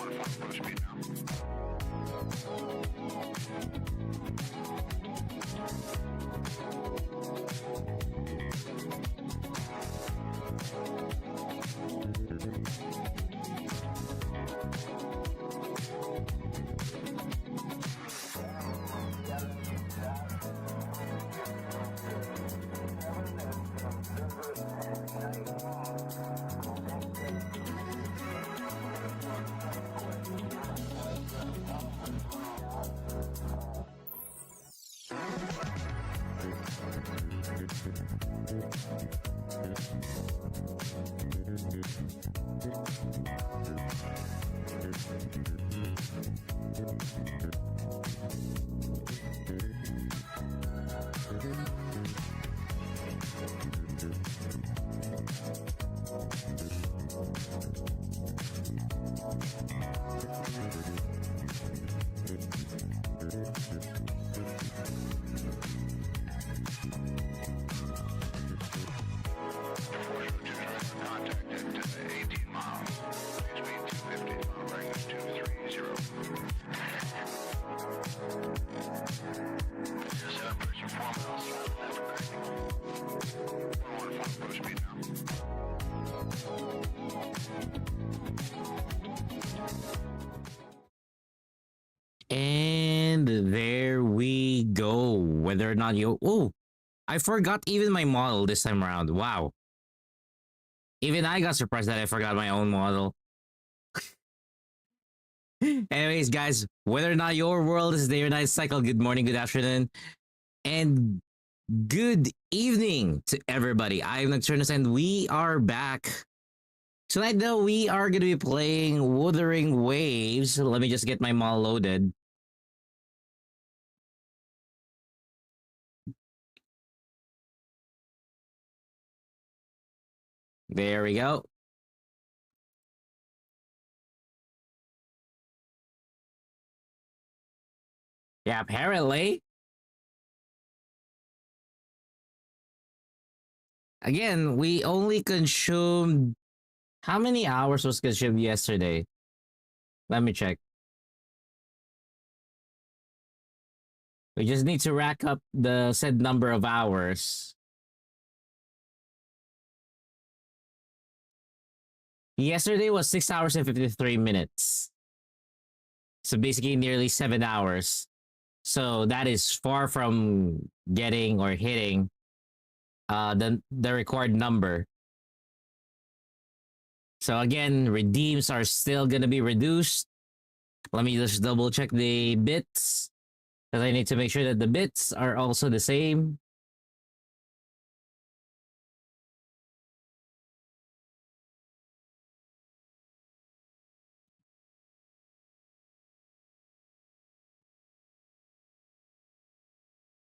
I And there we go. Whether or not you... Oh, I forgot even my model this time around. Wow. Even I got surprised that I forgot my own model. Anyways, guys, whether or not your world is day or night cycle, good morning, good afternoon, and good evening to everybody. I'm Nocturnus and we are back. Tonight, though, we are going to be playing Wuthering Waves. Let me just get my model loaded. There we go. Yeah, apparently. Again, we only consumed... How many hours was consumed yesterday? Let me check. We just need to rack up the said number of hours. Yesterday was 6 hours and 53 minutes. So basically nearly 7 hours. So that is far from getting or hitting the required number. So again, redeems are still going to be reduced. Let me just double check the bits, because I need to make sure that the bits are also the same.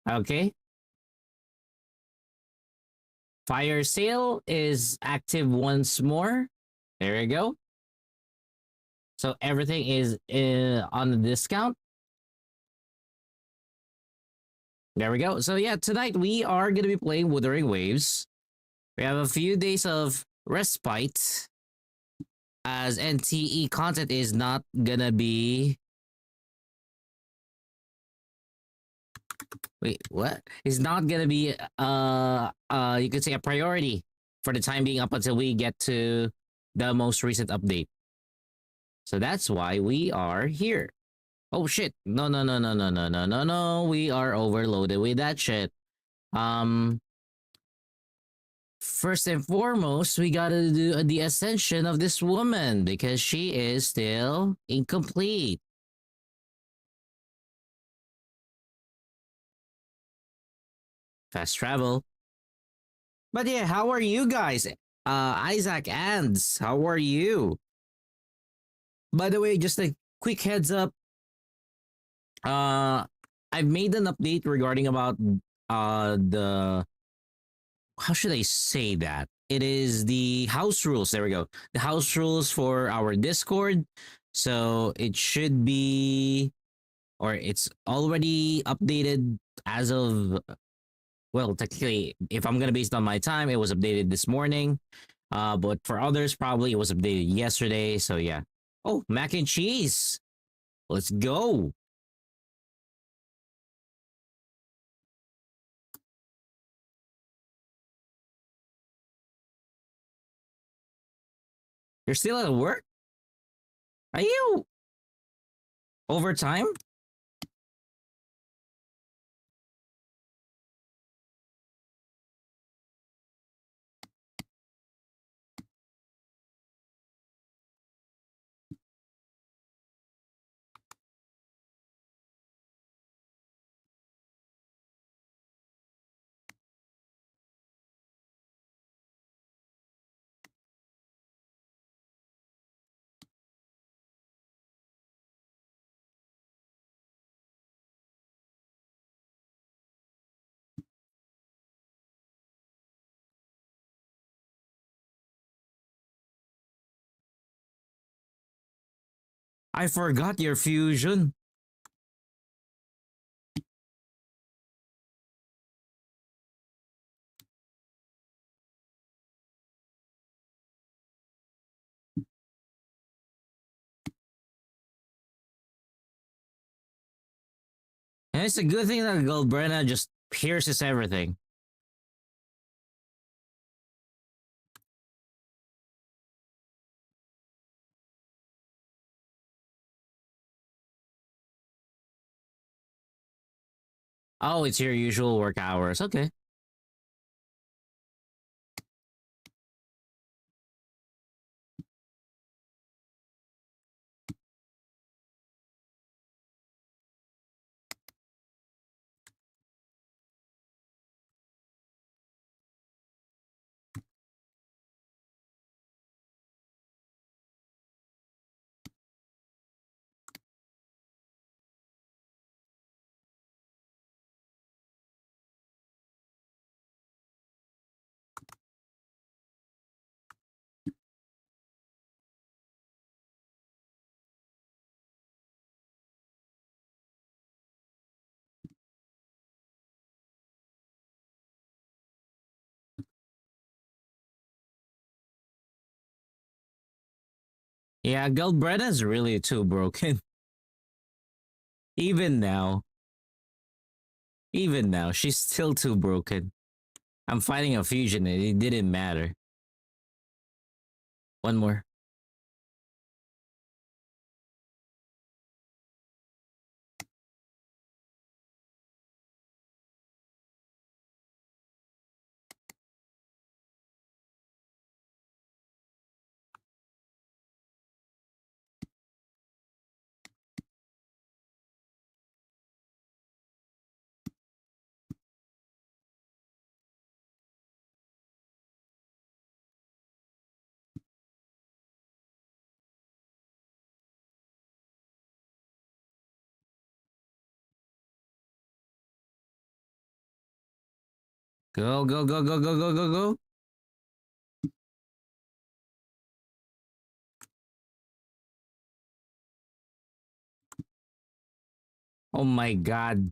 Okay. Fire sale is active once more. There you go. So everything is on the discount. There we go. So yeah, tonight we are going to be playing Wuthering Waves. We have a few days of respite, as NTE content is not going to be... Wait, what? It's not going to be, you could say a priority for the time being up until we get to the most recent update. So that's why we are here. Oh shit. No. We are overloaded with that shit. First and foremost, we gotta do the ascension of this woman because she is still incomplete. Fast travel. But yeah, how are you guys? Isaac Ands, how are you? By the way, just a quick heads up. I've made an update regarding about the... How should I say that? It is the house rules. There we go. The house rules for our Discord. So it should be... Or it's already updated as of... Well, technically, if I'm going to base it on my time, it was updated this morning. But for others, probably it was updated yesterday. So yeah. Oh, mac and cheese. Let's go. You're still at work? Are you overtime? I forgot your fusion. And it's a good thing that Goldbrenna just pierces everything. Oh, it's your usual work hours. Okay. Yeah, Goldbrenna's really too broken. Even now. Even now, she's still too broken. I'm fighting a fusion and it didn't matter. One more. Go, go, go, go, go, go, go, go. Oh my god.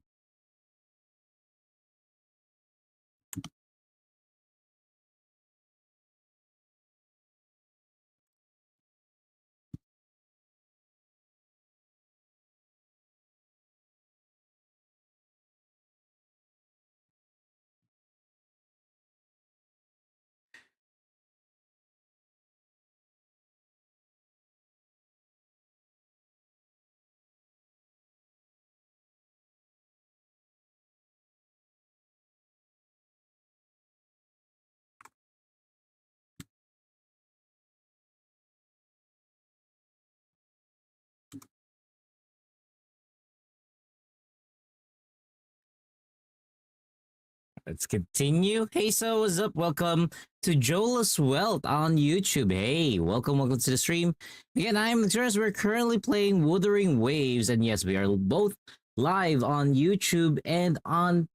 Let's continue. Hey, so what's up? Welcome to Joel's Wealth on YouTube. Hey, welcome to the stream. Again, I'm Terrence. We're currently playing Wuthering Waves, and yes, we are both live on YouTube and on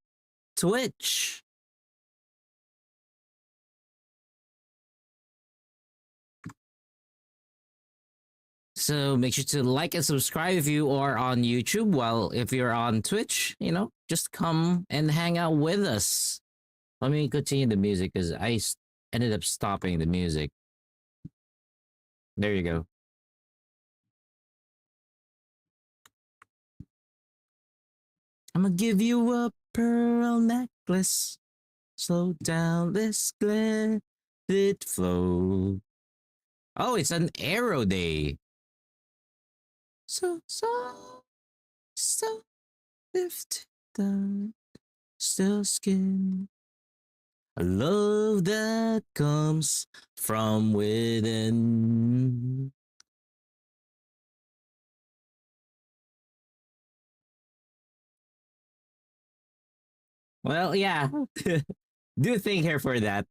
Twitch. So make sure to like and subscribe if you are on YouTube. While if you're on Twitch, just come and hang out with us. Let me continue the music because ended up stopping the music. There you go. I'ma give you a pearl necklace. Slow down, let's let it flow. Oh, it's an arrow day. So lift the still skin. A love that comes from within. Well, yeah. Do thank her for that.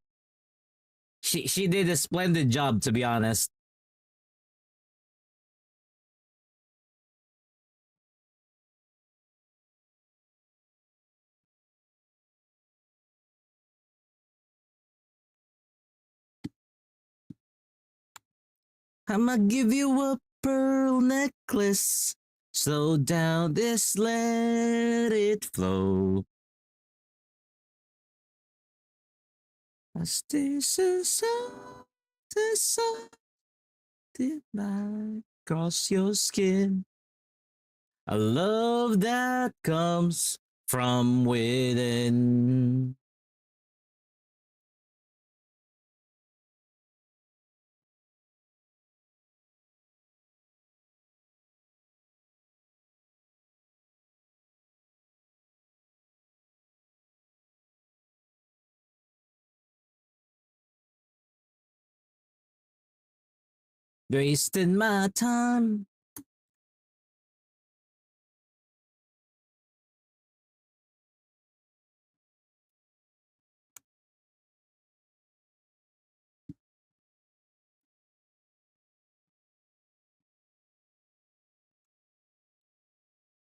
She did a splendid job, to be honest. I'ma give you a pearl necklace. Slow down this, let it flow. I stay so did not cross your skin. A love that comes from within. Wasting my time.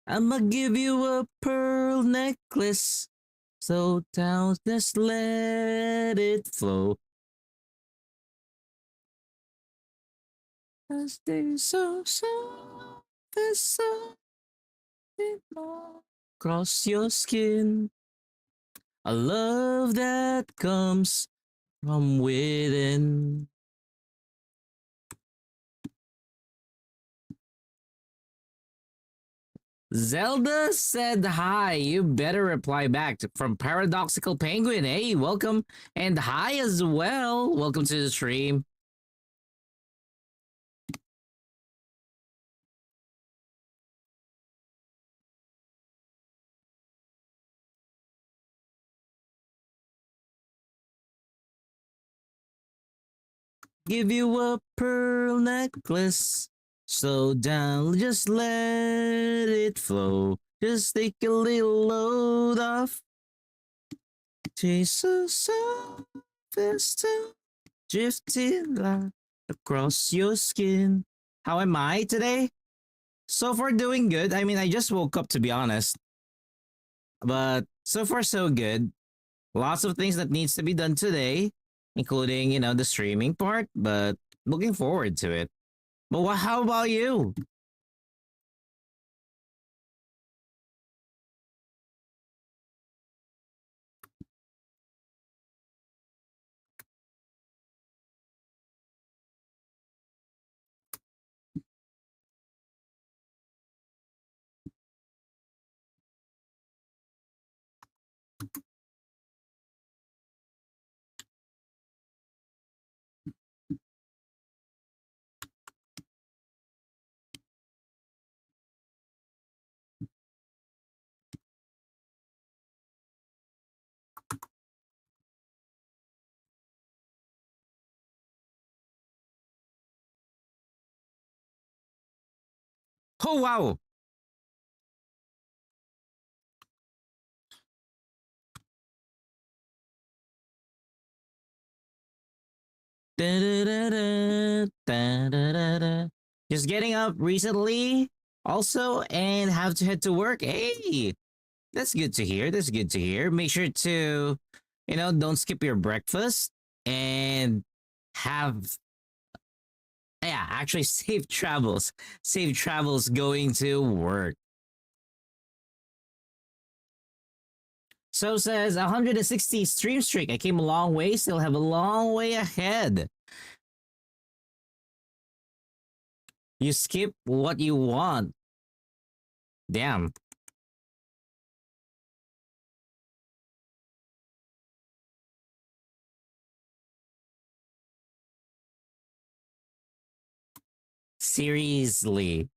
I'ma give you a pearl necklace. So down, just let it flow. As they so cross your skin. A love that comes from within. Zelda said hi. You better reply back from Paradoxical Penguin. Hey, welcome. And hi as well. Welcome to the stream. Give you a pearl necklace. Slow down, just let it flow. Just take a little load off. Chase so fast, drifting like across your skin. How am I today? So far, doing good. I mean, I just woke up, to be honest, but so far so good. Lots of things that needs to be done today, including the streaming part. But looking forward to it. But how about you? Oh wow! Da-da-da-da, da-da-da-da. Just getting up recently, also, and have to head to work. Hey, that's good to hear. That's good to hear. Make sure to, don't skip your breakfast and have, yeah, actually safe travels. Safe travels going to work. So says 160 stream streak. I came a long way, still have a long way ahead. You skip what you want. Damn. Seriously.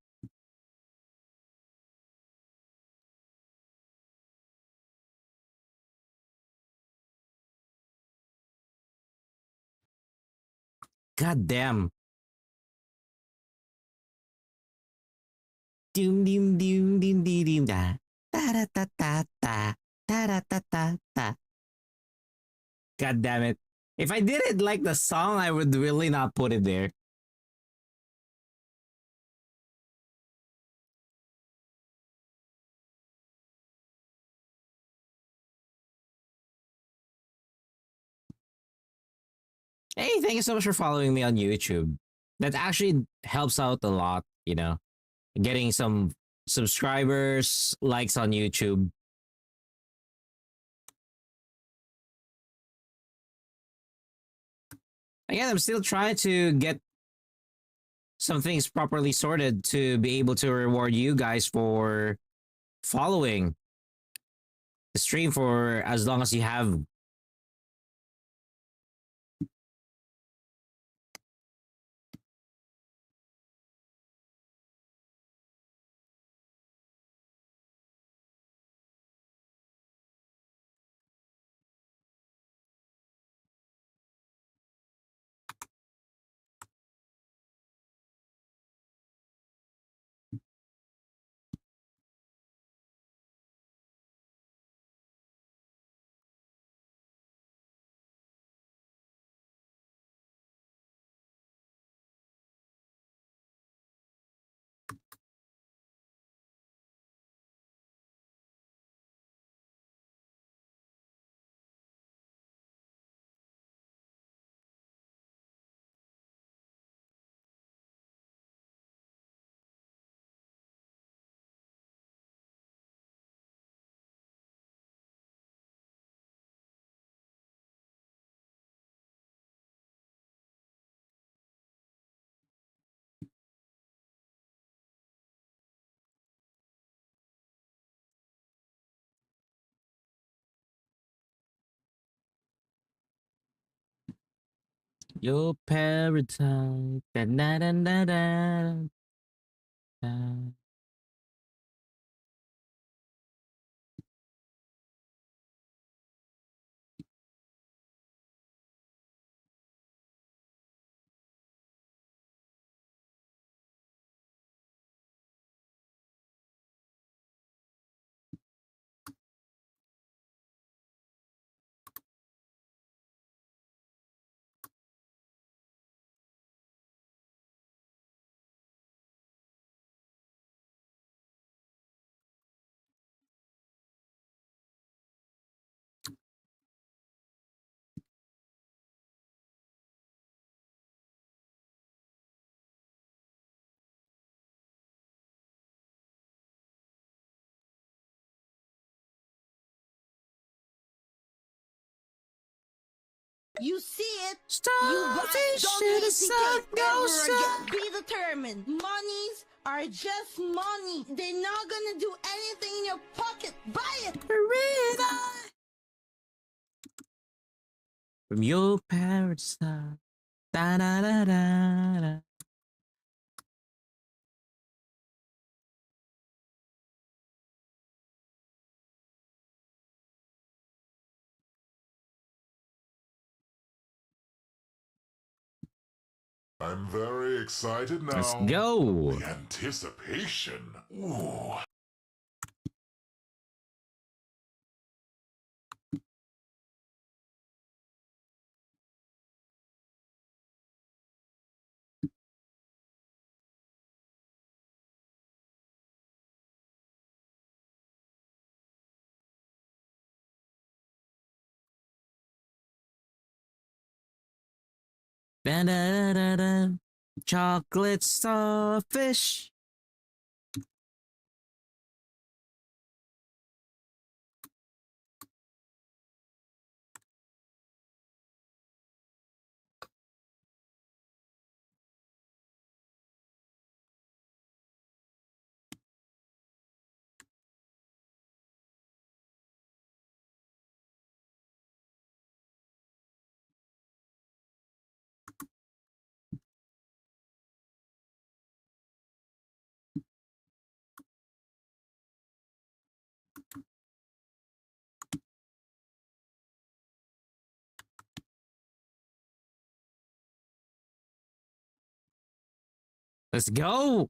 God damn. Doom doom doom doom doom doom da. Da da da da da. Da da da da da. God damn it. If I didn't like the song, I would really not put it there. Hey, thank you so much for following me on YouTube. That actually helps out a lot, you know, getting some subscribers, likes on YouTube. Again, I'm still trying to get some things properly sorted to be able to reward you guys for following the stream for as long as you have. Your parasite. Da, da, da, da, da, da. You see it, you buy it. Starfish Don't in the hesitate sun goes ever up. again. Be determined. Monies are just money. They're not gonna do anything in your pocket. Buy it. From your parasite. Da, da, da, da, da. I'm very excited now. Let's go. The anticipation. Ooh. Da, da, da, da. Chocolate starfish. Let's go.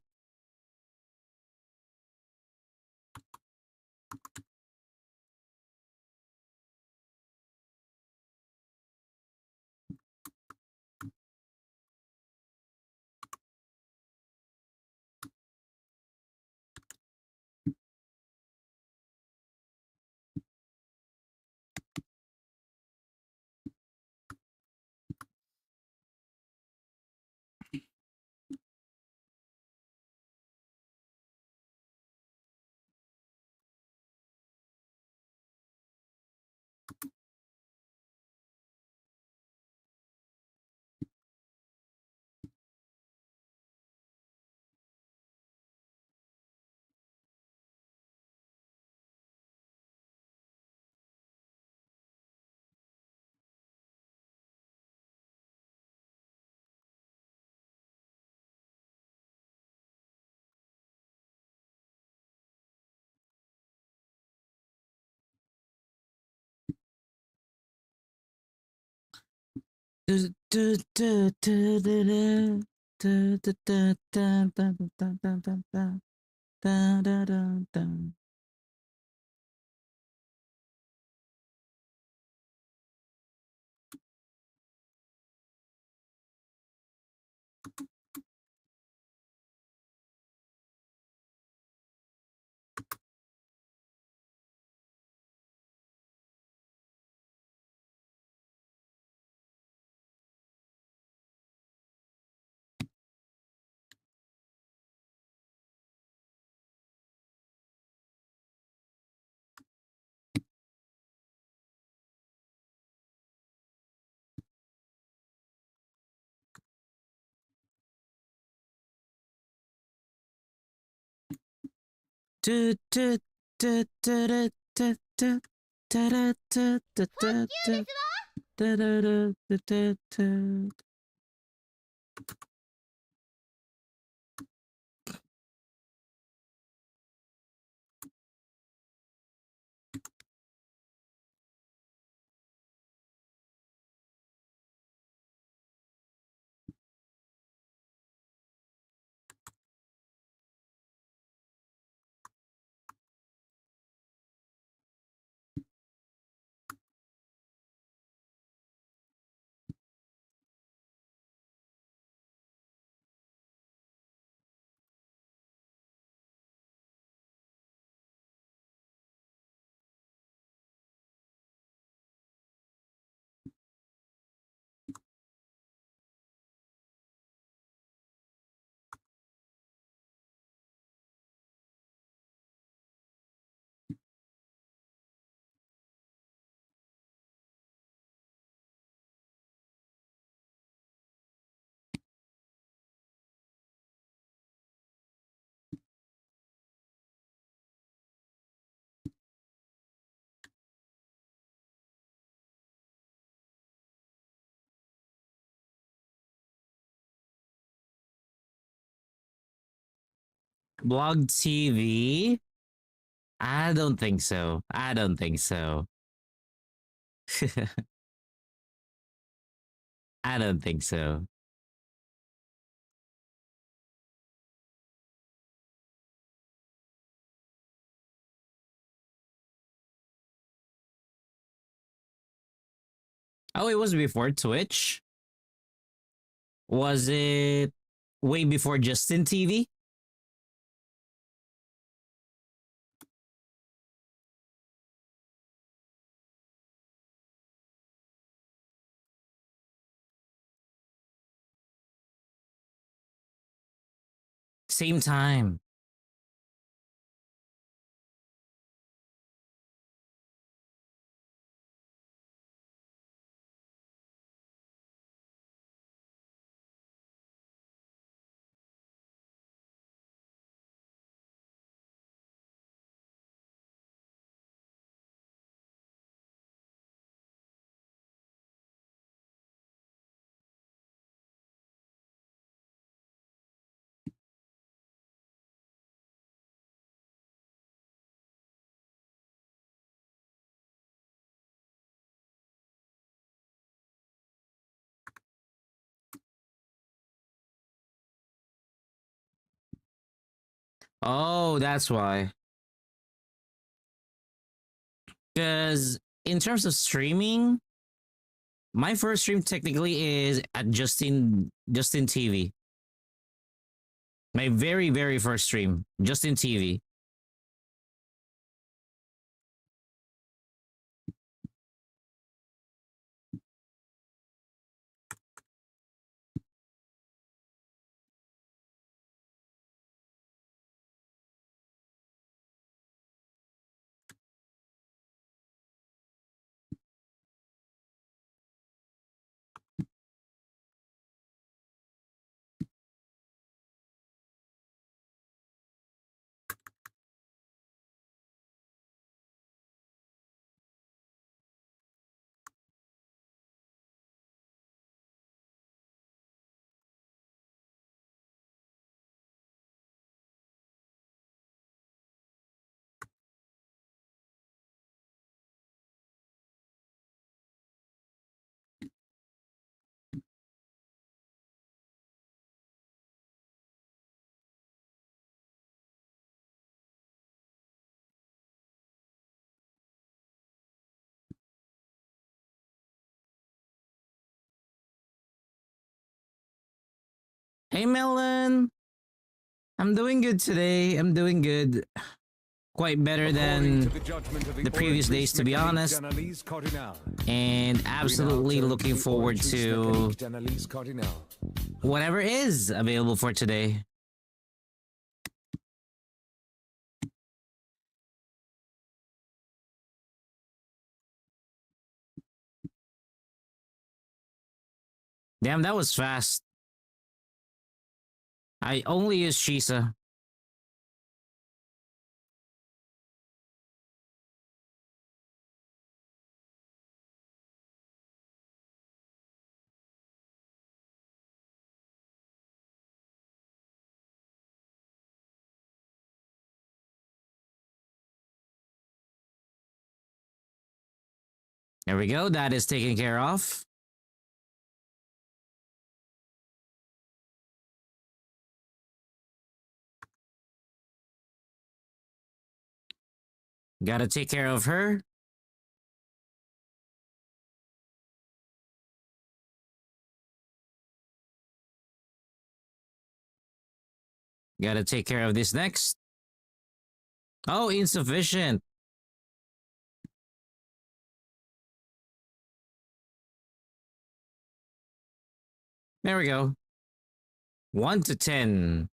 Blog TV? I don't think so. I don't think so. I don't think so. Oh, it was before Twitch? Was it way before Justin TV? Same time. Oh, that's why. Because in terms of streaming, my first stream technically is at Justin TV. My very first stream, Justin TV. Hey Melon, I'm doing good today. I'm doing good. Quite better than the previous days, to be honest. And absolutely looking forward to whatever is available for today. Damn, that was fast. I only use Shisa. There we go. That is taken care of. Gotta take care of her. Gotta take care of this next. Oh, insufficient. There we go. 1 to 10.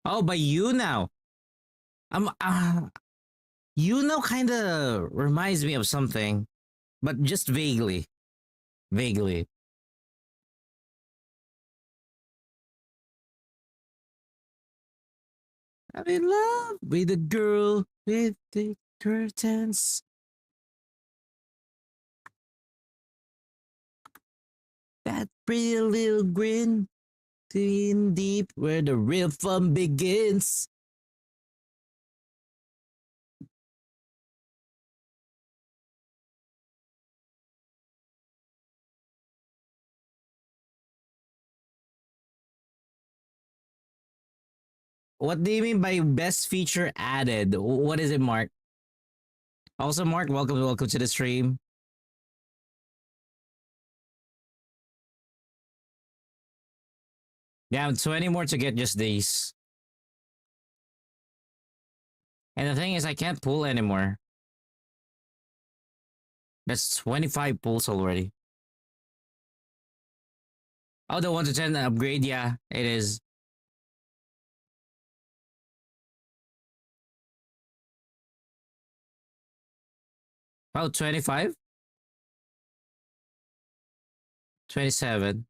Oh, by you now. You know, kind of reminds me of something, but just vaguely. Vaguely. I'm in love with the girl with the curtains. That pretty little grin, in deep where the real fun begins. What do you mean by best feature added? What is it, Mark? Also, Mark, welcome to the stream. Yeah, 20 more to get just these. And the thing is, I can't pull anymore. That's 25 pulls already. Oh, the 1 to 10 upgrade, yeah, it is. Oh, 25? 27.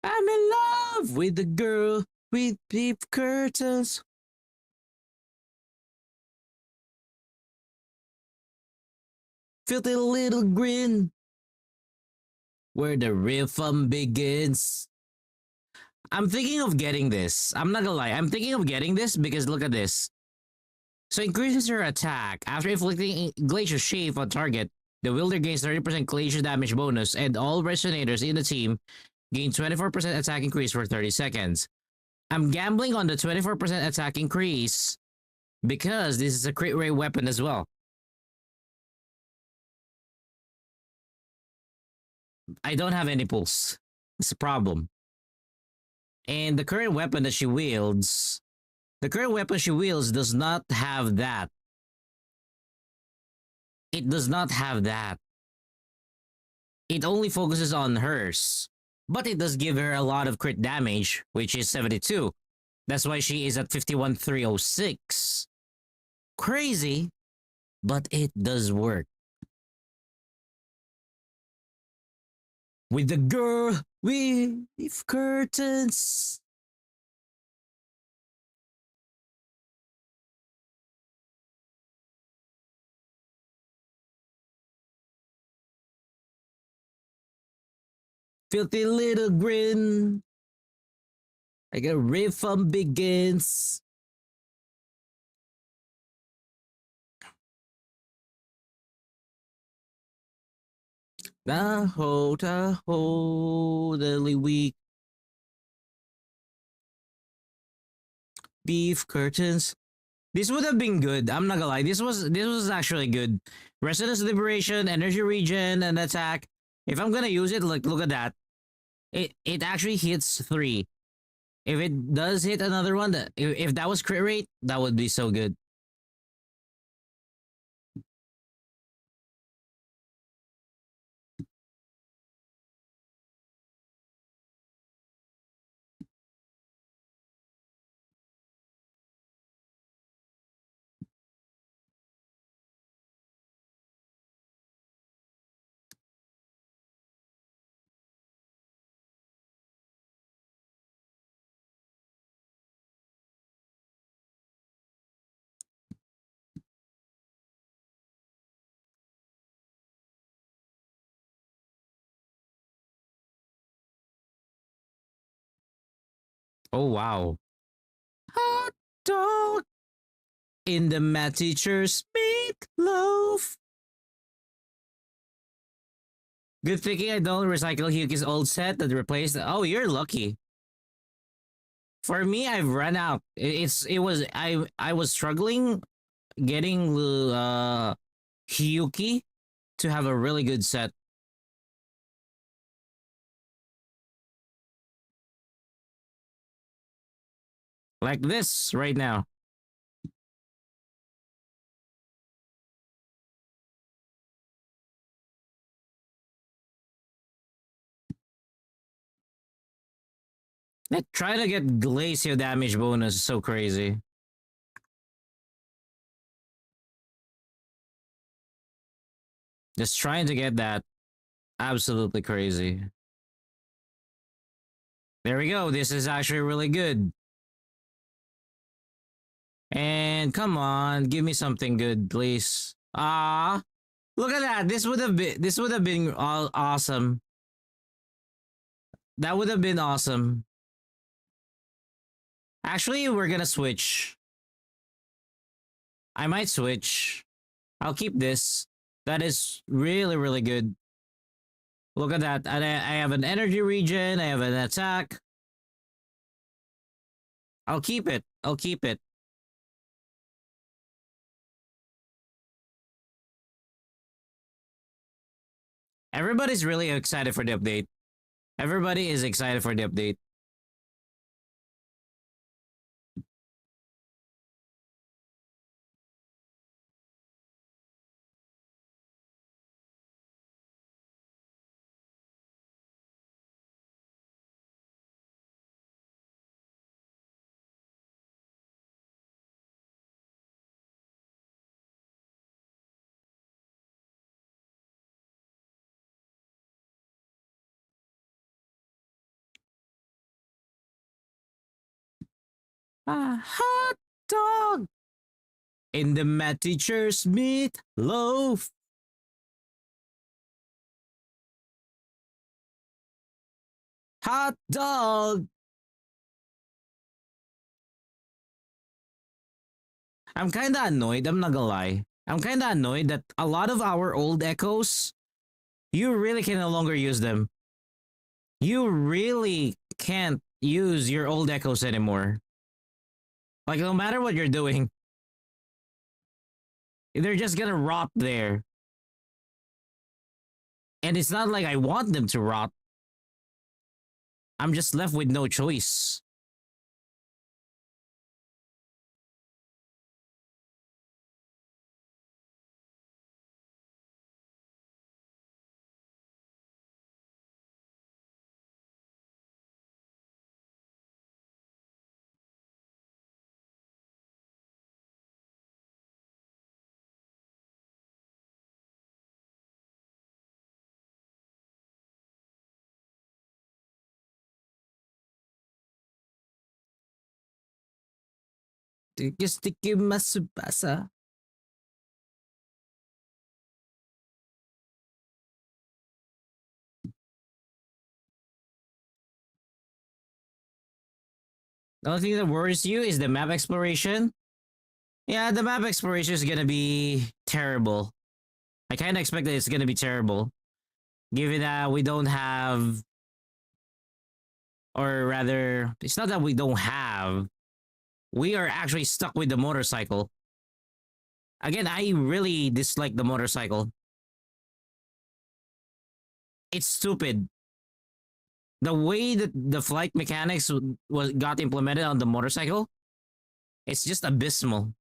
I'm in love with the girl with deep curtains. Filthy little grin. Where the real fun begins. I'm thinking of getting this. I'm not gonna lie. I'm thinking of getting this because look at this. So increases your attack after inflicting glacial shave on target The wielder gains 30% collision damage bonus, and all resonators in the team gain 24% attack increase for 30 seconds. I'm gambling on the 24% attack increase because this is a crit rate weapon as well. I don't have any pulse. It's a problem. And the current weapon that she wields, does not have that. It does not have that. It only focuses on hers. But it does give her a lot of crit damage, which is 72. That's why she is at 51,306. Crazy, but it does work. With the girl with curtains. Filthy little grin. I got a riff from begins. Tahoe, daily week. Beef curtains. This would have been good. I'm not gonna lie. This was actually good. Resonance liberation, energy regen, and attack. If I'm gonna use it, look at that. It actually hits 3. If it does hit another one, if that was crit rate, that would be so good. Oh wow. Hot dog in the math teacher's meatloaf. Good thinking I don't recycle Hyuki's old set that replaced. Oh, you're lucky. For me, I've run out. I was struggling getting Hyuki to have a really good set. Like this right now. Like, try to get Glacio damage bonus is so crazy. Just trying to get that. Absolutely crazy. There we go. This is actually really good. And come on, give me something good, please. Ah, look at that. This would have been awesome. That would have been awesome. Actually, we're gonna switch. I might switch. I'll keep this. That is really, really good. Look at that. And I have an energy regen. I have an attack. I'll keep it. I'll keep it. Everybody's really excited for the update. Everybody is excited for the update. A hot dog in the math teacher's meatloaf. Hot dog. I'm kinda annoyed, I'm not gonna lie. I'm kind of annoyed that a lot of our old echoes, you really can no longer use them. You really can't use your old echoes anymore. Like, no matter what you're doing, they're just gonna rot there. And it's not like I want them to rot. I'm just left with no choice. Masubasa. The only thing that worries you is the map exploration. Yeah, the map exploration is gonna be terrible. I kind of expect that it's gonna be terrible, given that we don't have, or rather, it's not that we don't have. We are actually stuck with the motorcycle. Again, I really dislike the motorcycle. It's stupid. The way that the flight mechanics got implemented on the motorcycle, it's just abysmal.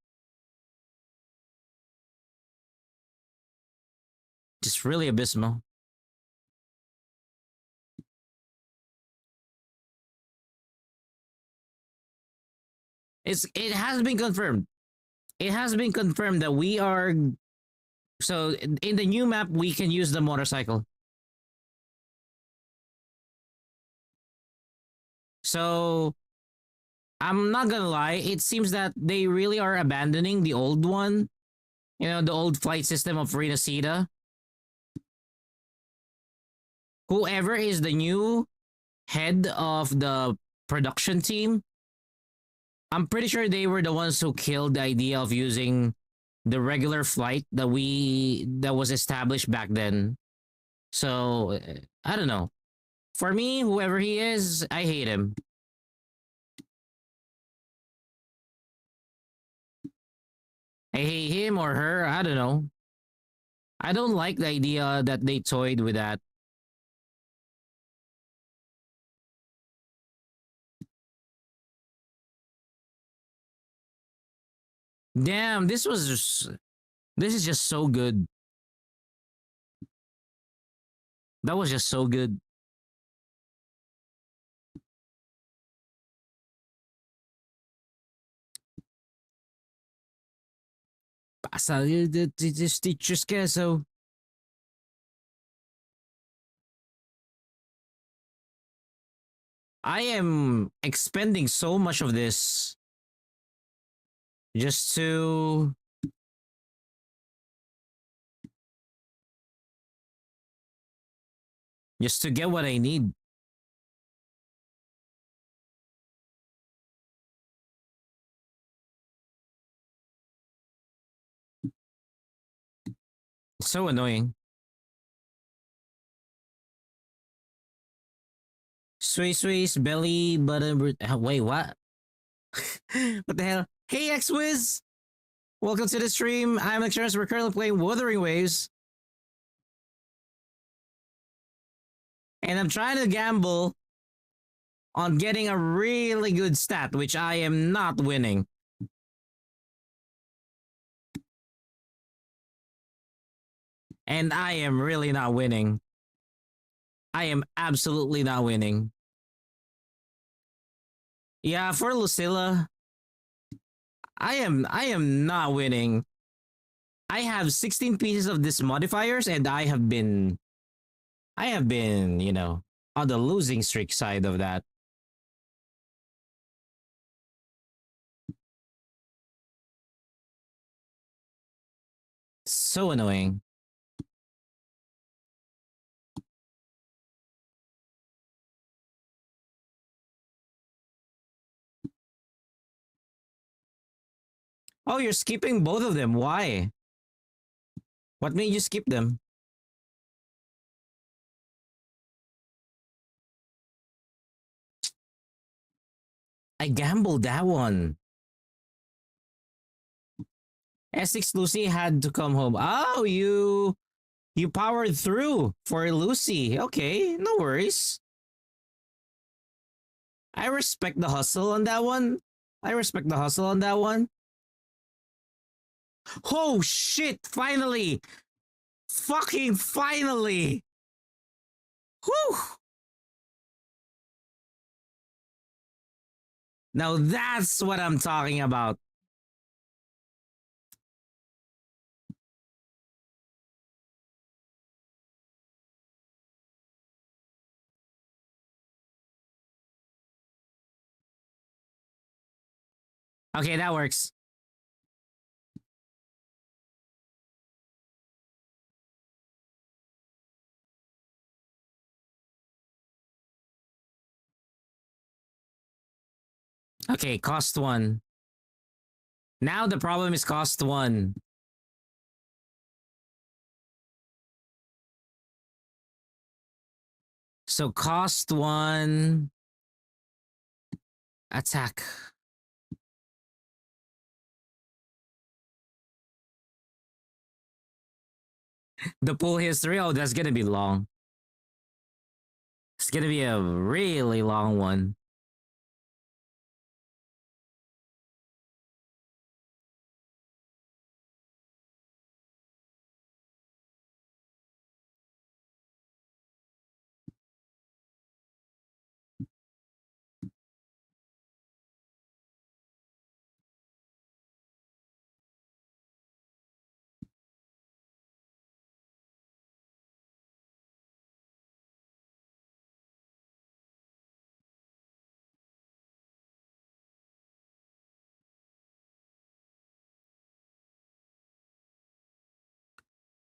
Just really abysmal. It has been confirmed. It has been confirmed that we are, so in the new map we can use the motorcycle. So I'm not gonna lie, it seems that they really are abandoning the old one. You know, the old flight system of Renacida. Whoever is the new head of the production team, I'm pretty sure they were the ones who killed the idea of using the regular flight that was established back then. So I don't know. For me, whoever he is, I hate him. I hate him or her. I don't know. I don't like the idea that they toyed with that. Damn, this is just so good. That was just so good. Pasa, just queso. I am expending so much of this just to get what I need. So annoying. Swiss, belly, button. Wait, what? What the hell? Hey, X-Wiz! Welcome to the stream. I'm Lecturers. We're currently playing Wuthering Waves. And I'm trying to gamble on getting a really good stat, which I am not winning. And I am really not winning. I am absolutely not winning. Yeah, for Lucilla, I am not winning. I have 16 pieces of these modifiers and I have been, you know, on the losing streak side of that. So annoying. Oh, you're skipping both of them. Why? What made you skip them? I gambled that one. S6 Lucy had to come home. Oh, you powered through for Lucy. Okay, no worries. I respect the hustle on that one. I respect the hustle on that one. Oh shit, finally. Fucking finally. Whew. Now that's what I'm talking about. Okay, that works. Okay, cost 1. Now the problem is cost 1. So cost 1. Attack. The pool history. Oh, that's gonna be long. It's gonna be a really long one.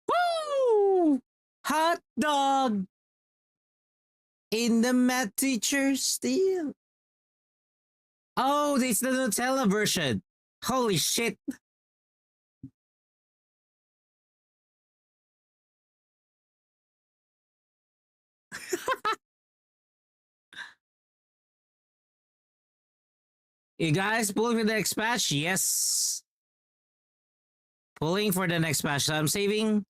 Woo! Hot dog in the math teacher steal. Oh, it's the Nutella version. Holy shit. You guys pulling for the next patch? Yes. Pulling for the next patch. So I'm saving.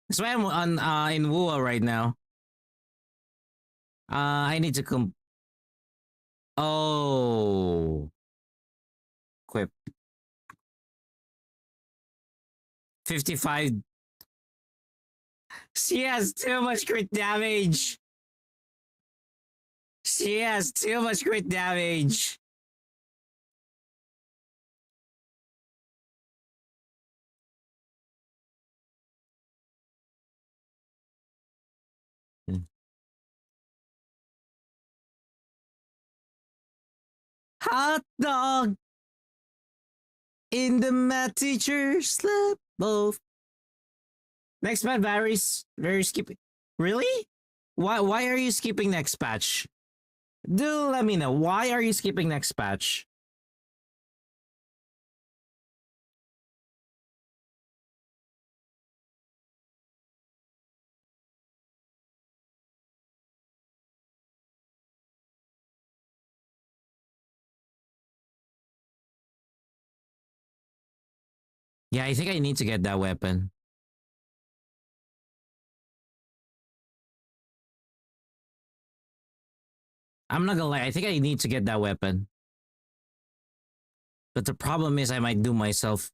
That's why I'm on in WUWA right now. I need to Oh. Equip. 55. She has too much crit damage. She has too much crit damage. Hot dog in the math teacher slip both. Next patch varies. Very skipping. Really? Why are you skipping next patch? Do let me know. Why are you skipping next patch? Yeah, I think I need to get that weapon. I'm not gonna lie, I think I need to get that weapon. But the problem is I might do myself.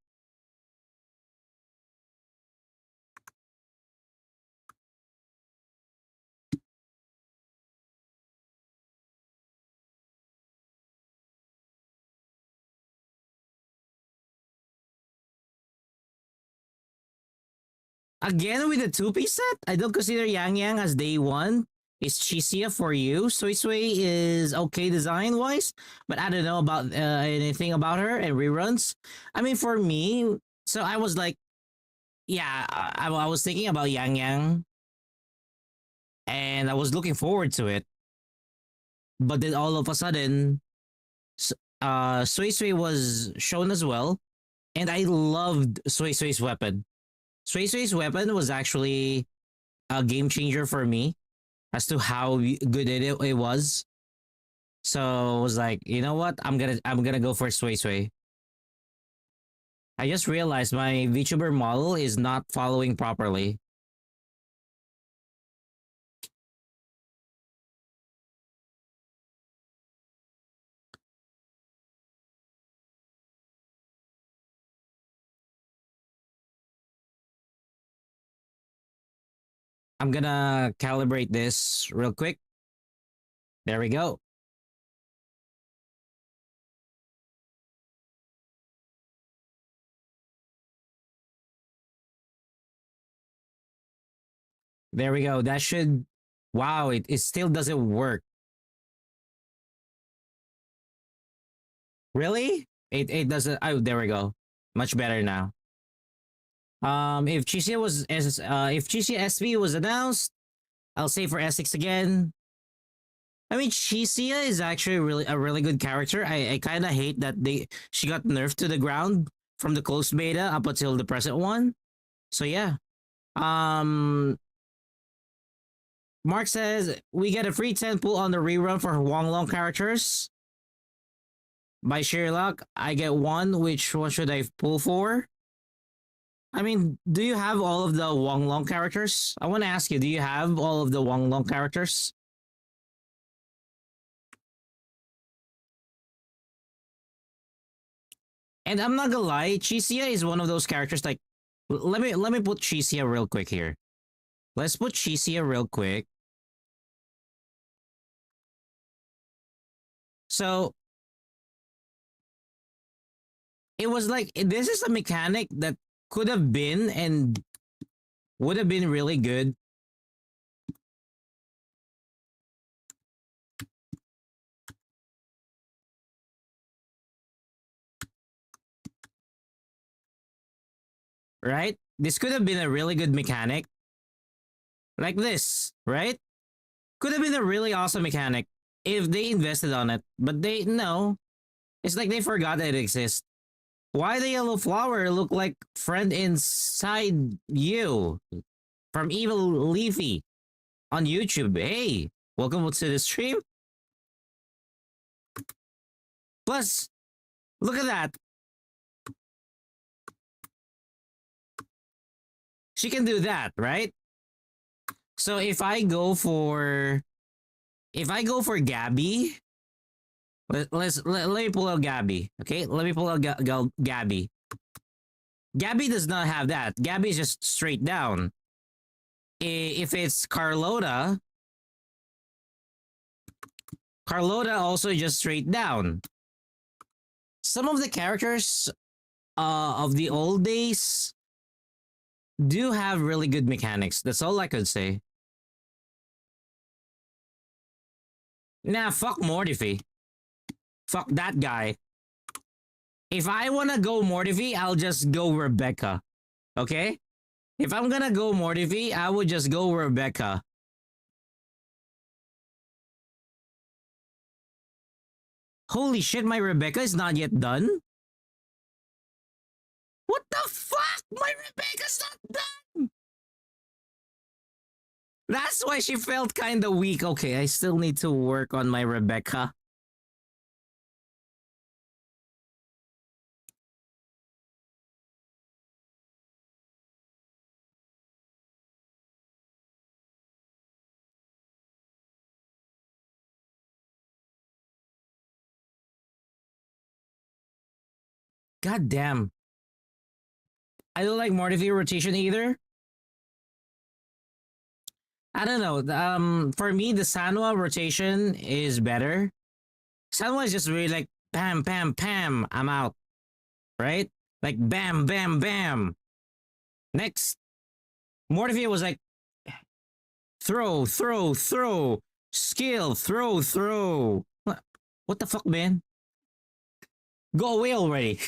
Again with the 2-piece set? I don't consider Yang Yang as day 1. Is Chisia for you? Sui Sui is okay design-wise, but I don't know about anything about her and reruns. I mean, for me, so I was like, yeah, I was thinking about Yang Yang, and I was looking forward to it. But then all of a sudden, Sui Sui was shown as well, and I loved Sui Sui's weapon. Sway Sway's weapon was actually a game changer for me as to how good it was. So I was like, you know what? I'm gonna go for Sway Sway. I just realized my VTuber model is not following properly. I'm gonna calibrate this real quick. There we go. There we go. That should... Wow, it still doesn't work. Really? It doesn't... Oh, there we go. Much better now. If Chisia SV was announced, I'll say for Essex again. I mean, Chisia is actually a really good character. I kind of hate that she got nerfed to the ground from the closed beta up until the present one. So yeah. Mark says we get a free 10 pull on the rerun for Wong Long characters. By sheer luck, I get one. Which one should I pull for? I mean, do you have all of the Wong Long characters? I want to ask you, do you have all of the Wong Long characters? And I'm not gonna lie, Chisia is one of those characters like... Let me put Chisia real quick here. Let's put Chisia real quick. So it was like, this is a mechanic that could have been and would have been really good. Right? This could have been a really good mechanic. Like this, right? Could have been a really awesome mechanic if they invested on it. But no. It's like they forgot that it exists. Why the yellow flower look like friend inside you? From Evil Leafy on YouTube. Hey, welcome to the stream. Plus, look at that. She can do that, right? So if I go for Gabby, let me pull out Gabby. Okay, let me pull out Gabby. Gabby does not have that. Gabby is just straight down. If it's Carlota also just straight down. Some of the characters of the old days do have really good mechanics. That's all I could say. Nah, fuck Mortify. Fuck that guy. If I wanna go Mortify, I'll just go Rebecca. Okay? If I'm gonna go Mortify, I would just go Rebecca. Holy shit, my Rebecca is not yet done? What the fuck? My Rebecca's not done! That's why she felt kinda weak. Okay, I still need to work on my Rebecca. God damn. I don't like Mortify rotation either. I don't know. For me, the Sanwa rotation is better. Sanwa is just really like bam, bam, bam. I'm out. Right? Like bam, bam, bam. Next. Mortify was like throw, throw, throw. Skill, throw, throw. What the fuck, man? Go away already.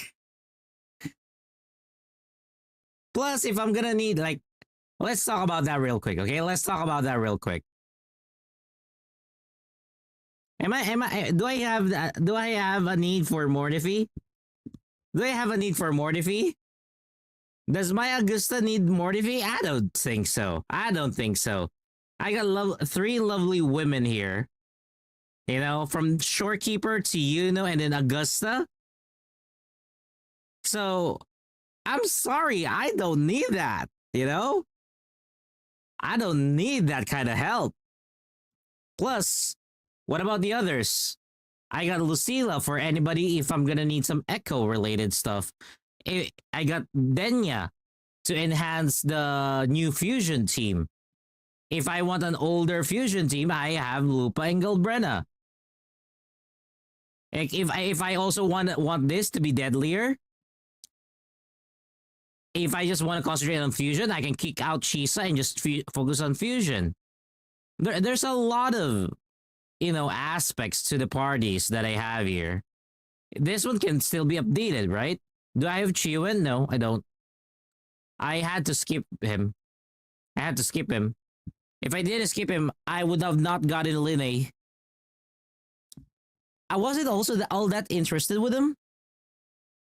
Plus, if I'm gonna need like... Let's talk about that real quick, okay? Let's talk about that real quick. Do I have a need for Mortify? Do I have a need for Mortify? Does my Augusta need mortification? I don't think so. I don't think so. I got three lovely women here. You know, from Shorekeeper to Yuno and then Augusta. So I'm sorry, I don't need that, you know? I don't need that kind of help. Plus, what about the others? I got Lucila for anybody if I'm gonna need some echo related stuff. I got Denya to enhance the new fusion team. If I want an older fusion team, I have Lupa and Galbrenna. Like if I also want this to be deadlier, if I just want to concentrate on fusion, I can kick out Chisa and just focus on fusion. There's a lot of, you know, aspects to the parties that I have here. This one can still be updated, right? Do I have Chiwen? No, I don't. I had to skip him. I had to skip him. If I didn't skip him, I would have not gotten Linne. I wasn't also all that interested with him.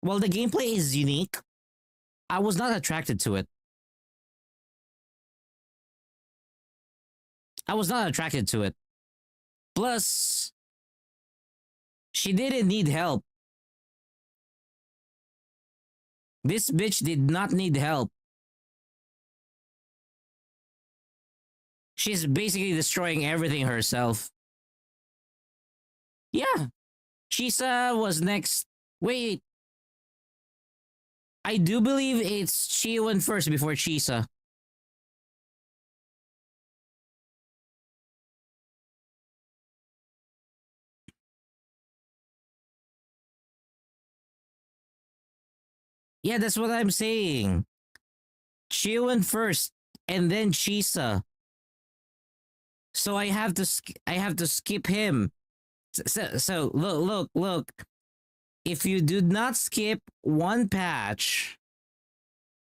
While the gameplay is unique, I was not attracted to it. I was not attracted to it. Plus, she didn't need help. This bitch did not need help. She's basically destroying everything herself. Yeah. Chisa was next. Wait. I do believe it's Chiwen first before Chisa. Yeah, that's what I'm saying. Chiwen first and then Chisa. So I have to skip him. So look. If you do not skip one patch,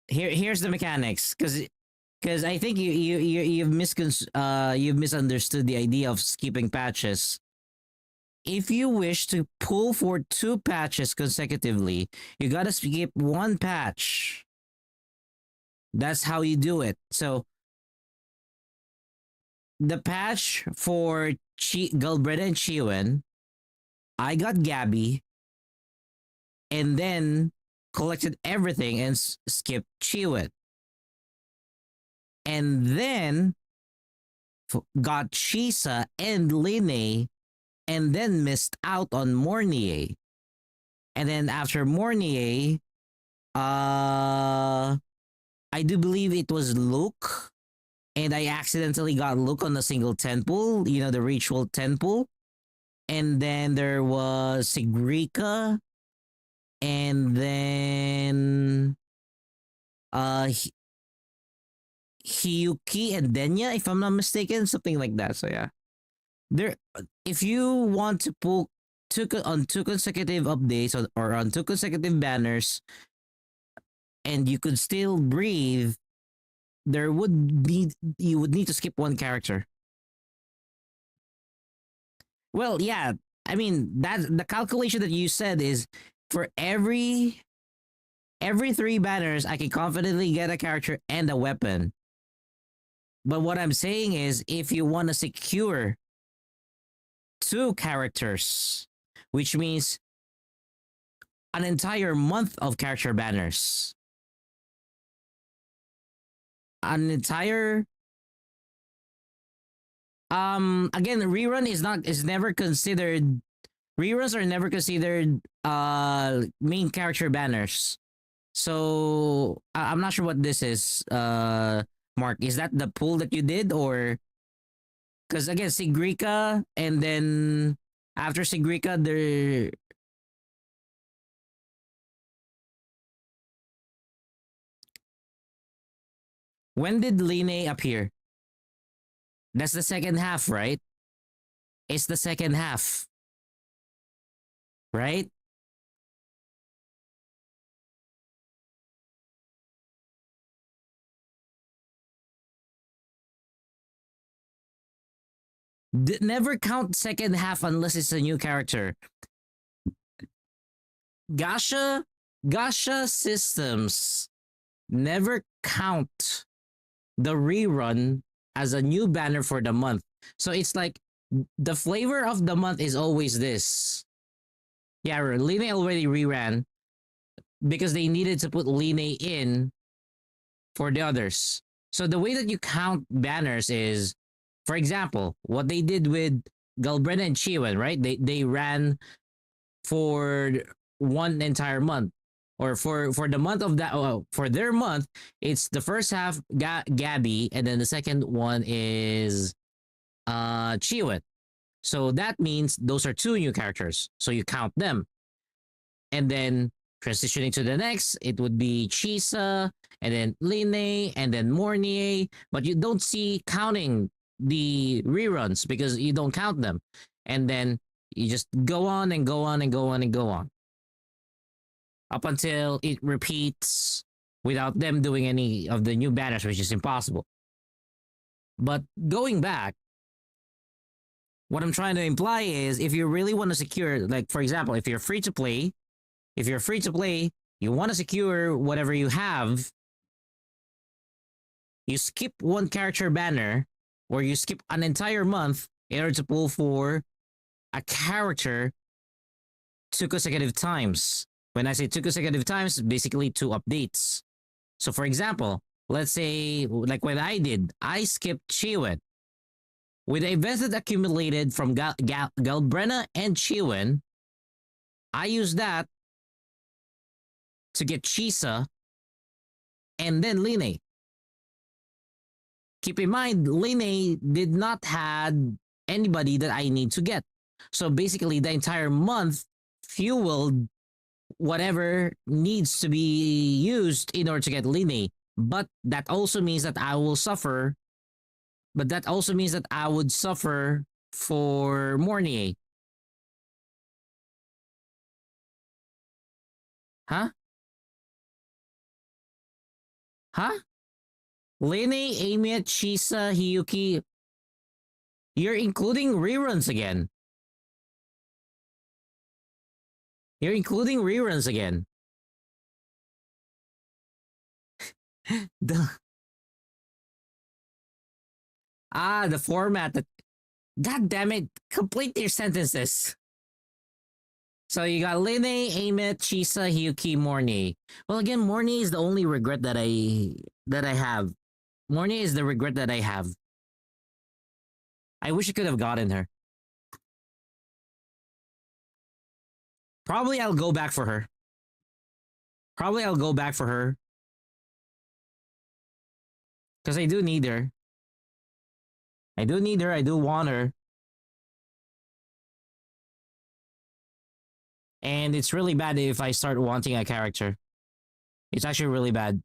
here's the mechanics, because I think you've misunderstood the idea of skipping patches. If you wish to pull for 2 patches consecutively, you gotta skip one patch. That's how you do it. So the patch for Galbreda and Chiwen, I got Gabby, and then collected everything and skipped Chiwen. And then got Chisa and Linne, and then missed out on Mornier. And then after Mornier, I do believe it was Luke. And I accidentally got Luke on a single 10 pool, you know, the ritual 10 pool. And then there was Sigrika. And then Hiyuki and Denya, if I'm not mistaken, something like that. So yeah. There, if you want to pull on 2 consecutive updates or on 2 consecutive banners, and you could still breathe, you would need to skip one character. Well, yeah, I mean that the calculation that you said is for every 3 banners, I can confidently get a character and a weapon. But what I'm saying is, if you want to secure 2 characters, which means an entire month of character banners, an entire again, reruns are never considered main character banners. So I'm not sure what this is. Mark, is that the pool that you did, or because again Sigrika, and then after Sigrika there when did Linne appear? That's the second half, right? It's the second half. Right? Never count second half unless it's a new character. Gacha systems never count the rerun as a new banner for the month. So it's like the flavor of the month is always this. Yeah, Line already reran because they needed to put Line in for the others. So the way that you count banners is, for example, what they did with Galbrena and Chiwen, right? They ran for one entire month, or for the month of that. For their month, it's the first half Gabby, and then the second one is Chiwen. So that means those are two new characters. So you count them, and then transitioning to the next, it would be Chisa, and then Line, and then Mornier. But you don't see counting the reruns because you don't count them. And then you just go on and go on and go on and go on up until it repeats without them doing any of the new banners, which is impossible. But going back, what I'm trying to imply is if you really want to secure, like, for example, if you're free to play, you want to secure whatever you have, you skip one character banner or you skip an entire month in order to pull for a character two consecutive times. When I say two consecutive times, basically two updates. So for example, let's say like what I did, I skipped Chiwen. With the events that accumulated from Galbrena and Chiwen, I used that to get Chisa and then Line. Keep in mind, Line did not had anybody that I need to get. So basically, the entire month fueled whatever needs to be used in order to get Line. But that also means that I will suffer. But that also means that I would suffer for Mornier. Huh? Huh? Line, Amit, Chisa, Hiyuki. You're including reruns again. You're including reruns again. The format that... God damn it. Complete your sentences. So you got Line, Amit, Chisa, Hiyuki, Mornier. Well, again, Mornier is the only regret that I have. Mornier is the regret that I have. I wish I could have gotten her. Probably I'll go back for her. Because I do need her. I do want her. And it's really bad if I start wanting a character. It's actually really bad.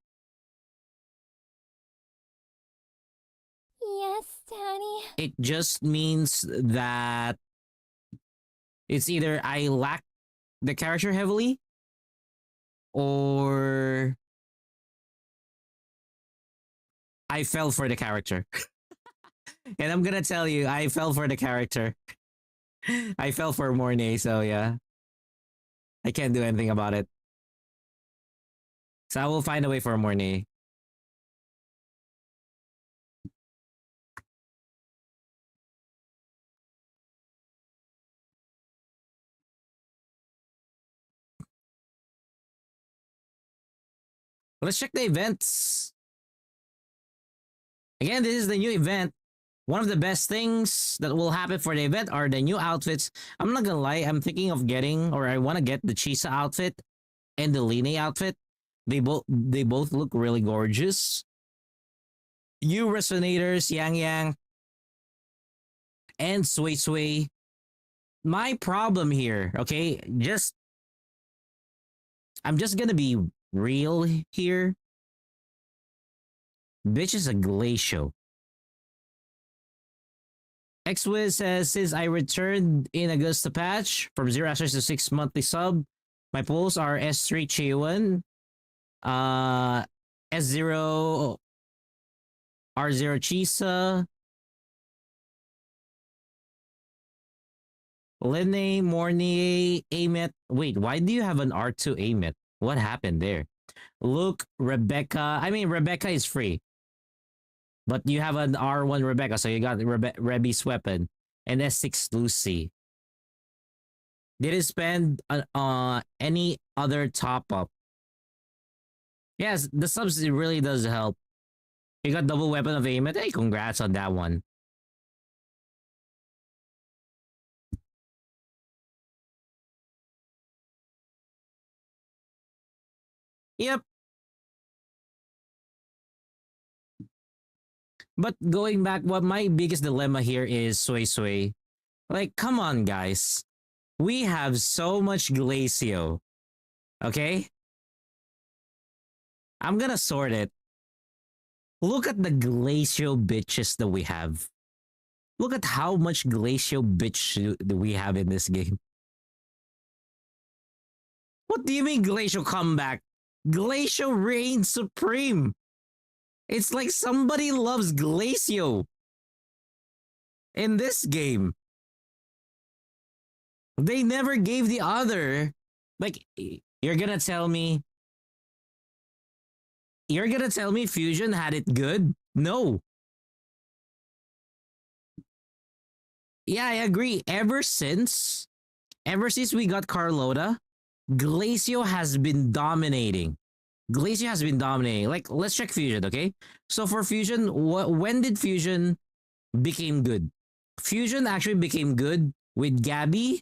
Yes, Daddy. It just means that it's either I lack the character heavily or I fell for the character. And I'm gonna tell you, I fell for the character. I fell for Mornay, so yeah. I can't do anything about it. So I will find a way for Mornay. Let's check the events. Again, this is the new event. One of the best things that will happen for the event are the new outfits. I'm not gonna lie, I'm thinking of getting, or I want to get the Chisa outfit and the Line outfit. They both look really gorgeous. You Resonators, Yang Yang, and Sway Sway. My problem here, okay, I'm just gonna be real here. Bitch is a glacial. Xwiz says, since I returned in Augusta patch from 0 hours to 6 monthly sub, my polls are S3 Chiwan, S0 R0 Chisa, Line, Mornier, Amit. Wait, why do you have an R2 Amit? What happened there? Luke, Rebecca. I mean, Rebecca is free, but you have an R1 Rebecca, so you got Rebby's weapon and S6 Lucy. Did it spend any other top up? Yes, the subs really does help. You got double weapon of aim. Hey, congrats on that one. Yep. But going back, what my biggest dilemma here is Sui Sui. Like, come on, guys. We have so much Glacio. Okay? I'm gonna sort it. Look at the Glacio bitches that we have. Look at how much Glacio bitch that we have in this game. What do you mean Glacio comeback? Glacio reigns supreme. It's like somebody loves Glacio in this game. They never gave the other. Like, you're gonna tell me Fusion had it good? No. Yeah, I agree. Ever since we got Carlota, Glacio has been dominating. Like, let's check Fusion, okay? So for Fusion, when did Fusion became good? Fusion actually became good with Gabby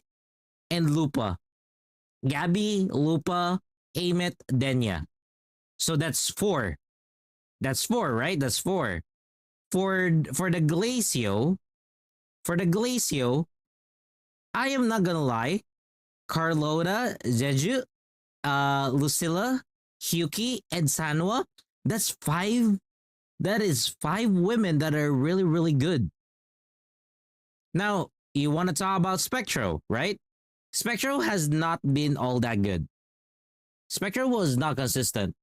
and Lupa. Gabby, Lupa, Amit, Denya. So that's 4. That's 4, right? That's 4. For the Glacio, I am not gonna lie. Carlota, Jeju, Lucilla, Hyuki, and Sanwa. That's 5. That is 5 women that are really, really good. Now, you want to talk about Spectro, right? Spectro has not been all that good. Spectro was not consistent.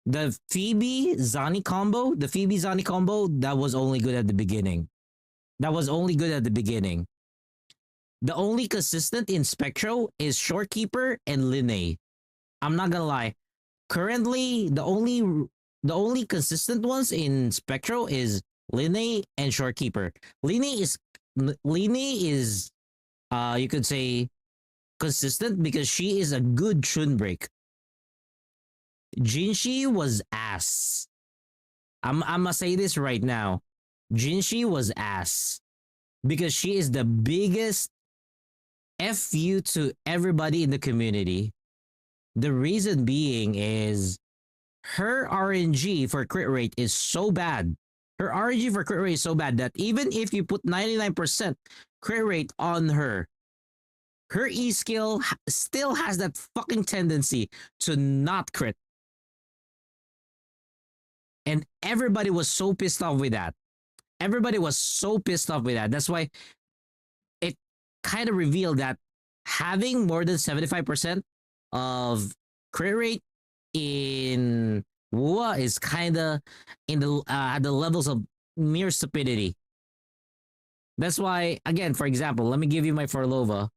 The Phoebe Zani combo, that was only good at the beginning. The only consistent in Spectro is Shorekeeper and Linne. I'm not gonna lie. Currently, the only consistent ones in Spectro is Linne and Shorekeeper. Linne is you could say consistent because she is a good Shun break. Jinshi was ass. I'm gonna say this right now. Jinshi was ass because she is the biggest FU to everybody in the community. The reason being is her RNG for crit rate is so bad. Her RNG for crit rate is so bad that even if you put 99% crit rate on her, her E skill still has that fucking tendency to not crit. And everybody was so pissed off with that. That's why it kind of revealed that having more than 75% of crit rate in WUWA is kind of in the at the levels of mere stupidity. That's why, again, for example, let me give you my Farlova.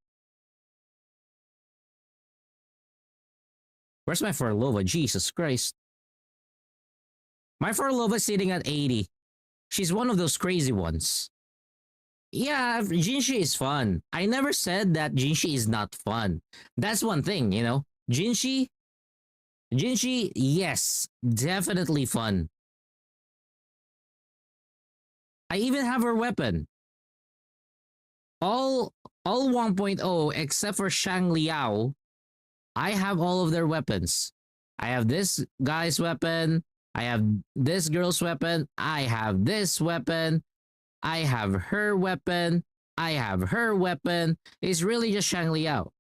Where's my Farlova? Jesus Christ. My Farlova is sitting at 80. She's one of those crazy ones. Yeah, Jinshi is fun. I never said that Jinshi is not fun. That's one thing, you know. Jinshi, yes, definitely fun. I even have her weapon. All 1.0 except for Shang Liao, I have all of their weapons. I have this guy's weapon. I have this girl's weapon. I have this weapon. I have her weapon. I have her weapon. It's really just Shang Liao.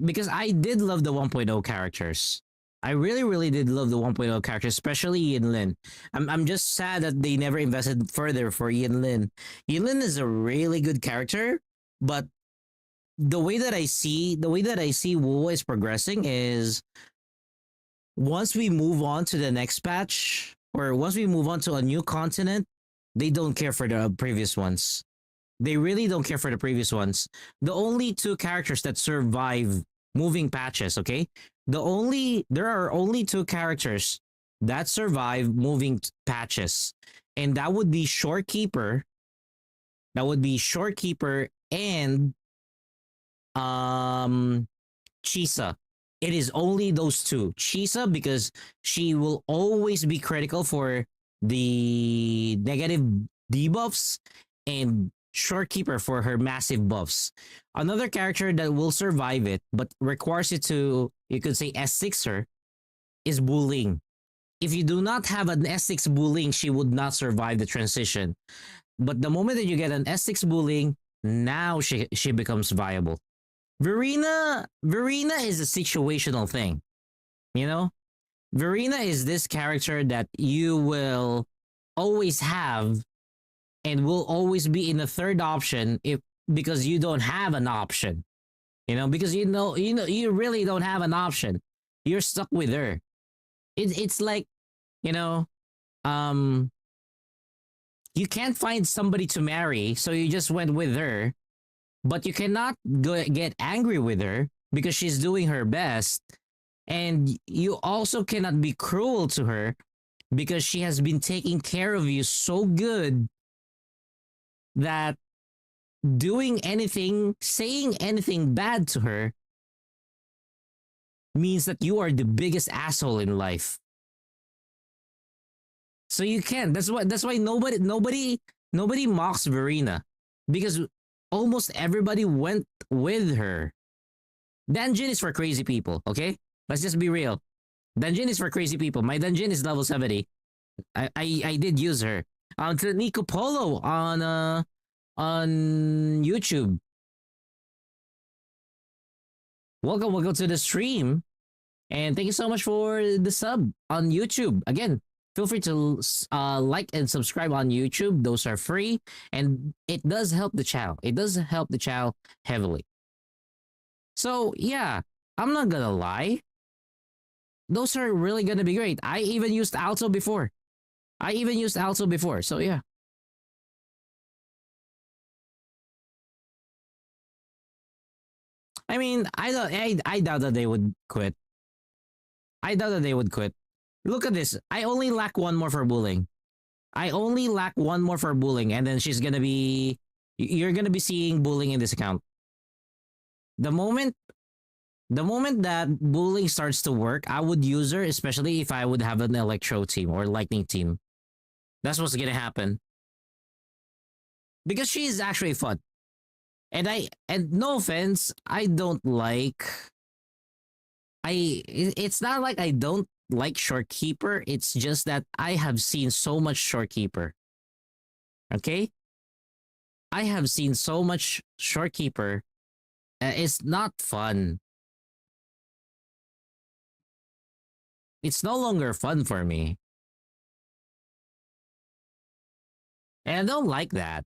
Because I did love the 1.0 characters. I really, really did love the 1.0 characters, especially Yin Lin. I'm just sad that they never invested further for Yin Lin. Yin Lin is a really good character, but the way that I see WUWA is progressing is once we move on to the next patch or once we move on to a new continent, they don't care for the previous ones. They really don't care for the previous ones. The only two characters that survive moving patches, okay? There are only two characters that survive moving patches. And that would be Shorekeeper. That would be Shorekeeper and Chisa. It is only those two. Chisa, because she will always be critical for the negative debuffs, and Shorekeeper for her massive buffs. Another character that will survive it but requires it to, you could say, S6er is Buling. If you do not have an S6 Buling, she would not survive the transition. But the moment that you get an S6 Buling, now she becomes viable. Verena is a situational thing. You know? Verena is this character that you will always have and will always be in the third option if because you don't have an option. You know, because you really don't have an option. You're stuck with her. It's like, you know, you can't find somebody to marry, so you just went with her, but you cannot get angry with her because she's doing her best, and you also cannot be cruel to her because she has been taking care of you so good that doing anything, saying anything bad to her means that you are the biggest asshole in life. So you can't. That's why nobody mocks Verena, because almost everybody went with her. Dungeon is for crazy people, okay? Let's just be real. Dungeon is for crazy people. My dungeon is level 70. I did use her. To Nico Polo on YouTube. Welcome to the stream. And thank you so much for the sub on YouTube. Again, feel free to like and subscribe on YouTube. Those are free, and it does help the channel. It does help the channel heavily. So yeah, I'm not gonna lie. Those are really gonna be great. I even used Alto before. So yeah. I mean, I doubt that they would quit. Look at this. I only lack one more for bullying. And then you're gonna be seeing bullying in this account. The moment that bullying starts to work, I would use her, especially if I would have an Electro team or Lightning team. That's what's gonna happen. Because she is actually fun. And no offense, it's not like I don't like Shorekeeper. It's just that I have seen so much Shorekeeper. Okay? I have seen so much Shorekeeper. It's not fun. It's no longer fun for me. And I don't like that.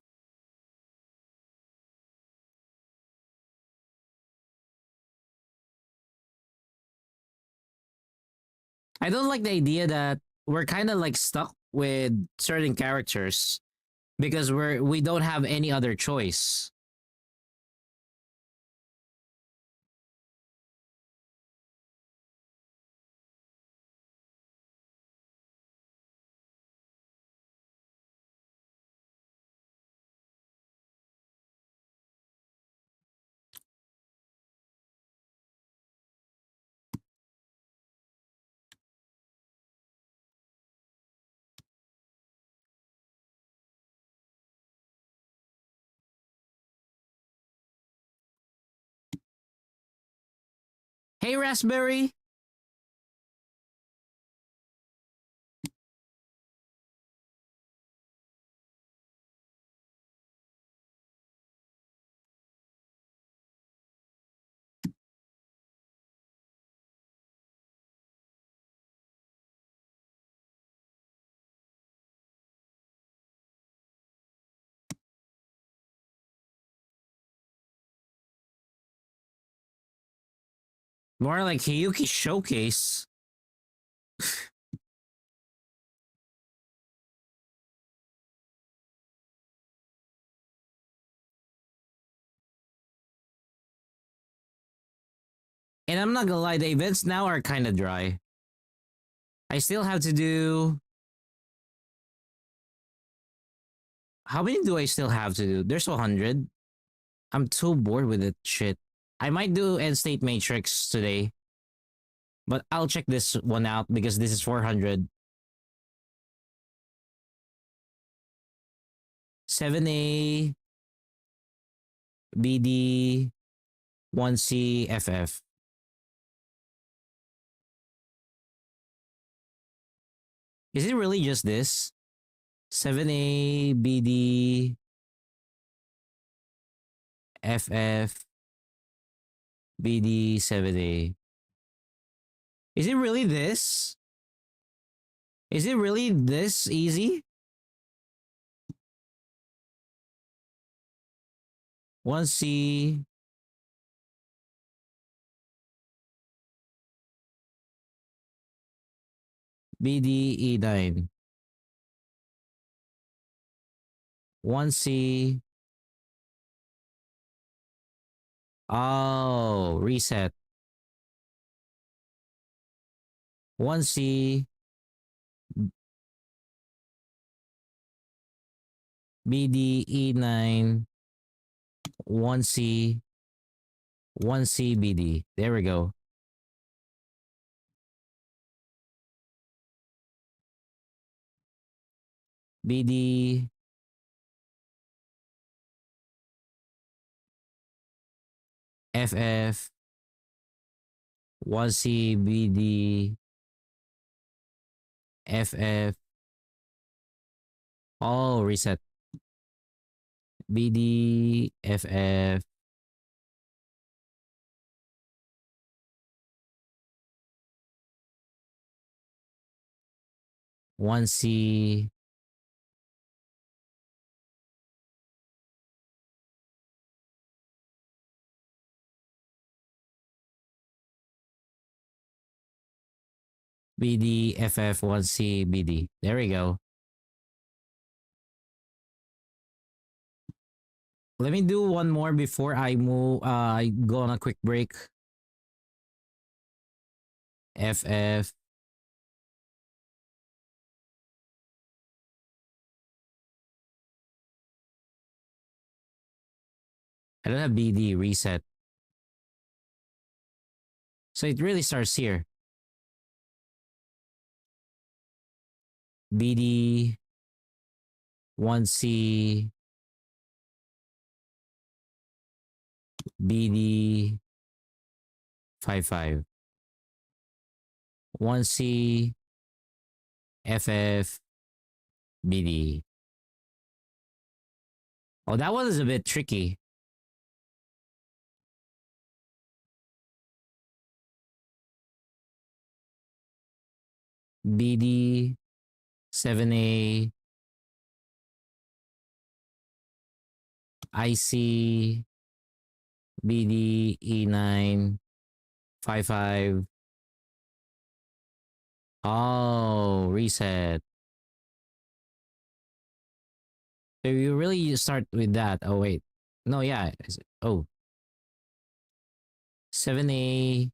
I don't like the idea that we're kind of like stuck with certain characters because we don't have any other choice. Hey, Raspberry. More like Hiyuki Showcase. And I'm not gonna lie, the events now are kind of dry. I still have to do... How many do I still have to do? There's 100. I'm too bored with it shit. I might do End State Matrix today. But I'll check this one out because this is 400. 7A, BD, 1C, FF. Is it really just this? 7A, BD, FF, BD, 7A. Is it really this? Is it really this easy? 1C, BD, E9. 1C. Oh, reset. 1C, BD, E9, 1C, 1C, BD. There we go. BD, FF, 1C, BD, FF. Oh, reset. BD, FF. One C, BD, FF, 1C, BD. There we go. Let me do one more before I move. I go on a quick break. FF. I don't have BD reset. So it really starts here. BD 1C BD 55 1C FF BD. Oh, that one is a bit tricky. BD 7A IC BD E9 55. Oh, reset. So you really start with that. Oh, wait. No, yeah. Oh. 7A.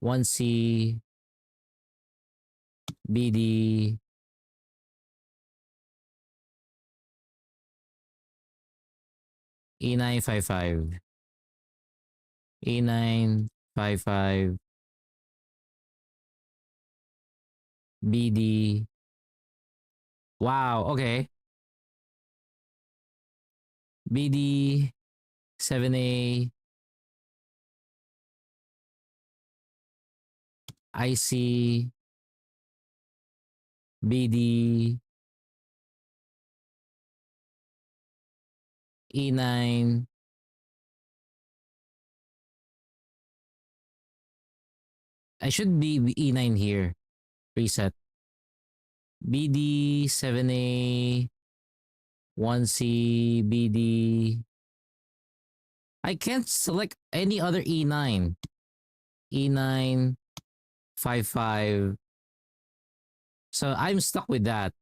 One C BD E955 E955 BD. Wow, okay. BD 7A IC BD E9 I should be E9 here. Reset. BD 7A 1C BD. I can't select any other E9. E9 55. So I'm stuck with that.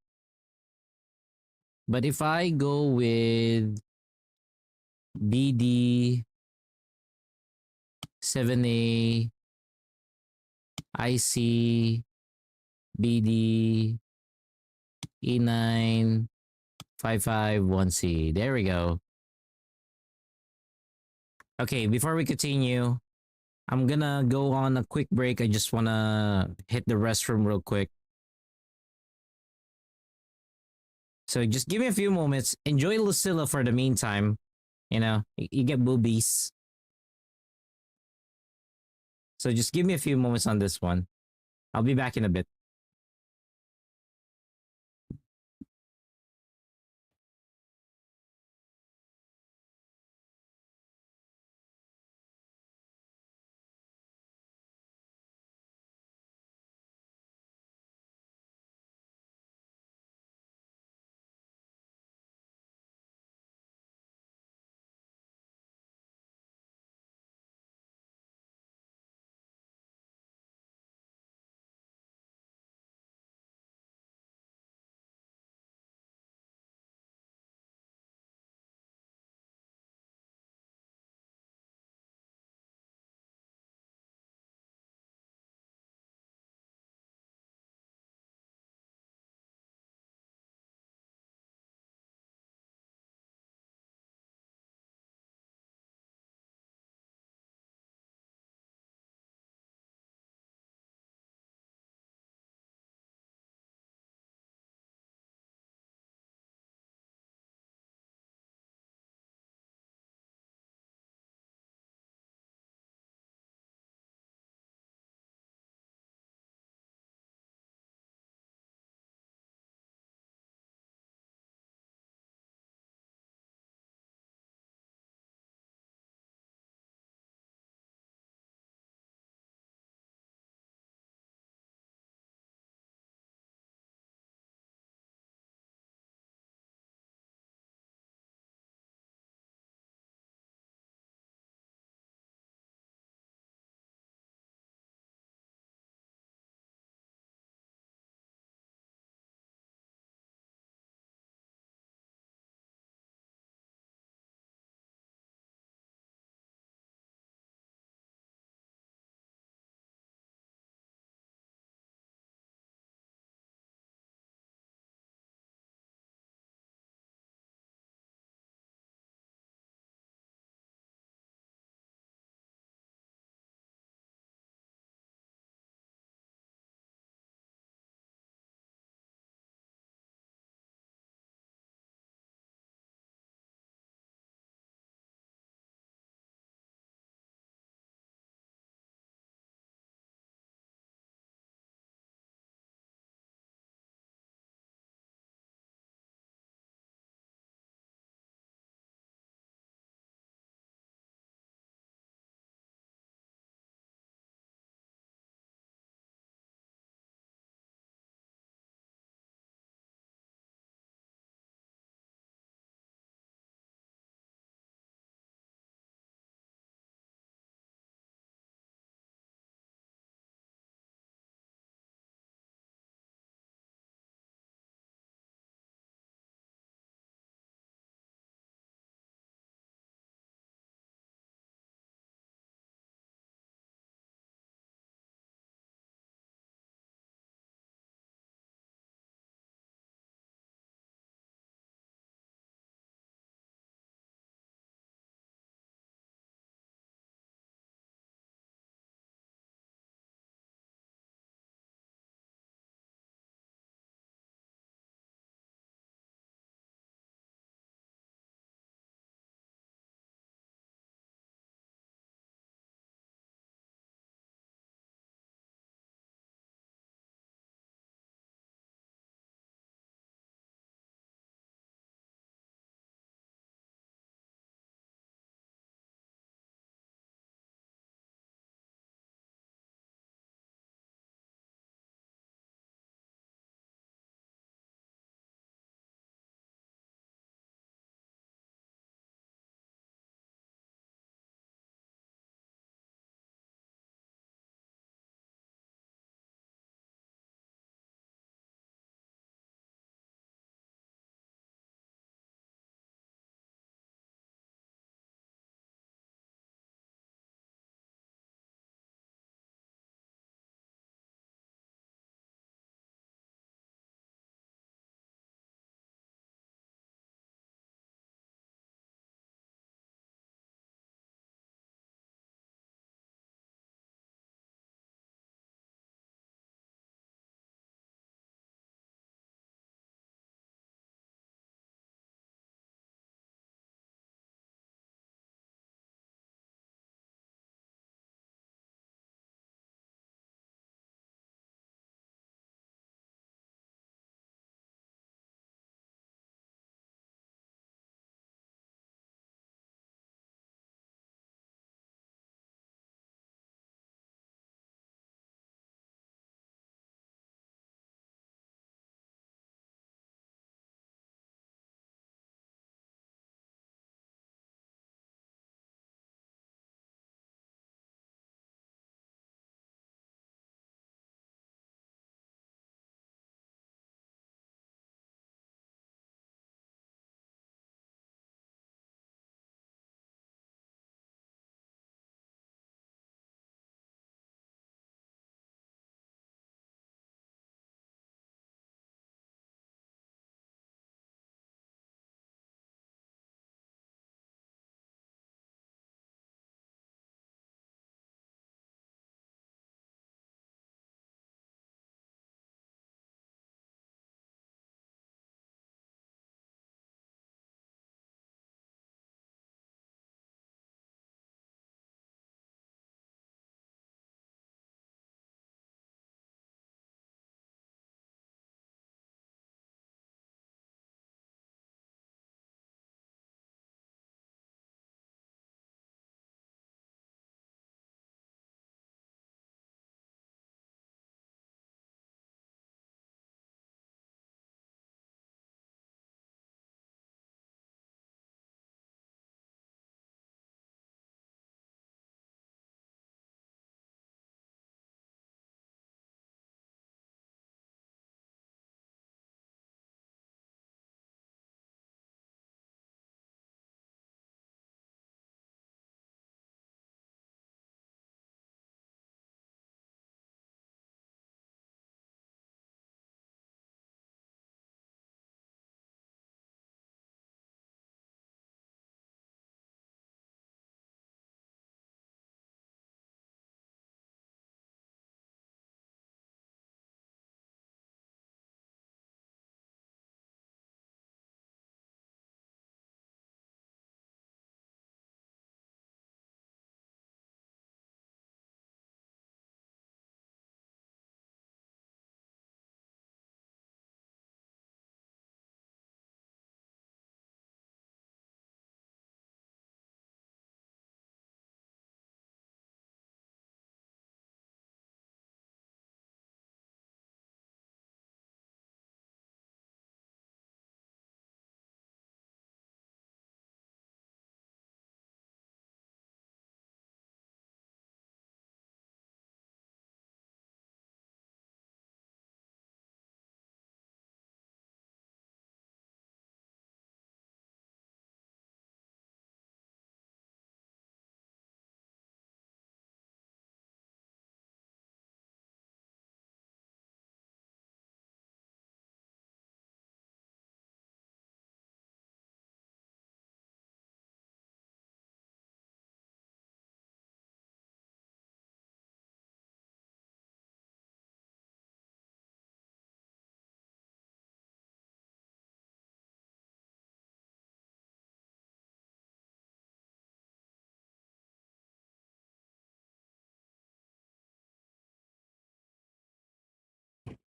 But if I go with BD 7A IC BD E9 551C. There we go. Okay, before we continue, I'm gonna go on a quick break. I just wanna hit the restroom real quick. So just give me a few moments. Enjoy Lucilla for the meantime. You know, you get boobies. So just give me a few moments on this one. I'll be back in a bit.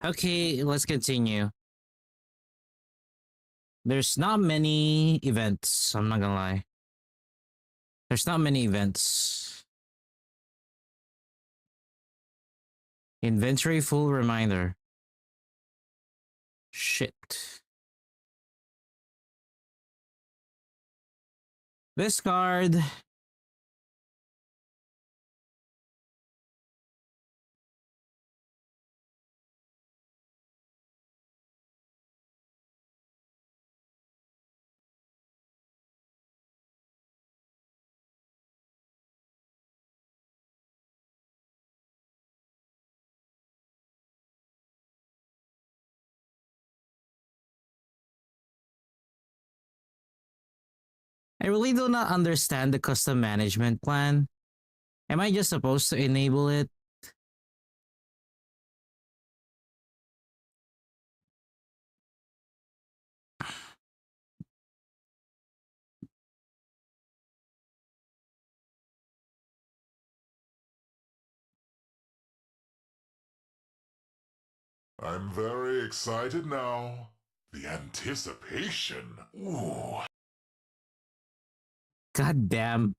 Okay, let's continue. There's not many events. I'm not gonna lie. There's not many events. Inventory full reminder. Shit. Discard. I really do not understand the custom management plan. Am I just supposed to enable it? I'm very excited now. The anticipation. Ooh. God damn.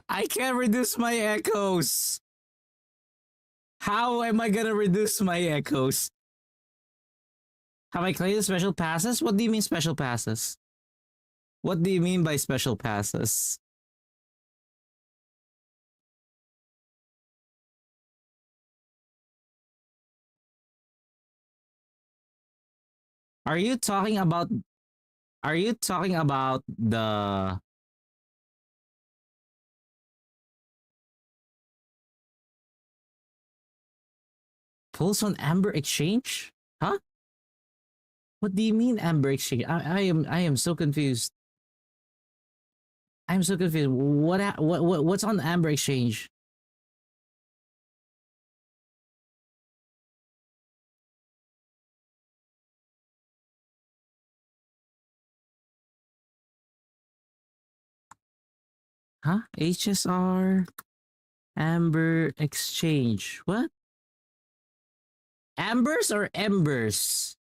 I can't reduce my echoes. How am I gonna reduce my echoes? Have I claimed special passes? What do you mean special passes? What do you mean by special passes? Are you talking about the pulse on Amber Exchange? Huh? What do you mean Amber Exchange? I am so confused. I'm so confused. What's on Amber Exchange? Huh? HSR Amber Exchange. What? Ambers or embers?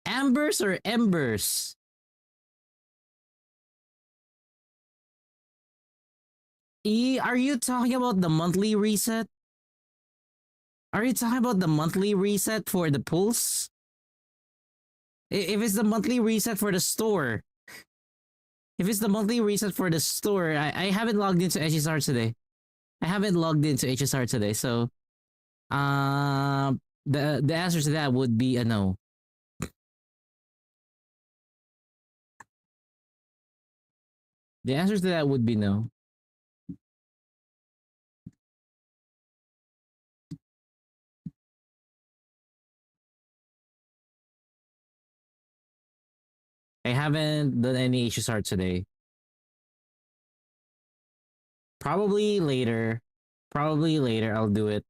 Ambers or embers? Are you talking about the monthly reset? Are you talking about the monthly reset for the pulse? If it's the monthly reset for the store, if it's the monthly reset for the store, I haven't logged into HSR today. I haven't logged into HSR today, so the answer to that would be a no. The answer to that would be no. I haven't done any HSR today. Probably later. Probably later I'll do it.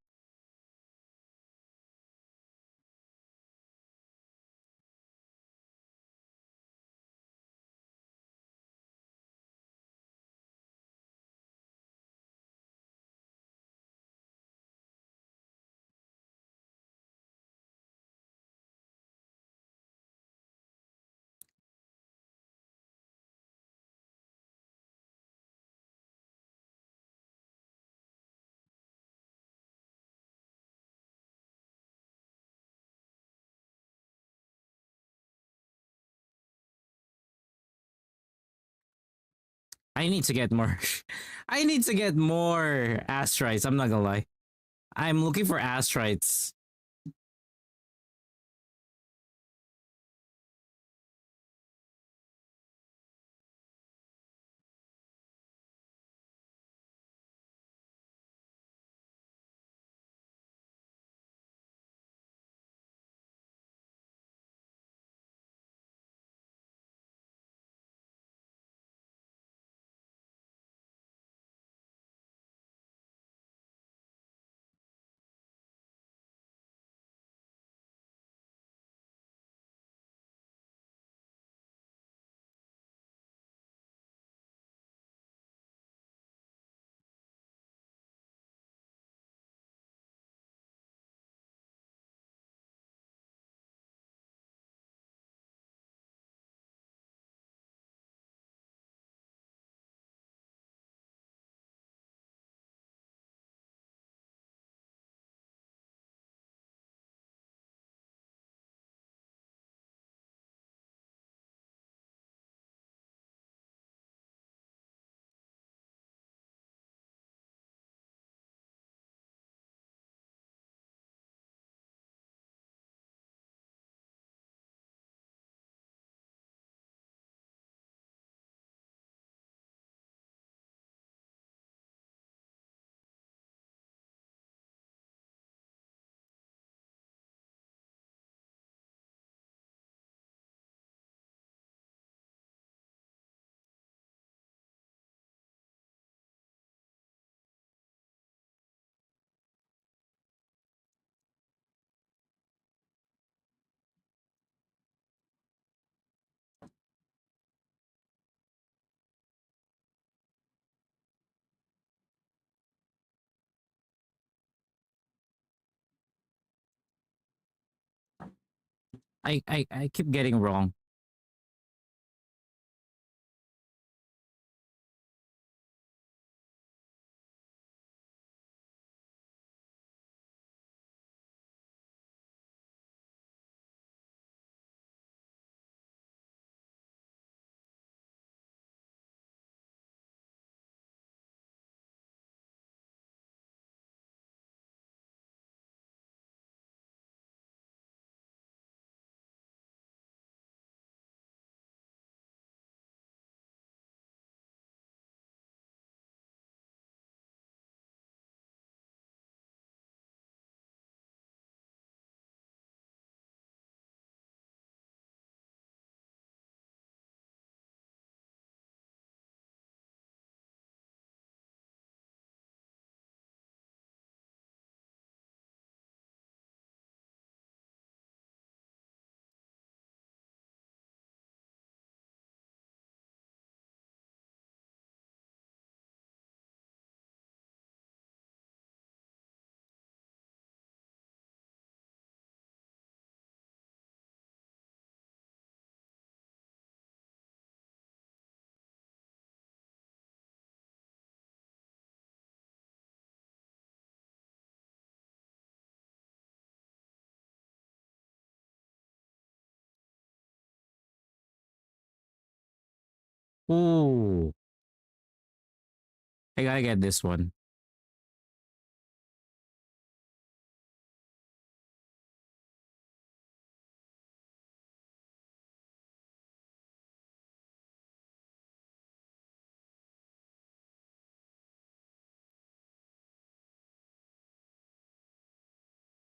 I need to get more. I need to get more astrites. I'm not gonna lie. I'm looking for astrites. I keep getting wrong. Ooh, I gotta get this one.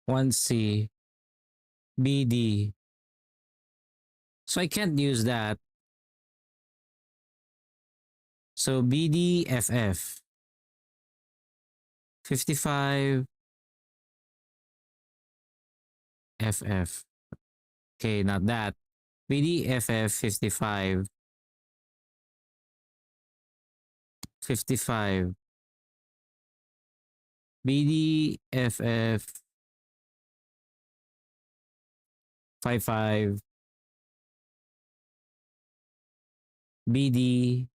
One C, BD. So I can't use that. So BDFF 55 FF. Okay, not that. BDFF 55 55 BDFF 55 BDFF.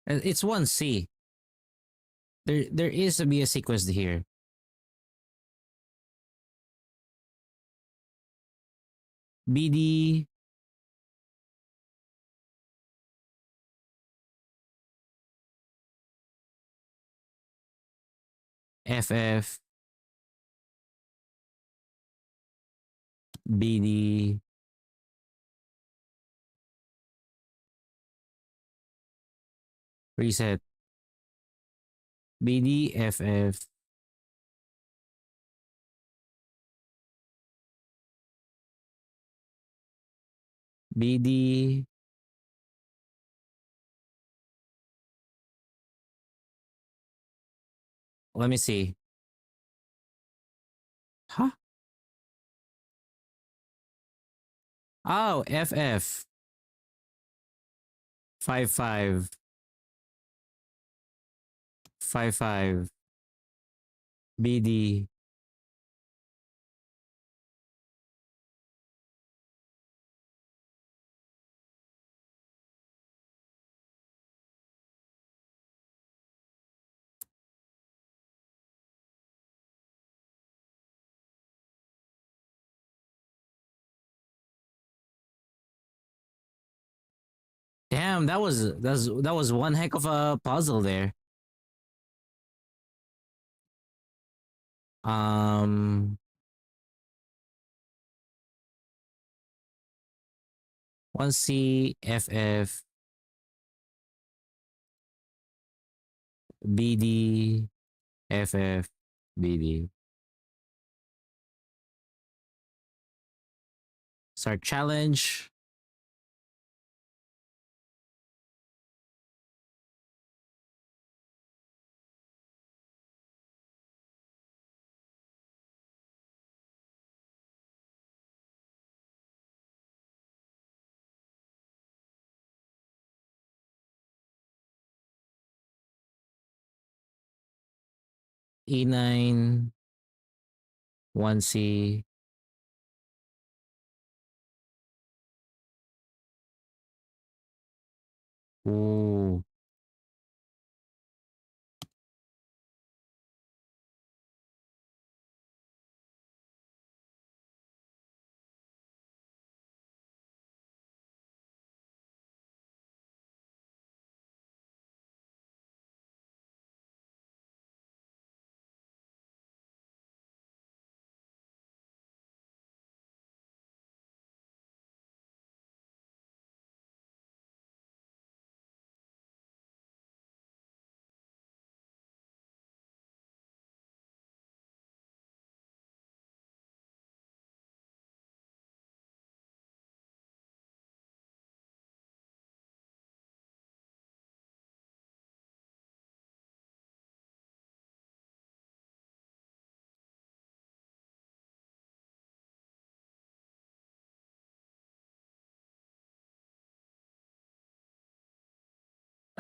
It's 1C. There is to be a sequence here. BD, FF, BD, reset, BD, FF, BD, let me see. Huh? Oh, FF, 55, 55, BD. Damn, that was one heck of a puzzle there. Um, 1C, FF, BD, FF, BD. Start challenge. E9, 1C. Ooh.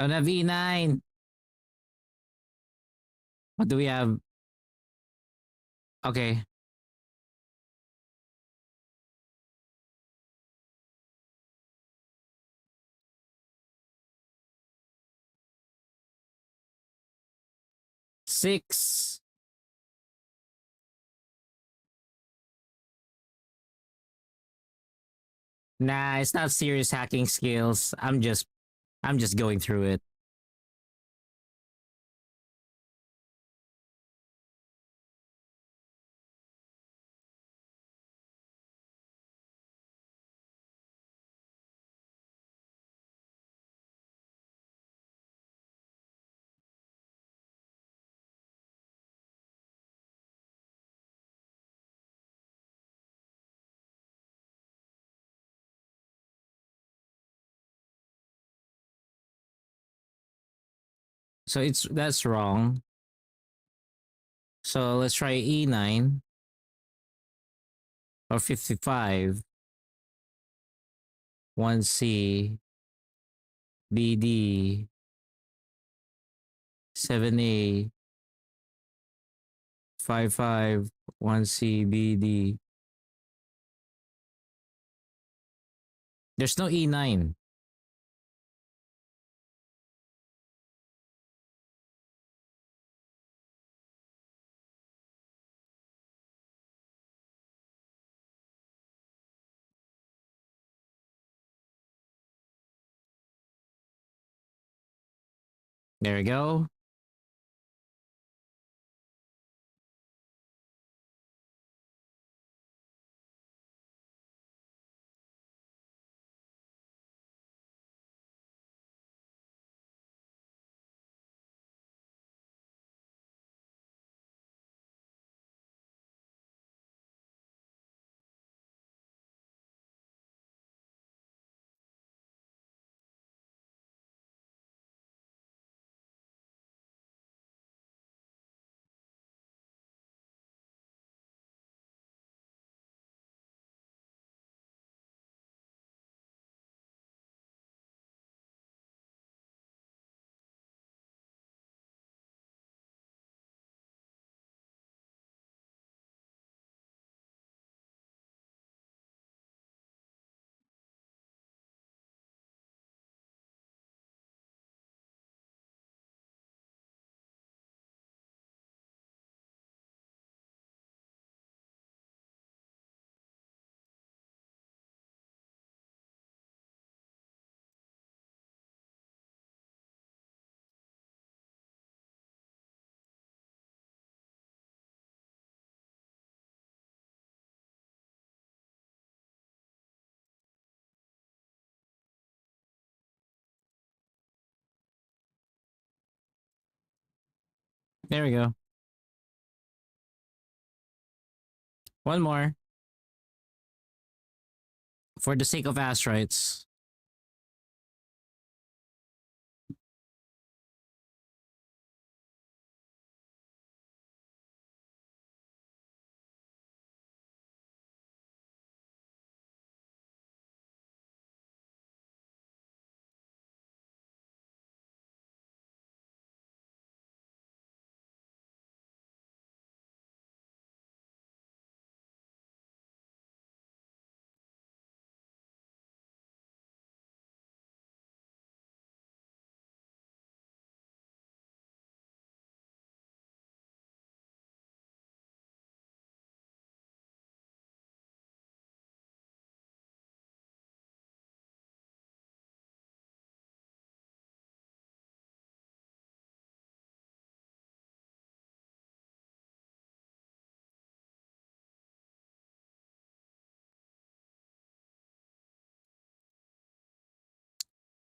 Don't have E9. What do we have? Okay. Six. Nah, it's not serious hacking skills. I'm just going through it. So that's wrong. So let's try E9 or 55, 1C, BD, 7A, 55, 1C, BD. There's no E9. There we go. There we go. One more. For the sake of asteroids.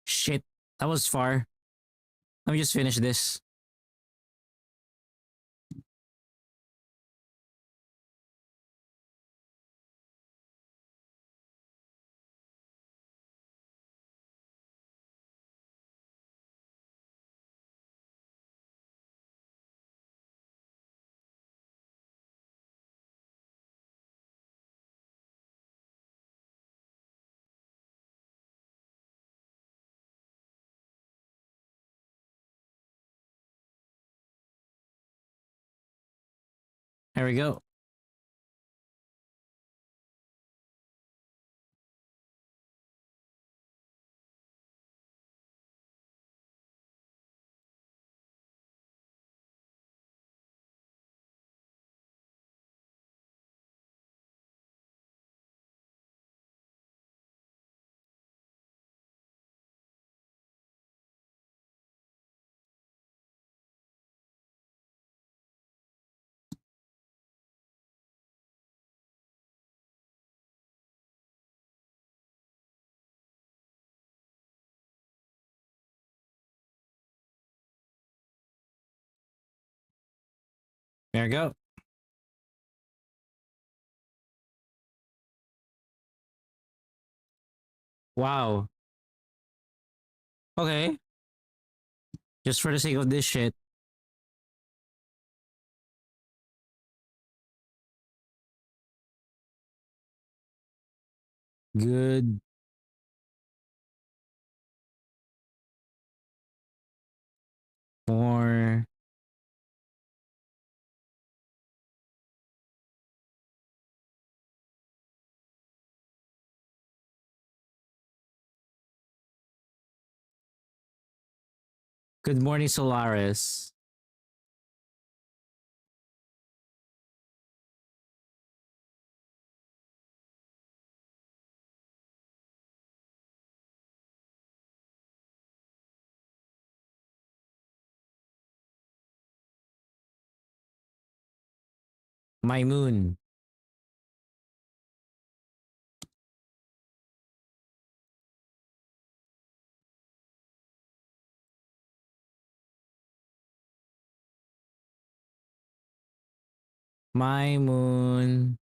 Shit. That was far. Let me just finish this. There we go. There we go. Wow. Okay. Just for the sake of this shit. Good. More. Good morning, Solaris. My moon. My moon.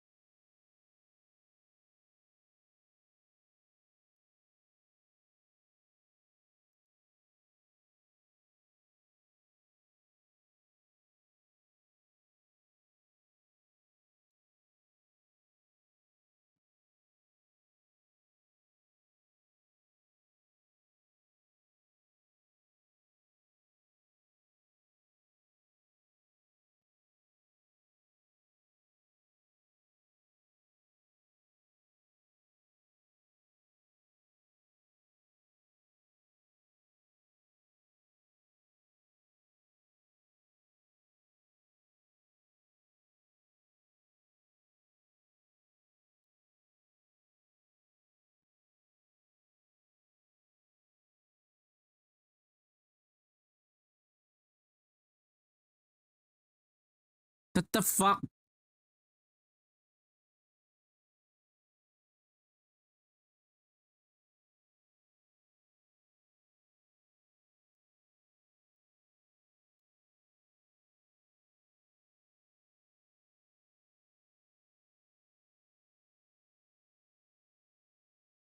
What the fuck?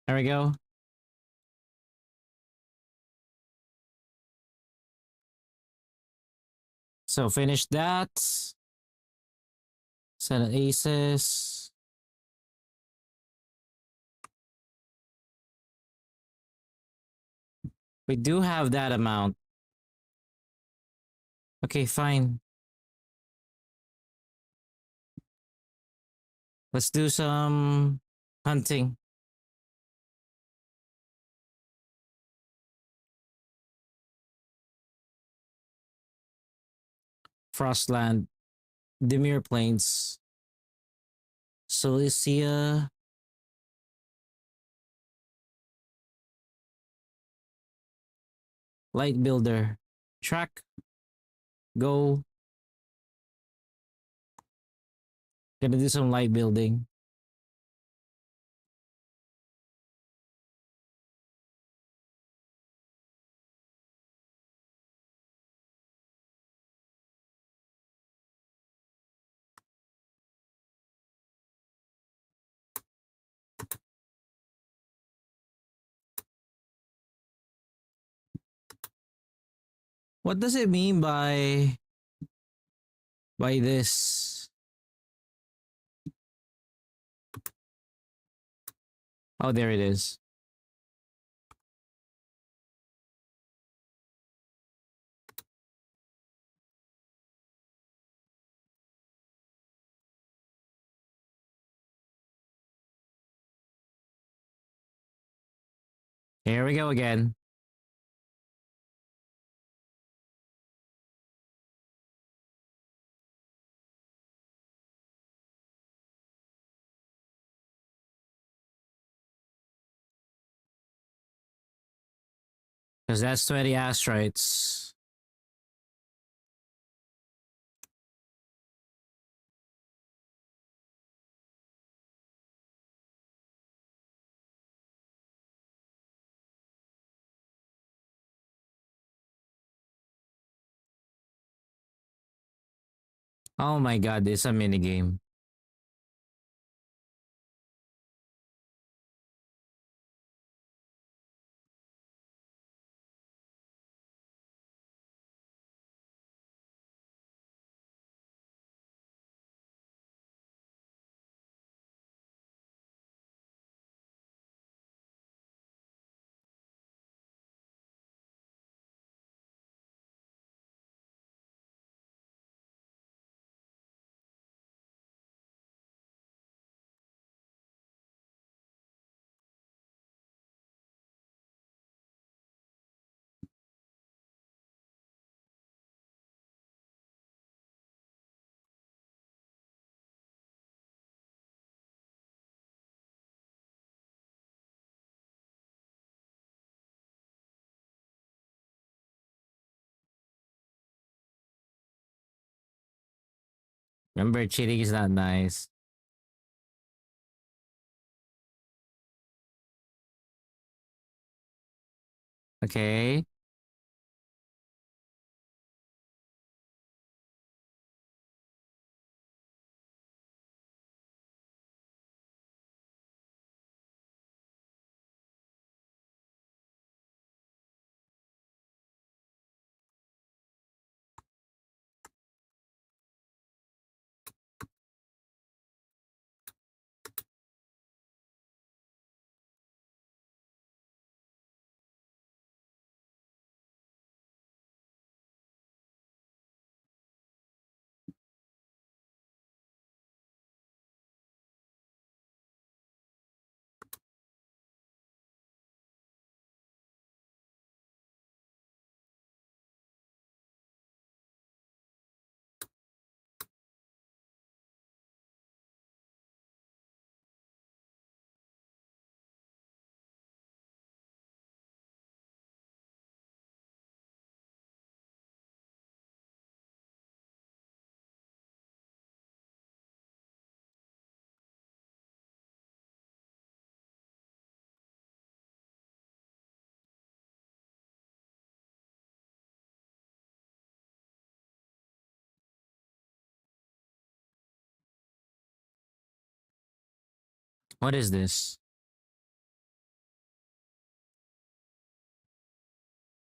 There we go. So finish that. Set of aces. We do have that amount. Okay, fine. Let's do some hunting. Frostland. Demir Plains. Cilicia. Light Builder. Track. Go. Gonna do some light building. What does it mean by this? Oh, there it is. Here we go again. Because that's 20 asteroids. Oh my god, it's a minigame. Remember, cheating is not nice. Okay. What is this?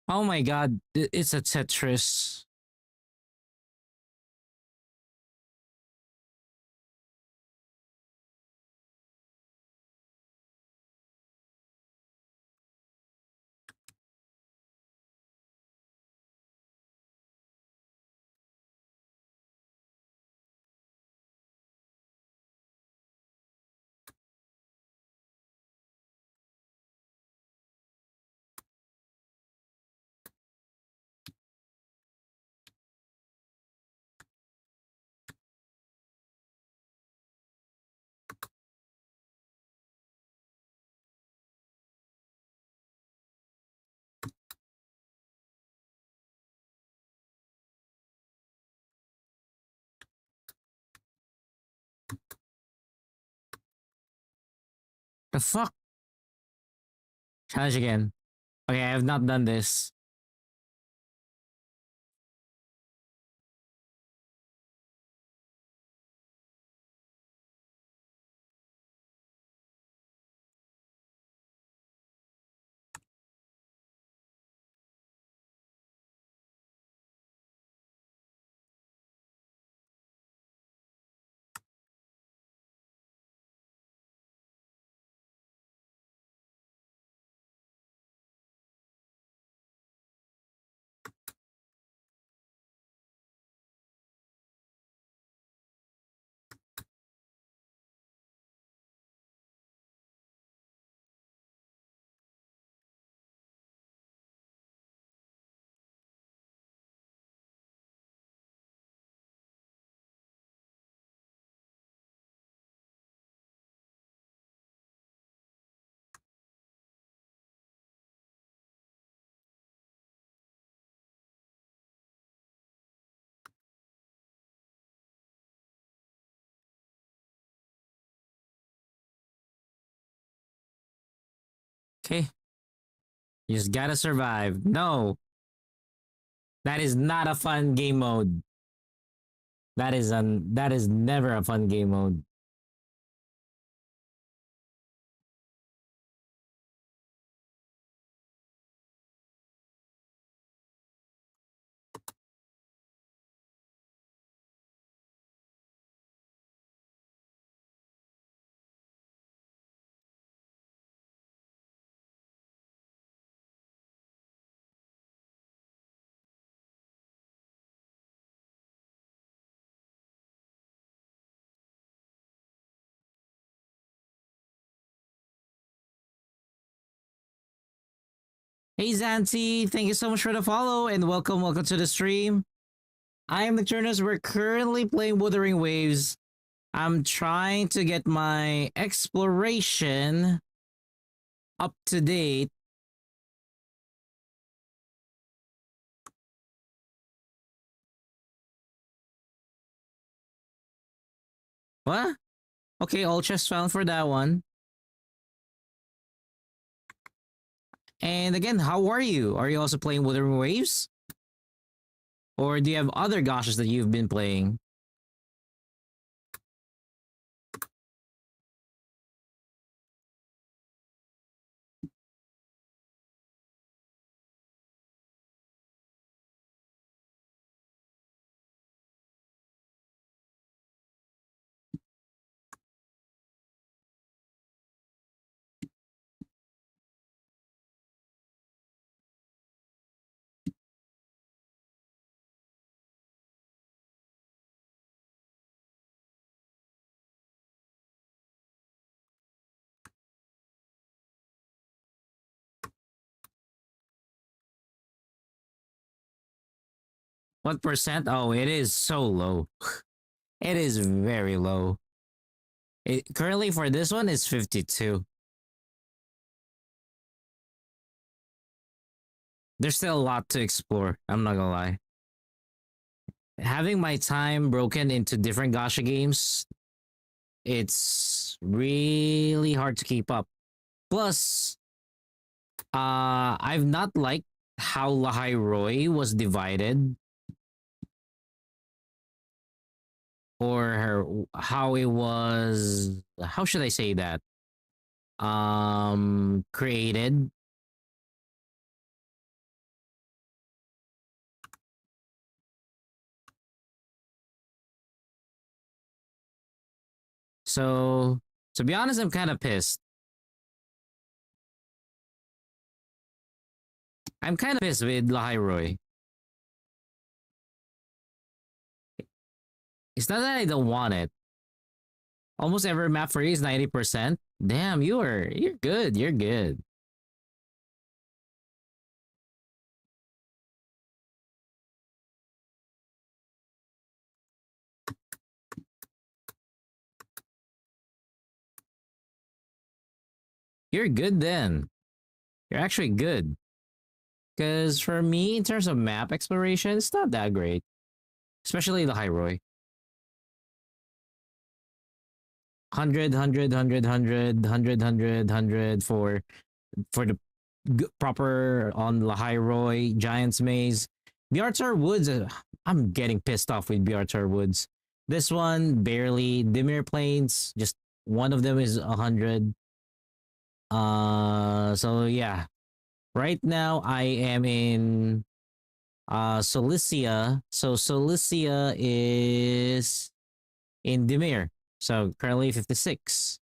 Oh my god, it's a Tetris. The fuck? Challenge again. Okay, I have not done this. Okay. You just gotta survive. No, that is not a fun game mode. That is never a fun game mode. Hey Zancy, thank you so much for the follow and welcome to the stream. I am Nocturnus. We're currently playing Wuthering Waves. I'm trying to get my exploration up to date. What? Okay, all chests found for that one. And again, how are you? Are you also playing Wuthering Waves? Or do you have other goshes that you've been playing? What percent? Oh, it is so low. It is very low. Currently for this one is 52. There's still a lot to explore. I'm not gonna lie. Having my time broken into different gacha games, it's really hard to keep up. Plus, I've not liked how Lahai Roy was divided, or how it was, how should I say that? Created. So, to be honest, I'm kind of pissed. I'm kind of pissed with Lahai Roy. It's not that I don't want it. Almost every map for you is 90%. Damn, you're good. You're good. You're good then. You're actually good. Because for me, in terms of map exploration, it's not that great. Especially the Hyroi. 100, 100, 100, 100, 100, 100, 100 for the proper on Lahai Giant's Maze. Bjartar Woods, I'm getting pissed off with Bjartar Woods. This one, barely. Dimir Plains, just one of them is 100. So yeah. Right now, I am in Cilicia. So Cilicia is in Dimir. So currently 56.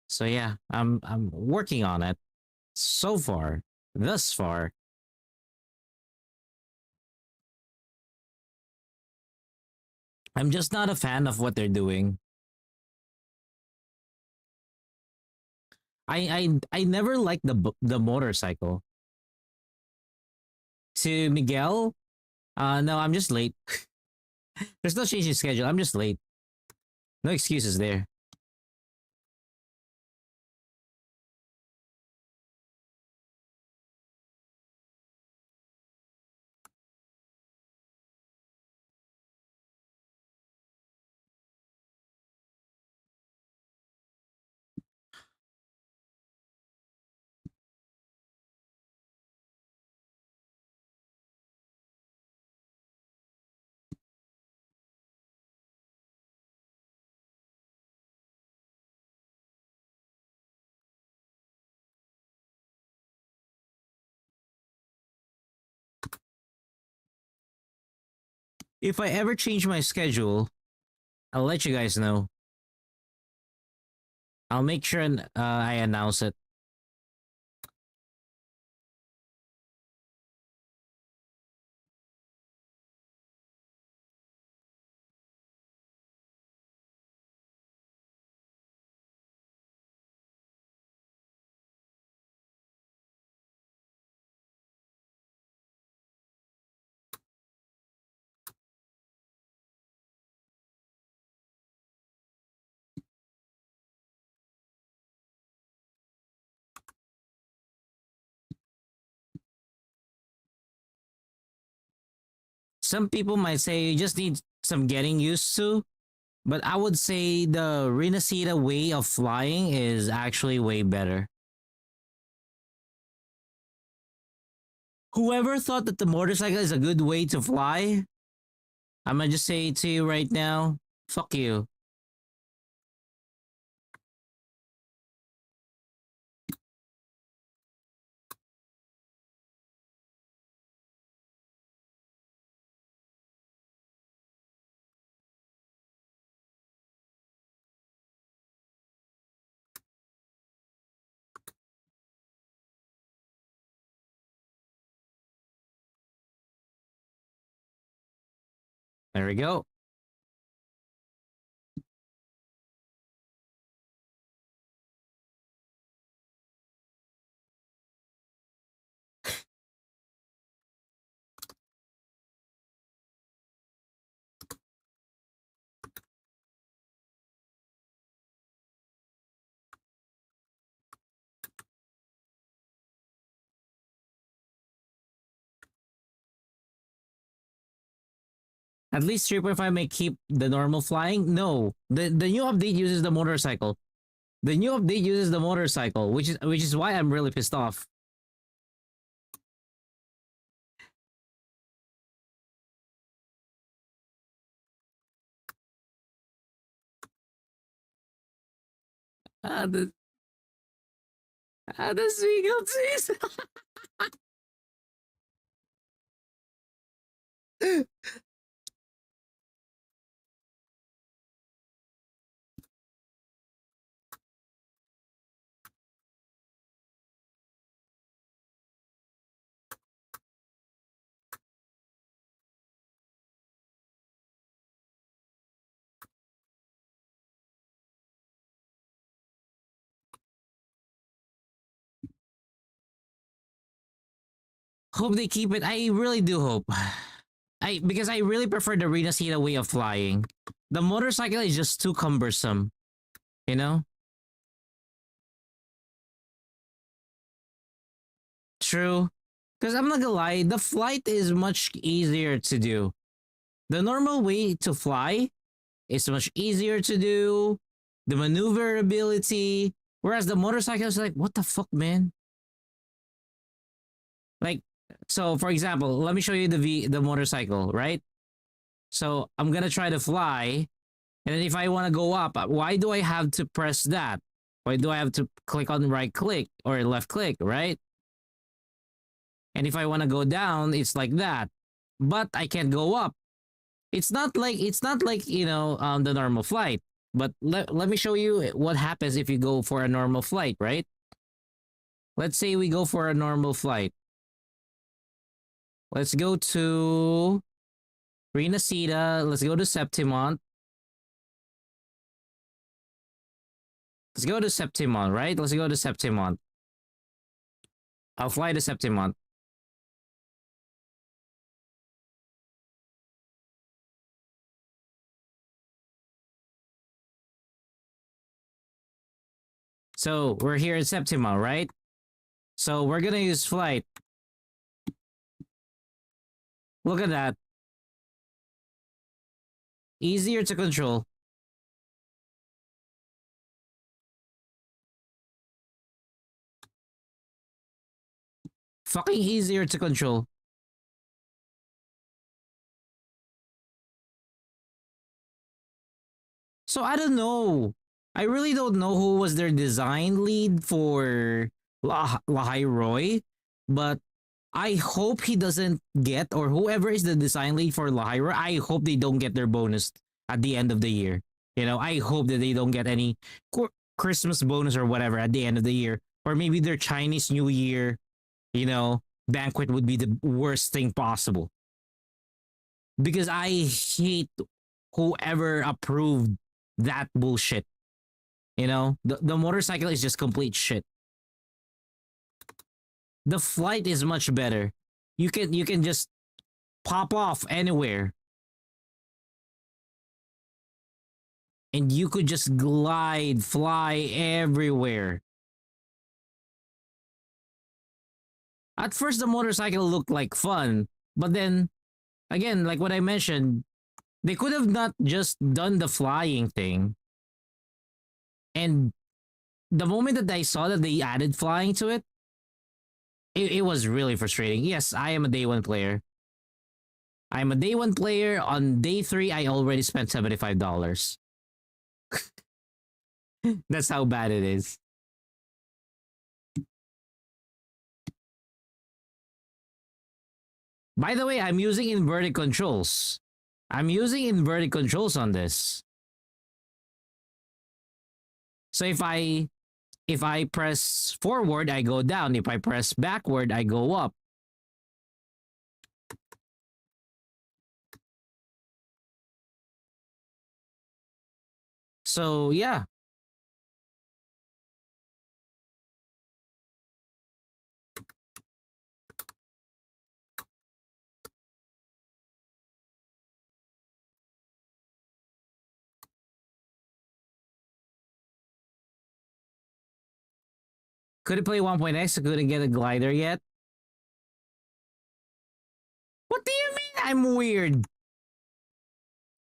So yeah, I'm working on it. So far, thus far. I'm just not a fan of what they're doing. I never liked the motorcycle. To Miguel, no, I'm just late. There's no change in schedule. I'm just late. No excuses there. If I ever change my schedule, I'll let you guys know. I'll make sure I announce it. Some people might say you just need some getting used to. But I would say the Rinasita way of flying is actually way better. Whoever thought that the motorcycle is a good way to fly, I'm gonna just say it to you right now, fuck you. There we go. At least 3.5 may keep the normal flying. No, the new update uses the motorcycle. The new update uses the motorcycle, which is why I'm really pissed off. The the seagull cheese. Hope they keep it. I really do hope. Because I really prefer the Rinasita way of flying. The motorcycle is just too cumbersome, you know? True. Because I'm not gonna lie, the flight is much easier to do. The normal way to fly is much easier to do. The maneuverability. Whereas the motorcycle is like, what the fuck, man? Like, so for example, let me show you the motorcycle, right? So I'm gonna try to fly, and then if I want to go up, why do I have to press that? Why do I have to click on right click or left click, right? And if I want to go down, it's like that. But I can't go up. It's not like the normal flight. But let me show you what happens if you go for a normal flight, right? Let's say we go for a normal flight. Let's go to Rinasita. Let's go to Septimont. Let's go to Septimont, right? Let's go to Septimont. I'll fly to Septimont. So we're here at Septima, right? So we're gonna use flight. Look at that. Easier to control. Fucking easier to control. So I don't know. I really don't know who was their design lead for Lahai Roy, but I hope he doesn't get, or whoever is the design lead for Lahai Roy, I hope they don't get their bonus at the end of the year. I hope that they don't get any Christmas bonus or whatever at the end of the year. Or maybe their Chinese New Year, banquet would be the worst thing possible. Because I hate whoever approved that bullshit. The motorcycle is just complete shit. The flight is much better. You can just pop off anywhere. And you could just glide, fly everywhere. At first, the motorcycle looked like fun, but then, again, like what I mentioned, They could have not just done the flying thing. And the moment that I saw that they added flying to it, it was really frustrating. Yes, I am a day one player. I'm a day one player. On day 3, I already spent $75. That's how bad it is. By the way, I'm using inverted controls. I'm using inverted controls on this. So if I press forward, I go down. If I press backward, I go up. So yeah. Couldn't play 1.x, I couldn't get a glider yet. What do you mean I'm weird?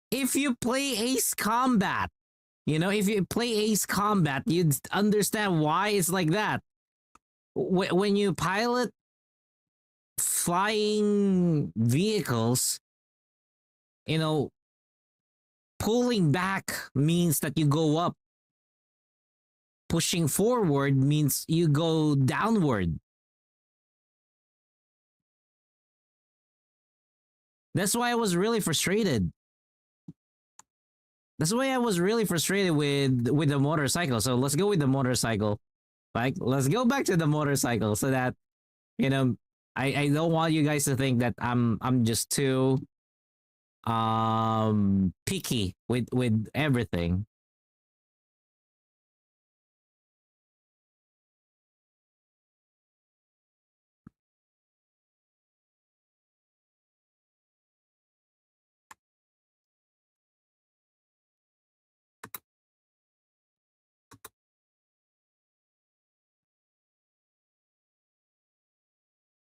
If you play Ace Combat, if you play Ace Combat, you'd understand why it's like that. When you pilot flying vehicles, pulling back means that you go up. Pushing forward means you go downward. That's why I was really frustrated. That's why I was really frustrated with the motorcycle. So let's go with the motorcycle. Like, let's go back to the motorcycle so that, I don't want you guys to think that I'm just too picky with everything.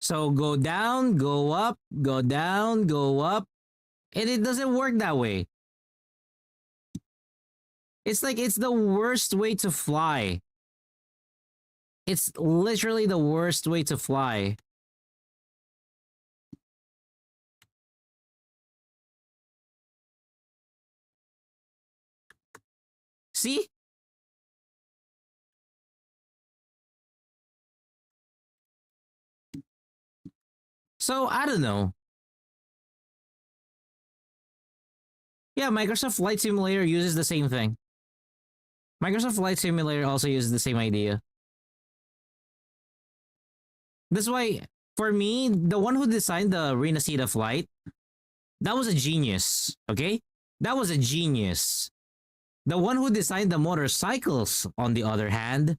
So go down, go up, go down, go up. And it doesn't work that way. It's like it's the worst way to fly. It's literally the worst way to fly. See? So, I don't know. Yeah, Microsoft Flight Simulator uses the same thing. Microsoft Flight Simulator also uses the same idea. That's why, for me, the one who designed the Renacida flight, that was a genius, okay? That was a genius. The one who designed the motorcycles, on the other hand,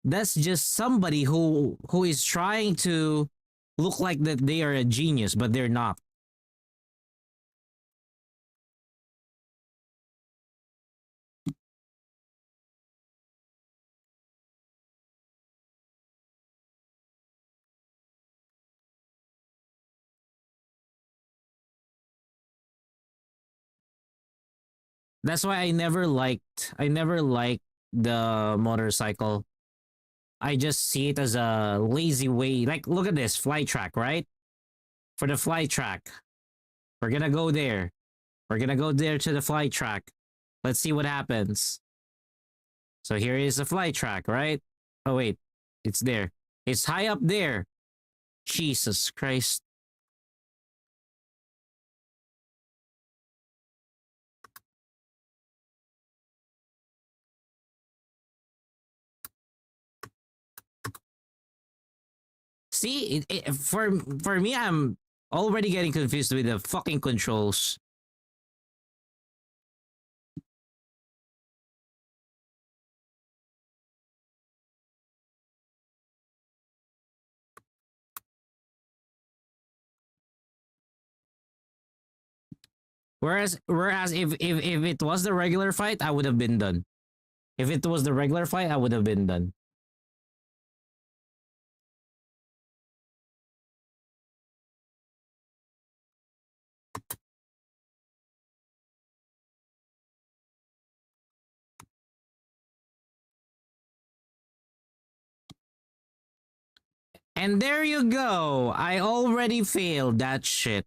that's just somebody who is trying to look like that they are a genius, but they're not. That's why I never liked the motorcycle. I just see it as a lazy way. Like, look at this flight track, right? For the flight track, we're gonna go there. We're gonna go there to the flight track. Let's see what happens. So here is the flight track, right? Oh wait, it's there. It's high up there. Jesus Christ. See, for me, I'm already getting confused with the fucking controls. Whereas if it was the regular fight, I would have been done. If it was the regular fight, I would have been done. And there you go. I already failed that shit.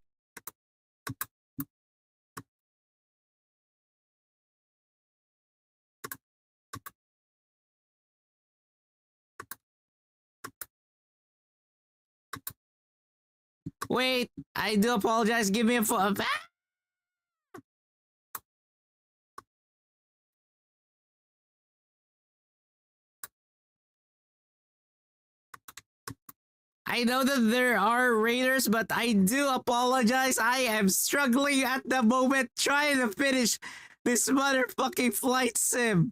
Wait, I do apologize. Give me a phone. I know that there are raiders, but I do apologize. I am struggling at the moment trying to finish this motherfucking flight sim.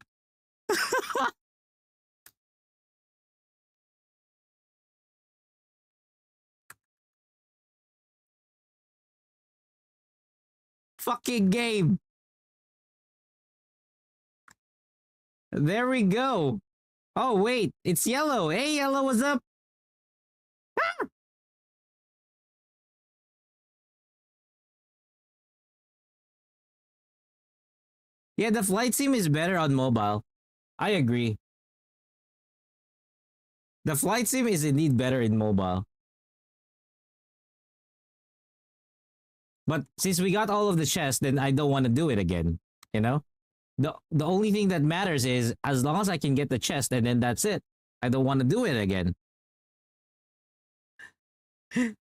Fucking game. There we go. Oh, wait, it's Yellow. Hey, Yellow, what's up? Yeah, the flight sim is better on mobile. I agree. The flight sim is indeed better in mobile. But since we got all of the chests, then I don't want to do it again. You know? The only thing that matters is as long as I can get the chest and then that's it. I don't want to do it again.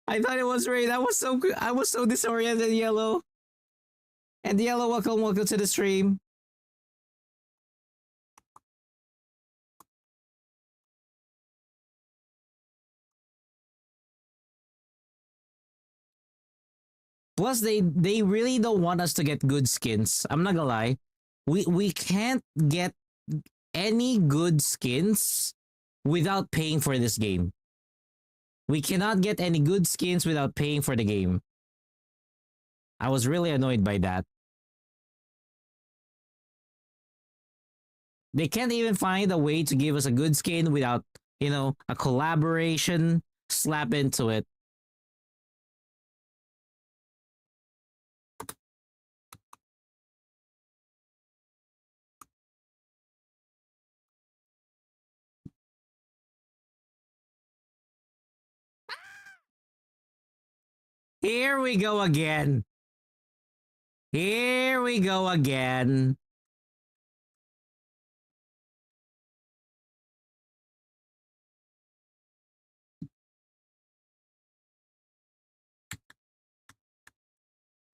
I thought it was rain. I was so disoriented, Yellow. And Yellow, welcome to the stream. Plus, they really don't want us to get good skins. I'm not gonna lie. We can't get any good skins without paying for this game. We cannot get any good skins without paying for the game. I was really annoyed by that. They can't even find a way to give us a good skin without, you know, a collaboration slap into it. Here we go again. Here we go again.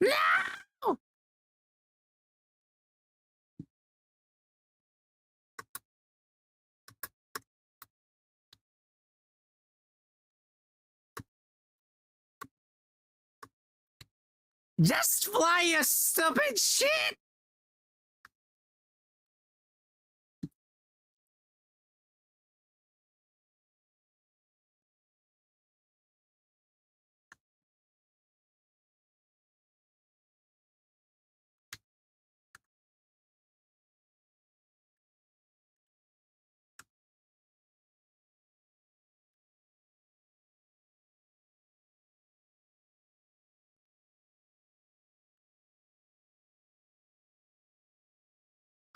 No! Just fly, you stupid shit!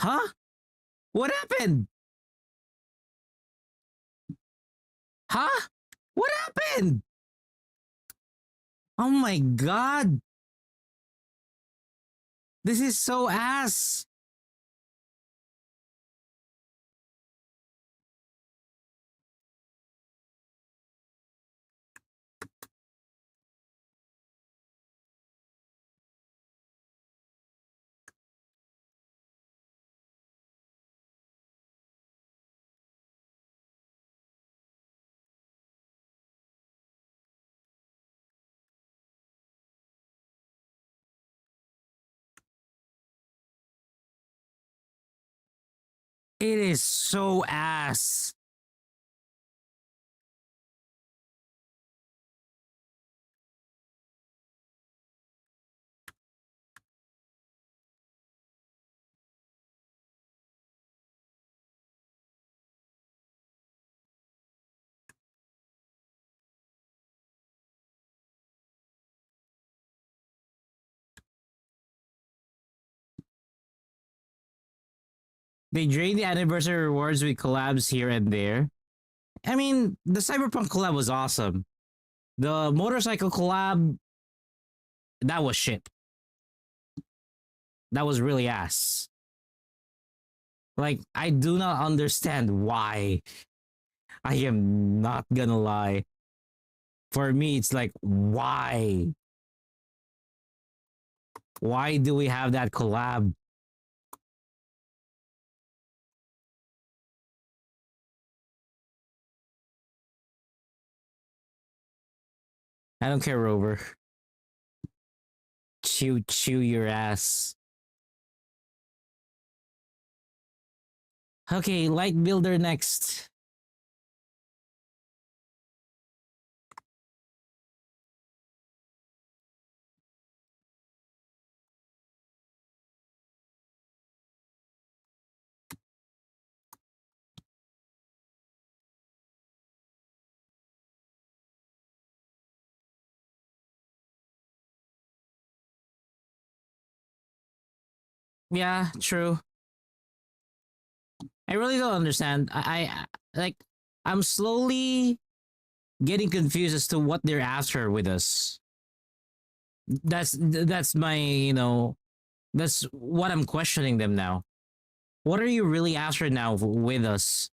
Huh? What happened? Huh? What happened? Oh my god. This is so ass. It is so ass. They drain the anniversary rewards with collabs here and there. I mean, the Cyberpunk collab was awesome. The motorcycle collab, that was shit. That was really ass. Like, I do not understand why. I am not gonna lie. For me, it's like, why? Why do we have that collab? I don't care, Rover. Chew your ass. Okay, light builder next. Yeah, true. I really don't understand. Like, I'm slowly getting confused as to what they're after with us. That's my, that's what I'm questioning them now. What are you really after now with us?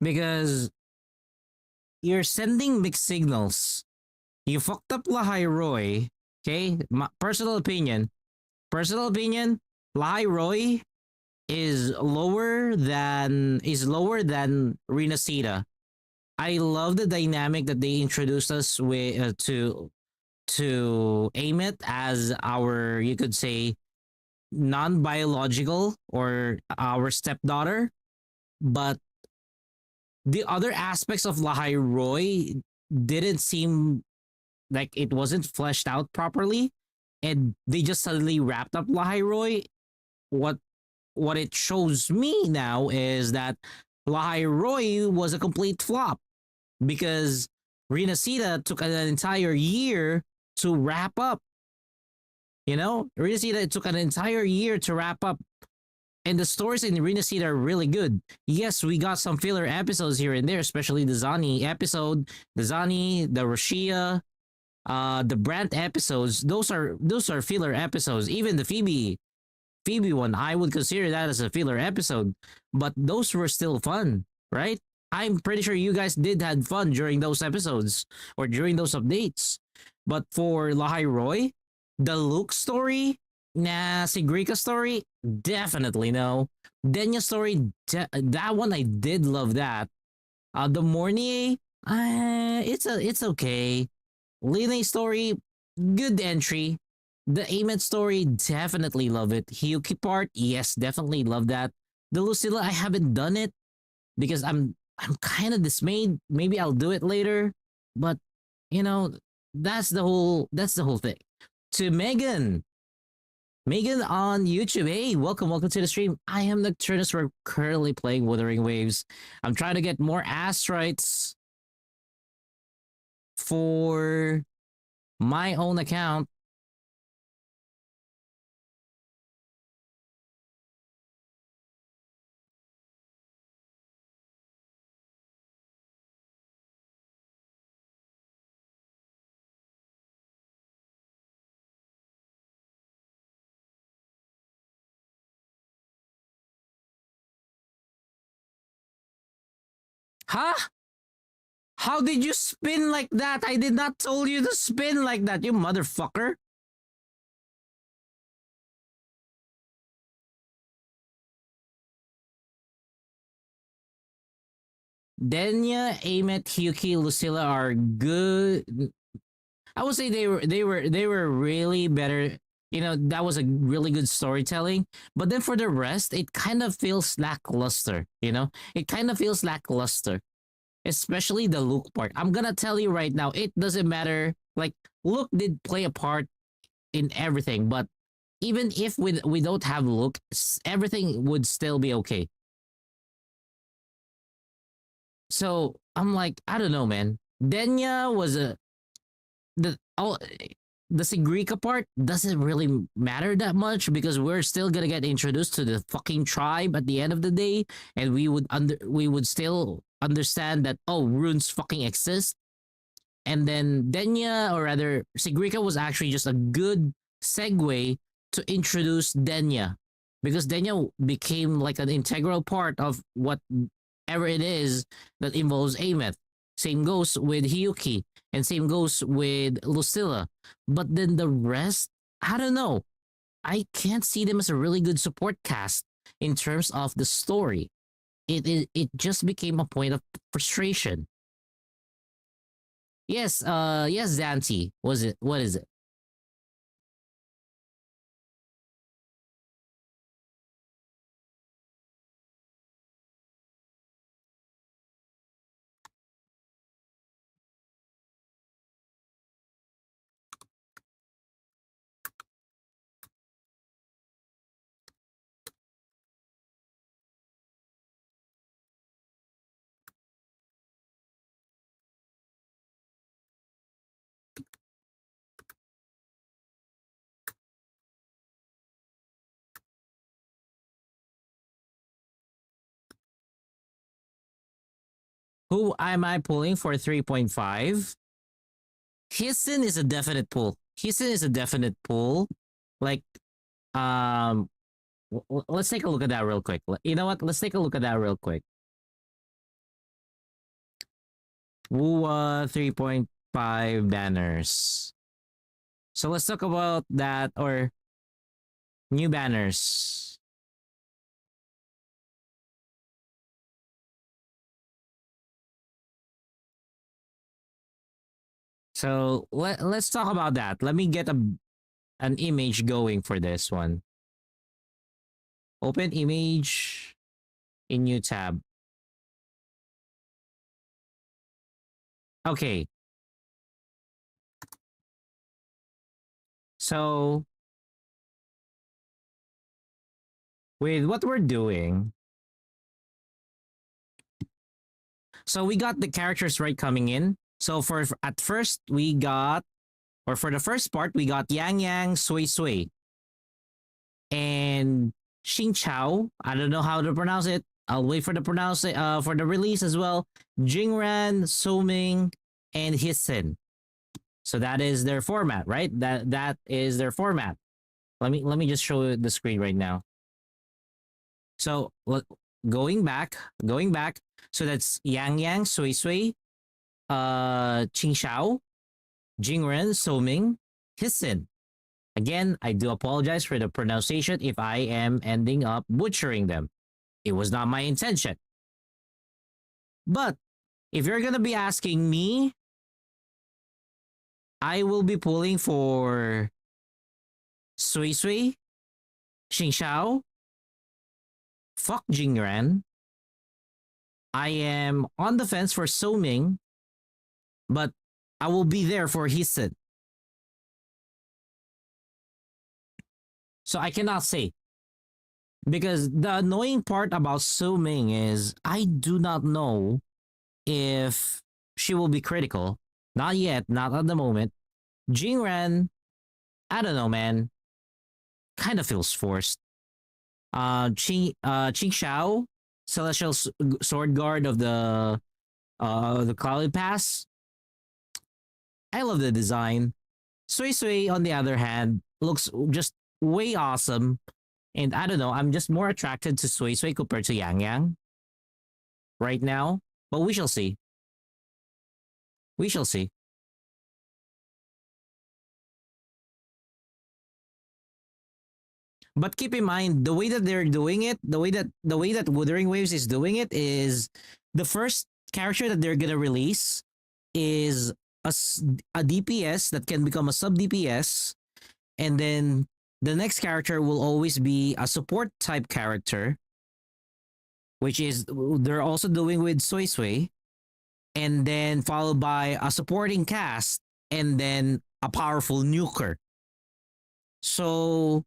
Because you're sending mixed signals. You fucked up Lahai Roy. Okay, my personal opinion. Personal opinion. Lahai Roy is lower than Rina Sita. I love the dynamic that they introduced us with to Amit as our, you could say, non-biological or our stepdaughter, but the other aspects of Lahai Roy didn't seem like it wasn't fleshed out properly, and they just suddenly wrapped up Lahai Roy. What what it shows me now is that Lahai Roy was a complete flop because Rina Sita took an entire year to wrap up. Rina Sita took an entire year to wrap up. And the stories in Rina Sita are really good. Yes, we got some filler episodes here and there, especially the Zani episode, the Zani, the Roshia, the Brant episodes. Those are filler episodes. Even the Phoebe one, I would consider that as a filler episode. But those were still fun, right? I'm pretty sure you guys did had fun during those episodes or during those updates. But for Lahai Roy, the Luke story, nah, Sigrika story, definitely no. Denya story, that one I did love that. The Mornier, it's okay. Lene story, good entry. The Amet story, definitely love it. Hyuki part, yes, definitely love that. The Lucilla, I haven't done it because I'm kind of dismayed. Maybe I'll do it later, but you know, that's the whole thing. To Megan on YouTube. Hey, welcome to the stream. I am Nocturnus. We're currently playing Wuthering Waves. I'm trying to get more astrites for my own account. Huh? How did you spin like that? I did not told you to spin like that, you motherfucker. Denya, Amet, Hyuki, Lucilla are good. I would say they were really better. That was a really good storytelling. But then for the rest, it kind of feels lackluster. It kind of feels lackluster, especially the Luke part. I'm gonna tell you right now, it doesn't matter. Like, Luke did play a part in everything, but even if we don't have Luke, everything would still be okay. So I'm like, I don't know, man. Denya was the the Sigrika part doesn't really matter that much because we're still gonna get introduced to the fucking tribe at the end of the day, and we would still understand that, oh, runes fucking exist. And then Denya, or rather Sigrika, was actually just a good segue to introduce Denya, because Denya became like an integral part of whatever it is that involves Ameth. Same goes with Hiyuki, and same goes with Lucilla. But then the rest, I don't know. I can't see them as a really good support cast in terms of the story. It just became a point of frustration. Yes, yes, Zanti. Was it? What is it? Who am I pulling for 3.5? Hissin is a definite pull. Hissin is a definite pull. Like, um, let's take a look at that real quick. You know what? Let's take a look at that real quick. WUWA 3.5 banners. So let's talk about that, or new banners. So let's talk about that. Let me get an image going for this one. Open image in new tab. Okay. So with what we're doing, so we got the characters right coming in. So for at first we got, or for the first part, we got Yang Yang, Sui Sui, and Xing Chao. I don't know how to pronounce it. I'll wait for the for the release as well. Jingran, Soming, and Hissen. So that is their format, right? That is their format. Let me just show you the screen right now. So going back. So that's Yang Yang, Sui Sui, Qing Shao, Jingren, Soming, Hissen. Again, I do apologize for the pronunciation if I am ending up butchering them. It was not my intention. But if you're gonna be asking me, I will be pulling for Sui Sui, Xing Shao, fuck Jingran. I am on the fence for Soming, but I will be there for Hissen. So I cannot say. Because the annoying part about Soming is I do not know if she will be critical. Not yet, not at the moment. Jingran, I don't know, man. Kind of feels forced. Qing Shao, Celestial Sword Guard of the Cloud Pass. I love the design. Sui Sui, on the other hand, looks just way awesome. And I don't know, I'm just more attracted to Sui Sui compared to Yang Yang right now. But we shall see. We shall see. But keep in mind, the way that they're doing it, the way that Wuthering Waves is doing it is the first character that they're gonna release is a DPS that can become a sub DPS, and then the next character will always be a support type character, which is they're also doing with Sui Sui, and then followed by a supporting cast, and then a powerful nuker. So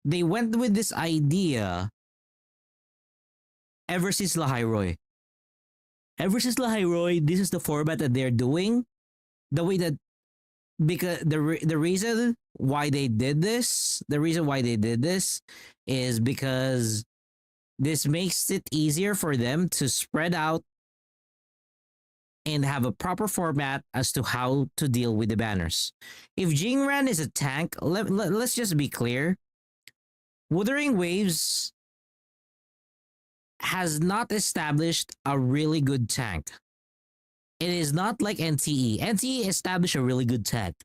they went with this idea ever since Lahairoi. Ever since Lahairoi, this is the format that they're doing. The way that because the reason why they did this, is because this makes it easier for them to spread out and have a proper format as to how to deal with the banners. If Jingran is a tank, let's just be clear. Wuthering Waves has not established a really good tank. It is not like NTE. NTE established a really good tank.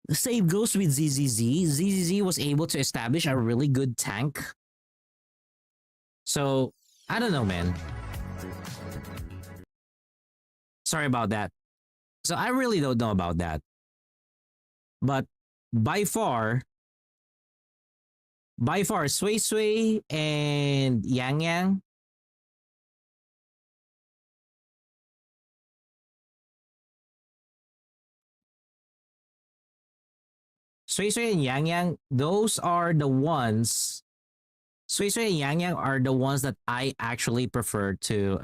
The same goes with ZZZ. ZZZ was able to establish a really good tank. So, I don't know, man. Sorry about that. So, I really don't know about that. But by far, Sui Sui and Yang Yang, Sui Sui and Yang Yang, those are the ones. Sui Sui and Yang Yang are the ones that I actually prefer to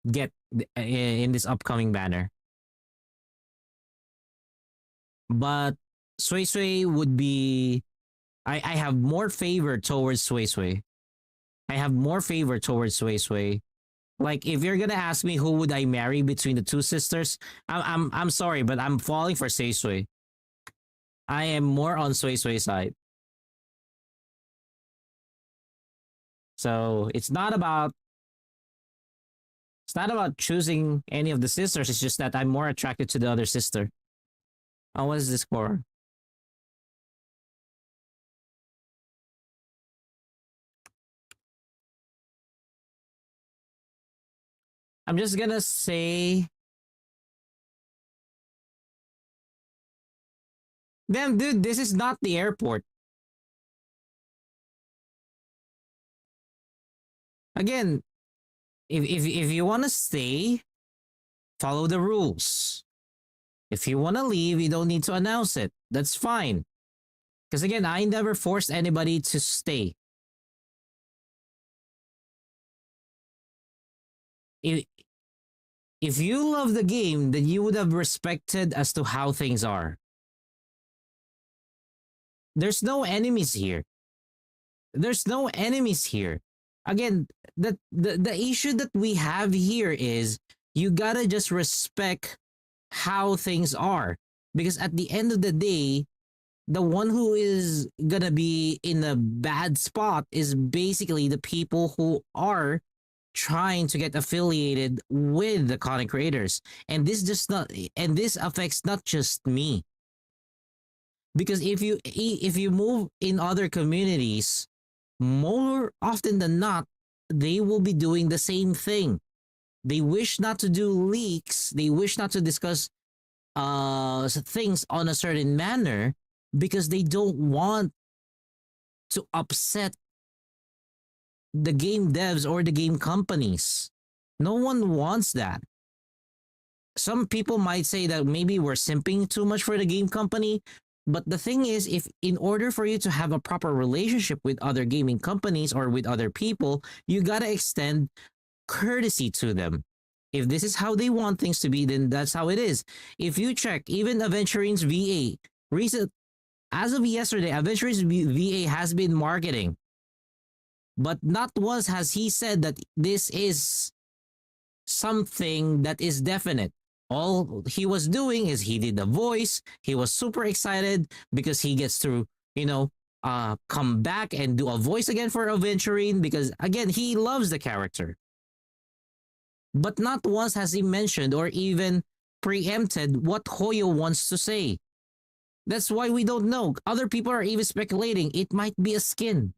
get in this upcoming banner. But Sui Sui would be. I have more favor towards Sui Sui. I have more favor towards Sui Sui. Like, if you're gonna ask me who would I marry between the two sisters, I'm sorry, but I'm falling for Sui Sui. I am more on Sui Sui side. So it's not about choosing any of the sisters. It's just that I'm more attracted to the other sister. Oh, what is this for? I'm just gonna say, damn, dude, this is not the airport. Again, if you want to stay, follow the rules. If you want to leave, you don't need to announce it. That's fine. Because again, I never forced anybody to stay. If you love the game, then you would have respected as to how things are. There's no enemies here. There's no enemies here. Again, the issue that we have here is you gotta just respect how things are. Because at the end of the day, the one who is gonna be in a bad spot is basically the people who are trying to get affiliated with the content creators. And this affects not just me. Because if you move in other communities, more often than not, they will be doing the same thing. They wish not to do leaks. They wish not to discuss things on a certain manner because they don't want to upset the game devs or the game companies. No one wants that. Some people might say that maybe we're simping too much for the game company. But the thing is, if in order for you to have a proper relationship with other gaming companies or with other people, you gotta extend courtesy to them. If this is how they want things to be, then that's how it is. If you check, even Aventurine's VA, as of yesterday, Aventurine's VA has been marketing. But not once has he said that this is something that is definite. All he was doing is he did the voice. He was super excited because he gets to, come back and do a voice again for Aventurine because, again, he loves the character. But not once has he mentioned or even preempted what Hoyo wants to say. That's why we don't know. Other people are even speculating it might be a skin.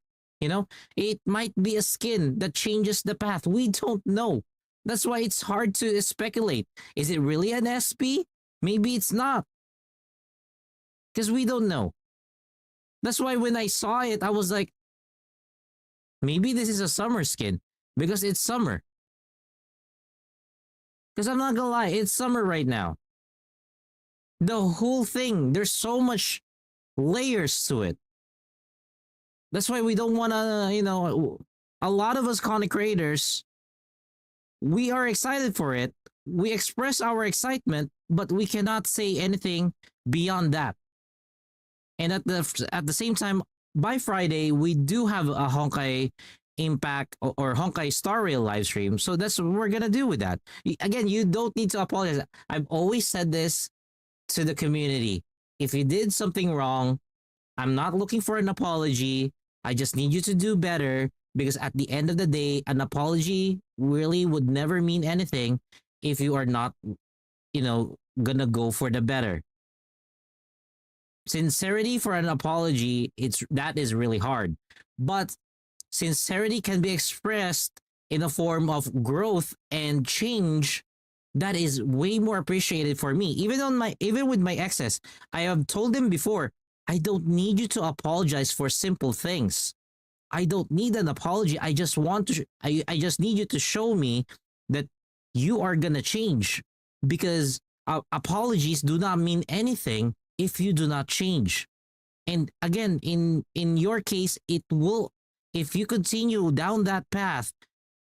It might be a skin that changes the path. We don't know. That's why it's hard to speculate. Is it really an SP? Maybe it's not. Because we don't know. That's why when I saw it, I was like, maybe this is a summer skin. Because it's summer. Because I'm not gonna lie, it's summer right now. The whole thing, there's so much layers to it. That's why we don't want to, a lot of us content creators, we are excited for it. we express our excitement, but we cannot say anything beyond that. And at the same time, by Friday, we do have a Honkai Impact or Honkai Star Rail live stream. So that's what we're gonna do with that. Again, you don't need to apologize. I've always said this to the community. If you did something wrong, I'm not looking for an apology. I just need you to do better, because at the end of the day, an apology really would never mean anything if you are not, gonna go for the better. Sincerity for an apology, that is really hard. But sincerity can be expressed in a form of growth and change. That is way more appreciated for me. Even with my exes, I have told them before, I don't need you to apologize for simple things. I don't need an apology. I just need you to show me that you are gonna change, because apologies do not mean anything if you do not change. And again, in your case, it will, if you continue down that path,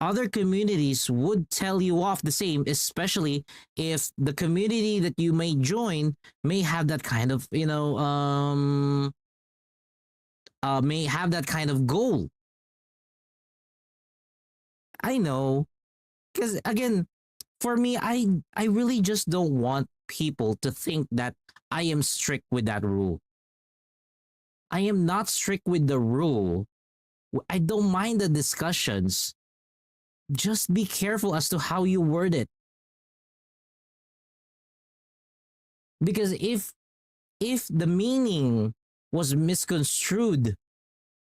other communities would tell you off the same, especially if the community that you may join may have that kind of, may have that kind of goal. I know, because again, for me, I really just don't want people to think that I am strict with that rule. I am not strict with the rule. I don't mind the discussions. Just be careful as to how you word it. Because if the meaning was misconstrued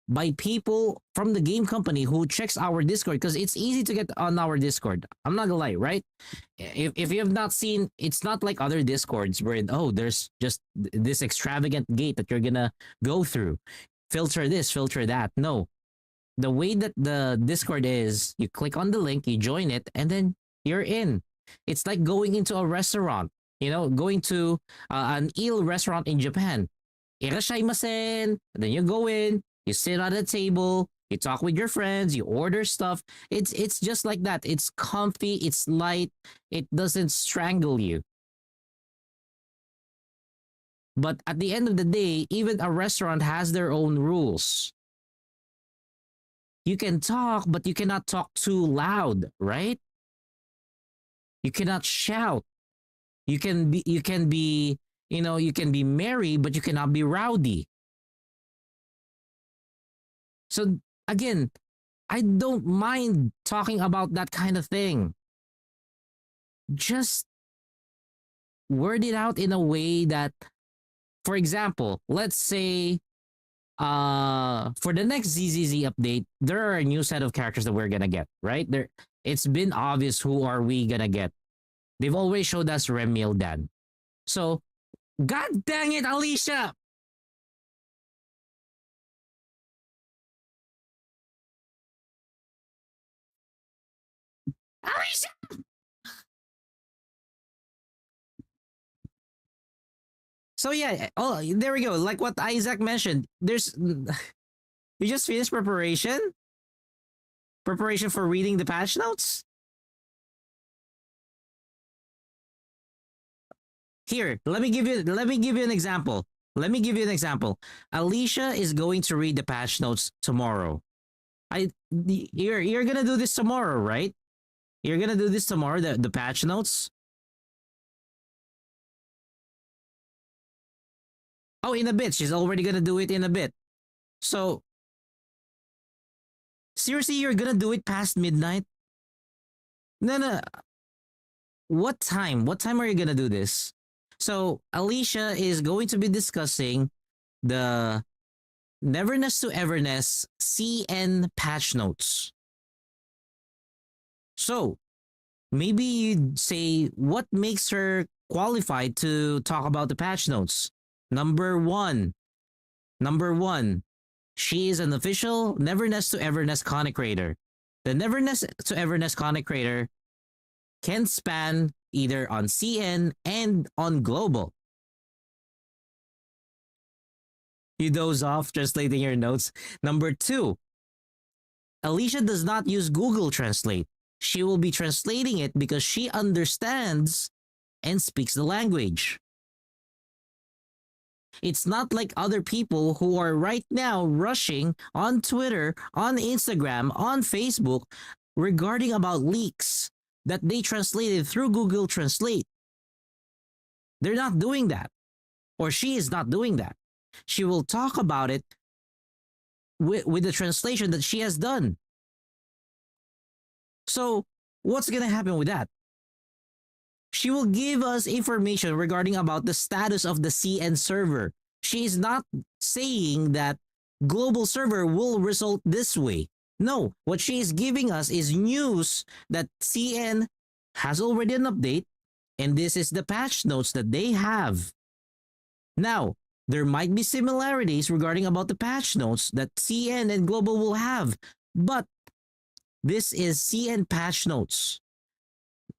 by people from the game company who checks our Discord, because it's easy to get on our Discord. I'm not gonna lie, right? If you have not seen, it's not like other Discords where, there's just this extravagant gate that you're gonna go through. Filter this, filter that. No. The way that the Discord is, you click on the link, you join it, and then you're in. It's like going into a restaurant, going to an eel restaurant in Japan. Irashaimase, then you go in, you sit at a table, you talk with your friends, you order stuff. It's just like that. It's comfy, it's light, it doesn't strangle you. But at the end of the day, even a restaurant has their own rules. You can talk, but you cannot talk too loud, right? You cannot shout. You can be you can be merry, but you cannot be rowdy. So again, I don't mind talking about that kind of thing. Just word it out in a way that, for example, let's say for the next ZZZ update, there are a new set of characters that we're gonna get, right? It's been obvious who are we gonna get. They've always showed us Remiel Dan. So, god dang it, Alicia! Alicia! So yeah, there we go. Like what Isaac mentioned, you just finished preparation for reading the patch notes. Here, let me give you an example. Alicia is going to read the patch notes tomorrow. You're gonna do this tomorrow, right? You're gonna do this tomorrow, the patch notes. Oh, in a bit. She's already gonna do it in a bit. So, seriously, you're gonna do it past midnight? No. What time? What time are you gonna do this? So, Alicia is going to be discussing the Neverness to Everness CN patch notes. So, maybe you'd say, what makes her qualified to talk about the patch notes? Number one, she is an official Neverness to Everness Conic Raider. The Neverness to Everness Conic Raider can span either on CN and on Global. You doze off translating your notes. Number two, Alicia does not use Google Translate. she will be translating it because she understands and speaks the language. It's not like other people who are right now rushing on Twitter, on Instagram, on Facebook regarding about leaks that they translated through Google Translate. They're not doing that, or she is not doing that. She will talk about it with the translation that she has done. So what's going to happen with that? She will give us information regarding about the status of the CN server. She is not saying that global server will result this way. No, what she is giving us is news that CN has already an update, and this is the patch notes that they have. Now, there might be similarities regarding about the patch notes that CN and global will have, but this is CN patch notes.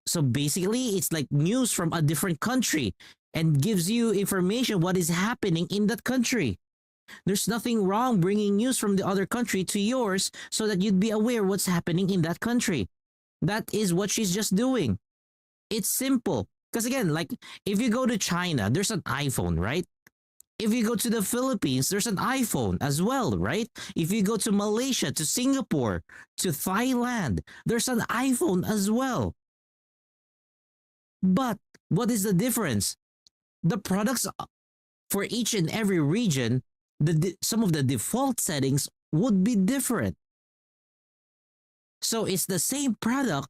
So basically, it's like news from a different country and gives you information what is happening in that country. There's nothing wrong bringing news from the other country to yours so that you'd be aware what's happening in that country. That is what she's just doing. It's simple. Because again, like if you go to China, there's an iPhone, right? If you go to the Philippines, there's an iPhone as well, right? If you go to Malaysia, to Singapore, to Thailand, there's an iPhone as well. But what is the difference? The products for each and every region, some of the default settings would be different. So it's the same product,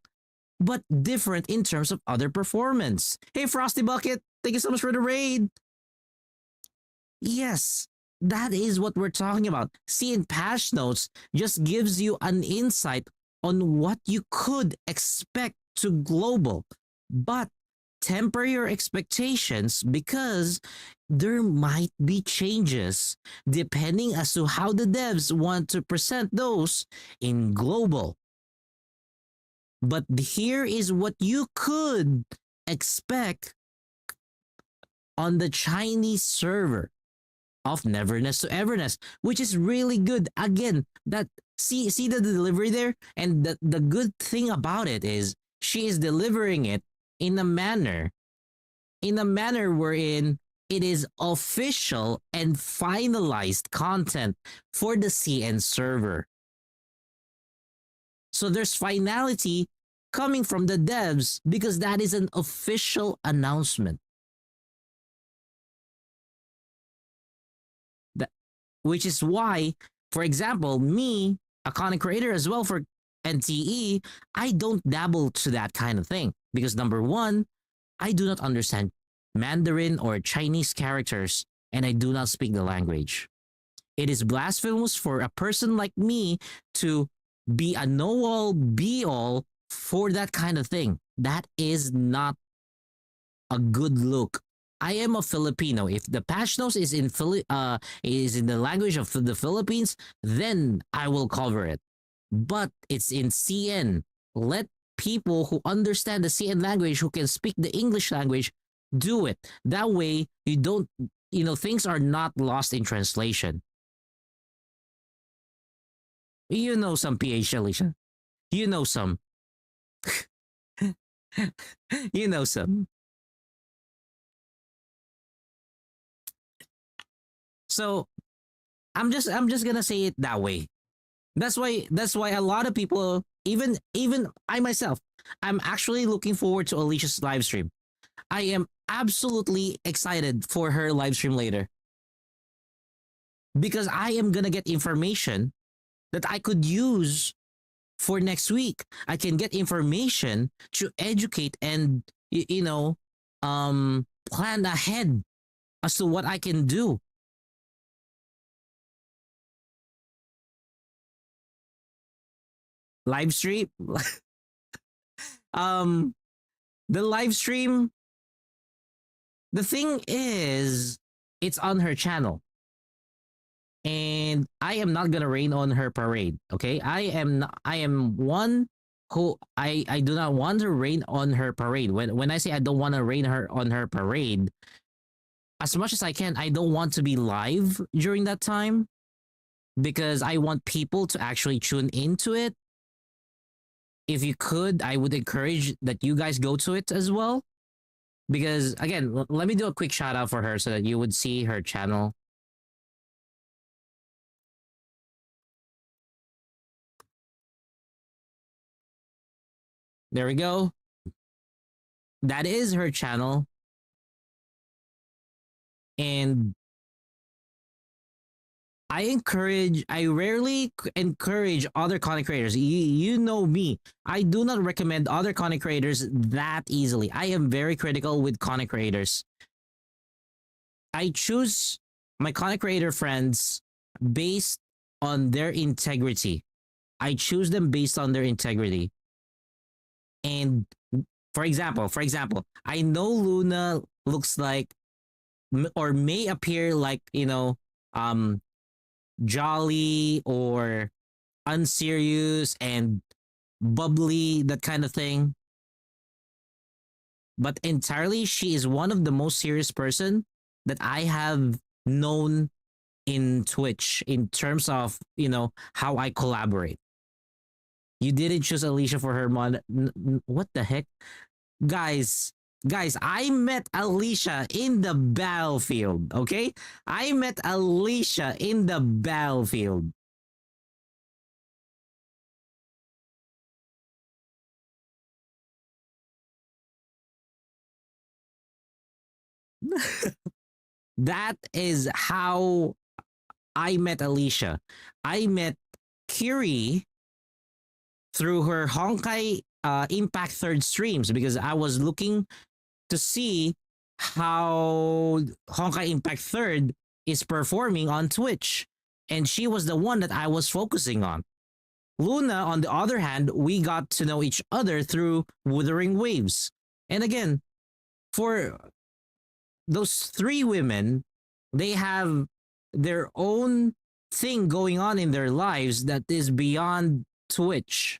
but different in terms of other performance. Hey, Frosty Bucket, thank you so much for the raid. Yes, that is what we're talking about. Seeing patch notes just gives you an insight on what you could expect to global, but temper your expectations because there might be changes depending as to how the devs want to present those in global. But here is what you could expect on the Chinese server of Neverness to Everness, which is really good. Again, that see the delivery there, and the good thing about it is she is delivering it in a manner wherein it is official and finalized content for the CN server. So there's finality coming from the devs because that is an official announcement. Which is why, for example, me, a content creator as well for NTE, I don't dabble to that kind of thing. Because number one, I do not understand Mandarin or Chinese characters, and I do not speak the language. It is blasphemous for a person like me to be a know-all, be-all for that kind of thing. That is not a good look. I am a Filipino. If the patch notes is in the language of the Philippines, then I will cover it. But it's in CN. Let people who understand the CN language, who can speak the English language, do it. That way, you don't, things are not lost in translation. You know some PH, Alicia. You know some. You know some. So I'm just gonna say it that way. That's why a lot of people, even I myself, I'm actually looking forward to Alicia's live stream. I am absolutely excited for her live stream later. Because I am gonna get information that I could use for next week. I can get information to educate and plan ahead as to what I can do. Live stream. The live stream, the thing is, it's on her channel. And I am not gonna rain on her parade. Okay, I am one who I do not want to rain on her parade. When I say I don't want to rain on her parade, as much as I can, I don't want to be live during that time because I want people to actually tune into it. if you could, I would encourage that you guys go to it as well. Because again, let me do a quick shout out for her so that you would see her channel. There we go. That is her channel. And I rarely encourage other content creators. You know me. I do not recommend other content creators that easily. I am very critical with content creators. I choose my content creator friends based on their integrity. I choose them based on their integrity. And for example, I know Luna looks like or may appear like, jolly or unserious and bubbly, that kind of thing. But entirely, she is one of the most serious person that I have known in Twitch in terms of, how I collaborate. You didn't choose Alicia for her mod. What the heck? Guys, I met Alicia in the battlefield, okay? I met Alicia in the battlefield. That is how I met Alicia. I met Kiri through her Honkai Impact 3rd streams because I was looking to see how Honkai Impact 3rd is performing on Twitch. And she was the one that I was focusing on. Luna, on the other hand, we got to know each other through Wuthering Waves. And again, for those three women, they have their own thing going on in their lives that is beyond Twitch.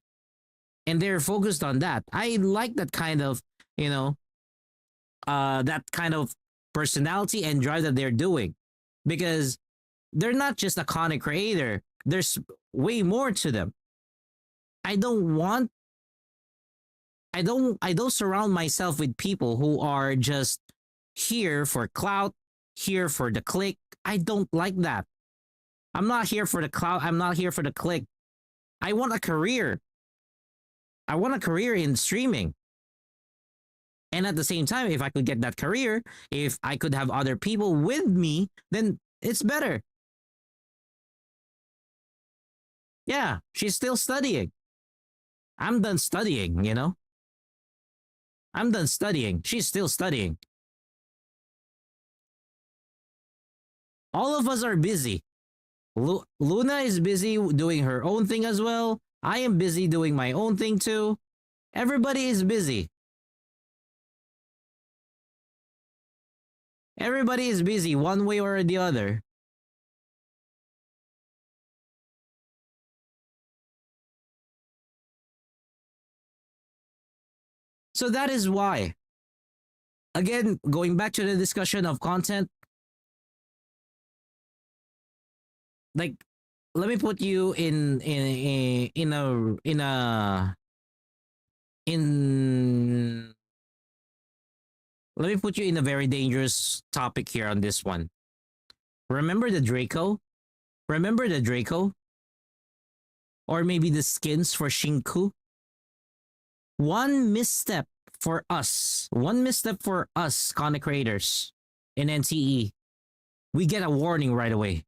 And they're focused on that. I like that kind of, that kind of personality and drive that they're doing. Because they're not just a content creator. There's way more to them. I don't surround myself with people who are just here for clout, here for the click. I don't like that. I'm not here for the clout. I'm not here for the click. I want a career. I want a career in streaming. And at the same time, if I could get that career, if I could have other people with me, then it's better. Yeah, she's still studying. I'm done studying, I'm done studying. She's still studying. All of us are busy. Luna is busy doing her own thing as well. I am busy doing my own thing too. Everybody is busy. Everybody is busy one way or the other. So that is why. Again, going back to the discussion of content, like, let me put you in let me put you in a very dangerous topic here on this one. Remember the Draco? Remember the Draco? Or maybe the skins for Shinku? One misstep for us content creators in NTE, we get a warning right away.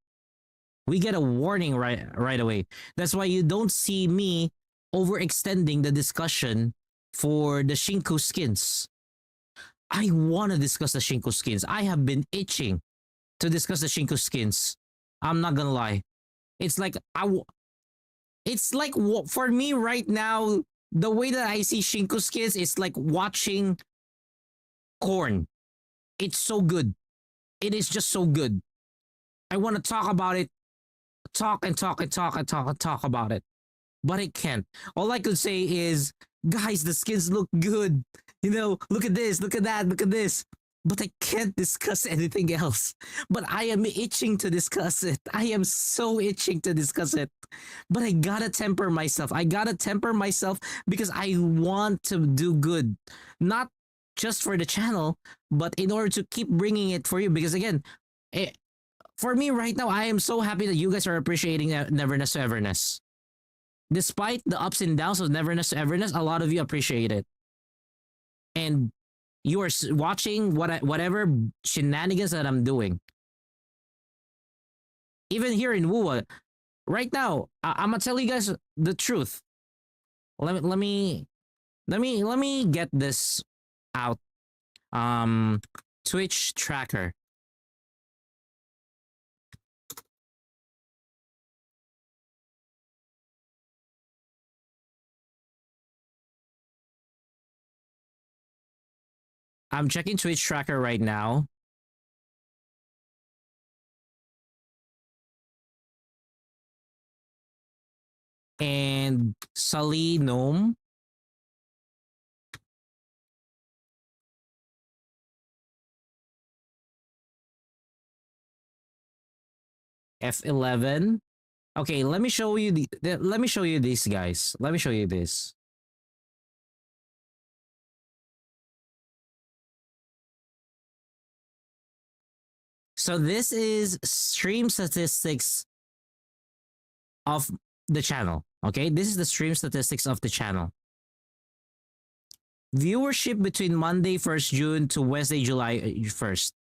We get a warning right away. That's why you don't see me overextending the discussion for the Shinku skins. I want to discuss the Shinku skins. I have been itching to discuss the Shinku skins. I'm not gonna lie. It's like for me right now, the way that I see Shinku skins is like watching corn. It's so good. It is just so good. I want to talk about it. Talk about it. But I can't. All I could say is, guys, the skins look good. Look at this, look at that, look at this. but I can't discuss anything else. But I am itching to discuss it. I am so itching to discuss it. But I gotta temper myself. I gotta temper myself because I want to do good. Not just for the channel, but in order to keep bringing it for you. Because again, for me right now, I am so happy that you guys are appreciating Neverness to Everness. Despite the ups and downs of Neverness to Everness, a lot of you appreciate it. And you are watching whatever shenanigans that I'm doing. Even here in WUWA, right now, I'm gonna tell you guys the truth. Let me get this out. Twitch tracker. I'm checking Twitch tracker right now. And Sully Gnome. F11. Okay, let me show you let me show you this, guys. Let me show you this. So this is stream statistics of the channel. Okay, this is the stream statistics of the channel. Viewership between Monday 1st June to Wednesday July 1st.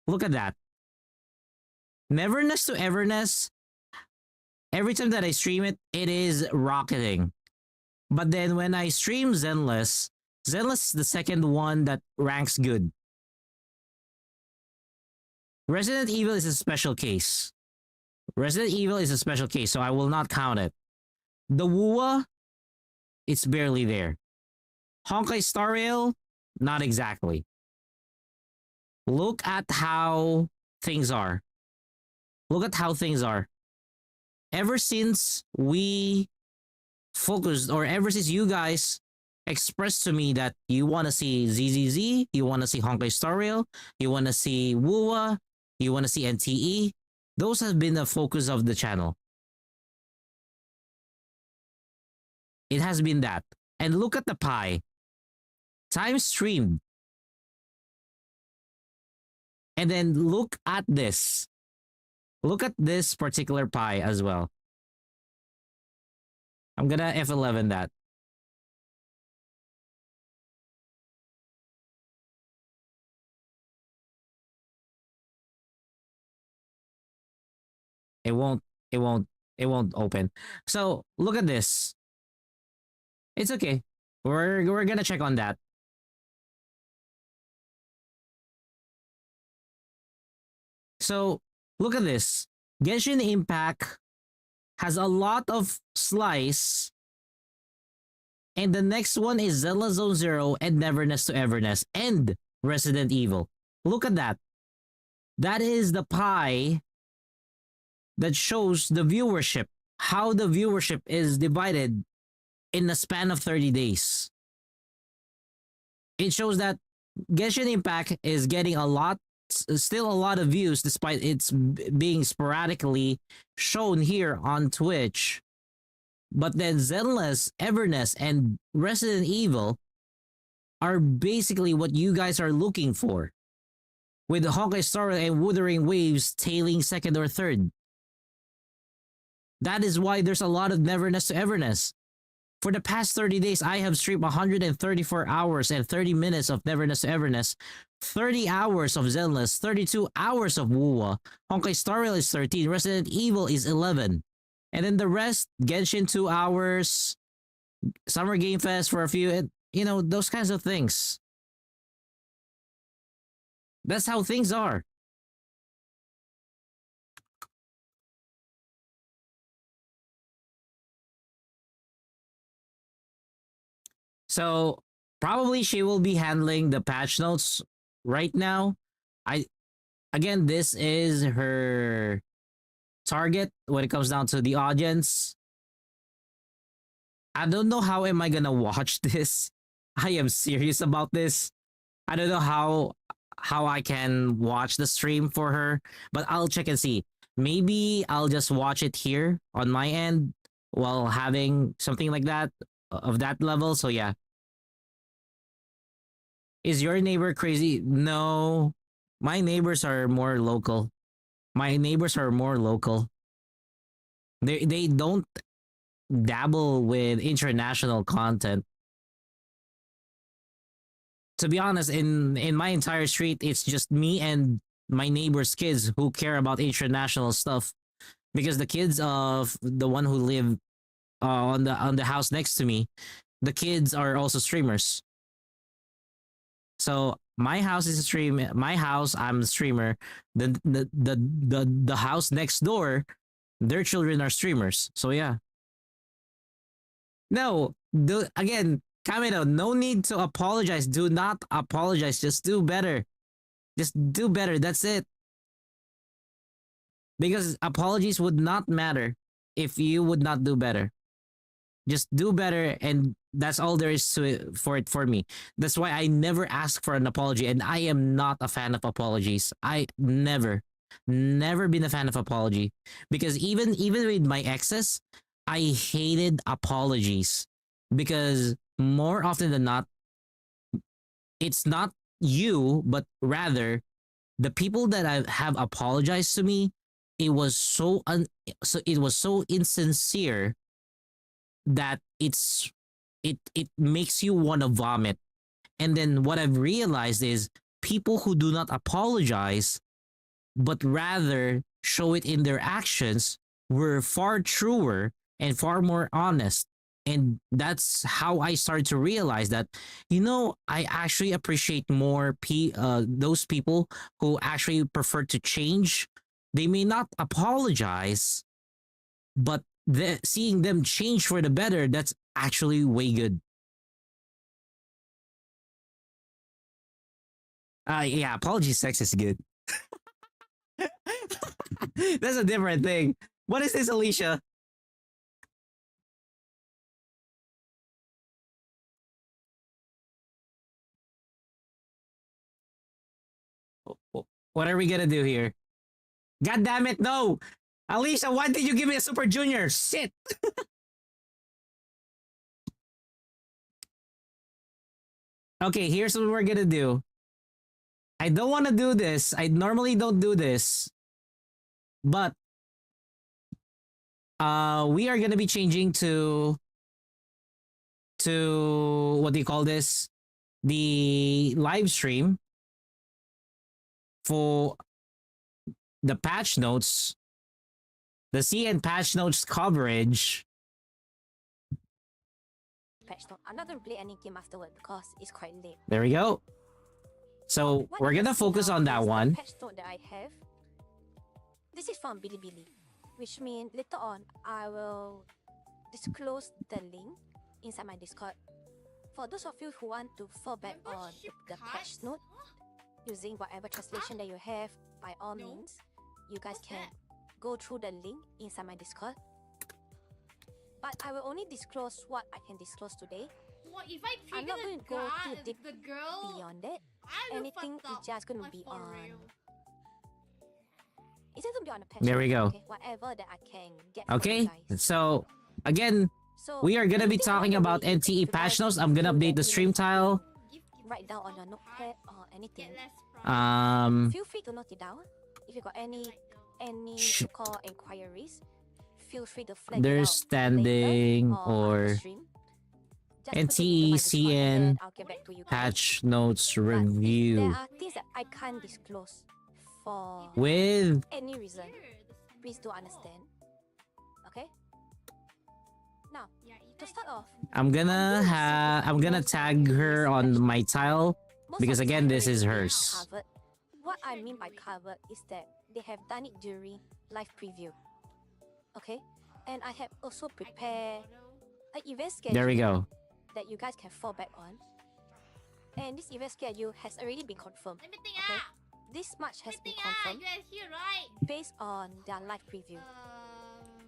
Look at that. Neverness to Everness. Every time that I stream it, it is rocketing. But then when I stream Zenless, Zenless is the second one that ranks good. Resident Evil is a special case. Resident Evil is a special case, so I will not count it. The WUWA, it's barely there. Honkai Star Rail, not exactly. Look at how things are. Look at how things are. Ever since we focused, or ever since you guys expressed to me that you want to see ZZZ, you want to see Honkai Star Rail, you want to see WUWA, you want to see NTE, those have been the focus of the channel. It has been that. And look at the pie. Time streamed. And then look at this. Look at this particular pie as well. I'm gonna F11 that. It won't open. So look at this. It's okay. We're gonna check on that. So look at this. Genshin Impact has a lot of slice. And the next one is Zelda Zone Zero and Neverness to Everness and Resident Evil. Look at that. That is the pie that shows the viewership. How the viewership is divided in the span of 30 days. It shows that Genshin Impact is getting still a lot of views despite it's being sporadically shown here on Twitch. But then Zenless, Everness, and Resident Evil are basically what you guys are looking for, with the Honkai Star Rail and Wuthering Waves tailing second or third. That is why there's a lot of Neverness to Everness. For the past 30 days, I have streamed 134 hours and 30 minutes of Neverness to Everness, 30 hours of Zenless, 32 hours of WUWA, Honkai Star Rail is 13, Resident Evil is 11. And then the rest, Genshin 2 hours, Summer Game Fest for a few, you know, those kinds of things. That's how things are. So probably she will be handling the patch notes right now. Again, this is her target when it comes down to the audience. I don't know how am I gonna watch this. I am serious about this. I don't know how I can watch the stream for her, but I'll check and see. Maybe I'll just watch it here on my end while having something like that of that level. So yeah. Is your neighbor crazy? No. My neighbors are more local. My neighbors are more local. They don't dabble with international content. To be honest, in my entire street, it's just me and my neighbor's kids who care about international stuff. Because the kids of the one who live on the house next to me, the kids are also streamers. So my house is a stream. My house, I'm a streamer. The house next door, their children are streamers. So yeah. No, again, Kamino, no need to apologize. Do not apologize. Just do better. Just do better. That's it. Because apologies would not matter if you would not do better. Just do better, and that's all there is to it for me. That's why I never ask for an apology, and I am not a fan of apologies. I never been a fan of apology, because even with my exes, I hated apologies, because more often than not, it's not you, but rather the people that have apologized to me. It was so insincere that it makes you want to vomit. And then what I've realized is people who do not apologize but rather show it in their actions were far truer and far more honest. And that's how I started to realize that, I actually appreciate more those people who actually prefer to change. They may not apologize, but seeing them change for the better, that's actually way good. Yeah, apology sex is good. That's a different thing. What is this, Alicia? What are we gonna do here? God damn it, no! Alicia, why did you give me a Super Junior? Shit! Okay, here's what we're gonna do. I don't want to do this. I normally don't do this. But we are gonna be changing to what do you call this? The live stream for the patch notes, the CN patch notes coverage. Patch note. I'm not gonna play any game afterward because it's quite late. There we go. So What we're you gonna see focus now on that is the one. Patch note that I have. This is from Bilibili, which means later on I will disclose the link inside my Discord. For those of you who want to fall back on the patch note using whatever translation that you have, by all means, you guys can go through the link inside my Discord. But I will only disclose what I can disclose today. What if I I'm trigger not going to go too deep the girl? beyond that. I will Anything fuck is up, just going to like, be for on. real. It's just going to be on the patch There we note, go. Okay? Whatever that I can get for Okay, you guys. so again, So we are gonna be anything along talking the about way, NTE you patch guys notes. I'm gonna feel update the that stream you tile. write down on your notepad or anything. Get less problem. Feel free to note it down. If you got any Sh- call inquiries, feel free to flag There's it out standing later or after or stream. Just put it into my Discord and NTCN then I'll get back to you guys. patch notes But if review there are things that I can't disclose for with any reason, please do understand. Okay? Now, to start off, I'm gonna tag her on my tile most because of the again this is inquiries hers. are covered. What I mean by covered is that they have done it during live preview. Okay? And I have also prepared an event schedule There we go. that you guys can fall back on. And this event schedule has already been confirmed. Let me think. Okay? This much has been You confirmed are here, right? based on their live preview.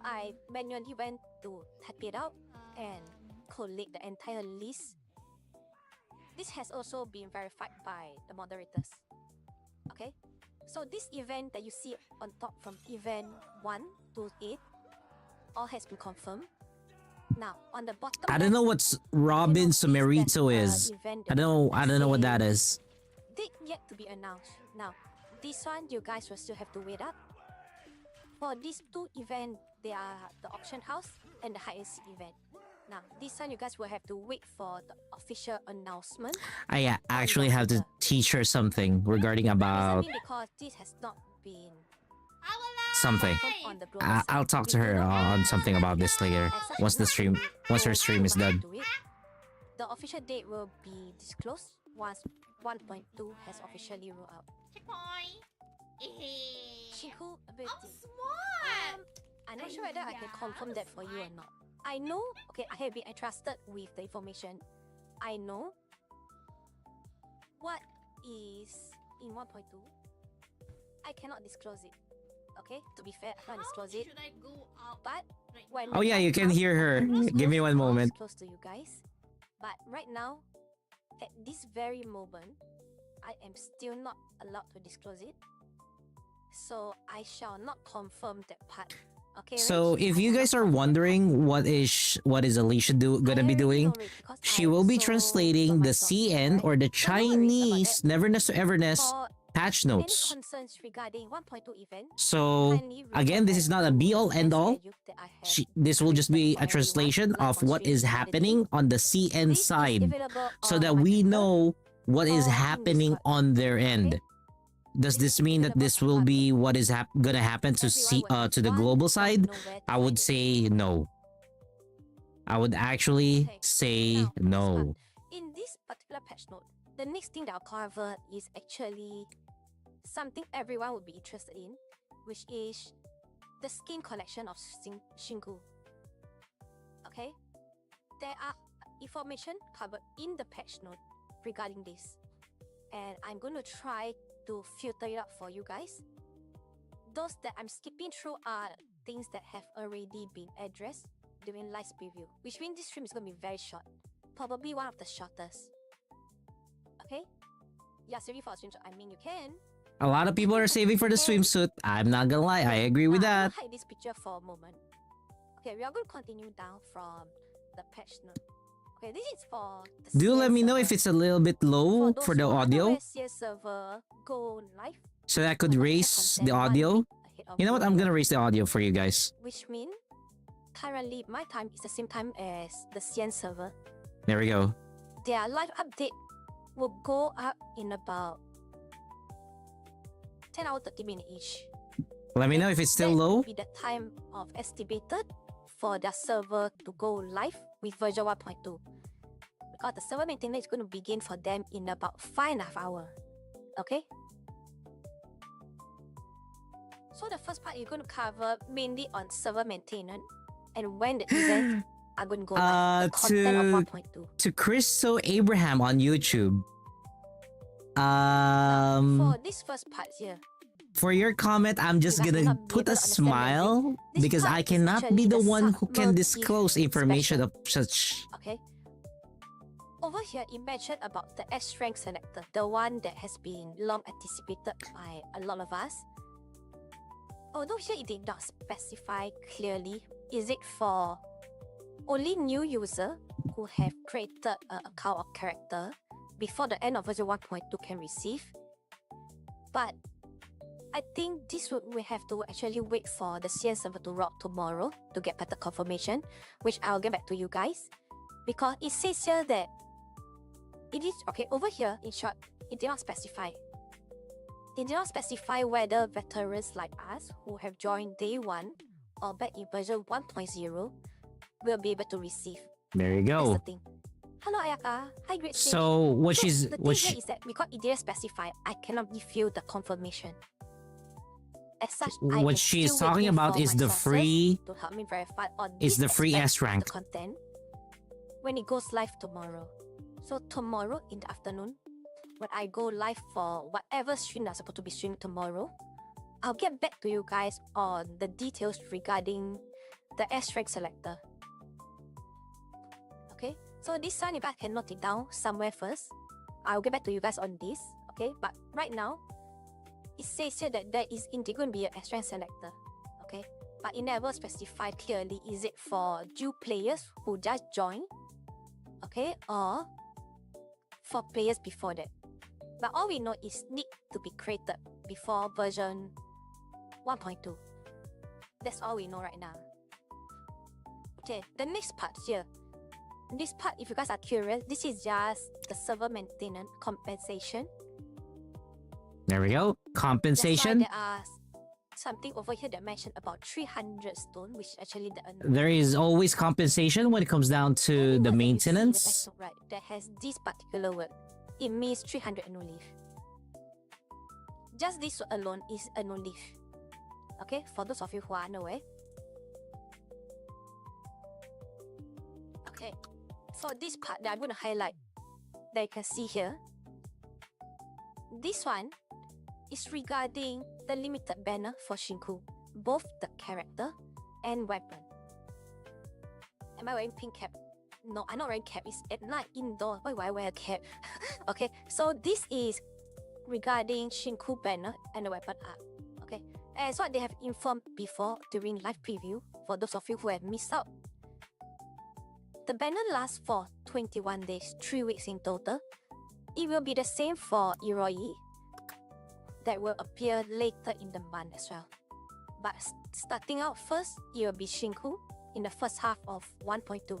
I manually went to type it out and collate the entire list. This has also been verified by the moderators. So this event that you see on top from event 1 to 8 all has been confirmed. Now on the bottom I don't know left, what's Robin notice there's Sumerito a is. event I that don't know what that say is. date yet to be announced. Now, this one you guys will still have to wait up. For these two events, they are the auction house and the hide and seek event. Now, this one you guys will have to wait for the official announcement. I actually have to teach her something regarding about Reasoning because this has not been I will something. confirmed on the global side. I'll talk to We her do not have on something about this later. as such Once the not stream, once her go stream is done. to it. The official date will be disclosed once 1.2 has officially rolled out. checkpoint. Shinku I'm ability. smart. I'm not sure whether I can confirm that for you or not. I know, okay, I have been entrusted with the information. I know what is in 1.2. I cannot disclose it. Okay, to be fair, I can't disclose it. Should I go out? But Right. when Oh yeah, you can comes, hear her. I will Give me disclose one all moment. Close to you guys. But right now, at this very moment, I am still not allowed to disclose it. So I shall not confirm that part. Okay. So Rich? if I you cannot guys are confirm that part. wondering what is Alicia gonna be doing, she will be translating the CN or the Chinese Neverness to Everness For patch any notes. concerns regarding 1.2 event, So kindly again, this is not a be all end all. that I have This will just be created a for translation everyone, of live on what stream is the other day. happening on the CN This is side, available so on that my we Twitter know what is or in happening Discord. on their end. Does This this is mean that available this for will public. be what is gonna happen to Everyone will have to the one global stop side? nowhere to I would find it. say no. I would actually Okay, say now, this part. no. In this particular patch note, the next thing that I'll cover is actually something everyone would be interested in, which is the skin collection of Shinku. Okay? There are information covered in the patch note regarding this. And I'm going to try to filter it out for you guys. Those that I'm skipping through are things that have already been addressed during live preview, which means this stream is going to be very short. Probably one of the shortest. Okay? Yeah, sorry for a screenshot. I mean, you can. A lot of people are saving for the swimsuit. I'm not gonna lie, I agree with Now, I'm that. gonna hide this picture for a moment. Okay, we are going to continue down from the patch note. Okay, this is for the Do CS let me know if server. it's a little bit low those for the who are audio, unaware, CS server go live so that I could on the raise content the 1 audio. week ahead of You know what? I'm usual, gonna raise the audio for you guys. which means currently my time is the same time as the CN server. There we go. Their live update will go up in about 10 hours 30 minutes each. Let me know if it's still That low. will be the time of estimated for their server to go live with version 1.2. Because the server maintenance is going to begin for them in about 5.5 hours. Okay? So the first part you're going to cover mainly on server maintenance and when the events are going to go live. The content of 1.2. To Christo Abraham on YouTube. For this first part here, For your comment, I'm just You guys will gonna not be put able a to understand smile This because part I is cannot actually be the the one who can submersive disclose information special. of such. okay? Over here, it mentioned about the S rank selector, the one that has been long anticipated by a lot of us. Although here it did not specify clearly, is it for only new user who have created an account or character before the end of version 1.2 can receive? But I think this would we have to actually wait for the CN server to rock tomorrow to get better confirmation, which I'll get back to you guys. Because it says here that it is okay over here. In short, it did not specify. It did not specify whether veterans like us who have joined day 1 or back in version 1.0 will be able to receive. There you That's go. the thing. Hello Ayaka. Hi Great Sage. So what So she's the what thing she, here is that because it didn't specify, I cannot give you the confirmation. As such, I what am she is still talking waiting about for is my the sources free to help me verify on is this the free aspect S rank. of the content when it goes live tomorrow. So tomorrow in the afternoon, when I go live for whatever stream that's supposed to be streamed tomorrow, I'll get back to you guys on the details regarding the S rank selector. Okay, so this one, if I can note it down somewhere first, I'll get back to you guys on this. Okay, but right now, it says here that there is indeed going to be an strength selector, okay? But it never specified clearly, is it for new players who just joined, okay, or for players before that. But all we know is need to be created before version 1.2. That's all we know right now. Okay, the next part here. This part, if you guys are curious, this is just the server maintenance compensation. There we go. Compensation. That's why there are something over here that mentioned about 300 stone, which actually There is always compensation when it comes down to the anyone that you see in the maintenance. back top right that has this particular word, it means 300 annual leave. Just this alone is annual leave. Okay, for those of you who are unaware. Okay, for this part that I'm going to highlight, that you can see here, this one is regarding the limited banner for Shinku, both the character and weapon. Am I wearing pink cap? No, I'm not wearing cap. It's at night indoor. Why would I wear a cap? Okay, so this is regarding Shinku banner and the weapon art. Okay, as what they have informed before during live preview, for those of you who have missed out. The banner lasts for 21 days, 3 weeks in total. It will be the same for Iroi, that will appear later in the month as well. But starting out first, it will be Shinku in the first half of 1.2.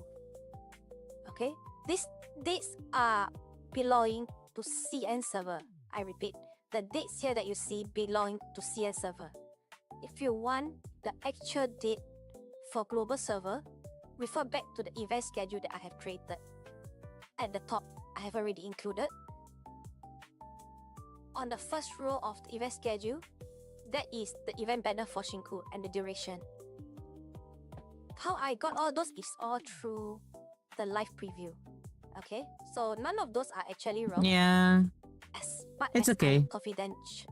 Okay, these dates are belonging to CN server. I repeat, the dates here that you see belong to CN server. If you want the actual date for global server, refer back to the event schedule that I have created. At the top, I have already included. On the first row of the event schedule, that is the event banner for Shinku and the duration. How I got all those is all through the live preview. Okay, so none of those are actually wrong. Yeah. As much It's as okay.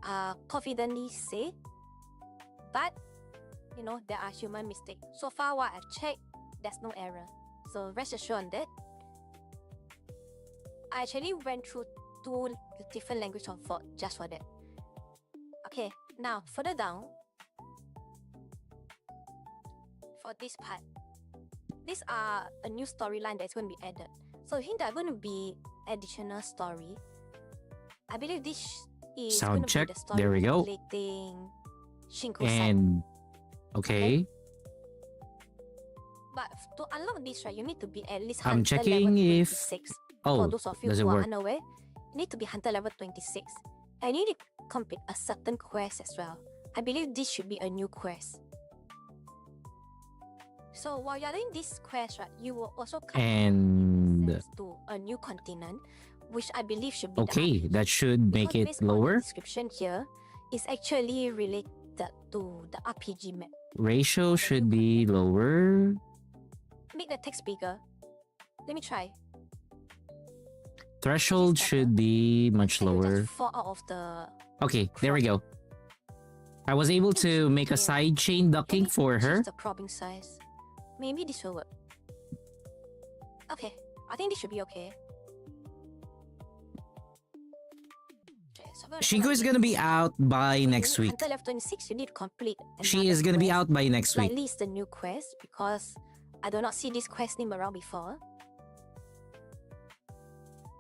I confidently say, but you know, there are human mistakes. So far, what I've checked, there's no error. So rest assured on that. I actually went through 2 different languages of thought just for that. Okay, now further down, for this part, these are a new storyline that's going to be added. So here there are going to be additional story. I believe this is Sound going to check. be the story There we go. relating Shinku side. And okay. But to unlock this, right, you need to be at least I'm hunter checking level if 26. oh, For those of you does it who are work? unaware, you need to be hunter level 26. And you need to complete a certain quest as well. I believe this should be a new quest. So while you're doing this quest, right, you will also come And access to a new continent, which I believe should be the okay, RPG. that should make Because it based on the lower. description here, is actually related to the RPG map. Ratio should be lower. Make the text bigger. Let me try. Threshold better. should be much It will lower. just fall out of the. Okay, there we go. I was able to make a side chain ducking for Change her. the cropping size. Maybe this will work. Okay, I think this should be okay. Okay, so we're Shinku is gonna be out by next week. Until level 26, you need to complete. She is gonna be quest. out by next week. Likely it's the new quest because I do not see this quest name around before.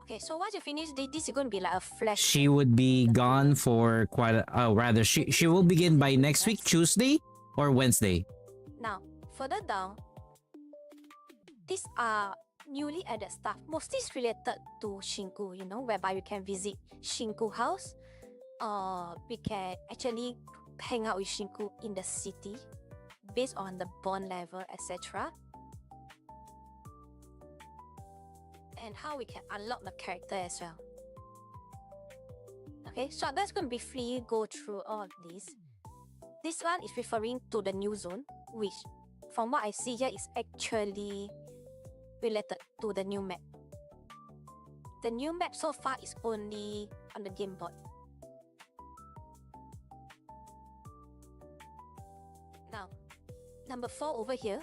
Okay, so once you finish this is going to be like a flash. She would be gone for quite a, rather she will begin by next week, Tuesday or Wednesday. Now, further down, these are newly added stuff. Mostly it's related to Shinku, you know, whereby we can visit Shinku house. We can actually hang out with Shinku in the city based on the bond level, etc. And how we can unlock the character as well. Okay, so that's going to briefly go through all of these. This one is referring to the new zone, which from what I see here is actually related to the new map. The new map so far is only on the game board. Now, number 4 over here.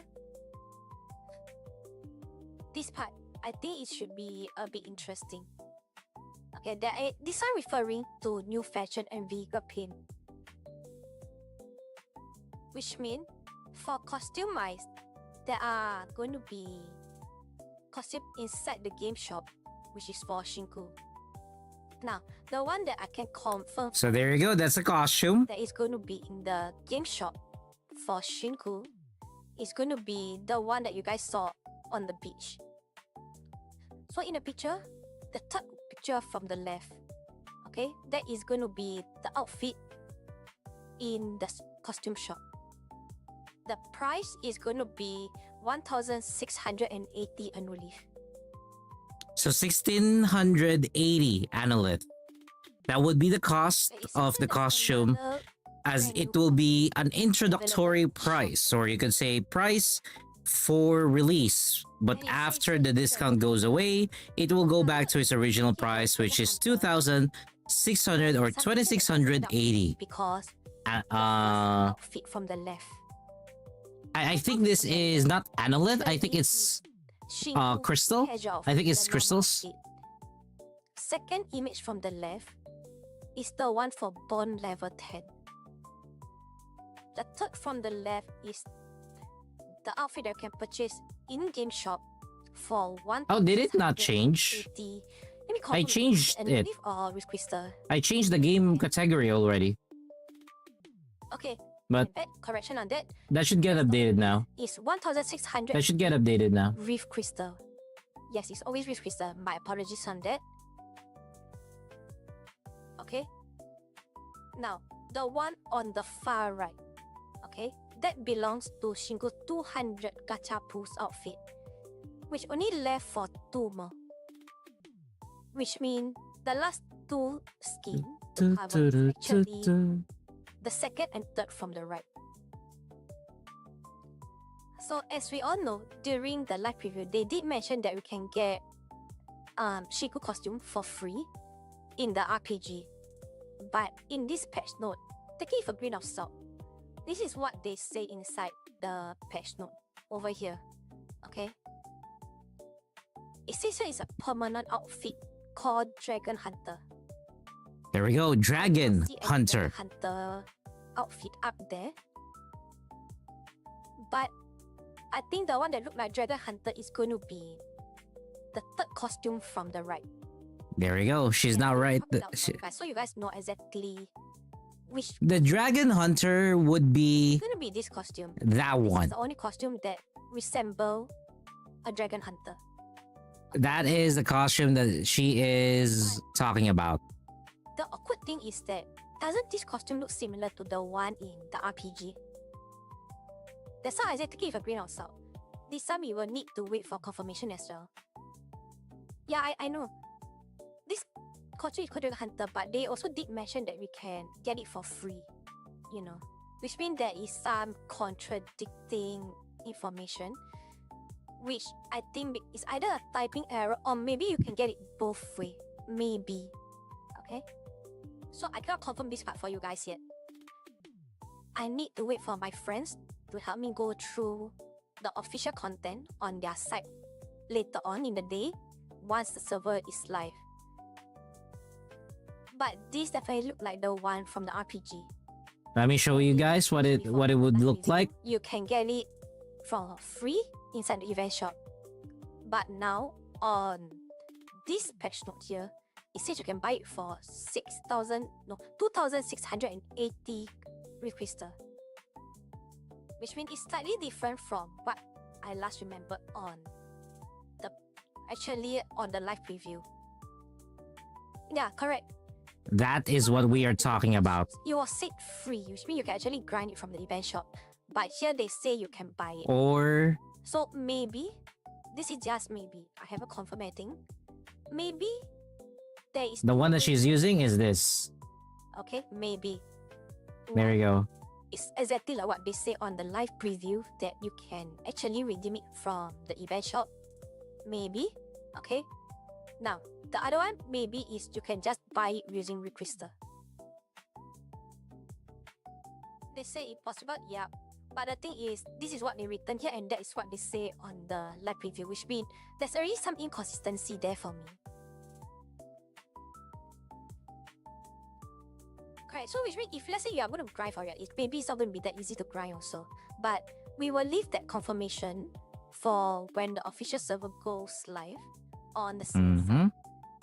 This part, I think it should be a bit interesting. Okay, Okay, these are referring to new fashion and vehicle paint. Which means for customized, there are going to be costume inside the game shop, which is for Shinku. Now, the one that I can confirm So there you go. That's a costume. that is going to be in the game shop for Shinku is going to be the one that you guys saw on the beach. So in the picture, the third picture from the left, okay, that is going to be the outfit in the costume shop. The price is going to be 1,680 annually. So 1,680 analyth. That would be the cost There is of the also costume, another as brand it new will be an introductory available shop. price, or you could say price for release. But And it says after here the discount goes away, it will go back to its original Okay, price, let's which is look at 2,600 or Some people say 2,680. because Uh, the first outfit from the left. I think this is not analyth. I think it's Shinku crystal. casual I think outfit, it's the normal crystals. outfit. Second image from the left is the one for bond level 10. The third from the left is the outfit that you can purchase in game shop for one. Oh, did it not change? Let me confirm I if it's changed it. Analyth or with crystal. I changed the game category already. Okay. But my bad. Correction on that. that should get updated now. Is 1,600 That should get updated now. with crystal. Yes, it's always with crystal. My apologies on that. Okay. Now, the one on the far right, okay, that belongs to Shinku 200 Gacha Pools outfit, which only left for 2 more. Which means the last 2 skin to cover is actually the second and third from the right. So as we all know, during the live preview, they did mention that we can get Shiku costume for free in the RPG. But in this patch note, take it with a grain of salt. This is what they say inside the patch note over here. Okay? It says here it's a permanent outfit called Dragon Hunter. There we go. Dragon See a Hunter. Dragon Hunter outfit up there. But I think the one that looked like Dragon Hunter is going to be the third costume from the right. There we go. She's not right. Pop it out for you guys, so you guys know exactly which The Dragon Hunter would be is going to be this costume. that This is one. the only costume that resemble a Dragon Hunter. That is the costume that she is talking about. The awkward thing is that doesn't this costume look similar to the one in the RPG? That's why I said take it with a grain of salt. This time we will need to wait for confirmation as well. Yeah, I know. This costume is called Dragon Hunter, but they also did mention that we can get it for free. You know, which means there is some contradicting information, which I think is either a typing error or maybe you can get it both way. Maybe. Okay? So I cannot confirm this part for you guys yet. I need to wait for my friends to help me go through the official content on their site later on in the day once the server is live. But this definitely look like the one from the RPG. Let me show you guys what it would look like. You can get it for free inside the event shop. But now on this patch note here, it says you can buy it for 2,680 with crystal. Which means it's slightly different from what I last remembered on the live preview. Yeah, correct. That is what we are talking about. It was said free, which means you can actually grind it from the event shop. But here they say you can buy it. Or So maybe, this is just maybe, I haven't confirmed anything. Maybe there is the one that she's using is this. okay, maybe. There you go. It's exactly like what they say on the live preview that you can actually redeem it from the event shop. Maybe. Okay. Now, the other one maybe is you can just buy it using Recrystal. They say it's possible, yeah. But the thing is, this is what they written here and that is what they say on the live preview, which means there's already some inconsistency there for me. Alright, so which means if let's say you are going to grind for it, maybe it's not going to be that easy to grind also. But we will leave that confirmation for when the official server goes live on the same side.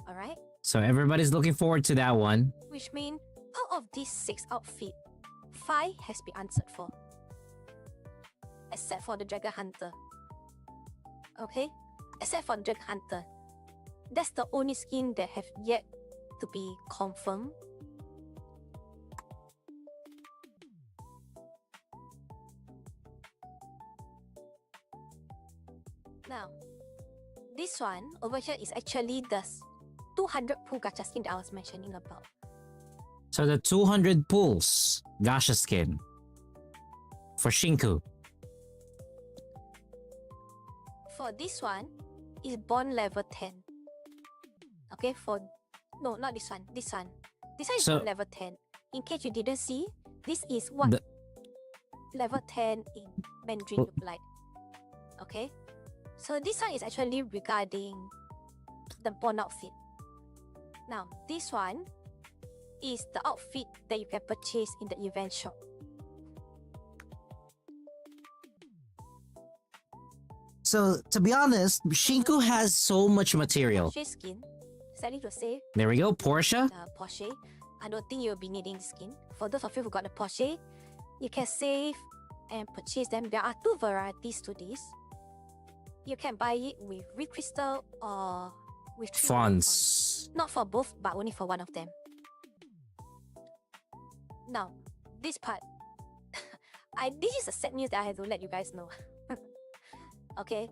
Alright? So everybody's looking forward to that one. Which means out of these 6 outfits, 5 has been answered for. Except for the Dragon Hunter. Okay? Except for the Dragon Hunter. That's the only skin that have yet to be confirmed. Now, this one over here is actually the 200 pool gacha skin that I was mentioning about. So the 200 pulls gacha skin for Shinku. For this one, is bond level 10. Okay, for... No, not this one. This one. This one is So- bond level 10. In case you didn't see, this is what The- level 10 in Mandarin look like. Okay? So this one is actually regarding the bond outfit. Now, this one is the outfit that you can purchase in the event shop. So to be honest, Shinku has so much material. Porsche skin, sadly to say, There we go, Porsche. the Porsche. I don't think you'll be needing skin. For those of you who got the Porsche, you can save and purchase them. There are 2 varieties to this. You can buy it with Reed Crystal or with 3 Fonts. Not for both, but only for one of them. Now, this part, this is a sad news that I have to let you guys know. Okay,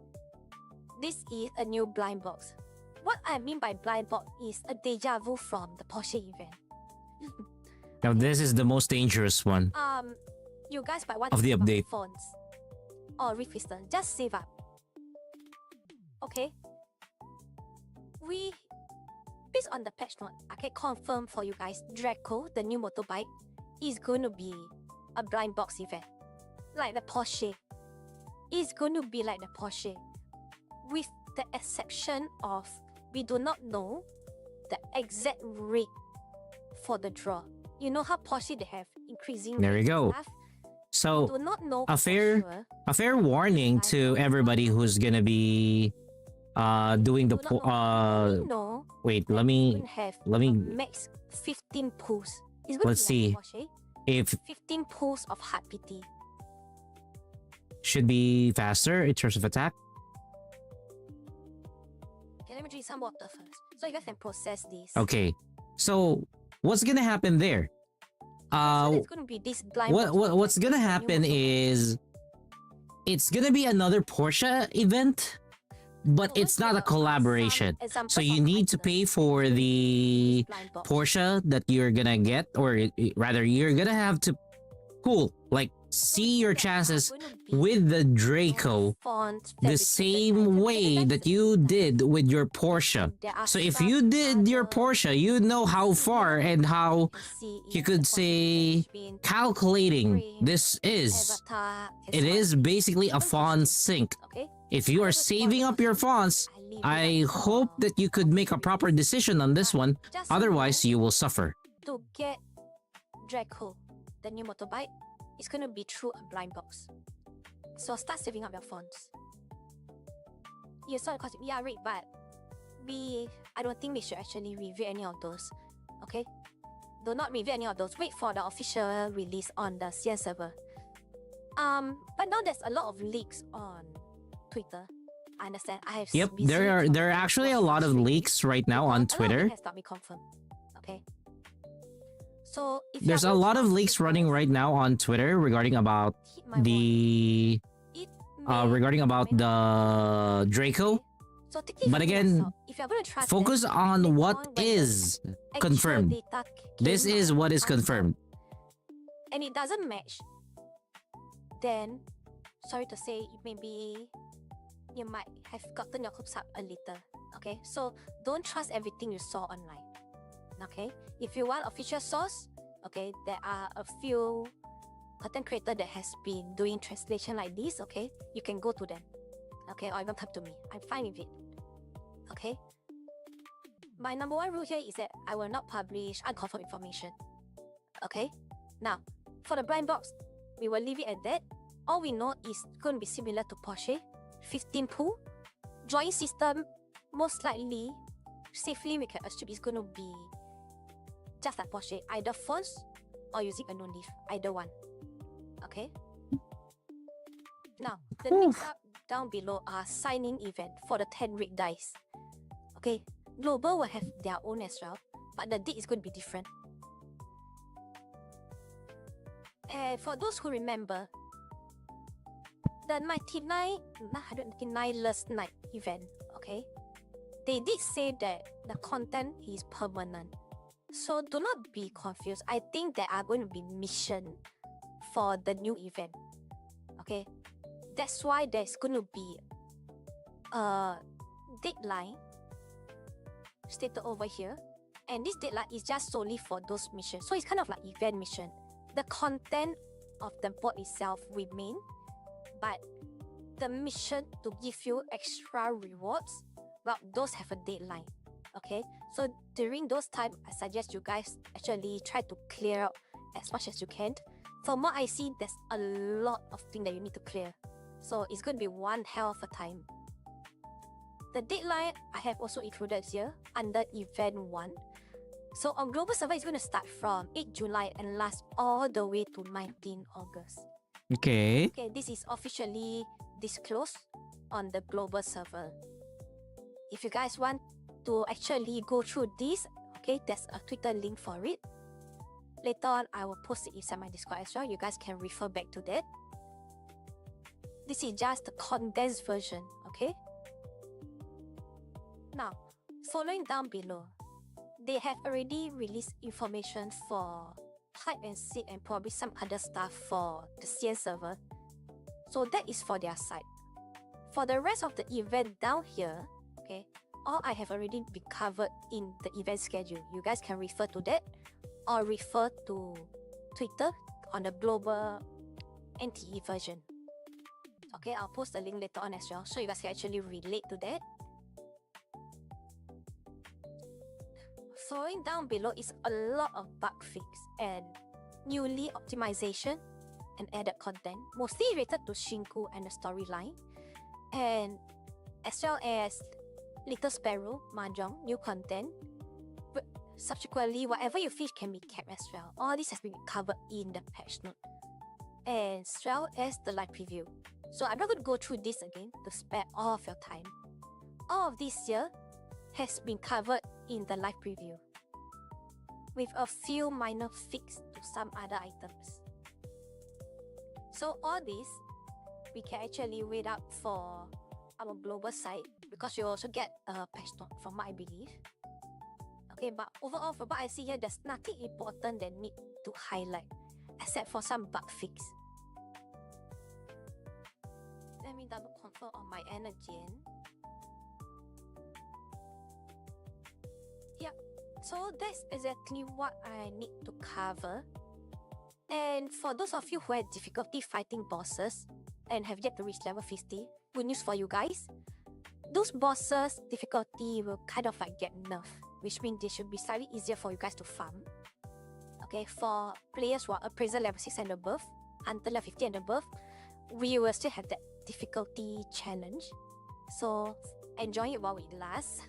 this is a new blind box. What I mean by blind box is a deja vu from the Porsche event. Now this is the most dangerous one. You guys might want Of to the save up update. fonts or Reed Crystal. Just save up. Okay. Based on the patch note, I can confirm for you guys, Draco, the new motorbike, is going to be a blind box event, like the Porsche. It's going to be like the Porsche, with the exception of we do not know the exact rate for the draw. You know how Porsche they have increasing There you rates and go. stuff? So Do not know a for fair- sure. a fair warning to everybody who's gonna be doing the Do not know. We know wait, that let it's me going to have let me- a max 15 pulls. It's going Let's to be see. like Porsche. if 15 pulls of heart PT. should be faster in terms of attack. Okay, let me drink some water first, so you guys can process this. Okay. So what's gonna happen there? So it's going to be this blind box What's event gonna for new happen motorbike. is it's gonna be another Porsche event, but So it's once not there a are collaboration. some examples So you of need to items pay for the blind box. Porsche that you're gonna get, or rather, you're gonna have to see your There are chances going to be with the no Draco fonts the fabricated same items. way That's that the you thing. did with your Porsche. There are So if some you did your other Porsche, you know how far and how can see you in could the say Porsche bench, calculating frame, this is. avatar, and It so on. is basically a Even font costume, sync. Okay? If you are However, saving for up your fonts, leave it I up hope for that you could make a proper decision on this one. Just so Otherwise, know, you will suffer. to get Draco, the new motorbike, it's going to be through a blind box. So start saving up your fonts. You saw the costume, yeah, right, but I don't think we should actually review any of those. Okay? Do not review any of those. Wait for the official release on the CN server. But now there's a lot of leaks on Twitter. I understand. I have Yep, been seeing there are comments actually a about lot of frustrating leaks right now on because a lot of it Twitter. has not been confirmed. Okay. So if you There's are a going to lot of trust leaks the running guys, right now on Twitter regarding about heed my warning. the It may regarding about may not the be Draco. okay? So take it But from again, yourself. If you're going to trust Focus them, on later what on when the is actual confirmed. data This came is out what is after, confirmed. and it doesn't match, then sorry to say, maybe you might have gotten your hopes up a little. Okay, so don't trust everything you saw online. Okay, if you want official source, okay, there are a few content creator that has been doing translation like this. Okay, you can go to them. Okay, or even come to me. I'm fine with it. Okay. My number one rule here is that I will not publish unconfirmed information. Okay, now for the blind box, we will leave it at that. All we know is going to be similar to Porsche. 15 pool. Drawing system, most likely, safely we can assume it's going to be just like Porsche. Either fonts or using a no-leaf. Either one. Okay. Now, the next up down below are signing event for the 10 rig dice. Okay. Global will have their own as well, but the date is going to be different. And for those who remember, the 199 last night event, okay, they did say that the content is permanent. So do not be confused. I think there are going to be mission for the new event. Okay, that's why there's going to be a deadline stated over here, and this deadline is just solely for those missions. So it's kind of like event mission. The content of the board itself remain, but the mission to give you extra rewards, well, those have a deadline. Okay, so during those time, I suggest you guys actually try to clear out as much as you can. From what I see, there's a lot of things that you need to clear, so it's going to be one hell of a time. The deadline I have also included here under event 1. So on global server, it's going to start from 8 July and last all the way to 19 August. Okay. Okay, this is officially disclosed on the global server. If you guys want to actually go through this, okay, there's a Twitter link for it. Later on, I will post it inside my Discord as well. You guys can refer back to that. This is just the condensed version, okay? Now, following down below, they have already released information for hide and seek and probably some other stuff for the CN server. So that is for their side. For the rest of the event down here, okay, all I have already been covered in the event schedule. You guys can refer to that or refer to Twitter on the global NTE version. Okay, I'll post the link later on as well so you guys can actually relate to that. Following down below is a lot of bug fix and newly optimization and added content, mostly related to Shinku and the storyline, and as well as Little Sparrow, Mahjong, new content. But subsequently, whatever you fish can be kept as well. All this has been covered in the patch note, and as well as the live preview. So I'm not going to go through this again to spare all of your time. All of this here has been covered in the live preview, with a few minor fixes to some other items. So all this, we can actually wait up for our global site because you also get a patch note from what I believe. Okay, but overall from what I see here, there's nothing important that need to highlight except for some bug fix. Let me double confirm on my end again. Yep, so that's exactly what I need to cover. And for those of you who had difficulty fighting bosses and have yet to reach level 50, good news for you guys. Those bosses' difficulty will kind of like get nerfed, which means they should be slightly easier for you guys to farm. Okay, for players who are appraiser level 6 and above, hunter level 50 and above, we will still have that difficulty challenge. So enjoy it while it lasts.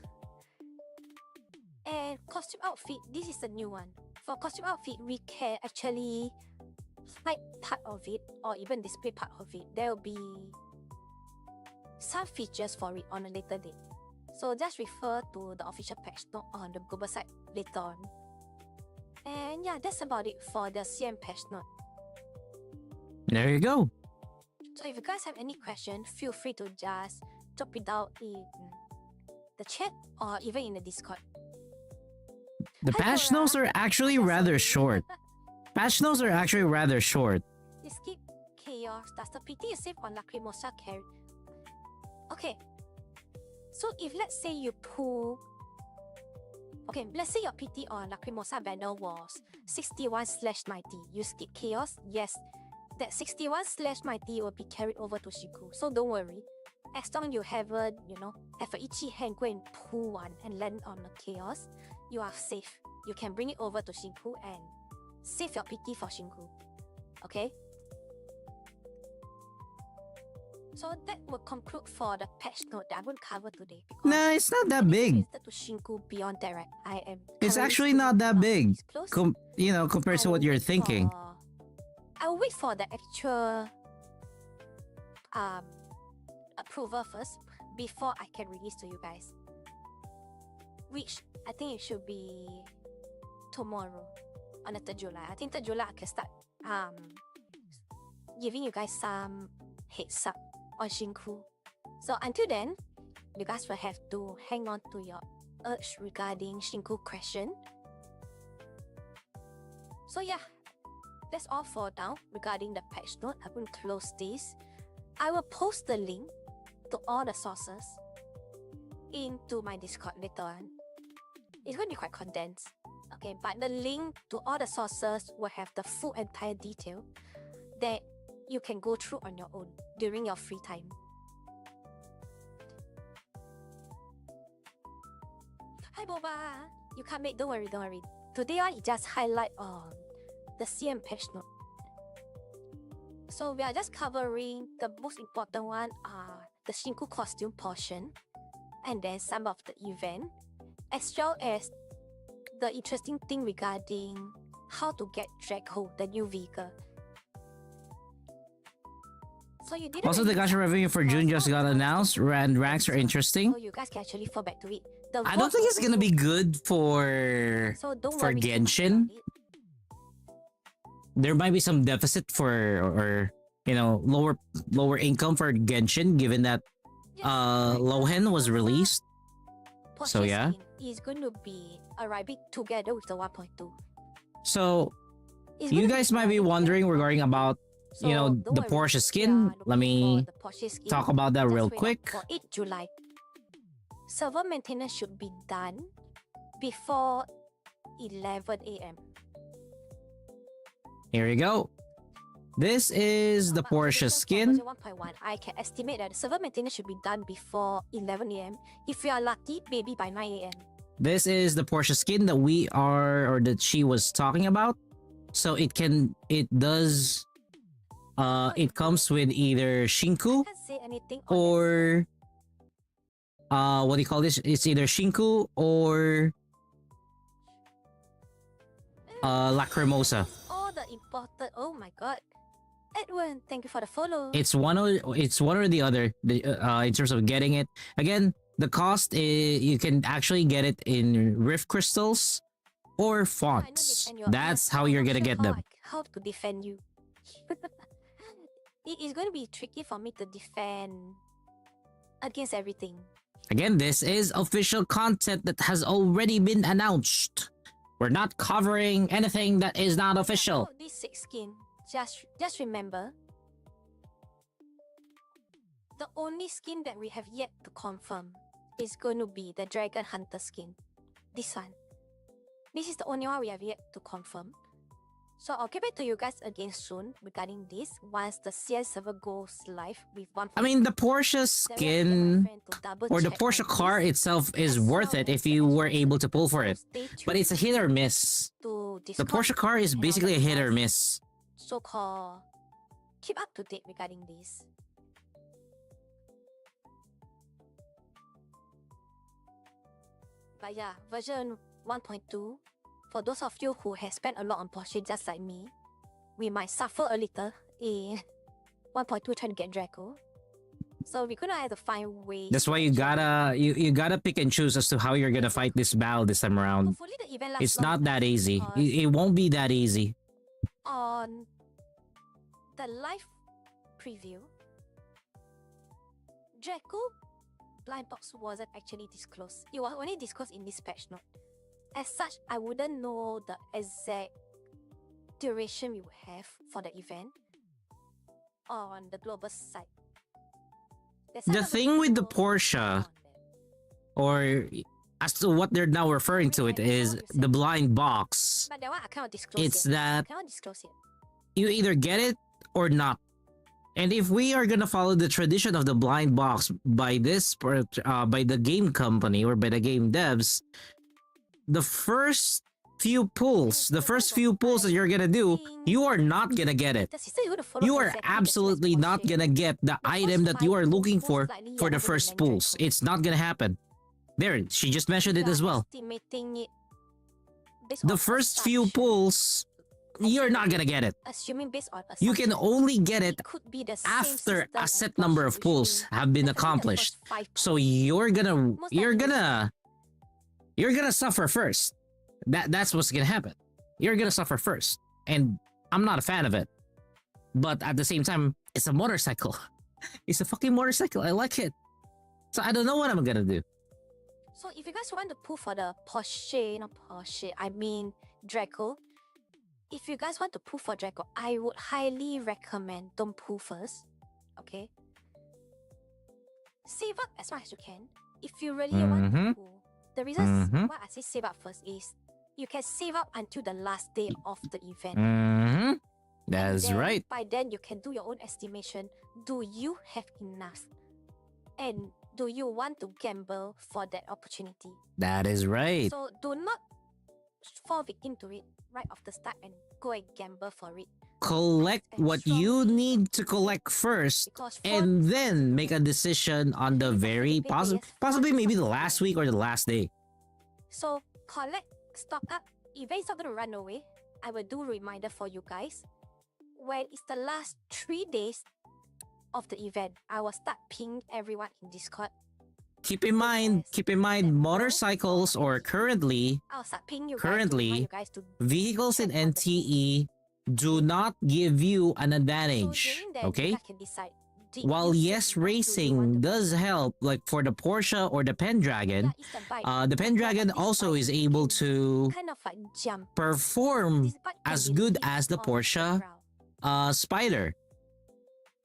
And costume outfit, this is a new one. For costume outfit, we can actually hide part of it or even display part of it. There will be some features for it on a later date. So just refer to the official patch note on the global site later on. And yeah, that's about it for the CM patch note. There you go. So if you guys have any questions, feel free to just drop it down in the chat or even in the Discord. The Hi, patch Cora. notes are actually rather short. Patch notes are actually rather short. You skip chaos. Does the PT you save on Lacrimosa carry? Okay. So if let's say you pull... Okay, let's say your PT on Lacrimosa banner was 61/90. You skip chaos. Yes, that 61/90 will be carried over to Shiku. So don't worry. As long as you haven't, have an itchy hand, go and pull one and land on the chaos, you are safe. You can bring it over to Shinku and save your pity for Shinku. Okay? So that will conclude for the patch note that I'm going to cover today. Because No, it's not that anything big. related to Shinku beyond that, right? I am It's currently actually still not that big. disclose. Compared to what you're thinking. I will wait for the actual approval first before I can release to you guys. Which I think it should be tomorrow on the 3rd July. I think 3rd July I can start giving you guys some heads up on Shinku. So until then, you guys will have to hang on to your urge regarding Shinku question. So yeah, that's all for now regarding the patch note. I'm going to close this. I will post the link to all the sources into my Discord later on. It's going to be quite condensed. Okay, but the link to all the sources will have the full entire detail that you can go through on your own during your free time. Hi Boba! You can't make, don't worry. Today on, it just highlight on the CM patch note. So we are just covering the most important one are the Shinku costume portion and then some of the event, as well as the interesting thing regarding how to get Draco, the new vehicle. So you didn't Also, the gacha revenue for June just got announced, and ranks are interesting. So you guys can actually fall back to it. The I don't vote think it's will gonna be also- good for So don't for worry too much Genshin. about it. There might be some deficit for or lower income for Genshin, given that Yes, Lohen was released. So, Porsche yeah. skin is going to be arriving together with the 1.2. So It's you gonna guys might be arriving wondering together. regarding about So the don't worry, Porsche we skin. are Let looking me for the Porsche skin. talk about that Just real wait up quick. for 8 July. Server maintenance should be done before 11 a.m. Here you go. This is the But Porsche version skin. for version 1.1, I can estimate that the server maintenance should be done before 11 a.m. If you are lucky, maybe by 9 a.m. This is the Porsche skin that we are or that she was talking about. So it does it comes with either Shinku I can't say anything on or what do you call this? It's either Shinku or Lacrimosa. all the important. Oh my god, Edwin, thank you for the follow. It's one or the other in terms of getting it. Again, the cost is you can actually get it in Rift crystals or I know fonts. defend you. That's I'm how not you're gonna sure get them. How to defend you? It is going to be tricky for me to defend against everything. Again, this is official content that has already been announced. We're not covering anything that is not official. Oh, this 6 skin. Just remember, the only skin that we have yet to confirm is going to be the Dragon Hunter skin. This one. This is the only one we have yet to confirm. So I'll get back to you guys again soon regarding this once the CS server goes live with 1. I mean, the Porsche skin or the Porsche car itself is worth it if you were able to pull for it. But it's a hit or miss. The Porsche car is basically a hit or miss. So-called keep up to date regarding this. But yeah, version 1.2, for those of you who have spent a lot on Porsche just like me, we might suffer a little in 1.2 trying to get Draco. So we're gonna have to find ways. That's why you gotta pick and choose as to how you're gonna fight this battle this time around. Hopefully the event lasts It's long not that enough easy. because It won't be that easy. on the live preview, Draco blind box wasn't actually disclosed. It was only disclosed in this patch note. As such, I wouldn't know the exact duration we will have for the event on the global side. That's The why I thing wouldn't with the know Porsche, on that. or as to what they're now referring to it, is the blind box. But that one I cannot disclose It's yet. that I cannot disclose it. you either get it or not. And if we are gonna follow the tradition of the blind box by by the game company or by the game devs, the first few pulls, the first few pulls that you're gonna do, you are not gonna get it. The system is going to follow You are exactly the same as absolutely not Porsche. gonna get the item first that you 5 are looking pulls, for most likely for you're the not gonna first land pulls. Draco. It's not gonna happen. There, she just mentioned it You as are well. estimating it based The on first few assumption. pulls, you're not gonna get it. Assuming based on assumption. You can only get it could be the same after system a as set number Porsche, of which pulls means have been definitely the accomplished. first 5 So pulls. you're Most likely. gonna suffer first. That's what's gonna happen. You're gonna suffer first. And I'm not a fan of it. But at the same time, it's a motorcycle. It's a fucking motorcycle. I like it. So I don't know what I'm gonna do. So if you guys want to pull for the Porsche, not Porsche, I mean Draco. If you guys want to pull for Draco, I would highly recommend don't pull first. Okay? Save up as much as you can. If you really want to pull. The reason why I say save up first is you can save up until the last day of the event. Mm-hmm. And That's then, right. By then, you can do your own estimation. Do you have enough? And do you want to gamble for that opportunity? That is right. So do not fall victim to it right off the start and go and gamble for it. Collect And what you strongly need to collect first, because and then make a decision on the very possibly maybe the last week or the last day. So collect, stock up. Events not gonna run away. I will do reminder for you guys. When it's the last 3 days of the event, I will start pinging everyone in Discord. Keep in mind, motorcycles or currently I'll start pinging you guys to remind you guys to vehicles in check on the NTE do not give you an advantage. during that, Okay? you guys can decide, did While you yes, save enough? Do you want racing to does pull? help, like for the Porsche or the Pendragon, Yeah, it's the bike. the Pendragon This also bike is able can to kind of like jump. perform This bike can as be good leaped as the on Porsche ground. Spider.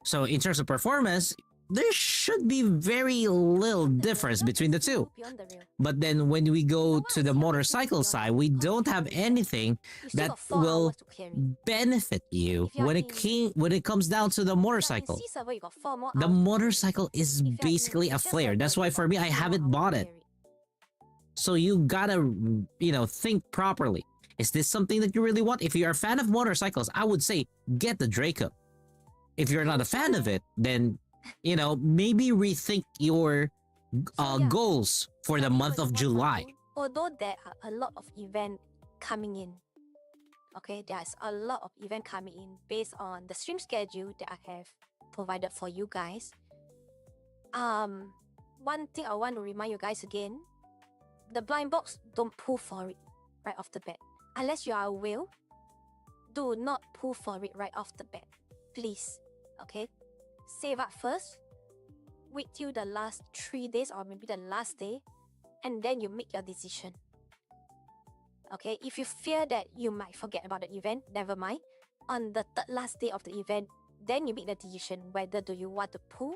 So in terms of performance, there should be very little difference between the two. Beyond the rail. But then when we go But what to the else you motorcycle have to do side, we beyond don't that? have anything You still that got 4 will hours to carry. benefit you If you're when it comes down to the If you're in motorcycle. C server, you got 4 more The hours to carry. motorcycle is If you're in basically a Asia flare. server, That's you why got for me, I 3 more haven't hours bought to it. carry. So you gotta, think properly. Is this something that you really want? If you're a fan of motorcycles, I would say get the Draco. If you're not a fan of it, then, maybe rethink your So, yeah. goals for the Tell me month what of you want July. to do. Although there are a lot of events coming in, okay, there's a lot of event coming in based on the stream schedule that I have provided for you guys. One thing I want to remind you guys again, the blind box, don't pull for it right off the bat. Unless you are a whale, do not pull for it right off the bat. Please, okay? Save up first, wait till the last 3 days or maybe the last day, and then you make your decision. Okay, if you fear that you might forget about the event, never mind. On the third last day of the event, then you make the decision whether do you want to pull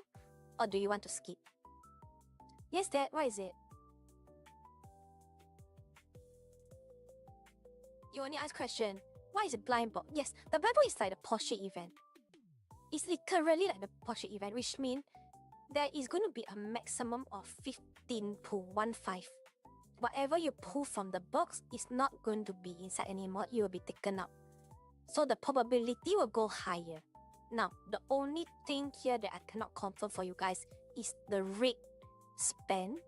or do you want to skip. Yes, Dad, what is it? You only ask question, why is it blind box? Yes, the blind box is like the Porsche event. It's literally like the Porsche event, which means there is going to be a maximum of 15 pull, 1-5. Whatever you pull from the box is not going to be inside anymore, it will be taken out. So the probability will go higher. Now, the only thing here that I cannot confirm for you guys is the rate spent,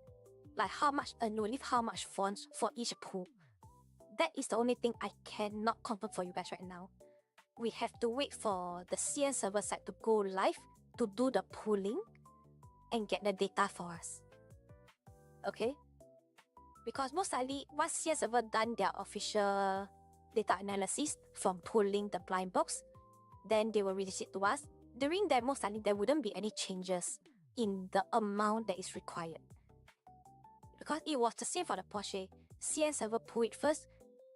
like how much annually, how much funds for each pull. That is the only thing I cannot confirm for you guys right now. We have to wait for the CN server side to go live to do the pooling and get the data for us. Okay? Because most likely, once CN server done their official data analysis from pulling the blind box, then they will release it to us. During that, most likely there wouldn't be any changes in the amount that is required. Because it was the same for the Porsche. CN server pull it first,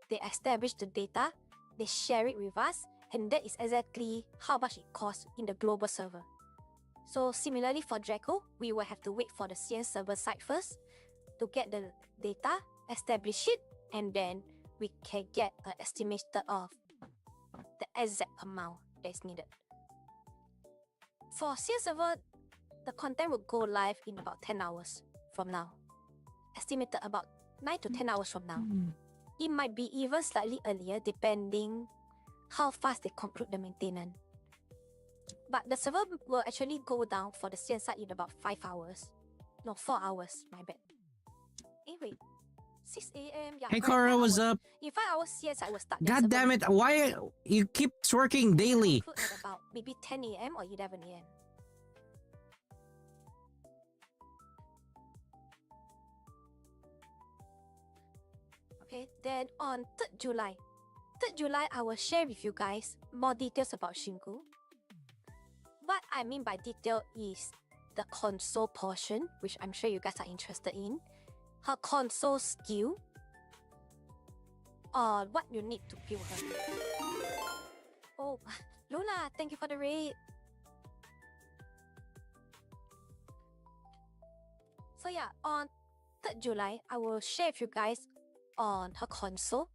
they establish the data, they share it with us, and that is exactly how much it costs in the global server. So similarly for Draco, we will have to wait for the CN server side first to get the data, establish it, and then we can get an estimation of the exact amount that is needed. For CN server, the content will go live in about 10 hours from now. Estimated about 9 to 10 hours from now. It might be even slightly earlier depending how fast they conclude the maintenance. But the server will actually go down for the CN side in about 5 hours. No, 4 hours, my bad. Wait. 6 a.m. Yeah, Hey correct, Cora, 5 what's hours. up? In 5 hours, CN side will start. God damn it! Why you keep twerking daily? Conclude at about maybe 10 a.m. or 11 a.m. Okay, then on 3rd July. 3rd July, I will share with you guys more details about Shinku. What I mean by detail is the console portion, which I'm sure you guys are interested in. Her console skill. Or what you need to build her. Oh, Luna, thank you for the raid. So yeah, on 3rd July, I will share with you guys on her console,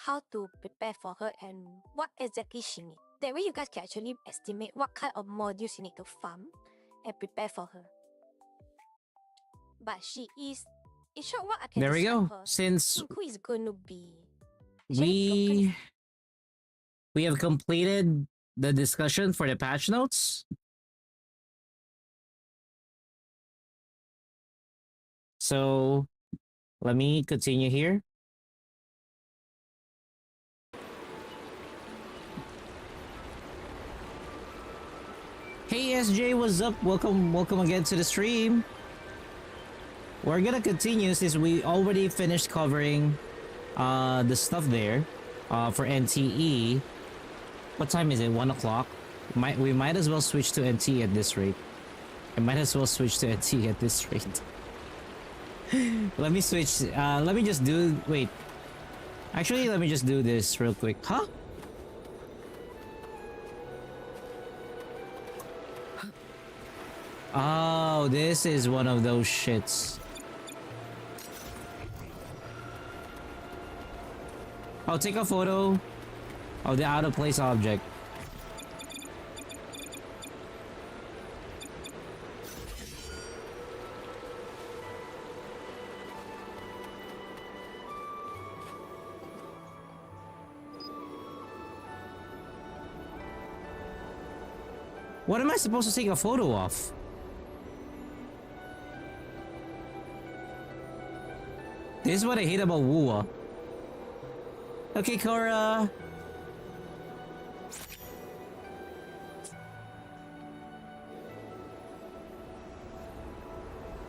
how to prepare for her and what exactly she needs. That way you guys can actually estimate what kind of modules you need to farm and prepare for her. But she is, in short, what I can There we describe go. her, Since who is going to be actually broken. we have completed the discussion for the patch notes. So let me continue here. Hey SJ, what's up? Welcome again to the stream. We're gonna continue since we already finished covering the stuff there for NTE. What time is it? 1 o'clock. We might as well switch to NTE at this rate. I might as well switch to NTE at this rate. Let me switch. Let me just do. Wait. Actually, let me just do this real quick. Huh? Oh, this is one of those shits. I'll take a photo of the out of place object. What am I supposed to take a photo of? This is what I hate about WUWA. Okay, Cora.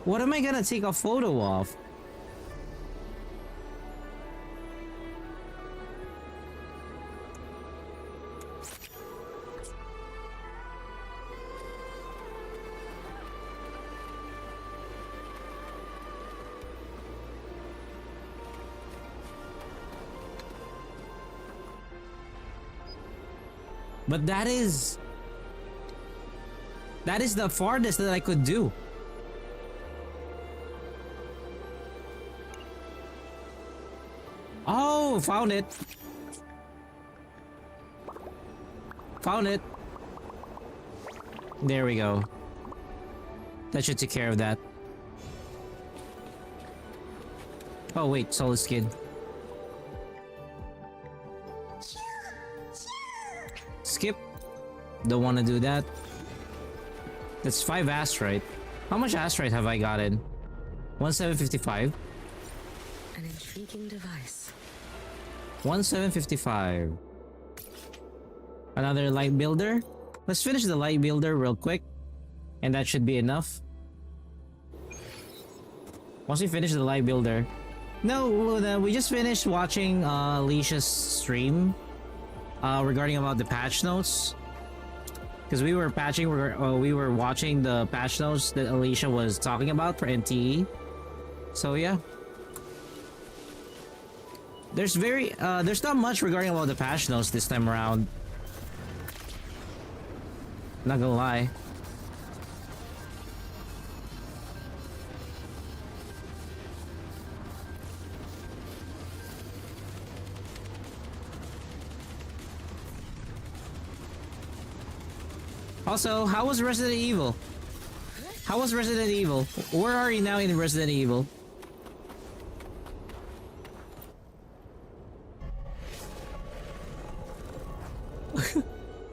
What am I gonna take a photo of? But that is the farthest that I could do. Oh, found it. Found it. There we go. That should take care of that. Oh wait, solid skin. Skip. Don't want to do that. That's 5 astrite. How much astrite have I gotten? 1755. An intriguing device. 1755. Another light builder. Let's finish the light builder real quick. And that should be enough. Once we finish the light builder. No, we just finished watching Alicia's stream. Regarding about the patch notes, because we were watching the patch notes that Alicia was talking about for NTE. So yeah, there's not much regarding about the patch notes this time around. Not gonna lie. Also, how was Resident Evil? How was Resident Evil? Where are you now in Resident Evil?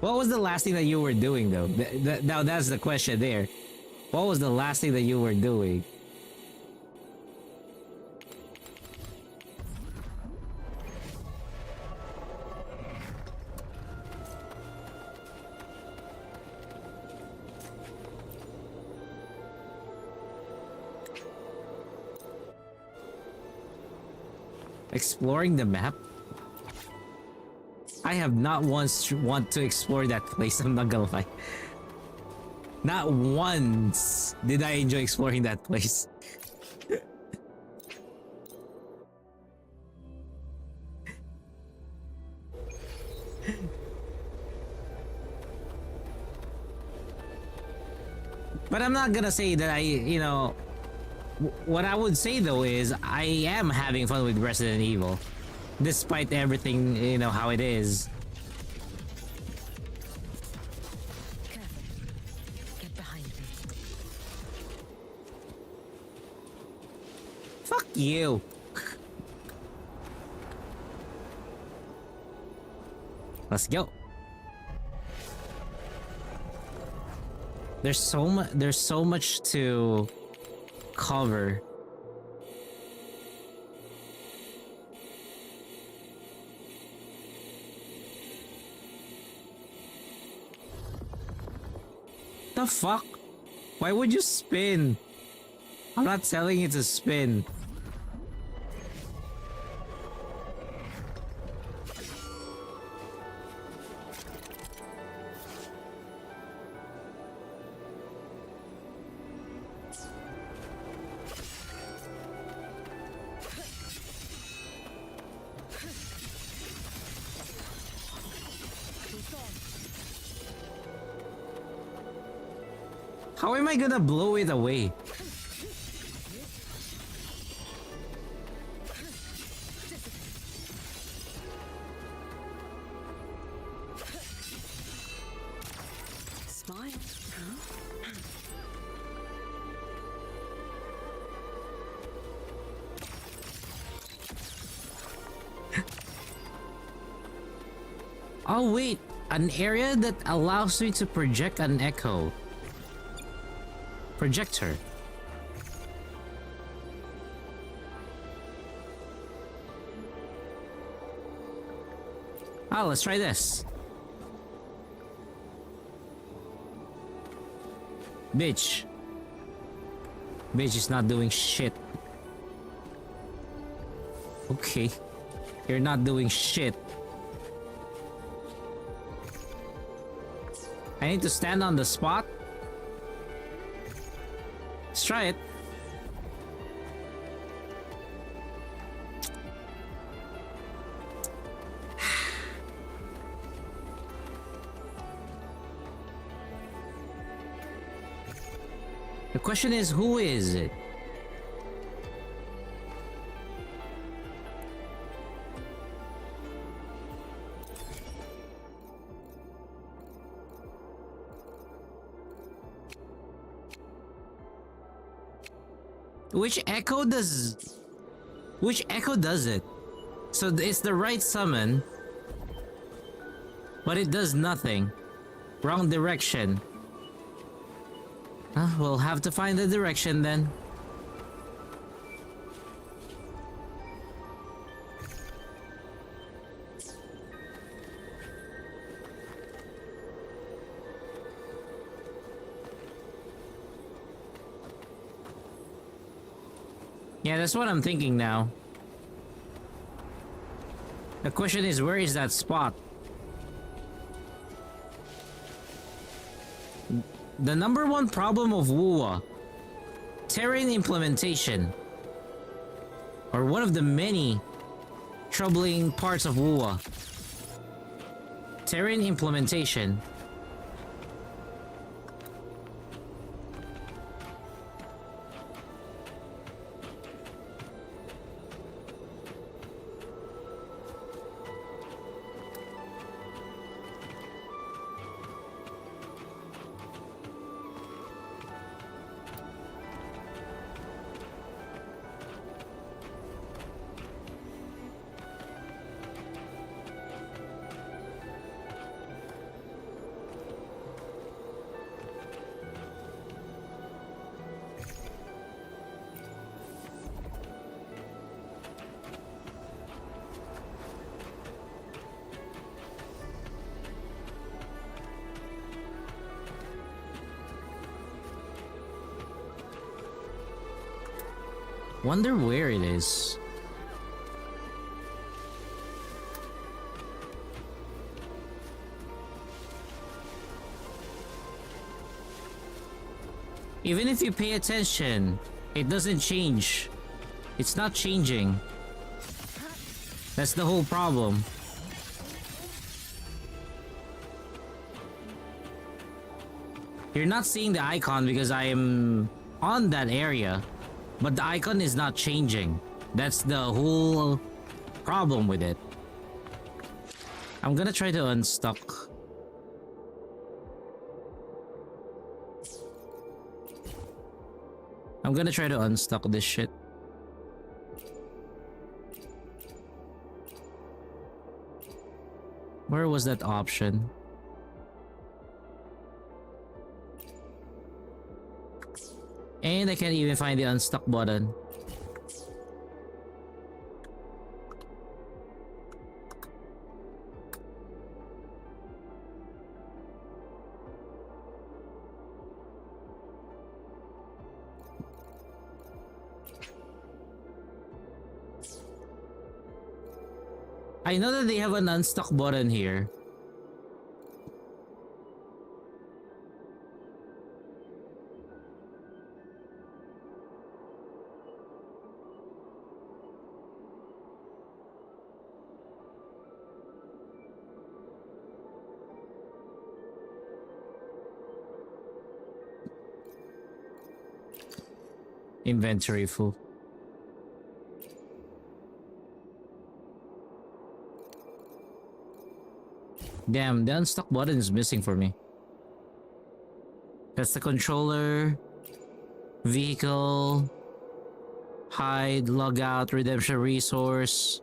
What was the last thing that you were doing, though? Now that's the question there. What was the last thing that you were doing? Exploring the map? I have not once want to explore that place, I'm not gonna lie. Not once did I enjoy exploring that place. But I'm not gonna say that what I would say though is I am having fun with Resident Evil. Despite everything, how it is. Careful. Get behind me. Fuck you. Let's go. There's so much to cover. The fuck? Why would you spin? I'm not telling you to spin. How am I gonna blow it away? Smile. Oh wait, an area that allows me to project an echo. Projector. Oh, let's try this. Bitch. Bitch is not doing shit. Okay. You're not doing shit. I need to stand on the spot. Let's try it. The question is, who is it? Which echo does it? So it's the right summon, but it does nothing. Wrong direction. We'll have to find the direction then. Yeah, that's what I'm thinking now. The question is, where is that spot? The number one problem of WUWA, terrain implementation, or one of the many troubling parts of WUWA. Terrain implementation. Wonder where it is. Even if you pay attention, it doesn't change. It's not changing. That's the whole problem. You're not seeing the icon because I am on that area, but the icon is not changing. That's the whole problem with it. I'm gonna try to unstuck. I'm gonna try to unstuck this shit. Where was that option? And I can't even find the unstuck button. I know that they have an unstuck button here. Inventory full. Damn, the unstuck button is missing for me. That's the controller, vehicle, hide, log out, redemption resource.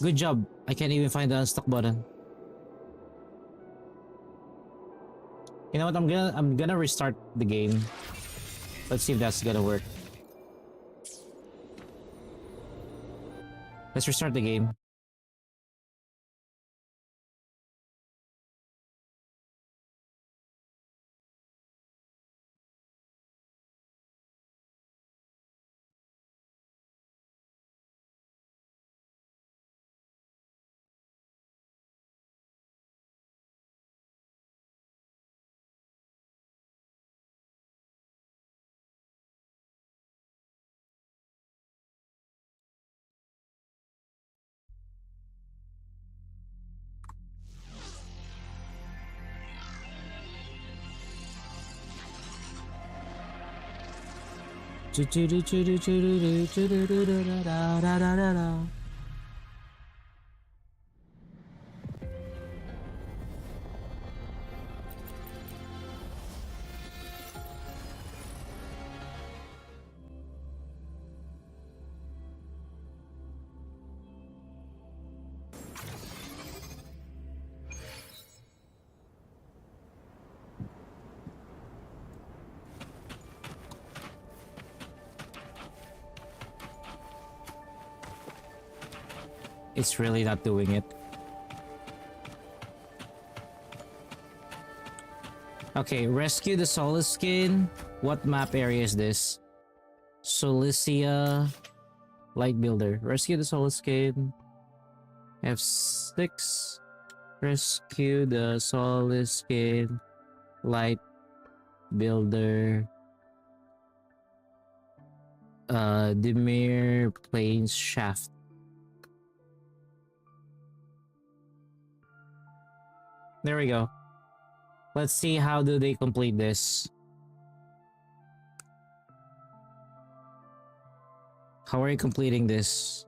Good job. I can't even find the unstuck button. You know what? I'm gonna restart the game. Let's see if that's gonna work. Let's restart the game. It's really not doing it. Okay, rescue the Solus skin. What map area is this? Solicia Light Builder. Rescue the Solus skin. F6. Rescue the Solus skin. Light Builder. Demir Plains Shaft. There we go. Let's see how do they complete this. How are you completing this?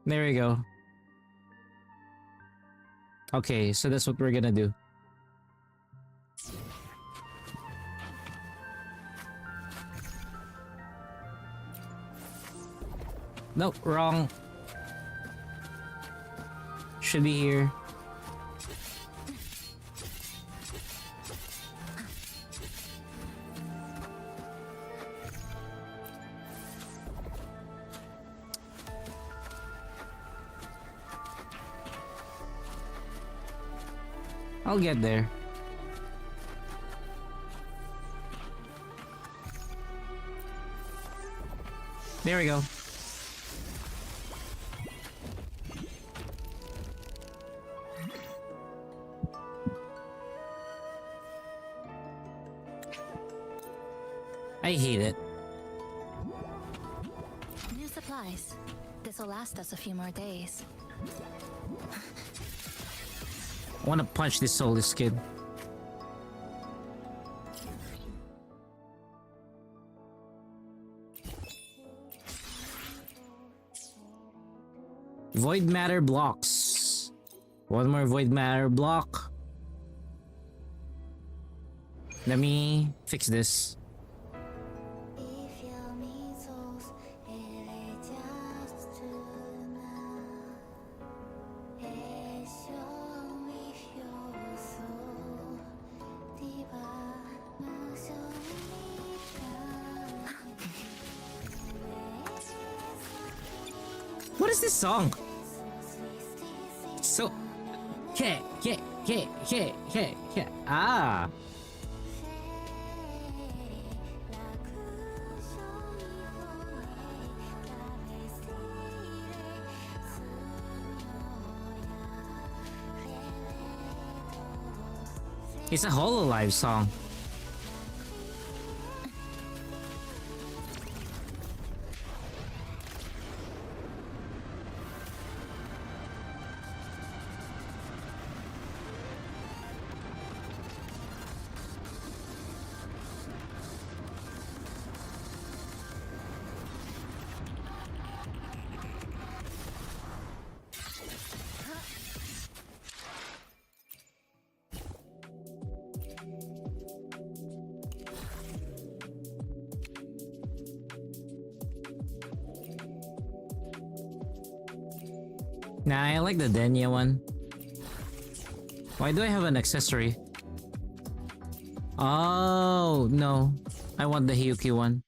There we go. Okay, so that's what we're gonna do. Nope, wrong. Should be here. I'll get there. There we go. I hate it. New supplies. This'll last us a few more days. I want to punch this soulless kid. Void matter blocks. One more void matter block. Let me fix this. What is this song? So, yeah. Ah. It's a Hololive song. Nah, I like the Denya one. Why do I have an accessory? Oh, no. I want the Hyuki one.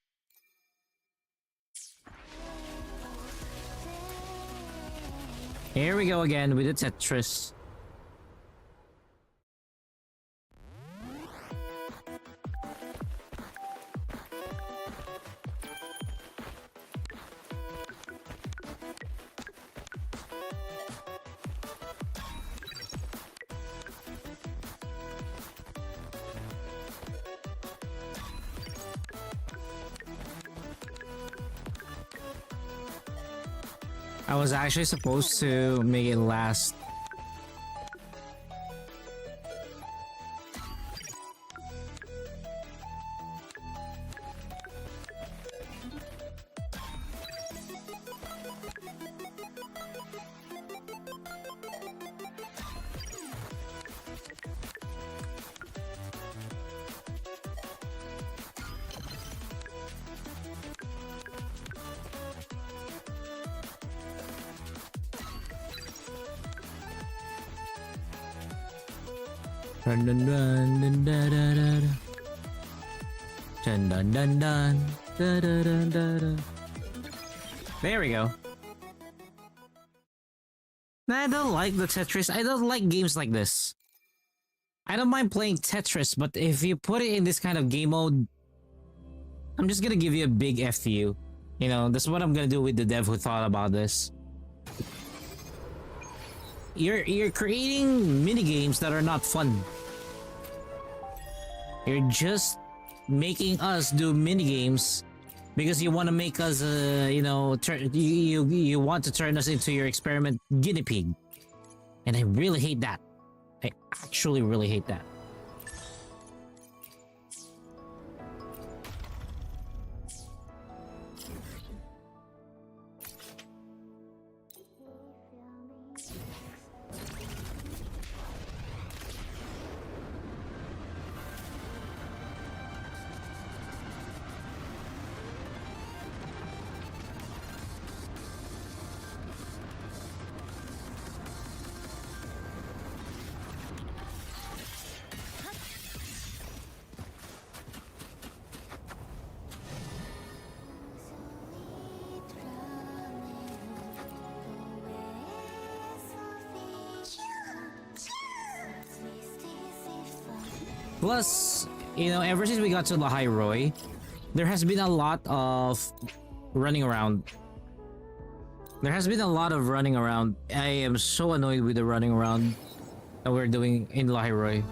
Here we go again with the Tetris. I was actually supposed to make it last. Dun dun dun dun da da da da. Dun dun dun dun da da da da da. There we go. I don't like the Tetris. I don't like games like this. I don't mind playing Tetris, but if you put it in this kind of game mode, I'm just gonna give you a big F you. You know, that's what I'm gonna do with the dev who thought about this. You're creating mini games that are not fun. You're just making us do mini games because you want to make us, you know, you want to turn us into your experiment guinea pig, and I really hate that. I actually really hate that. Plus, you know, ever since we got to Lahai Roy, there has been a lot of running around. There has been a lot of running around. I am so annoyed with the running around that we're doing in Lahai Roy.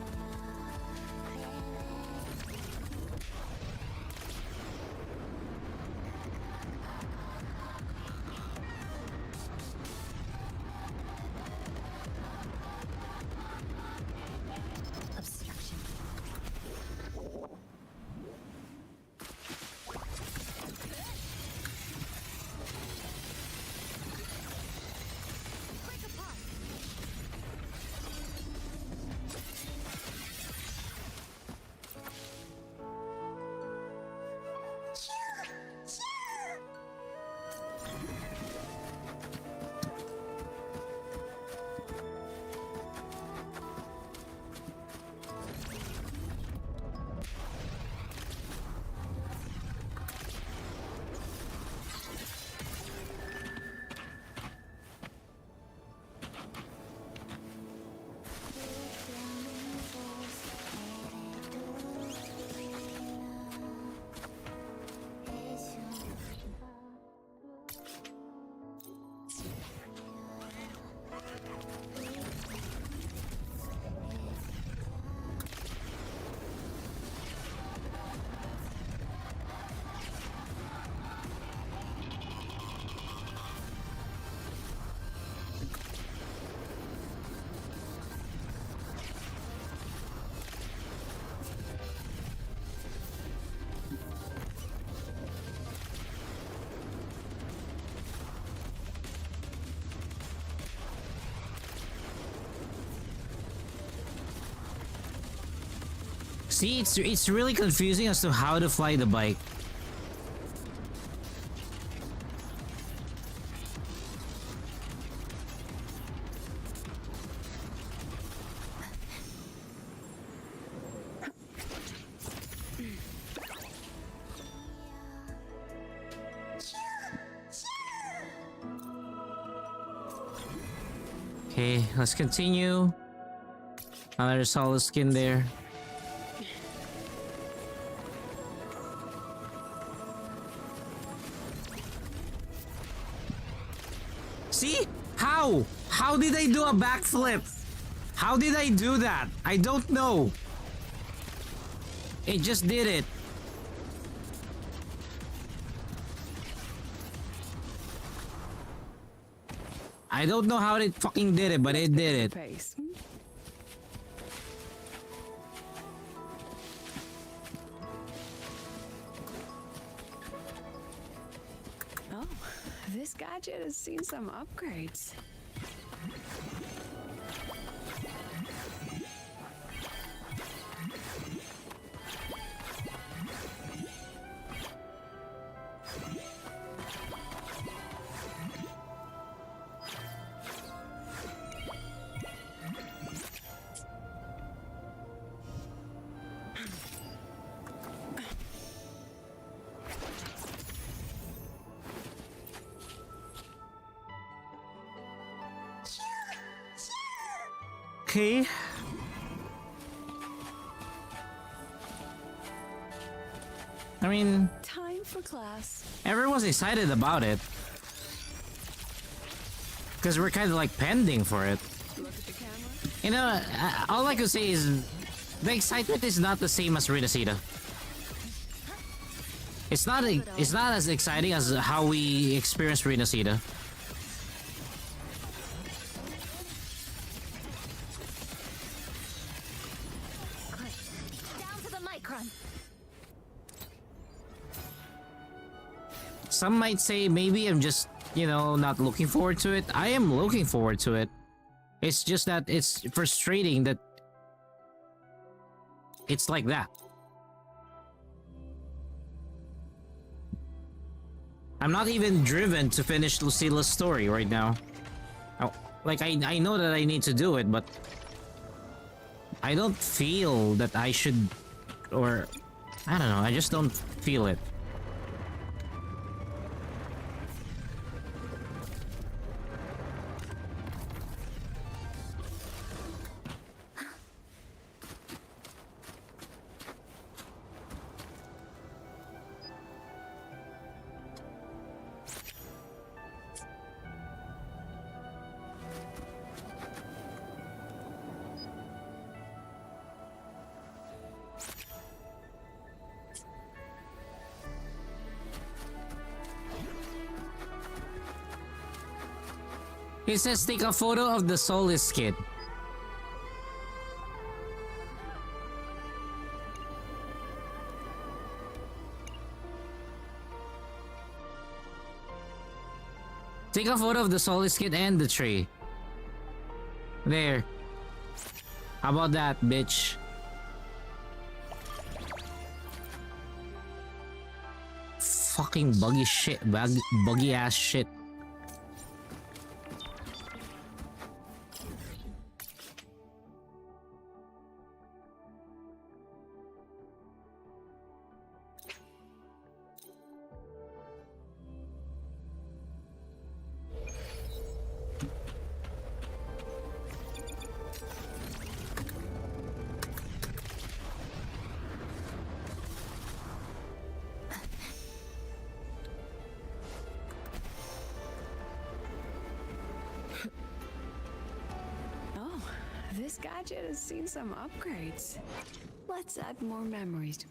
Obstruction. See, it's really confusing as to how to fly the bike. Okay, let's continue. Another solid skin there. See? How? How did I do a backflip? How did I do that? I don't know. It just did it. I don't know how it fucking did it, but it did it. Pace. Oh, this gadget has seen some upgrades. Okay. I mean, Time for class. everyone's excited about it. Because we're kind of like pending for it. Look at the camera. You know, all I could say is the excitement is not the same as Renacida. It's not as exciting as how we experienced Renacida. Down to the micron. Some might say maybe I'm just, you know, not looking forward to it. I am looking forward to it. It's just that it's frustrating that it's like that. I'm not even driven to finish Lucila's story right now. Like, I know that I need to do it, but I don't feel that I should, or I don't know, I just don't feel it. It says take a photo of the Solace kit. Take a photo of the Solace kit and the tree. There. How about that, bitch? Fucking buggy shit. Buggy ass shit. Oh, this gadget has seen some upgrades. Let's add more memories.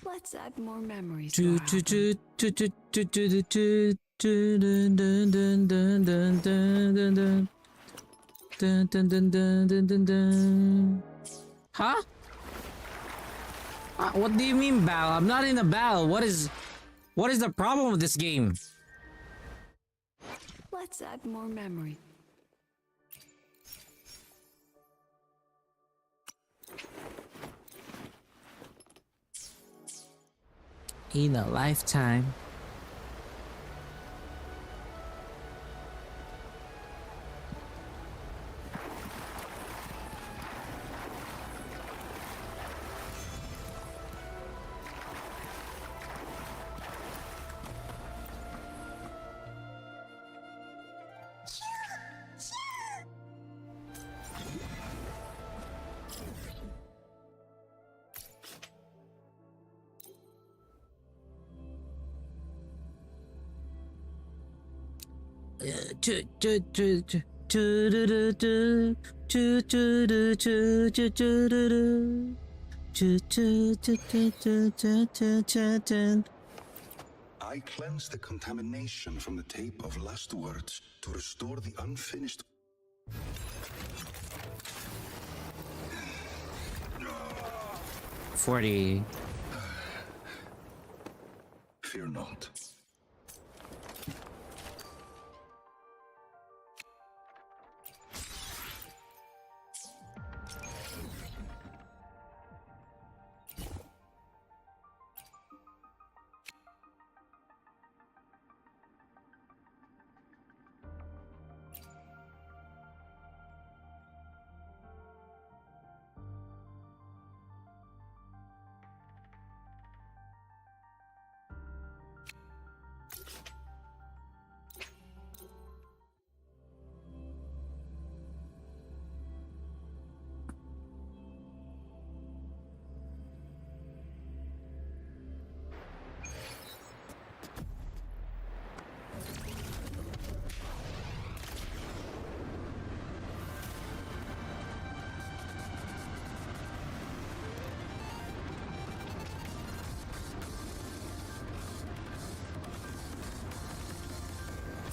Let's add more memories. to our album. Huh? What do you mean battle? I'm not in a battle. What is the problem with this game? Let's add more memory. In a lifetime. I cleanse the contamination from the tape of last words to restore the unfinished. 40. Fear not.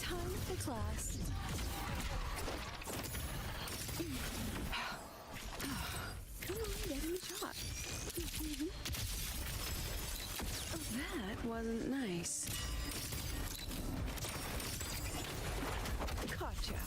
Time for class. Come on, get in the shot. That wasn't nice. Gotcha.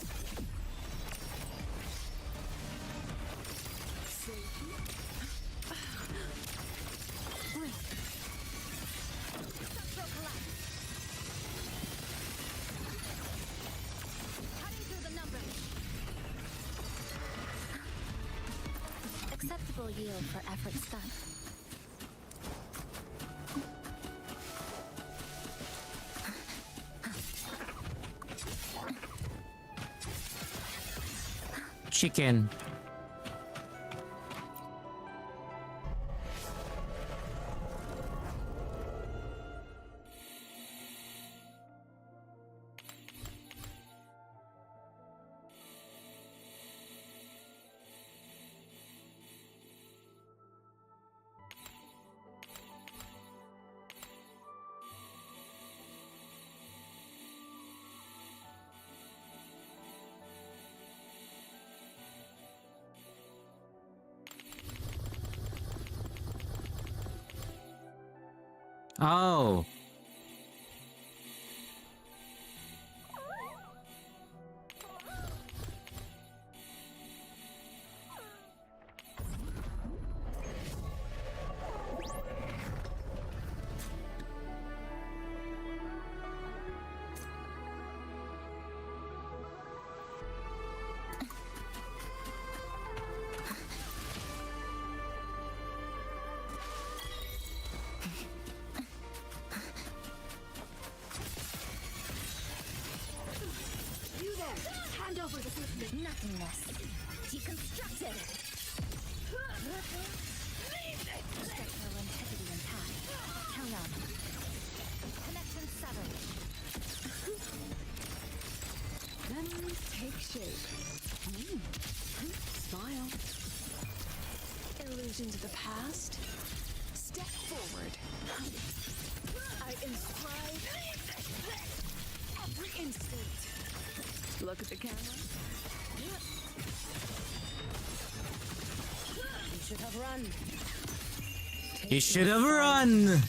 Acceptable yield for efforts done. Chicken. Oh. You there! Hand over the system. Nothingness. Deconstructed. Structural integrity intact. Hang on. Connection severed. Memories take shape. Smile. Illusions of the past. Step forward. I inscribe every instinct. Look at the camera. You should have run. You should have run.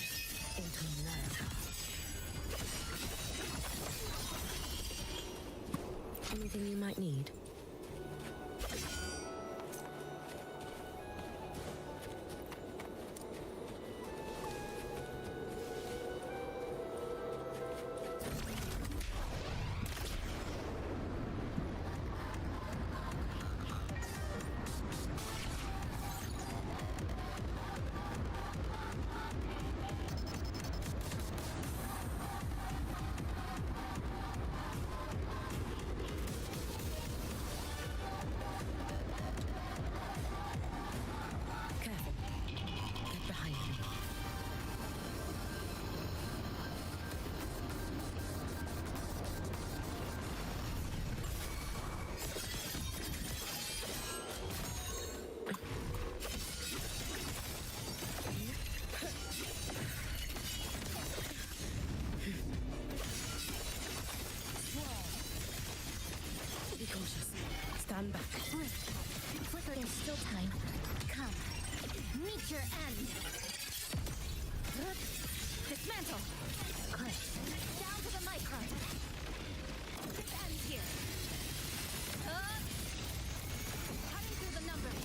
Anything you might need. Careful. Get behind me. Be cautious. Stand back. Flicker, there's still time. Come. Meet your end. Dismantle. Click. Down to the micron. This ends here. Cutting through the numbers.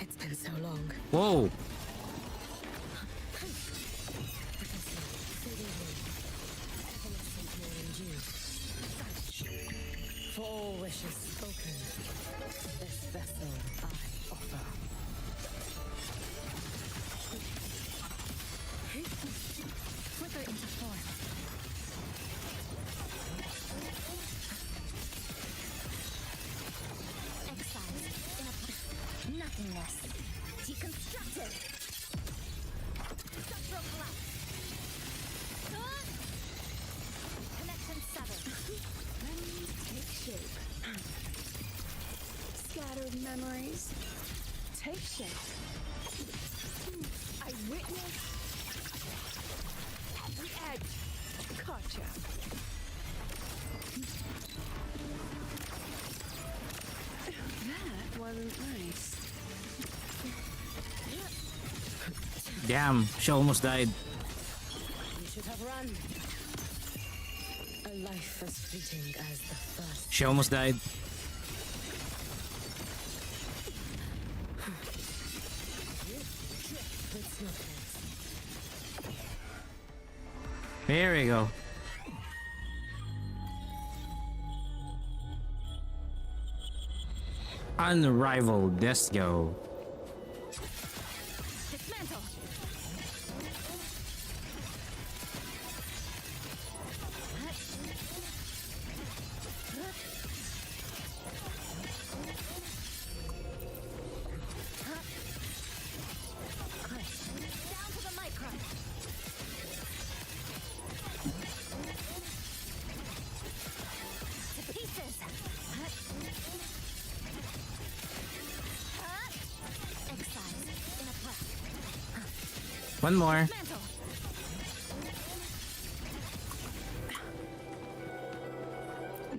It's been so long. Whoa. For all wishes spoken, this vessel I offer. Flicker into form. Exiled in a nothingness. Deconstructed. Structural collapse. Connection severed. Memories take shape. Scattered memories take shape. I witness every edge. Gotcha. That wasn't nice. Damn, she almost died. You should have run. A life as fleeting as the first. She almost died. With snowflakes. There we go. Unrivaled. Let's go. Dismantle. Down to the micron. To pieces. Excised in a breath. One more. Dismantle.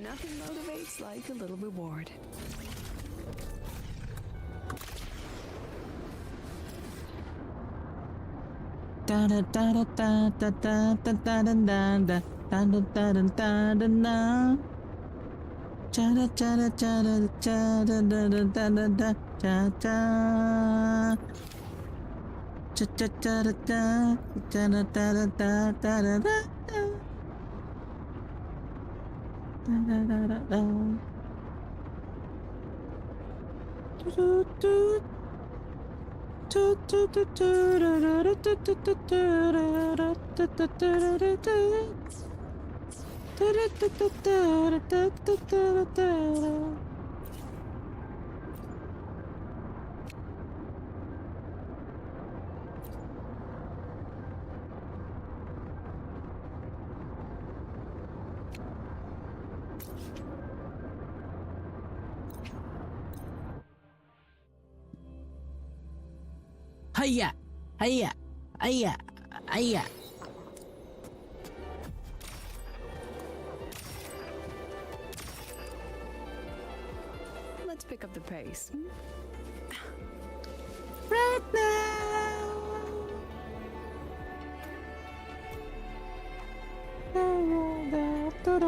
Nothing motivates like a little reward. Da da da da da da da da da da da da da da da da da da. Cha da cha da cha da cha da da da da da da cha cha. Cha cha cha da cha cha da da da da da da da. Da da da da da. Do do. Do do do do do do do do do do do do do do do. Hiya! Hiya! Hiya! Hiya! Let's pick up the pace. Right now! Right now. Right now.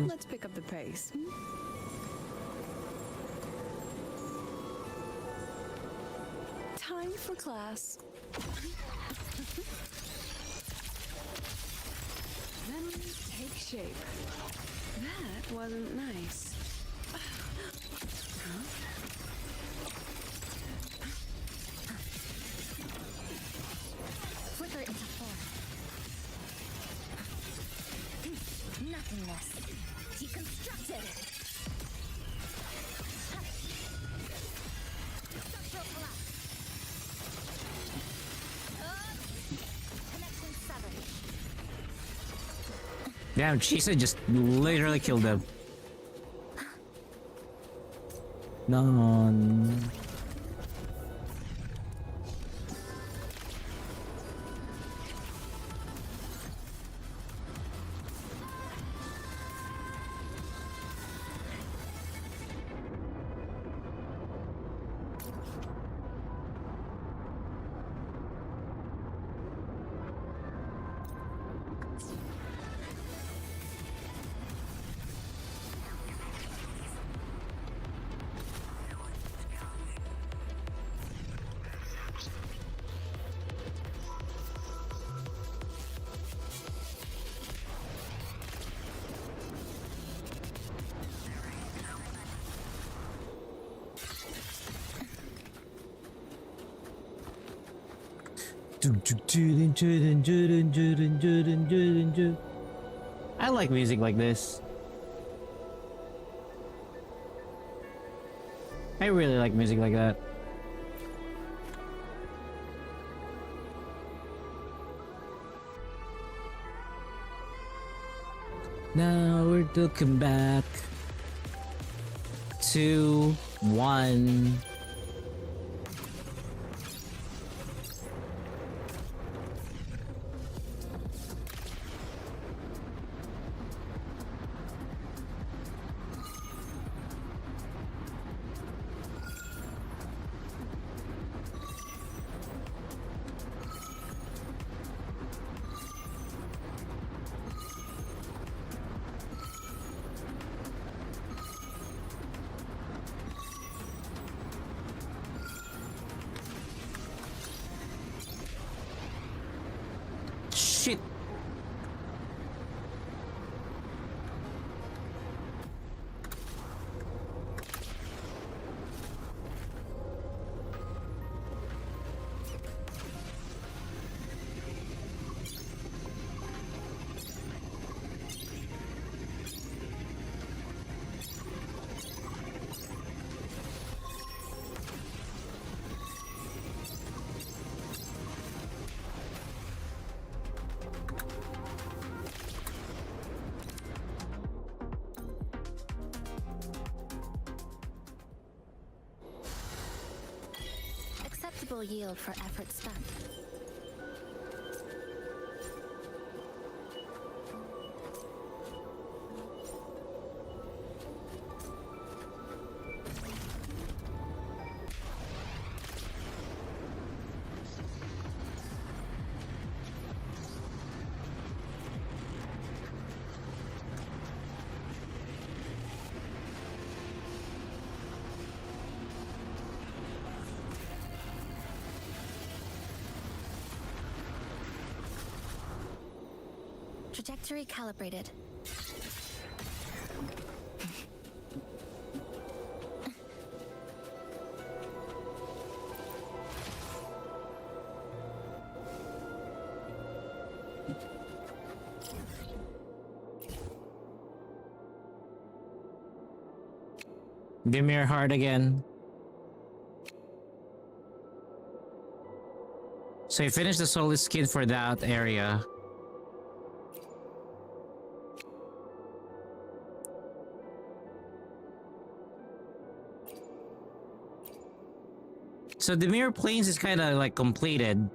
Let's pick up the pace. Time for class. Then take shape. That wasn't nice. Flicker into form. Nothingness. Deconstructed. Structural collapse. Connection severed. Damn, Chisa just literally killed them. None. I like music like this. I really like music like that. Now we're looking back. 2, 1. acceptable yield for effort spent. Trajectory calibrated. Dimir hard again. So you finished the solid skin for that area. So the mirror planes is kind of like completed.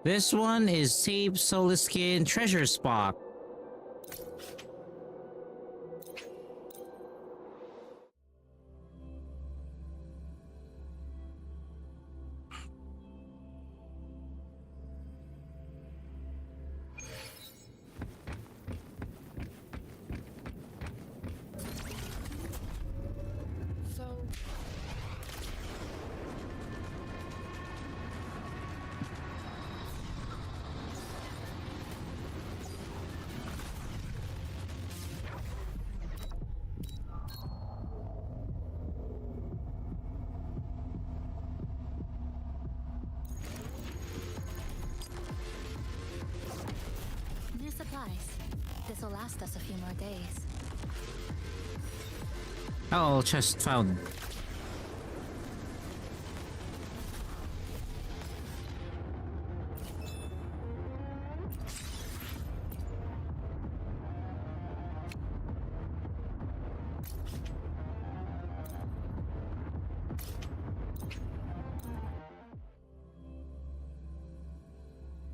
This one is Tape, Solid Skin, Treasure Spot. New supplies. This'll last us a few more days. Oh, chest found.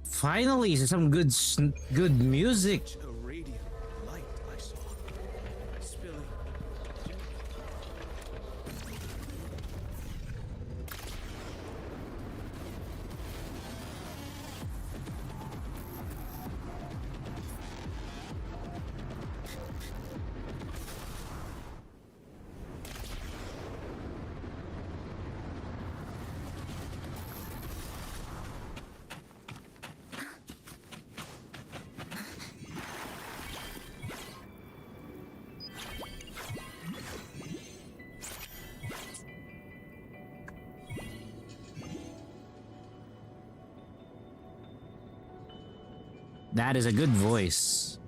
Finally, some good music. A radiant light I saw, spilling. That is a good voice.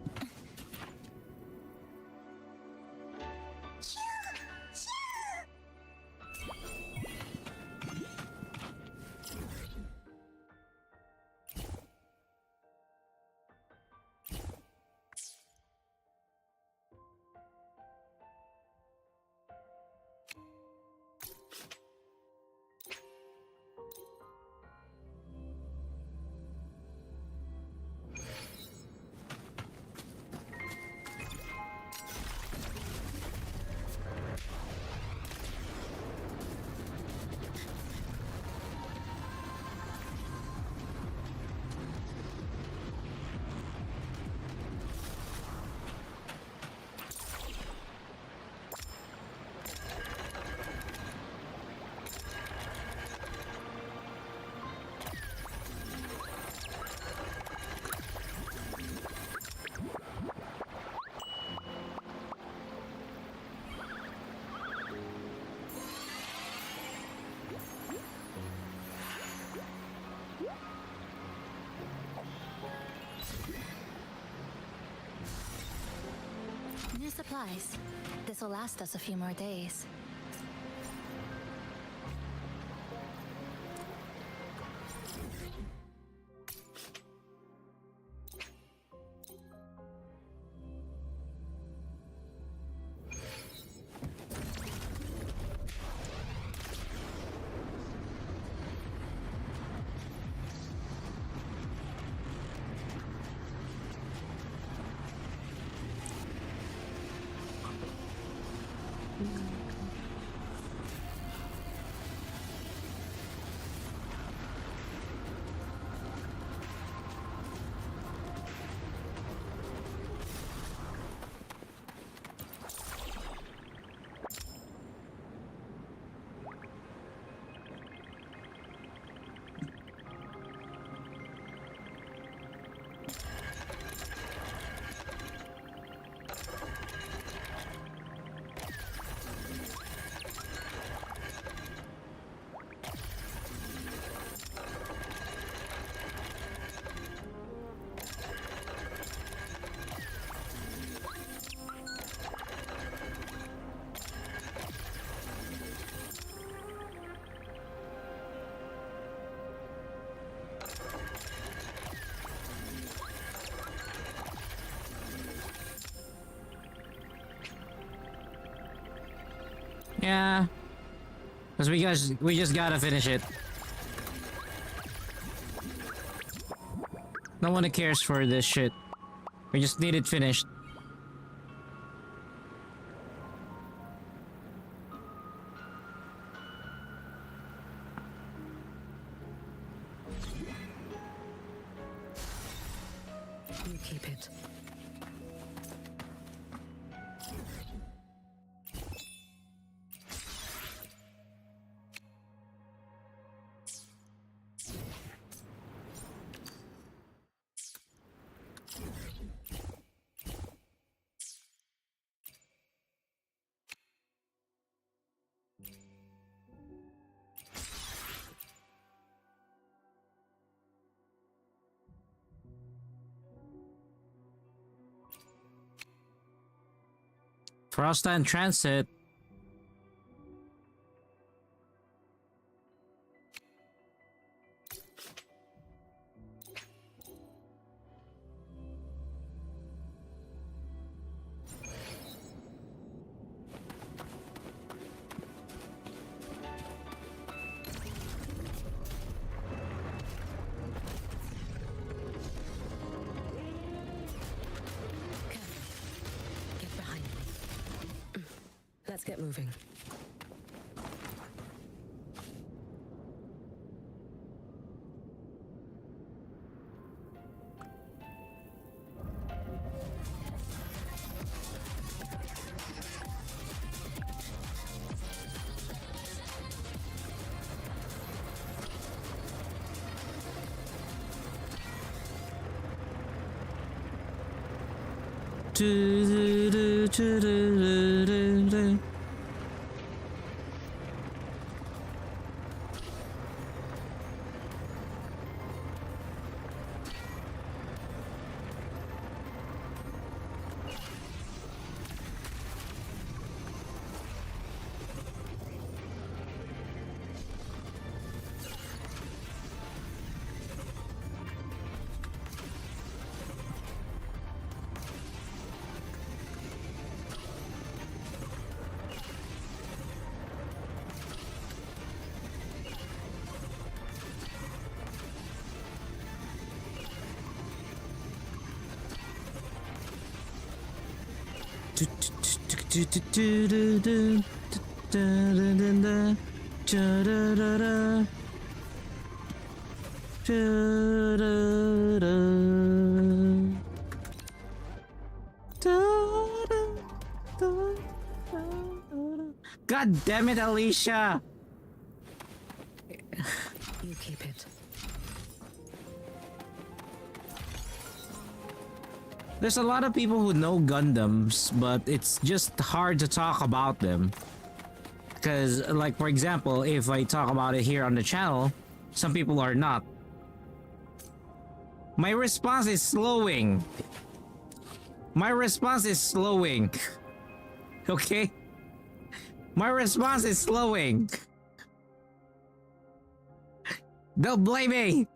New supplies. This'll last us a few more days. Yeah. Because we just gotta finish it. No one cares for this shit. We just need it finished. You keep it. Frosta in transit. Get behind me. Let's get moving. God damn it, Alicia! You keep it. There's a lot of people who know Gundams, but it's just hard to talk about them. Because, like, for example, if I talk about it here on the channel, some people are not. My response is slowing. My response is slowing. Okay? My response is slowing. Don't blame me.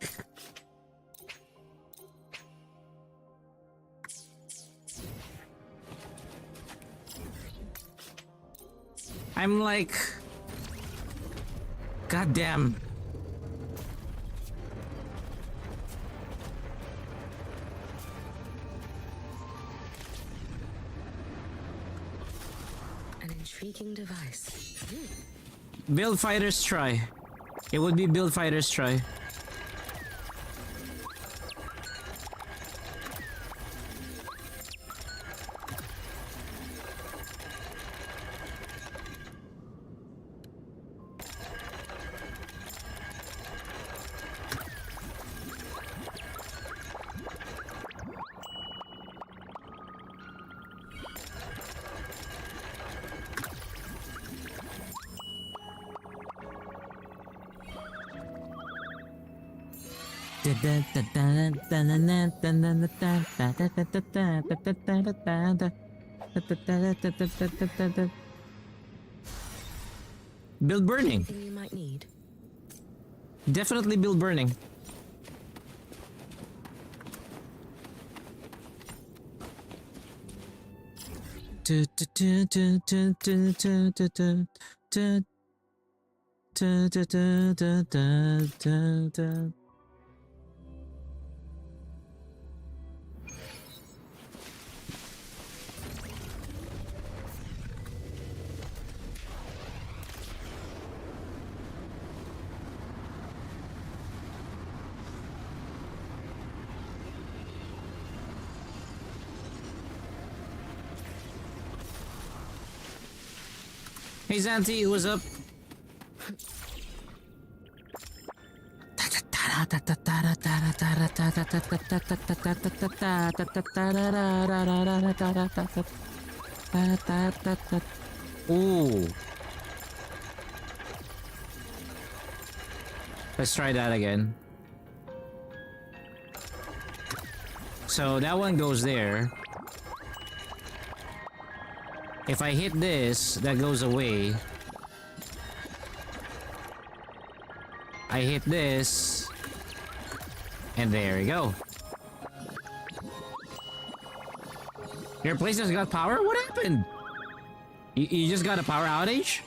I'm like, goddamn. An intriguing device. Build fighters try. It would be build fighters try. Build burning. Anything you might need. Definitely build burning. Da, da, da, da, da, da, da, da. Hey Zanti, what's up? Ooh. Let's try that again. So that one goes there. If I hit this, that goes away. I hit this. And there we go. Your place has got power? What happened? You just got a power outage?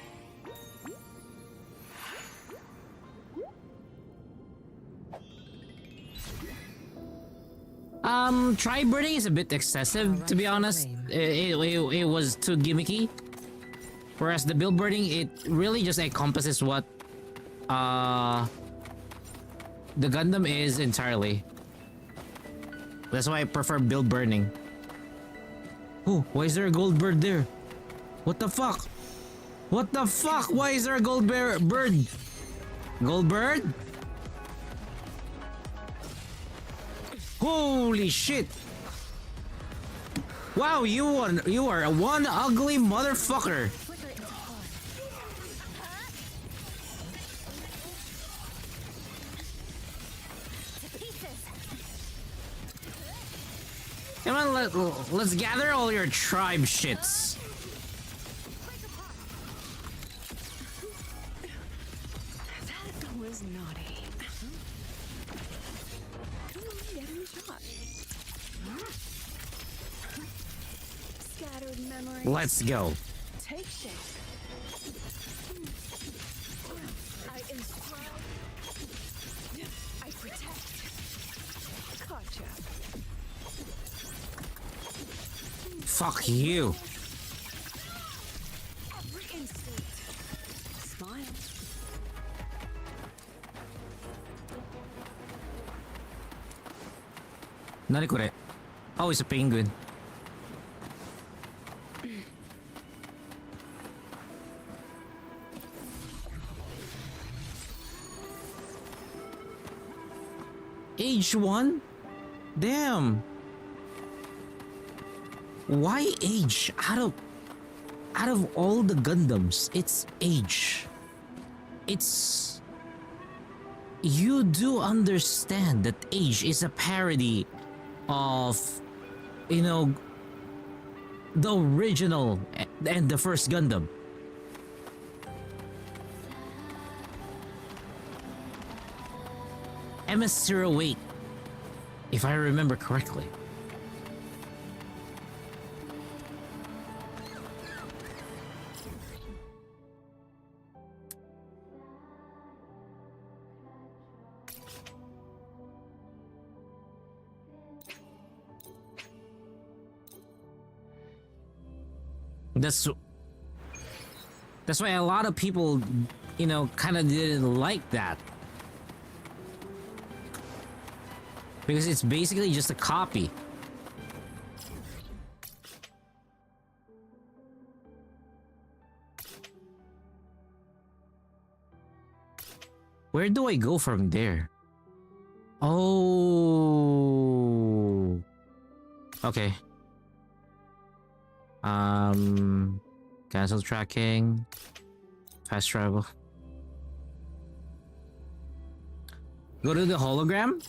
Try burning is a bit excessive, to be honest. It was too gimmicky. Whereas the build burning, it really just encompasses what the Gundam is entirely. That's why I prefer build burning. Oh, why is there a gold bird there? What the fuck? What the fuck? Why is there a gold bird? Gold bird? Holy shit! Wow, you are one ugly motherfucker. Come on, let's gather all your tribe shits. That was naughty. Come on, get in the shot. Scattered memories. Let's go. Take shape. I inscribe. I protect. Gotcha. Fuck you. Every instinct. Smile. Nani kore? Oh, it's a penguin. Age 1? Damn. Why age? Out of all the Gundams, it's age. It's... You do understand that age is a parody of, you know, the original and the first Gundam. MS-08, if I remember correctly. That's why a lot of people, you know, kind of didn't like that. Because it's basically just a copy. Where do I go from there? Oh. Okay. Cancel tracking. Fast travel. Go to the hologram?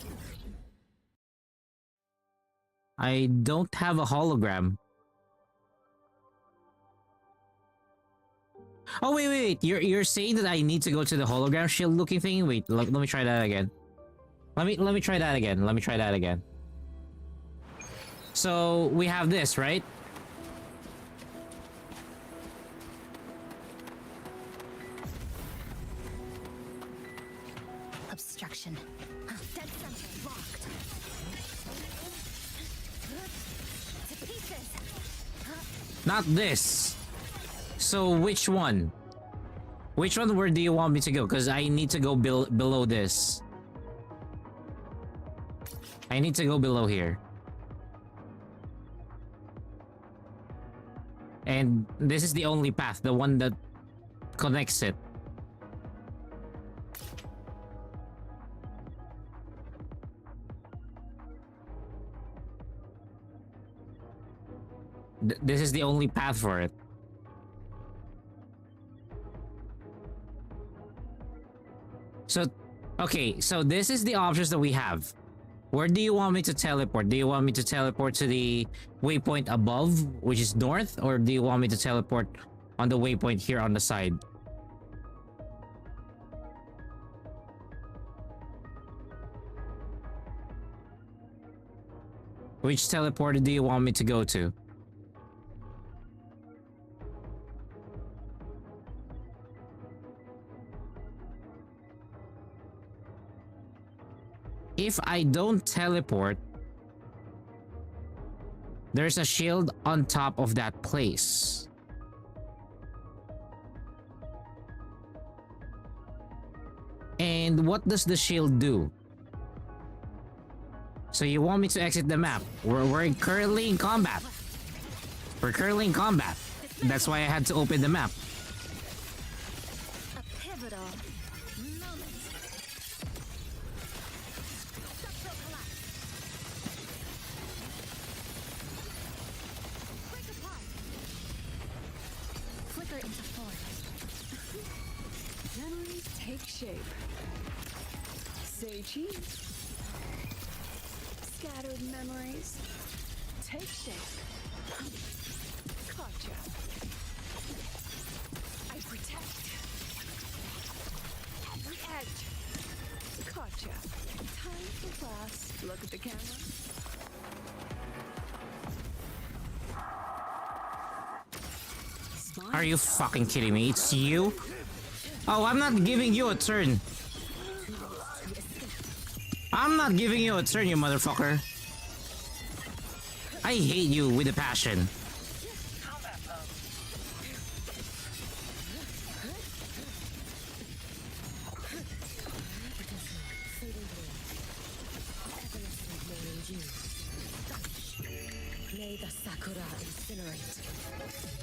I don't have a hologram. Oh wait. You're saying that I need to go to the hologram shield looking thing? Wait, let me try that again. Let me try that again. Let me try that again. So we have this, right? Not this. So which one? Which one? Where do you want me to go? Because I need to go below this. I need to go below here. And this is the only path, the one that connects it. This is the only path for it. So, okay, so this is the options that we have. Where do you want me to teleport? Do you want me to teleport to the waypoint above, which is north? Or do you want me to teleport on the waypoint here on the side? Which teleporter do you want me to go to? If I don't teleport, there's a shield on top of that place. And what does the shield do? So you want me to exit the map? We're currently in combat. We're currently in combat. That's why I had to open the map. A pivotal moment. Structural collapse. Break apart. Flicker into form. Memories take shape. Say cheese. Scattered memories take shape. Gotcha. I protect. The edge. Gotcha. Time for class. Look at the camera. Are you fucking kidding me? It's you? Oh, I'm not giving you a turn. I'm not giving you a turn, you motherfucker. I hate you with a passion. May the sakura incinerate.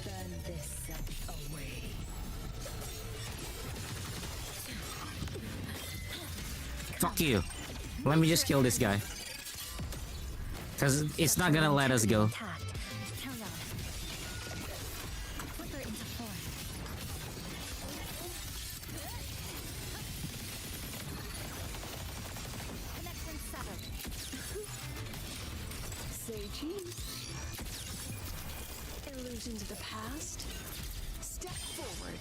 Burn this self away. Fuck you. Let me just kill this guy. Cause it's not gonna let us go. Attacked. Carry on. Flicker into form. Connection severed. Say cheese. Illusions of the past. Step forward.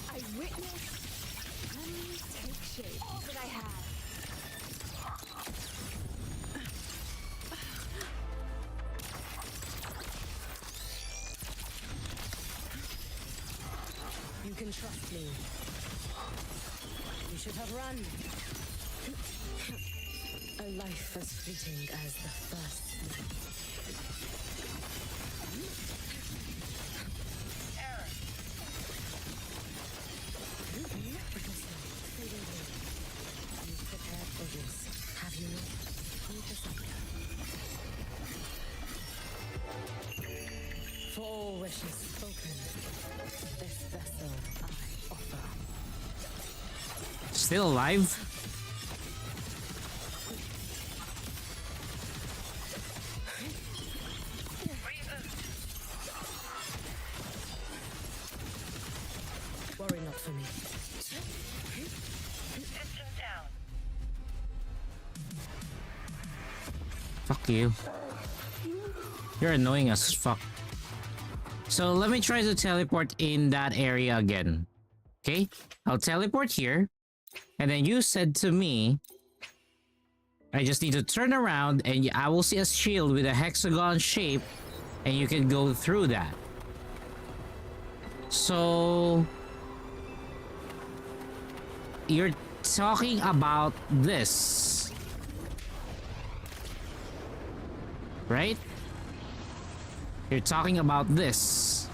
I witness. Memories take shape. All that I have. You can trust me. You should have run. A life as fleeting as the first. You've prepared for this, have you not? Need the something. For all wishes spoken, this vessel I offer. Still alive? Worry not for me. Fuck you. You're annoying as fuck. So let me try to teleport in that area again. Okay? I'll teleport here. And then you said to me, I just need to turn around and I will see a shield with a hexagon shape and you can go through that. So you're talking about this, right? You're talking about this.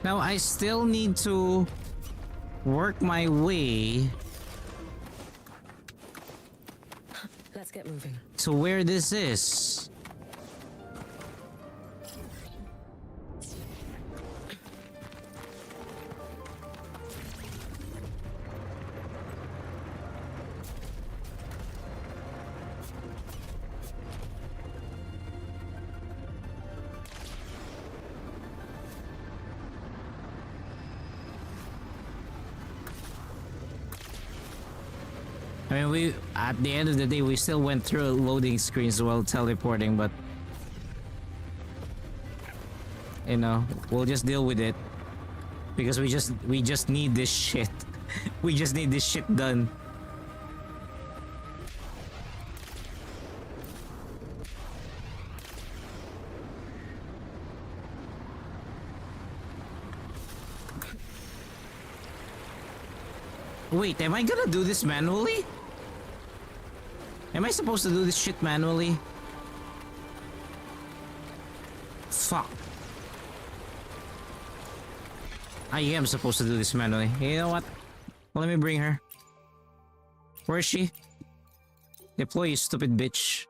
Now I still need to work my way Let's get moving. to where this is. I mean, we at the end of the day, we still went through loading screens while teleporting, but you know, we'll just deal with it because we just need this shit. We just need this shit done. Wait, am I gonna do this manually? Am I supposed to do this shit manually? Fuck. I am supposed to do this manually. You know what? Let me bring her. Where is she? Deploy, you stupid bitch.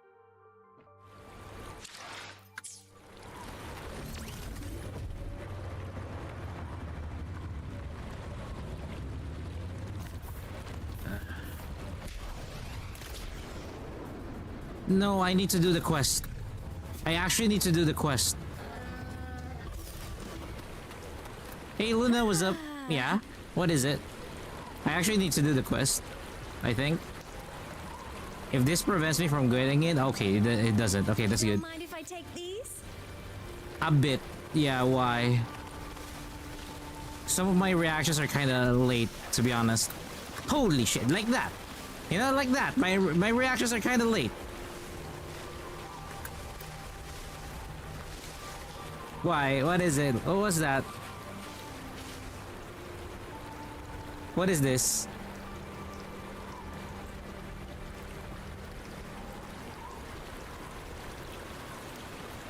No, I need to do the quest. I actually need to do the quest. Hey Luna, what's up? Yeah? What is it? I actually need to do the quest. I think. If this prevents me from getting it, okay, it doesn't. Okay, that's good. Mind if I take these? A bit. Yeah, why? Some of my reactions are kind of late, to be honest. Holy shit, like that. You know, like that. My reactions are kind of late. Why? What is it? What was that? What is this?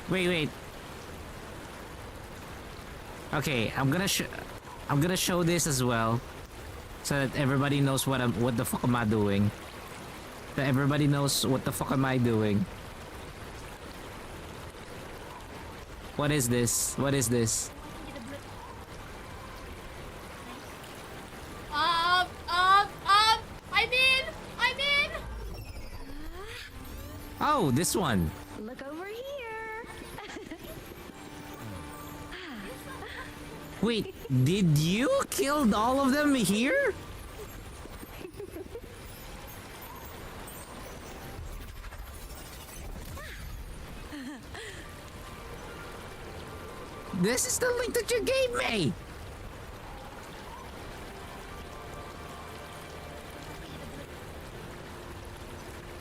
Wait. Okay, I'm gonna show this as well, so that everybody knows what the fuck am I doing. That everybody knows what the fuck am I doing. What is this? What is this? I'm in! Oh, this one. Look over here. Wait, did you kill all of them here? This is the link that you gave me!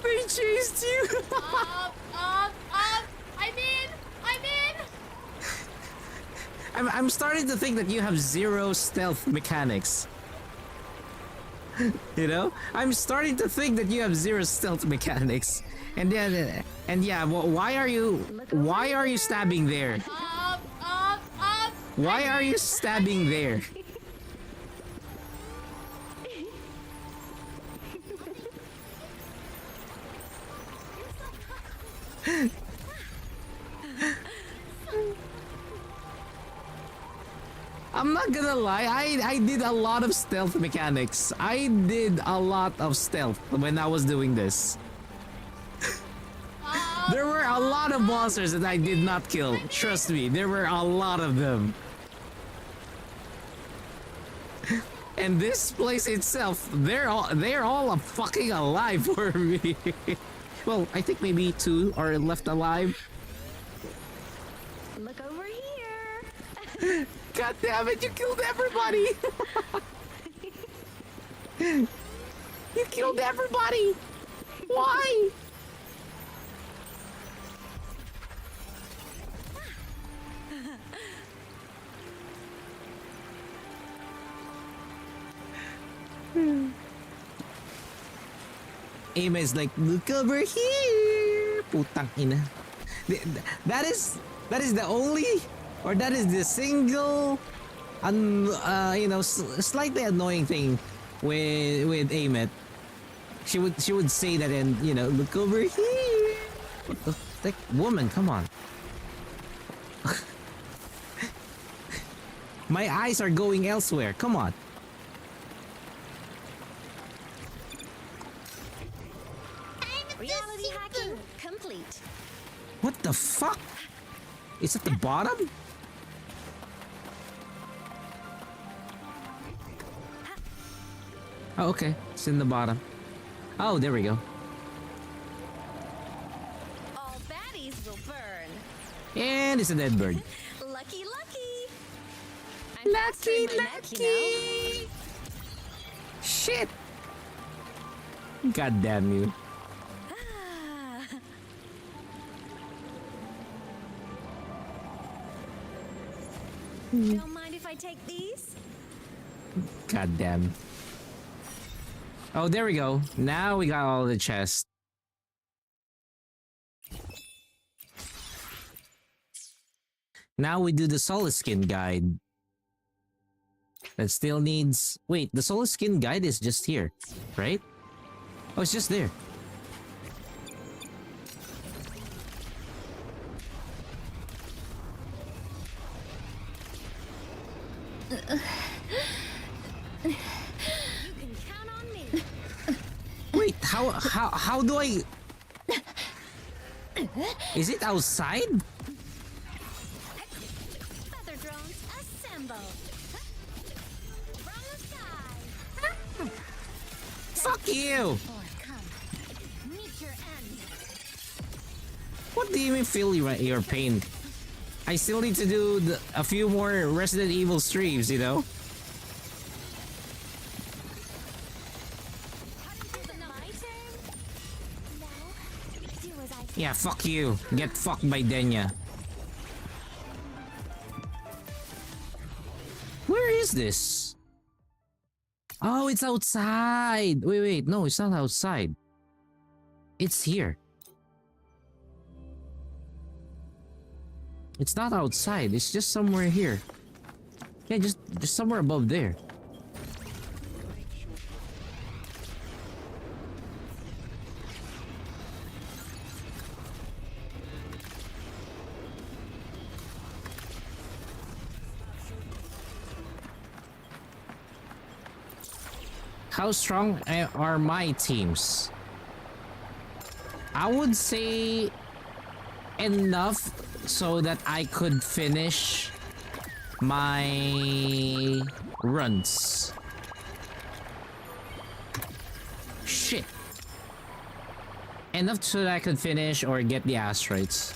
They chased you! I'm in! I'm starting to think that you have zero stealth mechanics. You know? I'm starting to think that you have zero stealth mechanics. And yeah, well, why are you stabbing there? Why are you stabbing there? I'm not gonna lie, I did a lot of stealth mechanics. I did a lot of stealth when I was doing this. There were a lot of monsters that I did not kill. Trust me, there were a lot of them. And this place itself, they're all fucking alive for me. Well, I think maybe 2 are left alive. Look over here. God damn it, you killed everybody! You killed everybody! Why? Aim is like, look over here! Putang ina. That is the only, or that is the single, slightly annoying thing with Amet. She would say that and look over here. What the heck, woman? Come on. My eyes are going elsewhere. Come on. Reality hacking complete. What the fuck? It's at the bottom? Oh, okay. It's in the bottom. Oh, there we go. All baddies will burn. And it's a dead bird. Lucky, lucky. I'm faster in my neck, you know? Shit! God damn you. Don't mind if I take these? God damn. Oh, there we go. Now we got all the chests. Now we do the solid skin guide. That still needs... Wait, the solid skin guide is just here, right? Oh, it's just there. You can count on me. Wait, how do I... Is it outside? Feather drones assemble. From the sky. Fuck you! Or come. Meet your end. What do you mean feel your pain? I still need to do a few more Resident Evil streams, you know? Yeah, fuck you. Get fucked by Denya. Where is this? Oh, it's outside. Wait. No, it's not outside. It's here. It's not outside. It's just somewhere here. Yeah, just somewhere above there. How strong are my teams? I would say enough so that I could finish my runs. Shit. Enough so that I could finish or get the asteroids.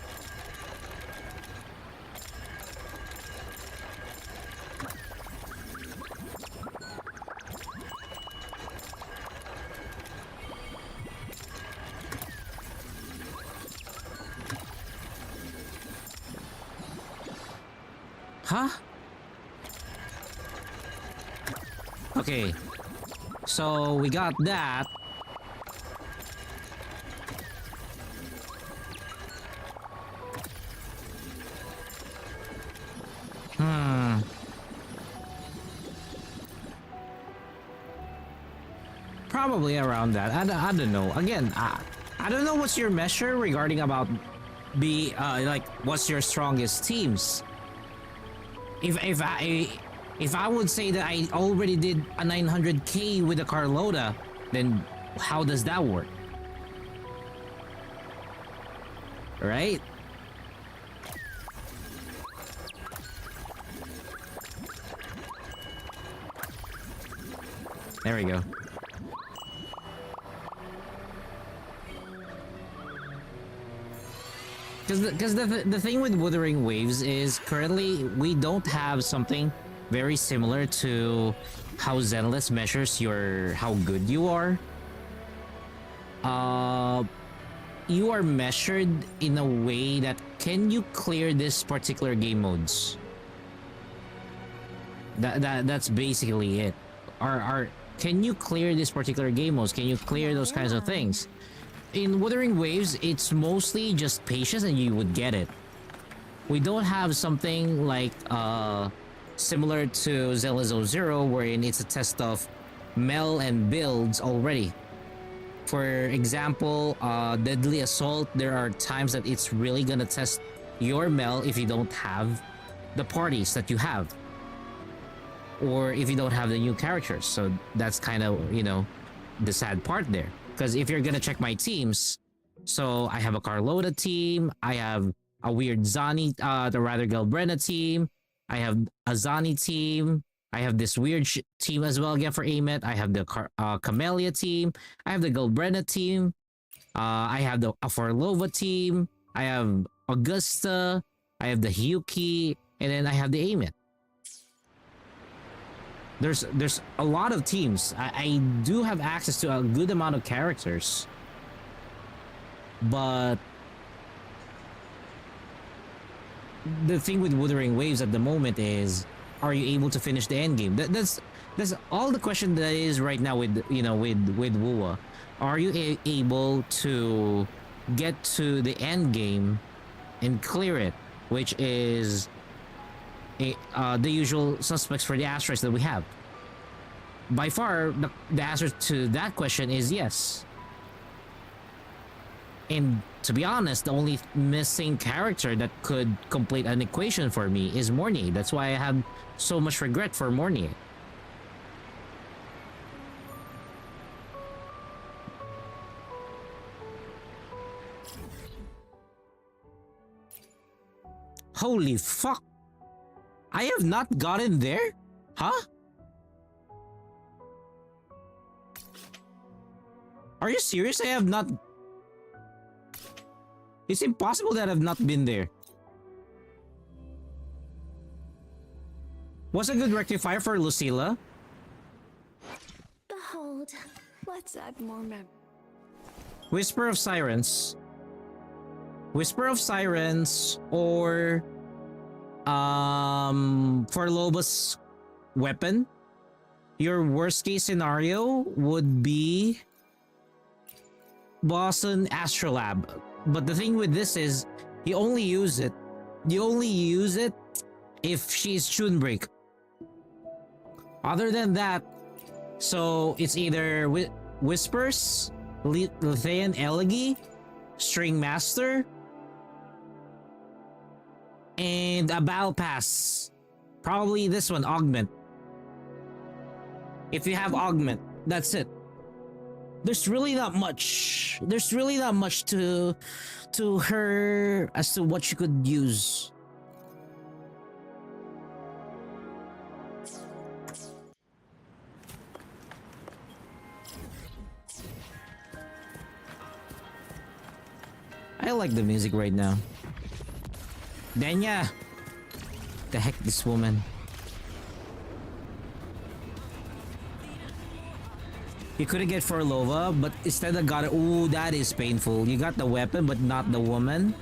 Huh? Okay. So we got that. Probably around that. I don't know. Again, I don't know what's your measure regarding about like what's your strongest teams. If I would say that I already did a 900k with a Carlota, then how does that work? Right? There we go. Because the thing with Wuthering Waves is currently we don't have something very similar to how Zenless measures how good you are. You are measured in a way that can you clear this particular game modes? That's basically it. Can you clear this particular game modes? Can you clear those kinds of things? In Wuthering Waves, it's mostly just patience and you would get it. We don't have something like similar to Zelda 0 wherein it's a test of mel and builds already. For example, Deadly Assault, there are times that it's really gonna test your mel if you don't have the parties that you have. Or if you don't have the new characters. So that's kind of, you know, the sad part there. Because if you're gonna check my teams, so I have a Carlota team, I have a weird Zani, rather Galbrena team, I have a Zani team, I have this weird team as well again for Amet, I have the Camellia team, I have the Galbrena team, I have the Afarlova team, I have Augusta, I have the Hyuki, and then I have the Amet. There's a lot of teams. I do have access to a good amount of characters. But the thing with Wuthering Waves at the moment is, are you able to finish the end game? That's all the question that is right now with, you know, with WUWA. Are you able to get to the end game and clear it, which is the usual suspects for the asteroids that we have? By far, the answer to that question is yes. And to be honest, the only missing character that could complete an equation for me is Mornier. That's why I have so much regret for Mornier. Holy fuck! I have not gotten there? Huh? Are you serious? I have not... It's impossible that I've not been there. What's a good rectifier for Lucilla? Behold, let's add more memory. Whisper of Sirens. Whisper of Sirens or... for Loba's weapon. Your worst case scenario would be... Boston Astrolab. But the thing with this is, you only use it if she's Tunebreak. Other than that, so it's either Whispers, Lethean Elegy, String Master, and a Battle Pass. Probably this one, Augment. If you have Augment, that's it. There's really not much. There's really not much to her as to what you could use. I like the music right now. Denya! The heck, this woman. You couldn't get Forlova, but instead I got it. Ooh, that is painful. You got the weapon, but not the woman.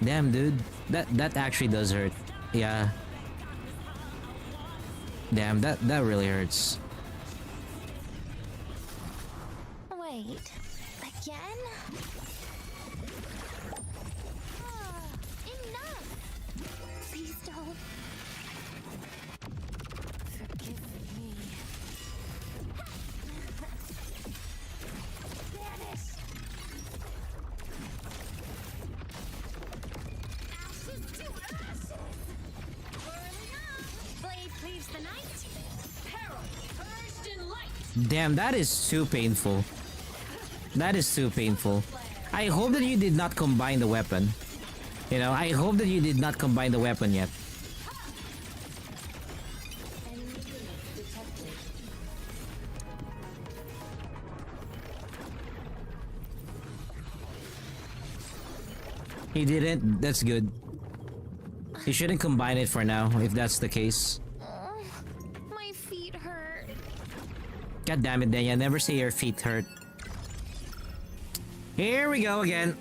Damn, dude. That actually does hurt. Yeah. Damn, that really hurts. Wait, again? Enough! Please don't. Forgive me. Vanish! Ashes to ashes! Whirling up! Blade cleaves the night. Peril purged in light. Damn, that is too painful. That is too painful. I hope that you did not combine the weapon. You know, I hope that you did not combine the weapon yet. He didn't. That's good. He shouldn't combine it for now, if that's the case. My feet hurt. God damn it, Danya. Never say your feet hurt. Here we go again.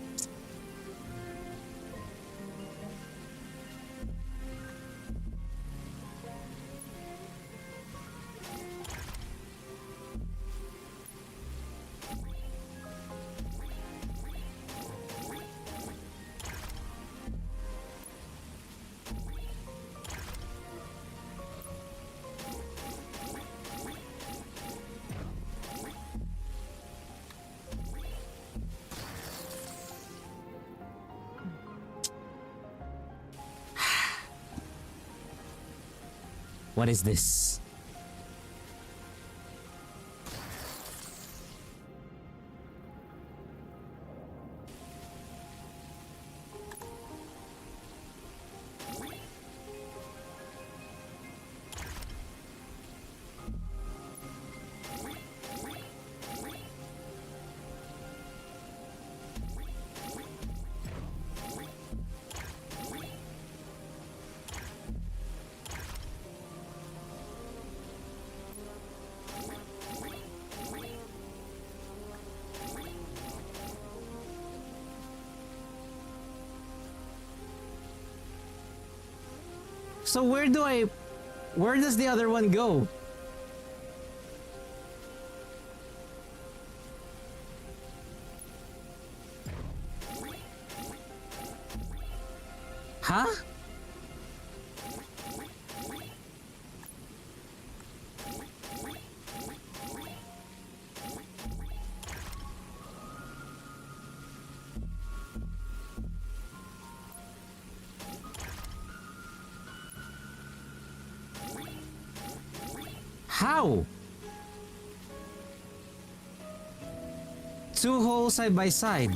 What is this? So where does the other one go? Huh? How? Two holes side by side.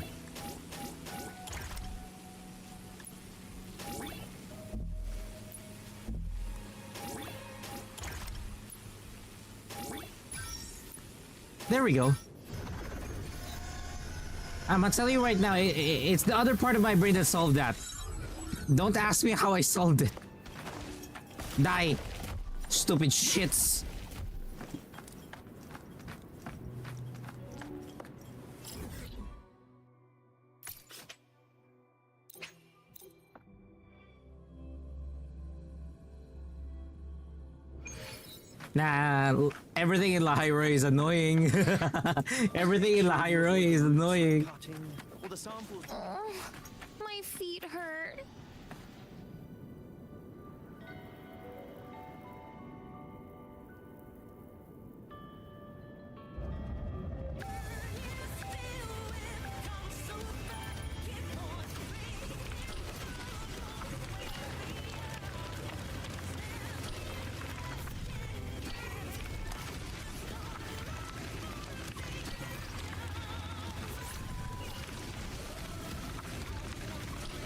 There we go. I'm gonna tell you right now, it's the other part of my brain that solved that. Don't ask me how I solved it. Die. Stupid shits. Nah, everything in Lahairo is annoying. Everything in Lahairo is annoying. Cutting or the samples. My feet hurt.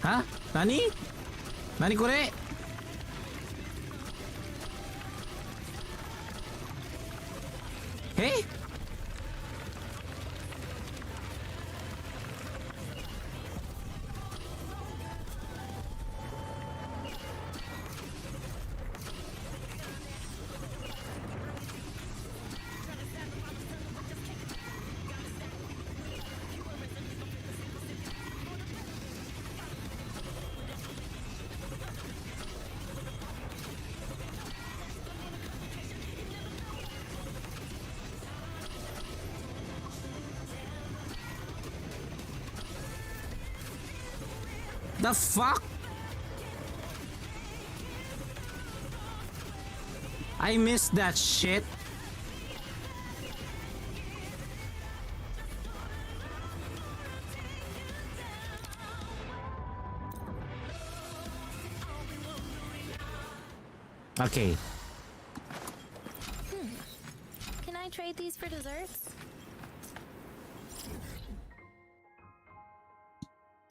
Huh? Nani? Nani kore? Hey? The fuck? I missed that shit. Okay. Can I trade these for desserts?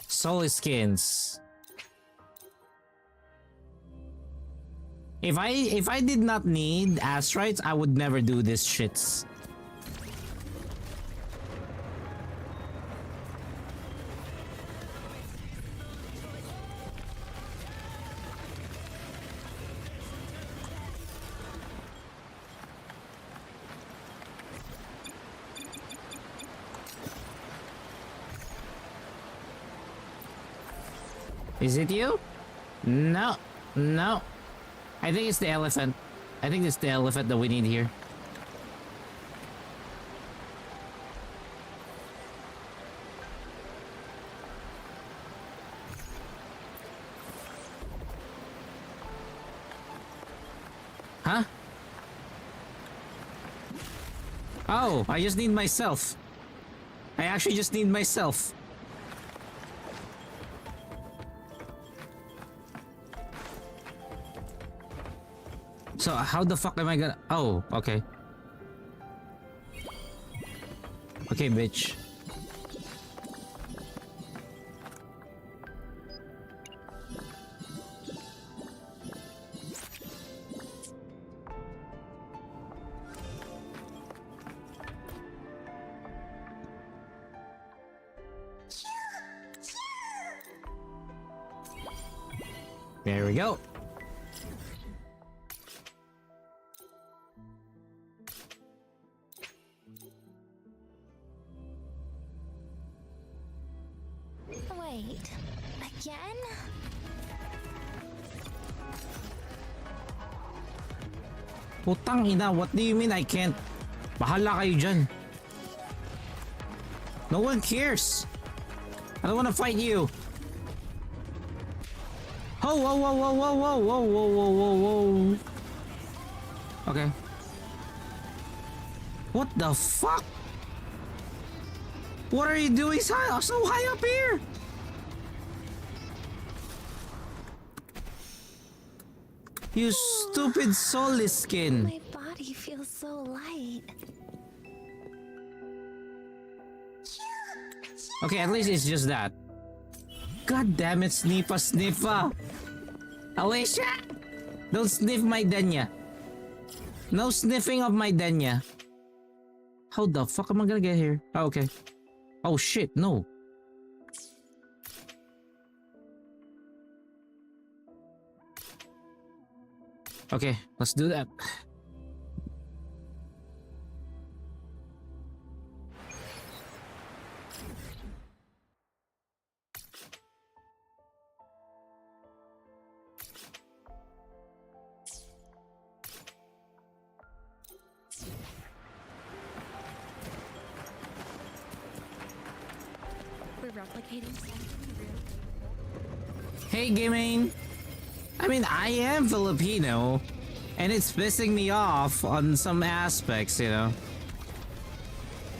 Soul skins. If I did not need astrites, I would never do this shits. Is it you? No. No. I think it's the elephant. I think it's the elephant that we need here. Huh? Oh, I just need myself. I actually just need myself. So how the fuck am I gonna... Oh, okay. Okay, bitch. There we go. Wait, again? Putang ina, what do you mean I can't? Bahala kayo dyan. No one cares. I don't wanna fight you. Oh, whoa, whoa, whoa, whoa, whoa, whoa, whoa, whoa, whoa, whoa. Okay. What the fuck? What are you doing so high up here? You stupid soulless skin. My body feels so light. Okay, at least it's just that. God damn it, Sniffa Sniffa! Alicia! Don't sniff my Denya. No sniffing of my Denya. How the fuck am I gonna get here? Oh, okay. Oh shit, no. Okay, let's do that. We're replicating something real. Hey, gaming! I mean, I am Filipino, and it's pissing me off on some aspects, you know.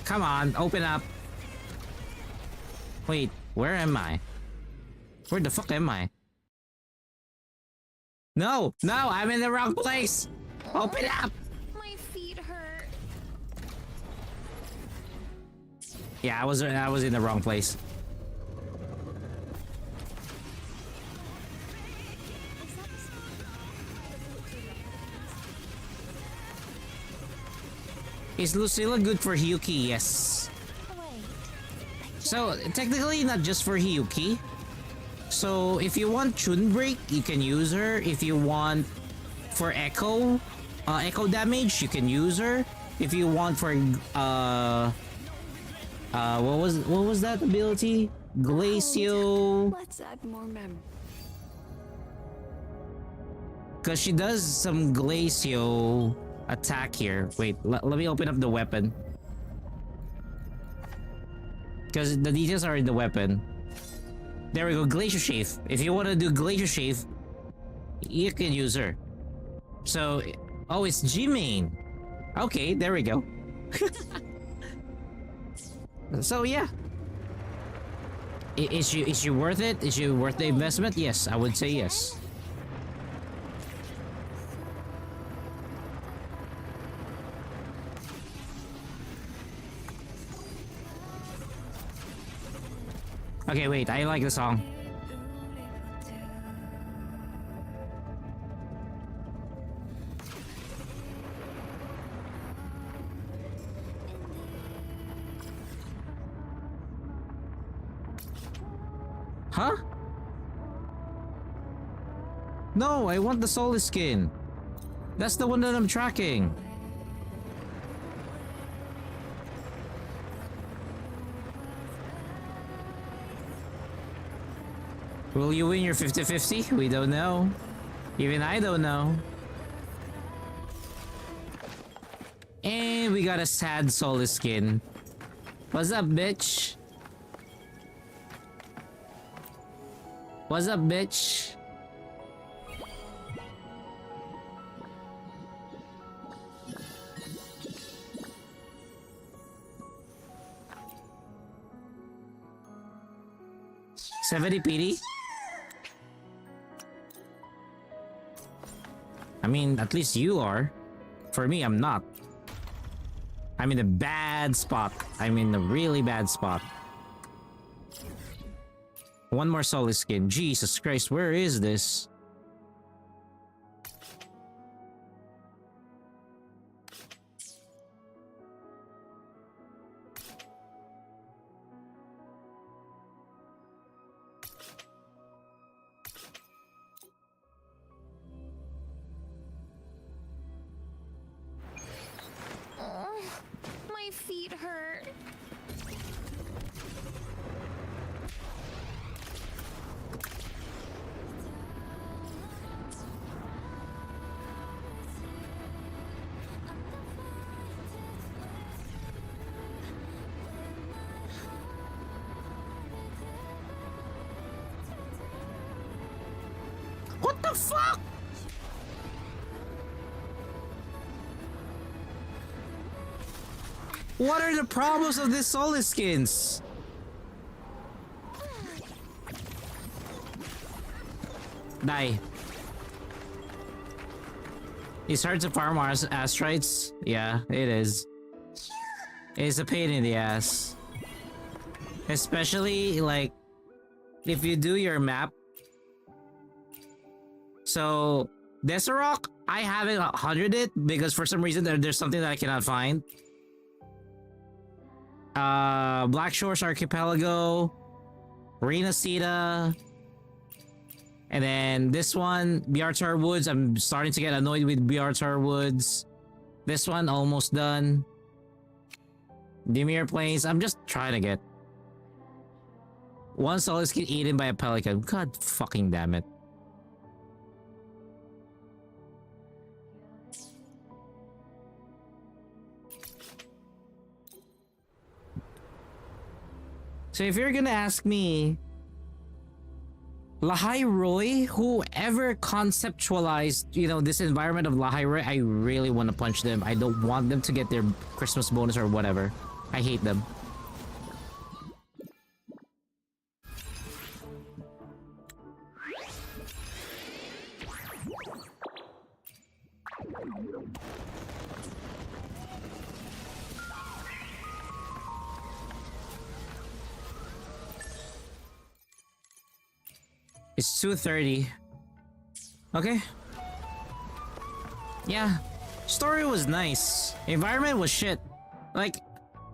Come on, open up. Wait, where am I? Where the fuck am I? No, no, I'm in the wrong place! Open up! My feet hurt. Yeah, I was in the wrong place. Is Lucilla good for Hyuki? Yes. Wait. So, technically not just for Hyuki. So, if you want Chun Break, you can use her. If you want for Echo damage, you can use her. If you want for what was that ability? Glacio. Let's add more mem. Cause she does some Glacio attack here. Wait, let me open up the weapon. Because the details are in the weapon. There we go, Glacier Shave. If you want to do Glacier Shave, you can use her. So, oh, it's G-Main. Okay, there we go. So yeah. Is she worth it? Is she worth the investment? Yes, I would say yes. Okay, wait, I like the song. Huh? No, I want the Soulless skin. That's the one that I'm tracking. Will you win your 50-50? We don't know. Even I don't know. And we got a sad Solis skin. What's up, bitch? What's up, bitch? $70 PD? I mean, at least you are. For me, I'm not. I'm in a bad spot. I'm in a really bad spot. One more solid skin. Jesus Christ, where is this? My feet hurt. What the fuck? What are the problems of these solid skins? Die. It's hard to farm astrites. Yeah, it is. It's a pain in the ass. Especially, like, if you do your map. So, Deserok, I haven't 100'd it because for some reason there's something that I cannot find. Black Shores Archipelago, Renacita, and then this one, Biartar Woods. I'm starting to get annoyed with Biartar Woods. This one, almost done. Dimir Plains, I'm just trying to get. One solid skin eaten by a pelican. God fucking damn it. So if you're gonna ask me, Lahai Roy, whoever conceptualized, you know, this environment of Lahai Roy, I really want to punch them. I don't want them to get their Christmas bonus or whatever. I hate them. It's 2:30. Okay. Yeah. Story was nice. Environment was shit. Like,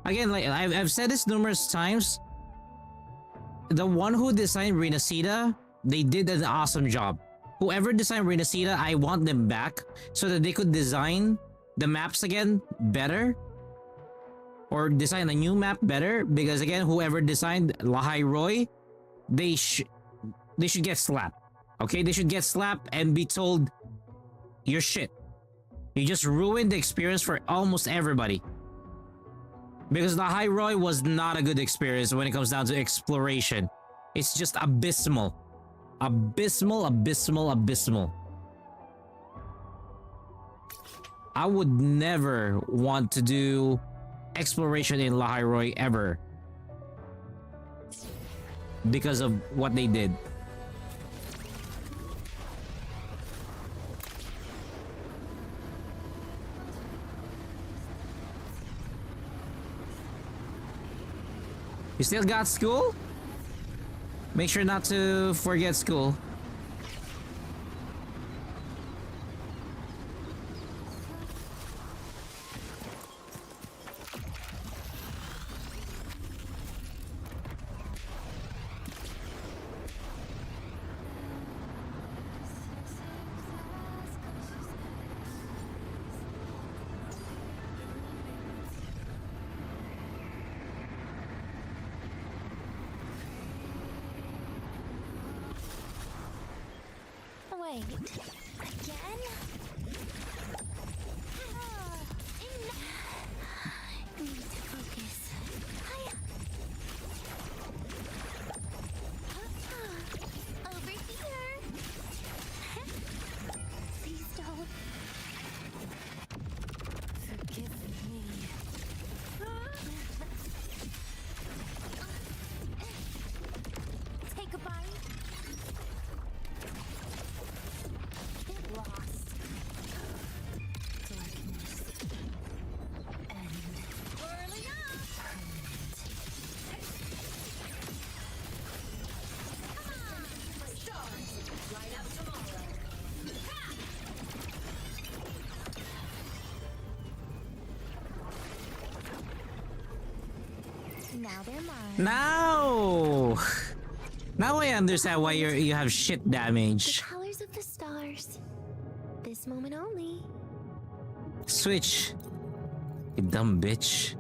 again, like I've said this numerous times. The one who designed Renacita, they did an awesome job. Whoever designed Renacita, I want them back so that they could design the maps again better. Or design a new map better. Because again, whoever designed Lahai Roy, they should get slapped. Okay? They should get slapped and be told, you're shit. You just ruined the experience for almost everybody. Because the High Roy was not a good experience when it comes down to exploration. It's just abysmal. Abysmal, abysmal, abysmal. I would never want to do exploration in Lahai Roy ever. Because of what they did. You still got school? Make sure not to forget school. Wait, again? Need to focus. Over here. Please don't. Forgive me. Take a bite. Get lost. Darkness. And Whirling up. Stars light up tomorrow. now they're mine. Now I understand why you have shit The damage. colors of the stars. This moment only. Switch. You dumb bitch.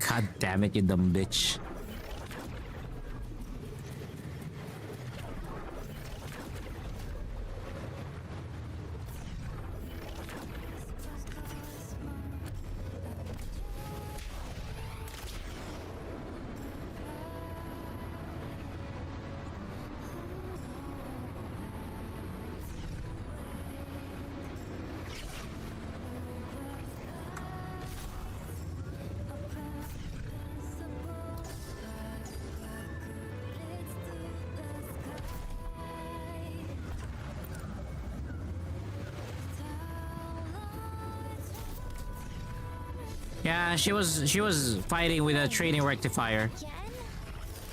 God damn it, you dumb bitch. Yeah, she was fighting with a training rectifier. Again?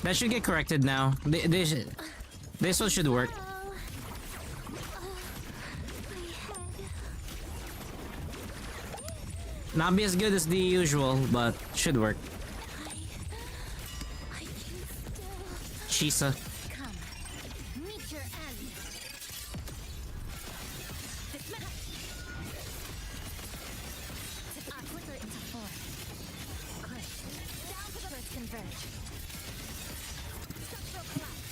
That should get corrected now. This one should work. Oh. My head. Not be as good as the usual, but should work. I can still. Chisa. Come, meet your end. Dismiss. I flicker it into form. Good. Down to the first converge. Structural collapse.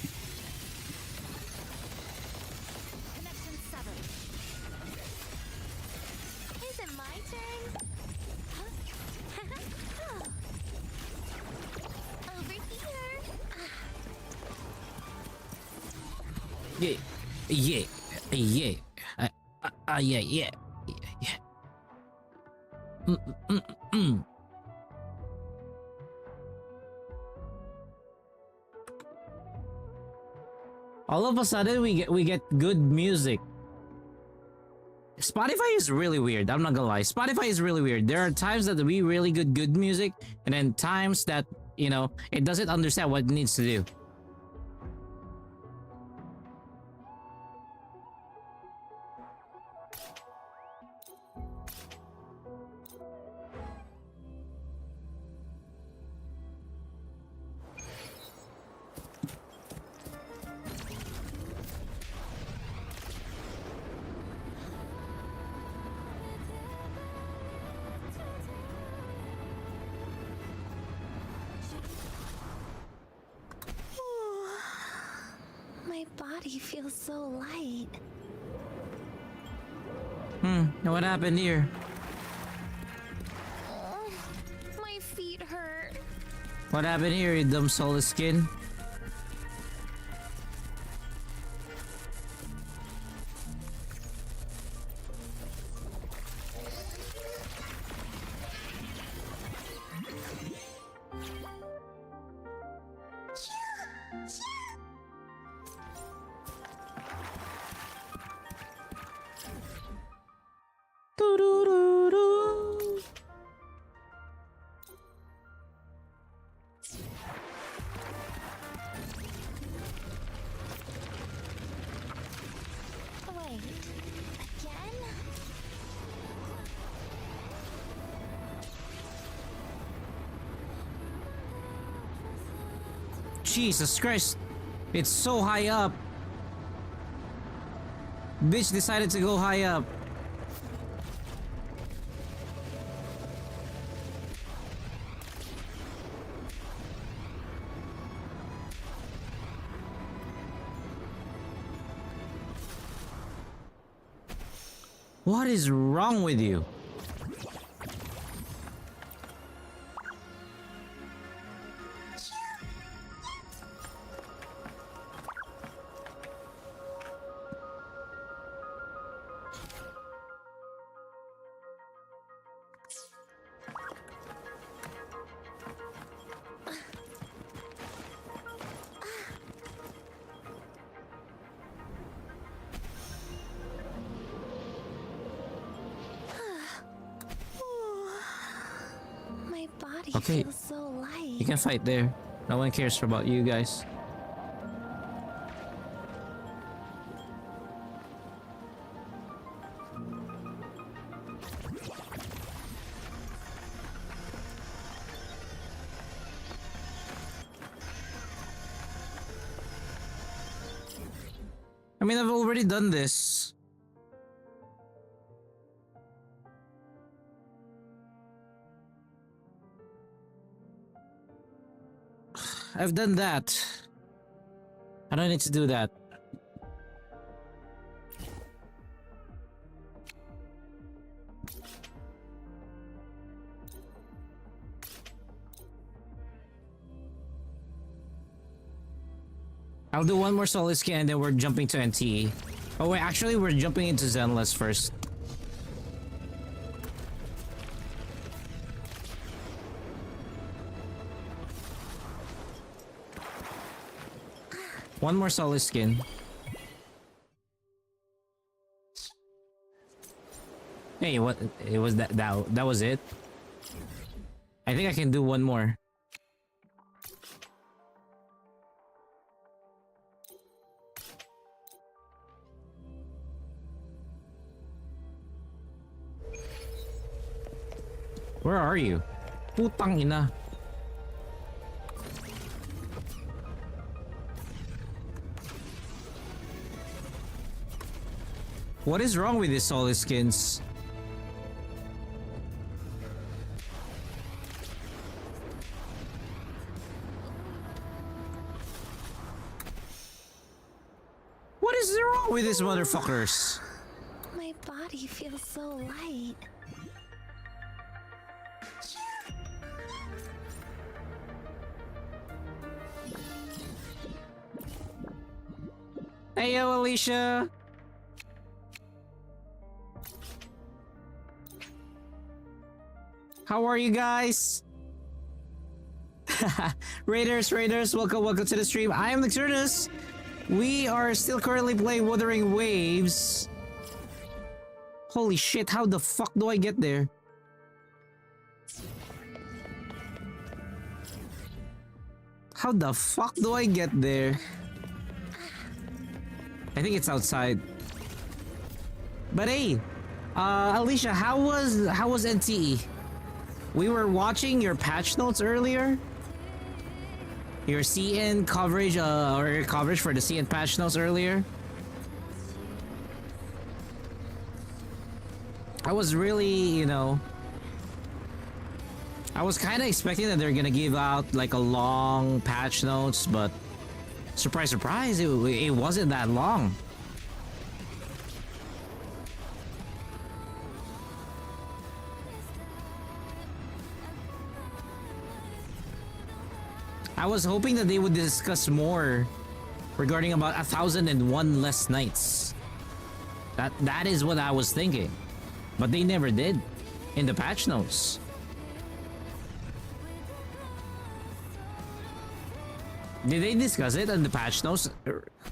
Connection severed. Is it my turn? Over here. Yeah, yeah, yeah, yeah, yeah, yeah. All of a sudden, we get good music. Spotify is really weird. I'm not gonna lie. Spotify is really weird. There are times that we really good music, and then times that it doesn't understand what it needs to do. My body feels so light. What happened here? My feet hurt. What happened here, you dumb soulless skin? Doo-doo-doo-doo. Wait, again? Jesus Christ. It's so high up. Bitch decided to go high up. What is wrong with you? My body Okay. feels so light. You can fight there. No one cares about you guys. I mean, I've already done this. I've done that. I don't need to do that. I'll do one more solid scan and then we're jumping to NTE. Oh wait, actually we're jumping into Zenless first. One more solid skin. Hey, what? It was that was it? I think I can do one more. Where are you? Putang ina. What is wrong with these solid skins? What is wrong with these motherfuckers? My body feels so light. Hey yo, Alicia. How are you guys? Raiders, welcome to the stream. I am Nocturnus. We are still currently playing Wuthering Waves. Holy shit, how the fuck do I get there? How the fuck do I get there? I think it's outside. But hey, Alicia, how was NTE? We were watching your patch notes earlier. Your CN coverage, or your coverage for the CN patch notes earlier. I was really, you know, I was kind of expecting that they're gonna give out like a long patch notes, but surprise, surprise, it wasn't that long. I was hoping that they would discuss more regarding about 1,001 less nights. That is what I was thinking. But they never did in the patch notes. Did they discuss it in the patch notes?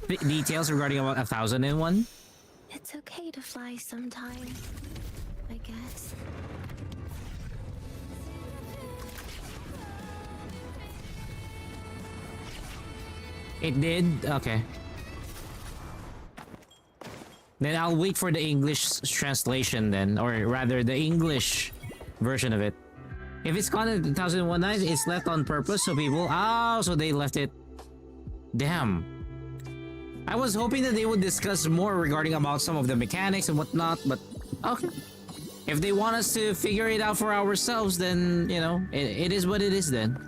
Details regarding about 1,001? It's okay to fly sometimes, I guess. It did? Okay. Then I'll wait for the English translation then, or rather the English version of it. If it's content 1,001 nights, it's left on purpose so people... Oh, so they left it. Damn. I was hoping that they would discuss more regarding about some of the mechanics and whatnot, but okay. If they want us to figure it out for ourselves, then, you know, it is what it is then.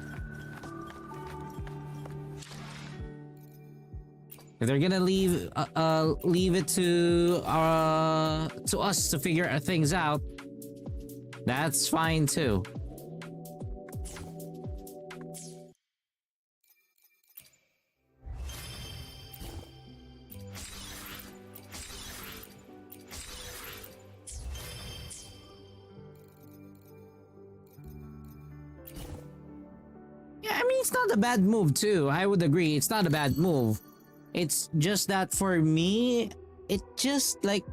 If they're gonna leave it to us to figure things out, that's fine too. Yeah, I mean, it's not a bad move too. I would agree. It's not a bad move. It's just that for me, it just like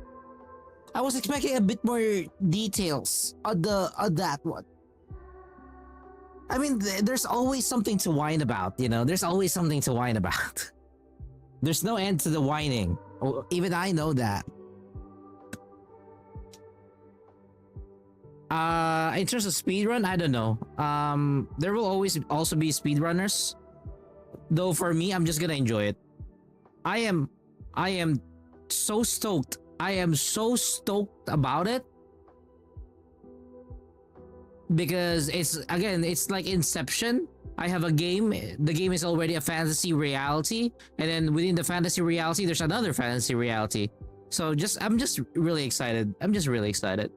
I was expecting a bit more details on that one. I mean, there's always something to whine about, you know. There's always something to whine about. There's no end to the whining. Even I know that. In terms of speedrun, I don't know. There will always also be speedrunners. Though for me, I'm just gonna enjoy it. I am so stoked. I am so stoked about it. Because it's like Inception. I have a game. The game is already a fantasy reality. And then within the fantasy reality, there's another fantasy reality. So I'm just really excited. I'm just really excited.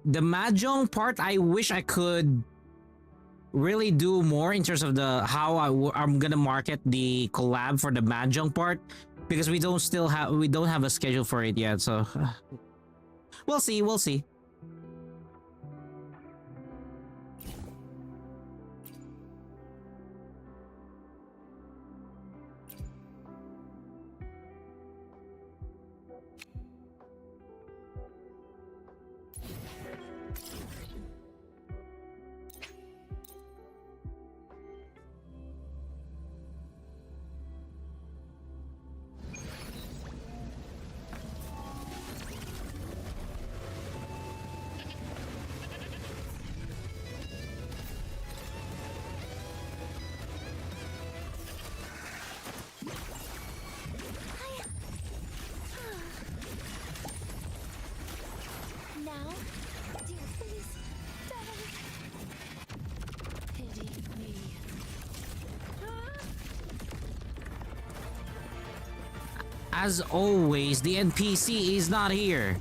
The mahjong part, I wish I could really do more in terms of the how I'm gonna market the collab for the mahjong part, because we don't have a schedule for it yet. So we'll see. As always, the NPC is not here.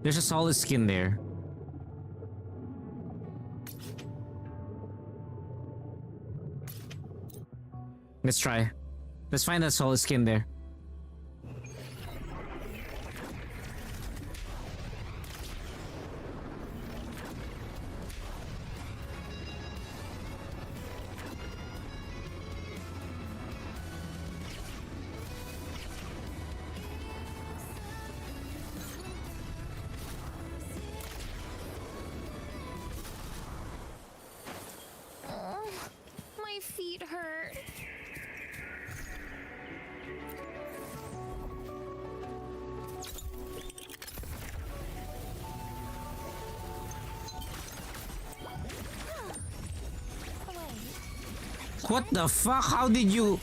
There's a solid skin there. Let's try. Let's find that solid skin there. My feet hurt. What the fuck? How did you...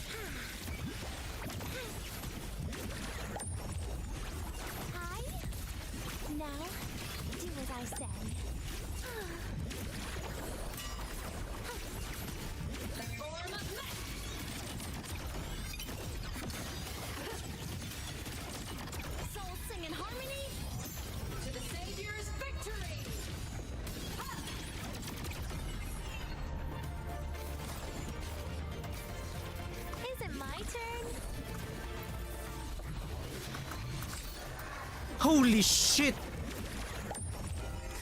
Hi. Now, do as I say. Souls sing in harmony to the Savior's victory. Is it my turn? Holy shit!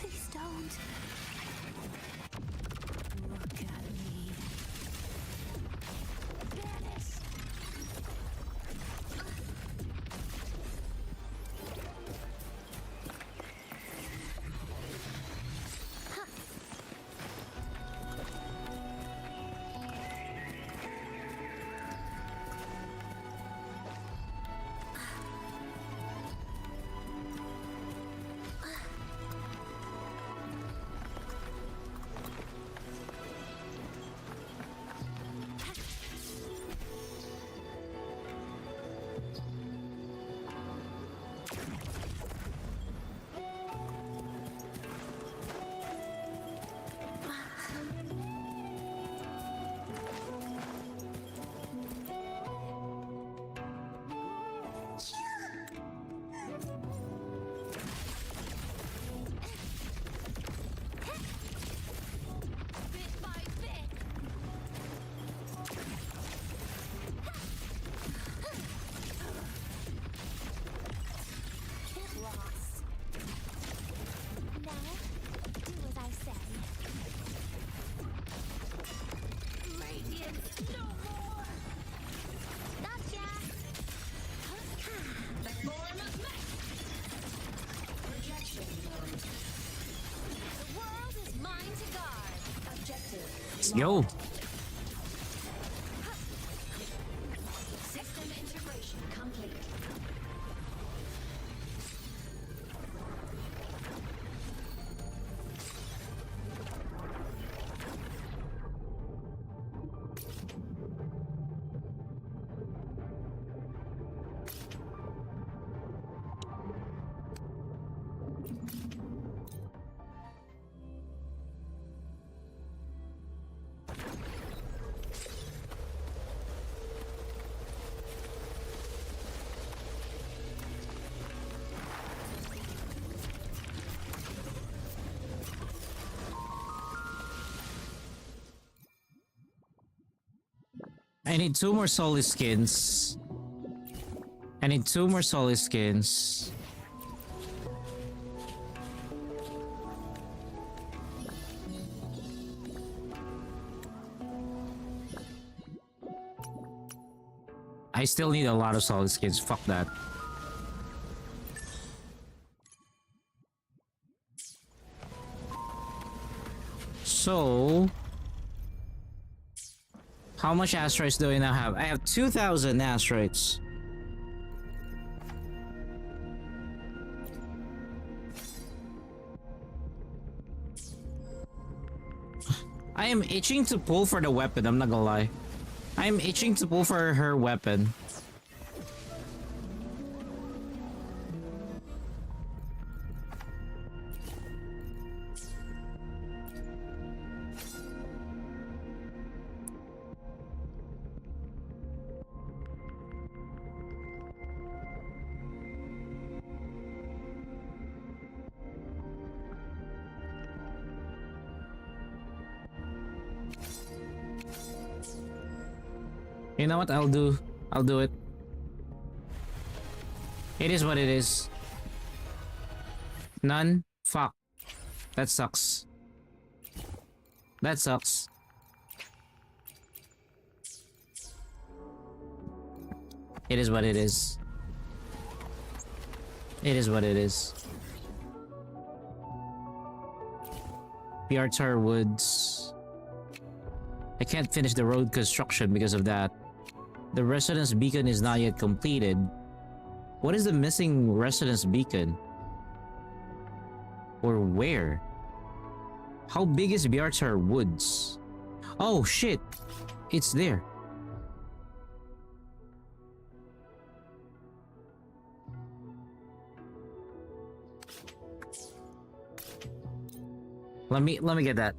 Please don't. Look at me. Vanish. Let's go. System integration complete. I need 2 more solid skins. I need 2 more solid skins. I still need a lot of solid skins. Fuck that. So, how much asteroids do I now have? I have 2,000 asteroids. I am itching to pull for the weapon, I'm not gonna lie. I am itching to pull for her weapon. You know what? I'll do it. It is what it is. None? Fuck. That sucks. That sucks. It is what it is. It is what it is. Biartar Woods. I can't finish the road construction because of that. The residence beacon is not yet completed. What is the missing residence beacon? Or where? How big is Biartar Woods? Oh shit! It's there. Let me get that.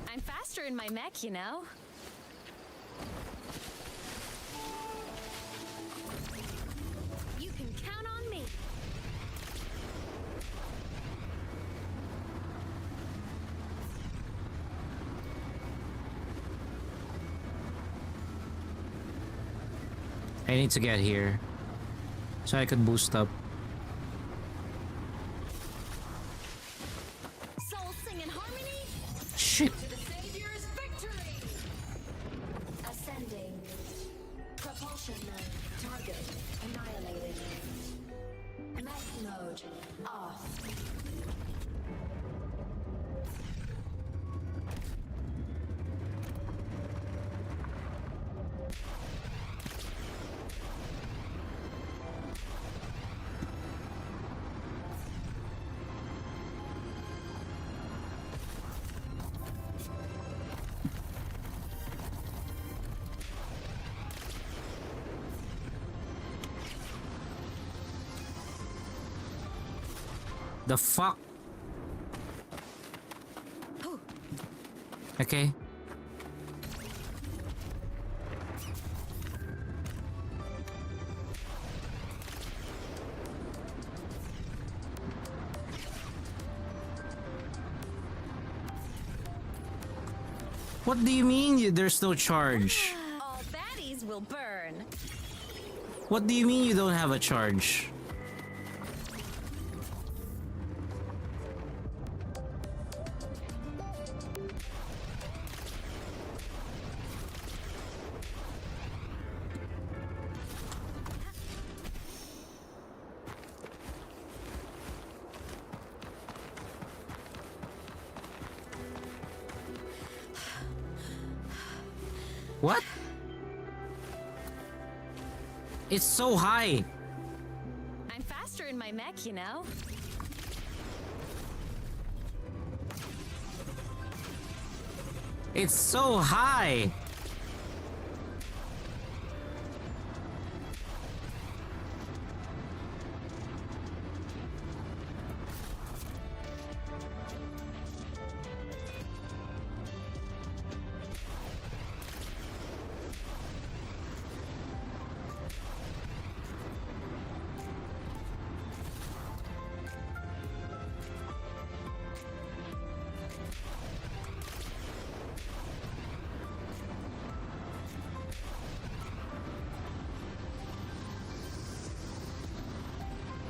I'm faster in my mech, you know. You can count on me. I need to get here so I can boost up. Soul sing in harmony. Shit! To the Savior's victory. Ascending. Propulsion mode. Target annihilated. Mech mode off. The fuck? Okay. What do you mean there's no charge? All baddies will burn. What do you mean you don't have a charge? What? It's so high. I'm faster in my mech, you know. It's so high.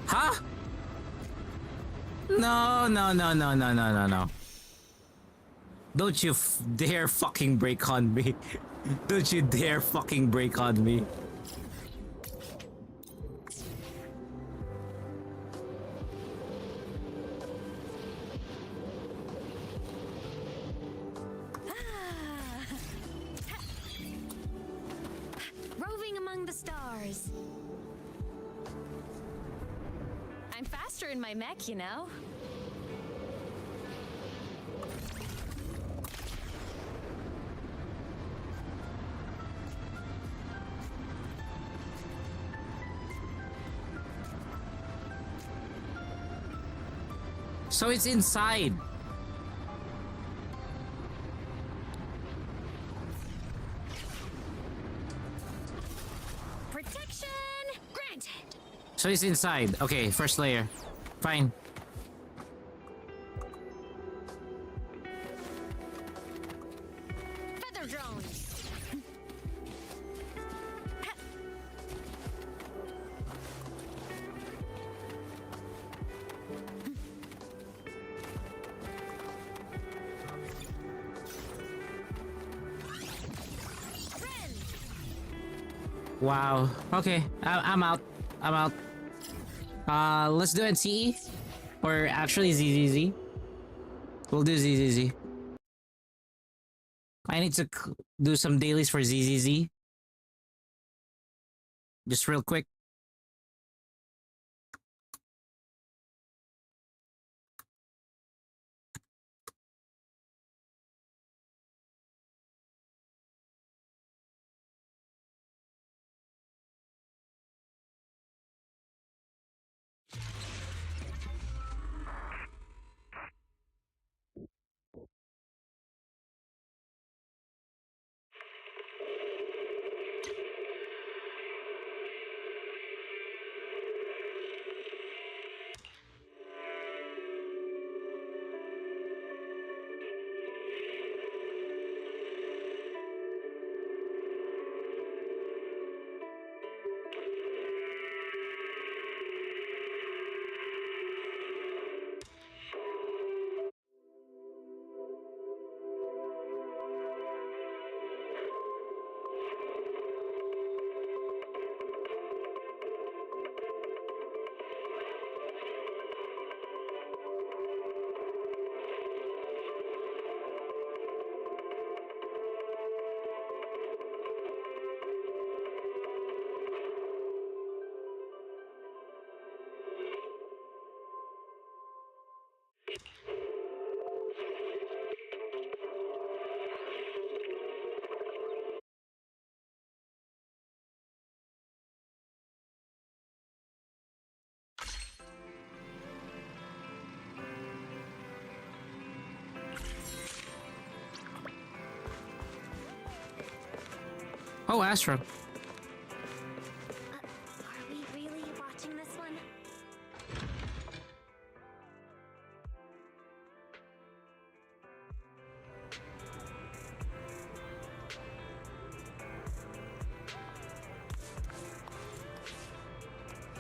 Huh? No, no, no, no, no, no, no, no. Don't you dare fucking break on me. Don't you dare fucking break on me. Roving among the stars. I'm faster in my mech, you know. So it's inside. Protection granted. So it's inside. Okay, first layer. Fine. Feather drones. Wow. Okay, I'm out. I'm out. Let's do NTE. Or actually ZZZ. We'll do ZZZ. I need to do some dailies for ZZZ. Just real quick. Oh, Astro. Are we really watching this one?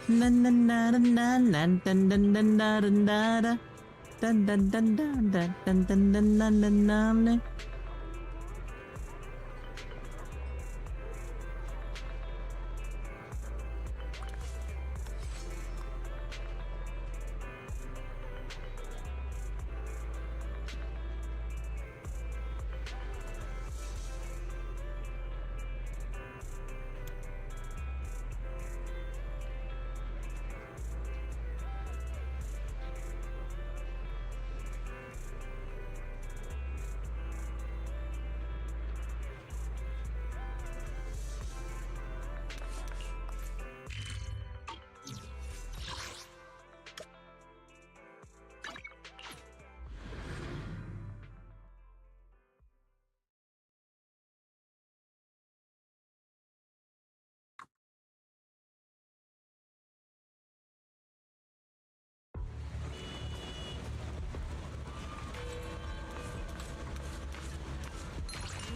Na na na na na na dun dun dun da dun da da. Dun dun dun dun dun dun dun dun dun dun dun dun.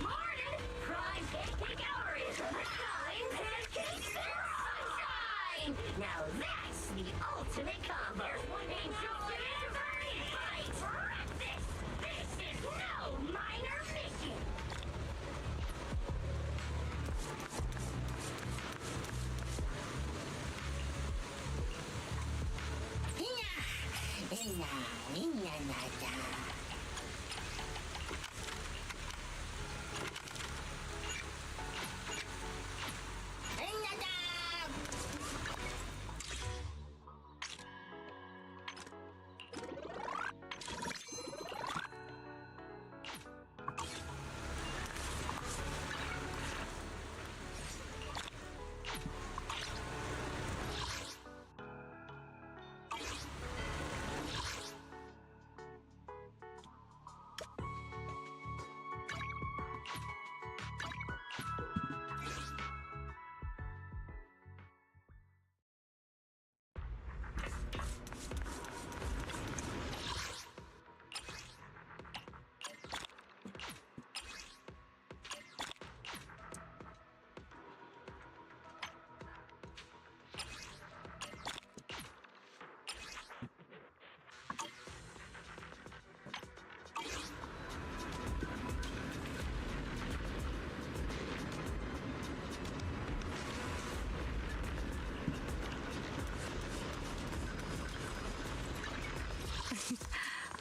Morning! Prime pancake hour is prime pancake sunshine! Now that's the ultimate combo! Enjoy every bite! Breakfast! This is no minor mission!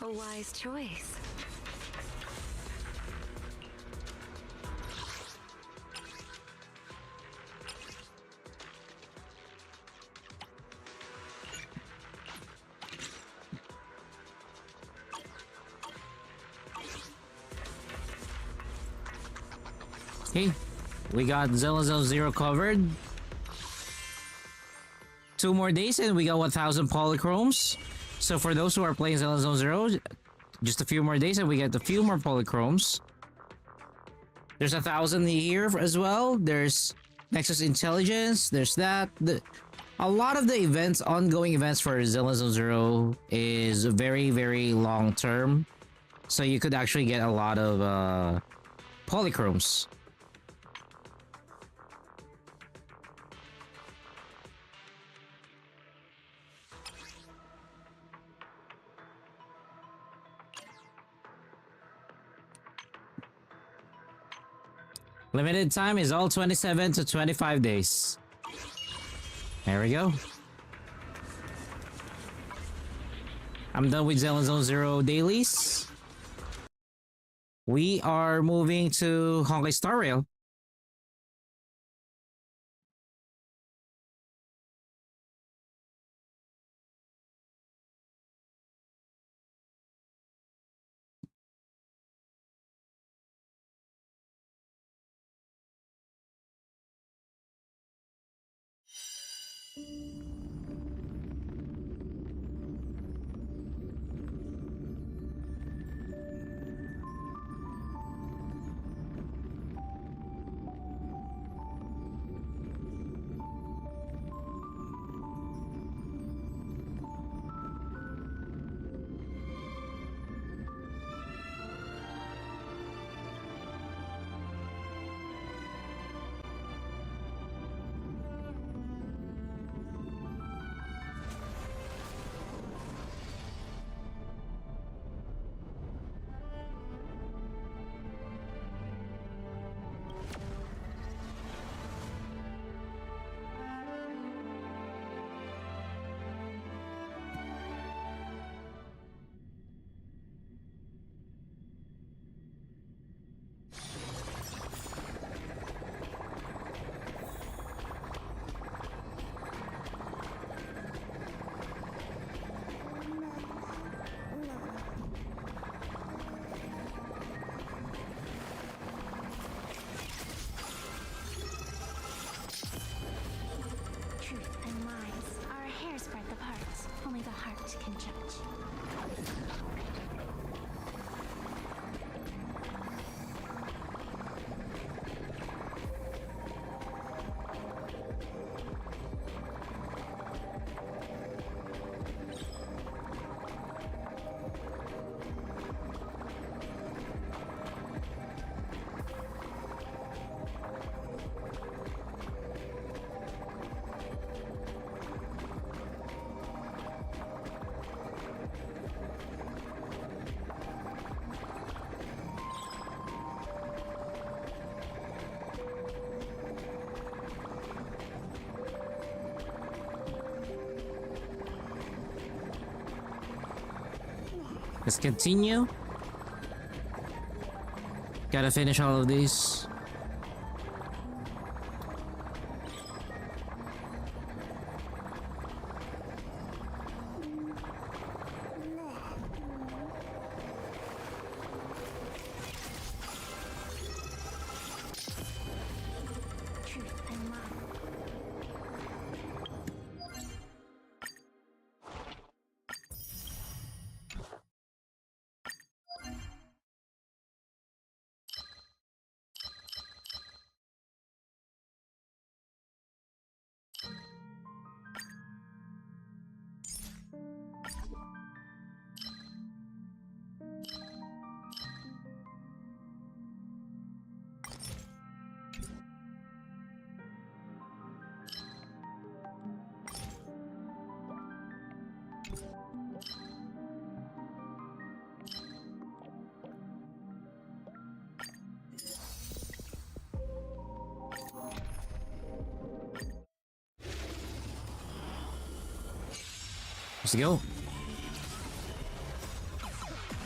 A wise choice. Okay, we got Zilla Zone Zero covered. 2 more days and we got 1,000 polychromes. So for those who are playing Zilla Zone Zero, just a few more days and we get a few more polychromes. There's 1,000 here as well. There's Nexus Intelligence. There's that. A lot of the events, ongoing events for Zilla Zone Zero is very, very long term. So you could actually get a lot of polychromes. Limited time is all 27 to 25 days. There we go. I'm done with Zilla Zone Zero dailies. We are moving to Honkai Star Rail. heart can judge. Let's continue. Gotta finish all of these. Truth and love. Let's go.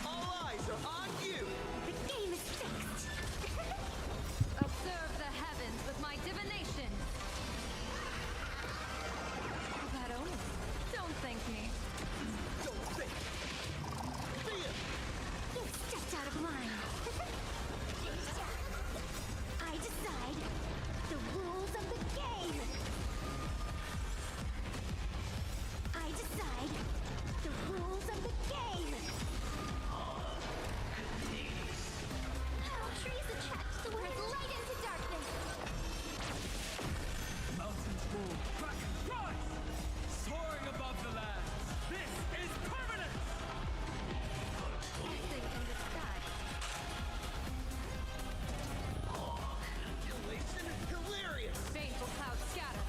All eyes are on you. The game is fixed. Observe the heavens with my divination. That only. Don't thank me. Don't think. See it. You stepped out of line. I decide the rules of the game. I decide the rules of the game. How trees attract the wind. Light into darkness. Mountains move. Kraken rise. Soaring above the land. This is permanent. Something in the sky. Elation is hilarious. Baneful clouds scatter.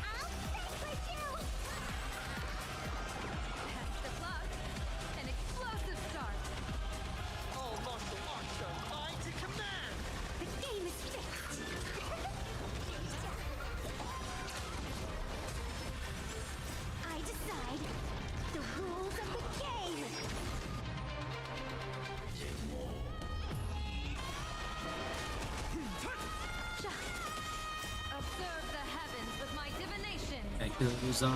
I'll stay with you. Catch the flood. An explosive start. All martial arts are mine to command. The game is fixed. I decide the rules of the game. Observe the heavens with my divination. Echoes of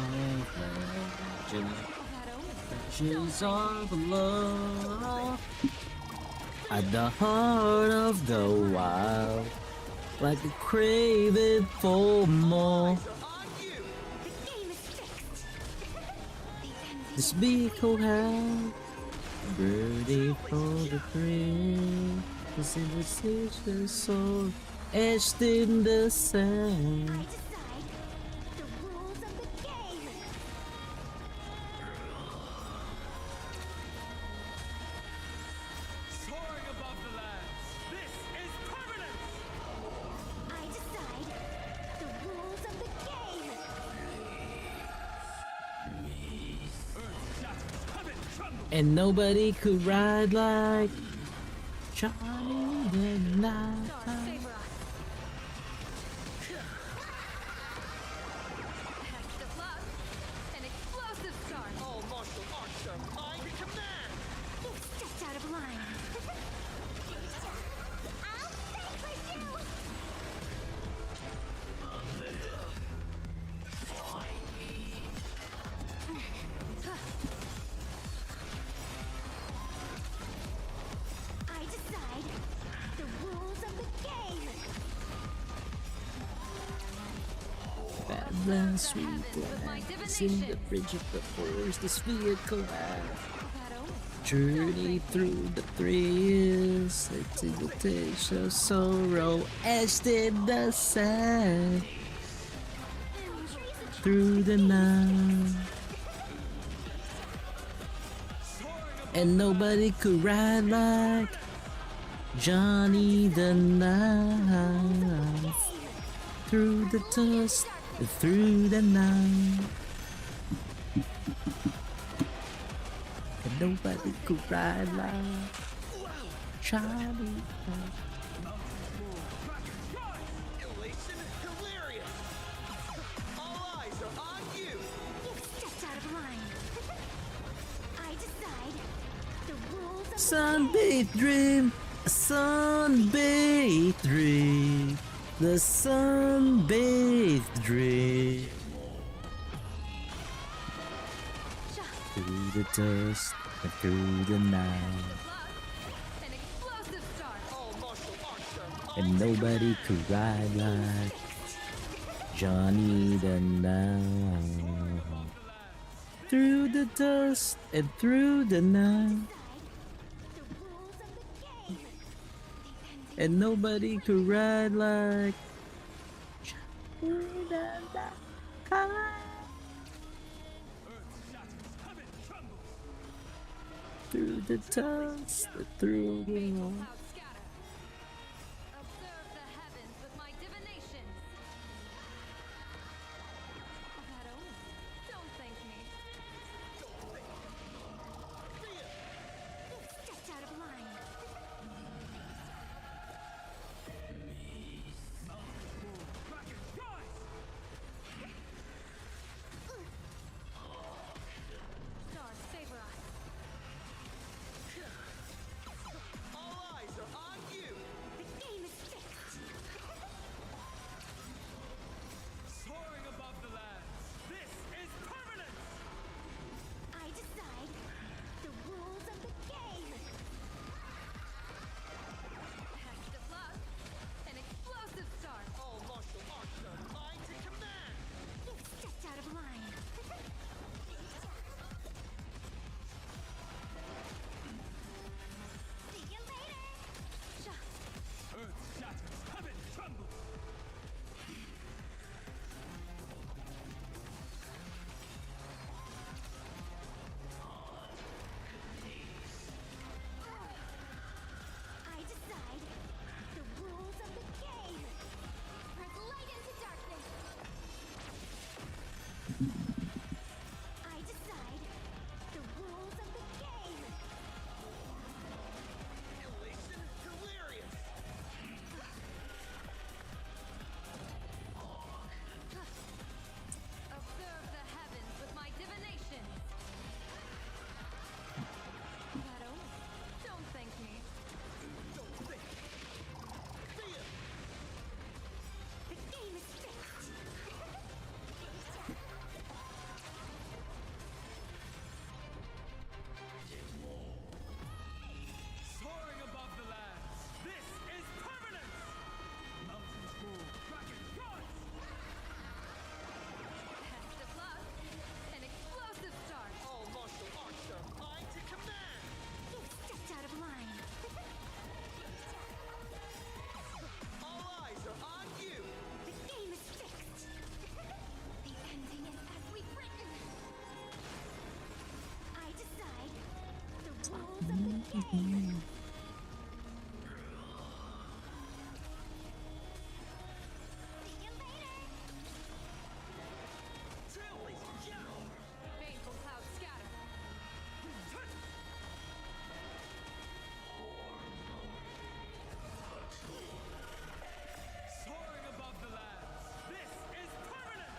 legend. That only. Ashes of love. At the heart of the wild. Like a craving for more. Eyes are on you. The game is fixed. This beacon have birdie for the green. This invitation soul etched in the I sand. decide the rules of the game. Soaring above the lands. This is permanent. I decide the rules of the game. Earth shatters. Heaven trembles. And nobody could ride like Johnny the night. Stars favor us. Catch the flood. An explosive start. All martial arts are mine to command. You stepped out of line. I'll stay with you. I decide the rules of the last sweet glance in the bridge of the force, this vehicle journey through the thrills, to the taste of sorrow, etched in the sand, through the night. And nobody could ride like Johnny the Knife, through the dust, through the night. And nobody could ride like Johnny. Elation hilarious. All eyes are on you. You've stepped out of line. I decide the rules of Sunbathed dream, a sunbathed dream, the sunbathed dream. Through the dust and through the night, An explosive start. All martial arts are and nobody could ride like Johnny the Knife. Through the dust and through the night, and nobody could ride like Johnny the Knife. Through the dust and through the night. Clouds scatter. Observe the heavens with my divinations. Shadow, don't thank me. You've stepped out of line. Stars favor us. all eyes are on you. The game is fixed. Soaring above the lands. This is permanent. I decide the rules of the game. Test of luck. An explosive start. All martial arts are mine to command. You've stepped out of line. See you later. Earth shatters, heaven trembles. I decide the rules of the game. Press light into darkness. I decide the rules of the game. Elation hilarious. Observe the heavens with my divinations. Shadow, don't thank me. The game is fixed. Soaring above the lands. This is permanent. Mountains move, dragon rise. Test of luck. An explosive start. All martial arts are mine to command. You've stepped out of line. All eyes are on you. The game is fixed. The ending is as we've written. I decide the rules of the game. See you later. Trailblazing, Baneful clouds scatter. soaring above the lands. This is permanent.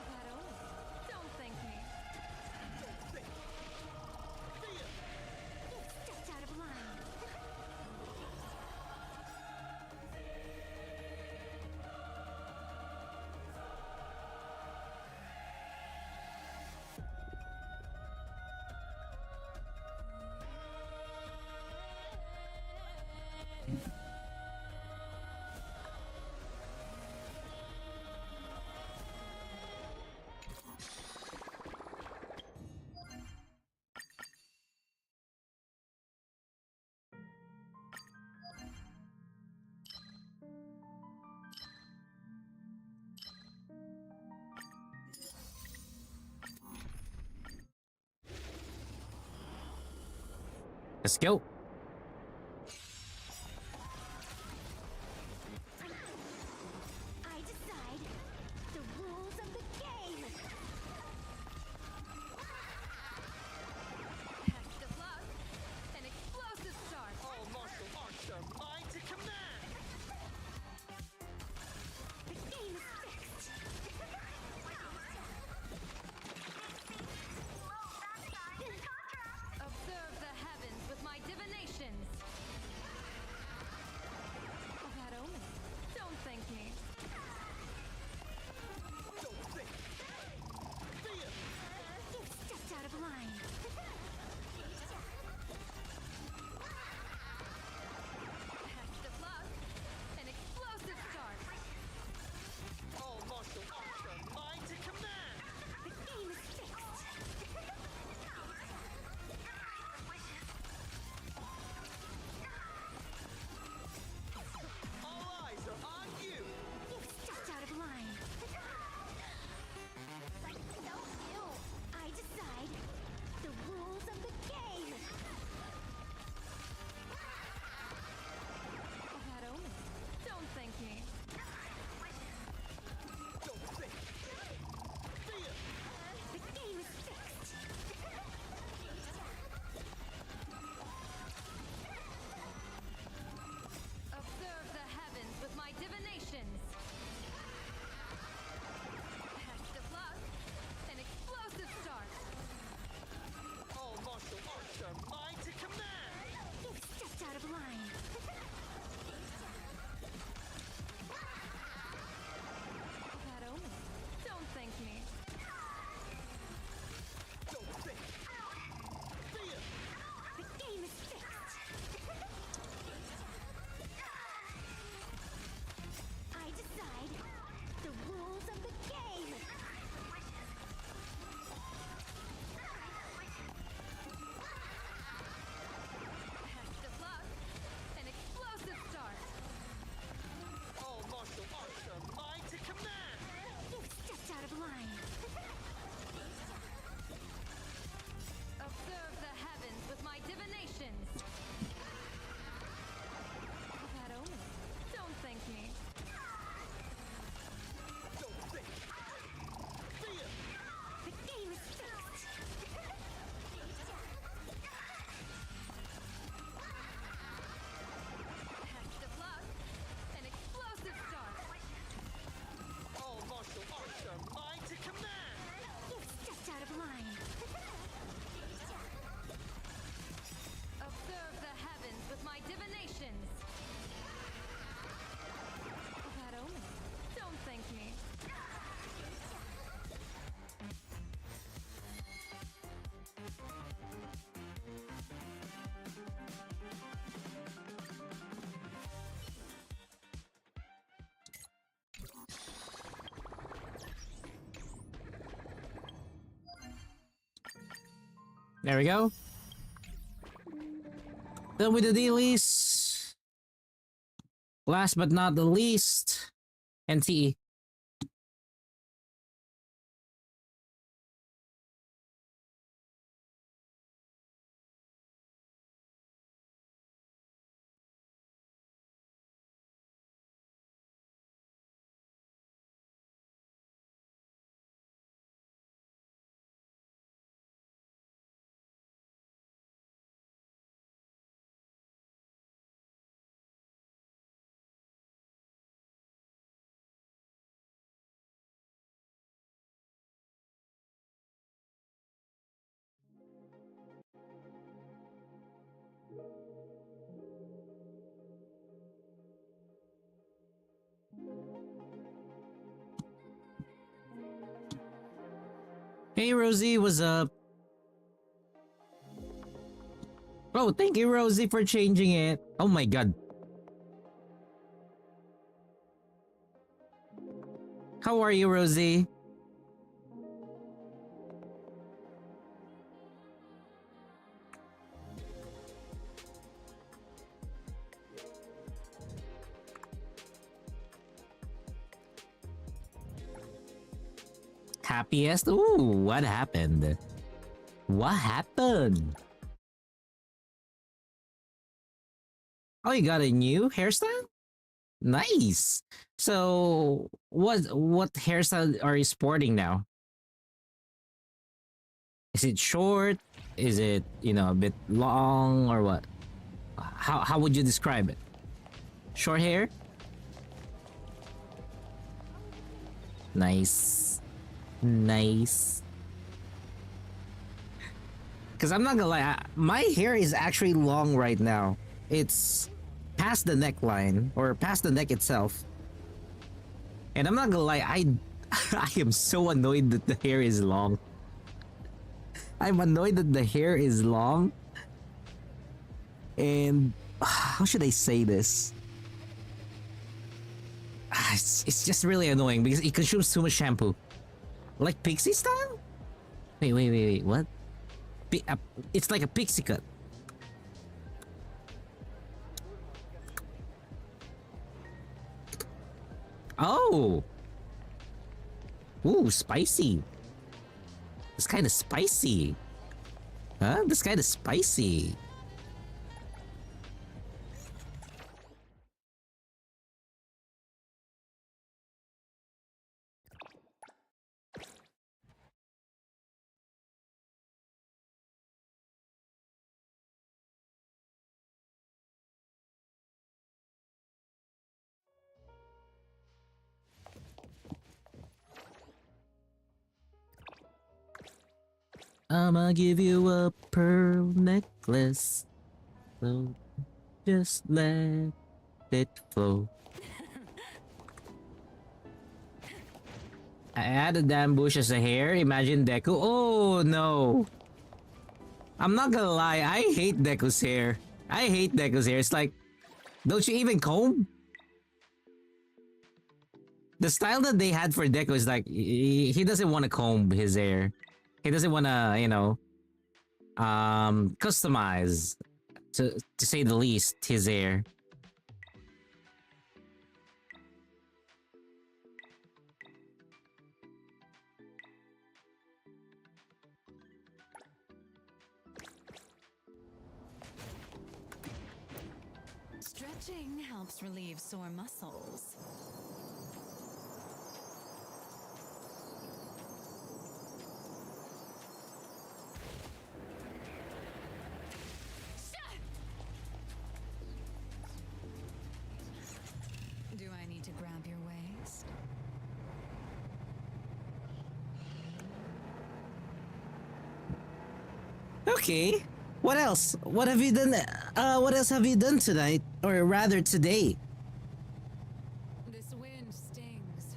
Shadow, don't thank me. You've stepped out of line. Let's go. I decide the rules of the game. Test of luck. An explosive start. All martial arts are mine to command. The game is fixed. Observe the heavens with my divinations. A bad omen. Don't thank me. Don't think. Fear. You stepped out of line. Test of luck. An explosive start. All martial arts are mine to command. The game is fixed. All eyes are on you. You stepped out of line. I decide the rules of the game. A bad omen. Don't thank me. Don't think. Fear. The game is fixed. Observe the heavens with my divinations. Test of luck. An explosive start. All martial arts are mine to command. You stepped out of line. A bad omen. Don't thank me. Don't think. Fear. The game is fixed. I decide the rules of the game. Test of luck. An explosive start. All martial arts are mine to command. You stepped out of line. Observe the heavens with my divinations. A bad omen. Don't thank me. Don't think. Fear. The game is fixed. Test of luck. An explosive start. All martial arts are mine to command. You stepped out of line. Observe the heavens with my divinations. A bad omen. Don't thank me. There we go. Then with the dailies. Last but not the least, NTE. Hey Rosie, what's up? Oh, thank you Rosie for changing it. Oh my god. How are you, Rosie? Happiest? Ooh, what happened? What happened? Oh, you got a new hairstyle? Nice. So, what hairstyle are you sporting now? Is it short? Is it, a bit long or what? How would you describe it? Short hair? Nice. Nice. Because I'm not gonna lie, my hair is actually long right now. It's past the neckline, or past the neck itself. And I'm not gonna lie, I am so annoyed that the hair is long. I'm annoyed that the hair is long. And how should I say this? It's just really annoying because it consumes too much shampoo. Like pixie style? Wait, what? It's like a pixie cut. Oh! Ooh, spicy. It's kind of spicy. Huh? This kind of spicy. I'ma give you a pearl necklace. So just let it flow. I added ambush as a hair. Imagine Deku. Oh no. I'm not gonna lie. I hate Deku's hair. I hate Deku's hair. It's like, don't you even comb? The style that they had for Deku is like, he doesn't want to comb his hair. He doesn't want to, customize, to say the least, his hair. Stretching helps relieve sore muscles. Do I need to grab your waist? Okay. What else? What have you done? What else have you done tonight? Or rather today? This wind stings.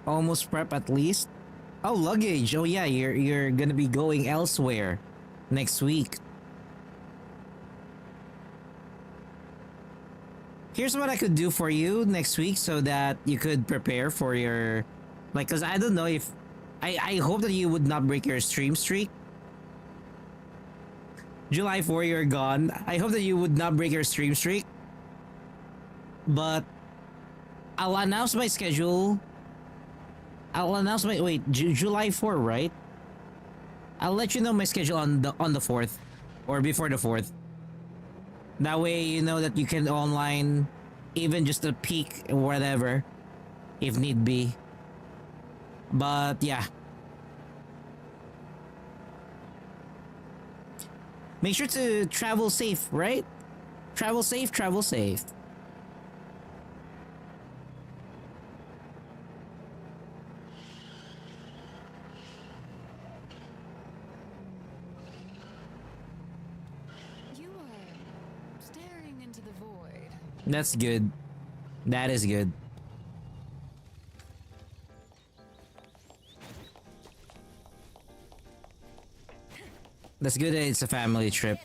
Almost prep at least. Oh, luggage. Oh yeah, you're gonna be going elsewhere next week. Here's what I could do for you next week so that you could prepare for your, like, cause I don't know if I hope that you would not break your stream streak. July 4, you're gone. I hope that you would not break your stream streak. But I'll announce my schedule. I'll announce my July 4, right? I'll let you know my schedule on the 4th or before the 4th. That way you know that you can online even just a peek or whatever if need be. But yeah. Make sure to travel safe, right? Travel safe, travel safe. That's good. That is good. That's good that it's a family trip.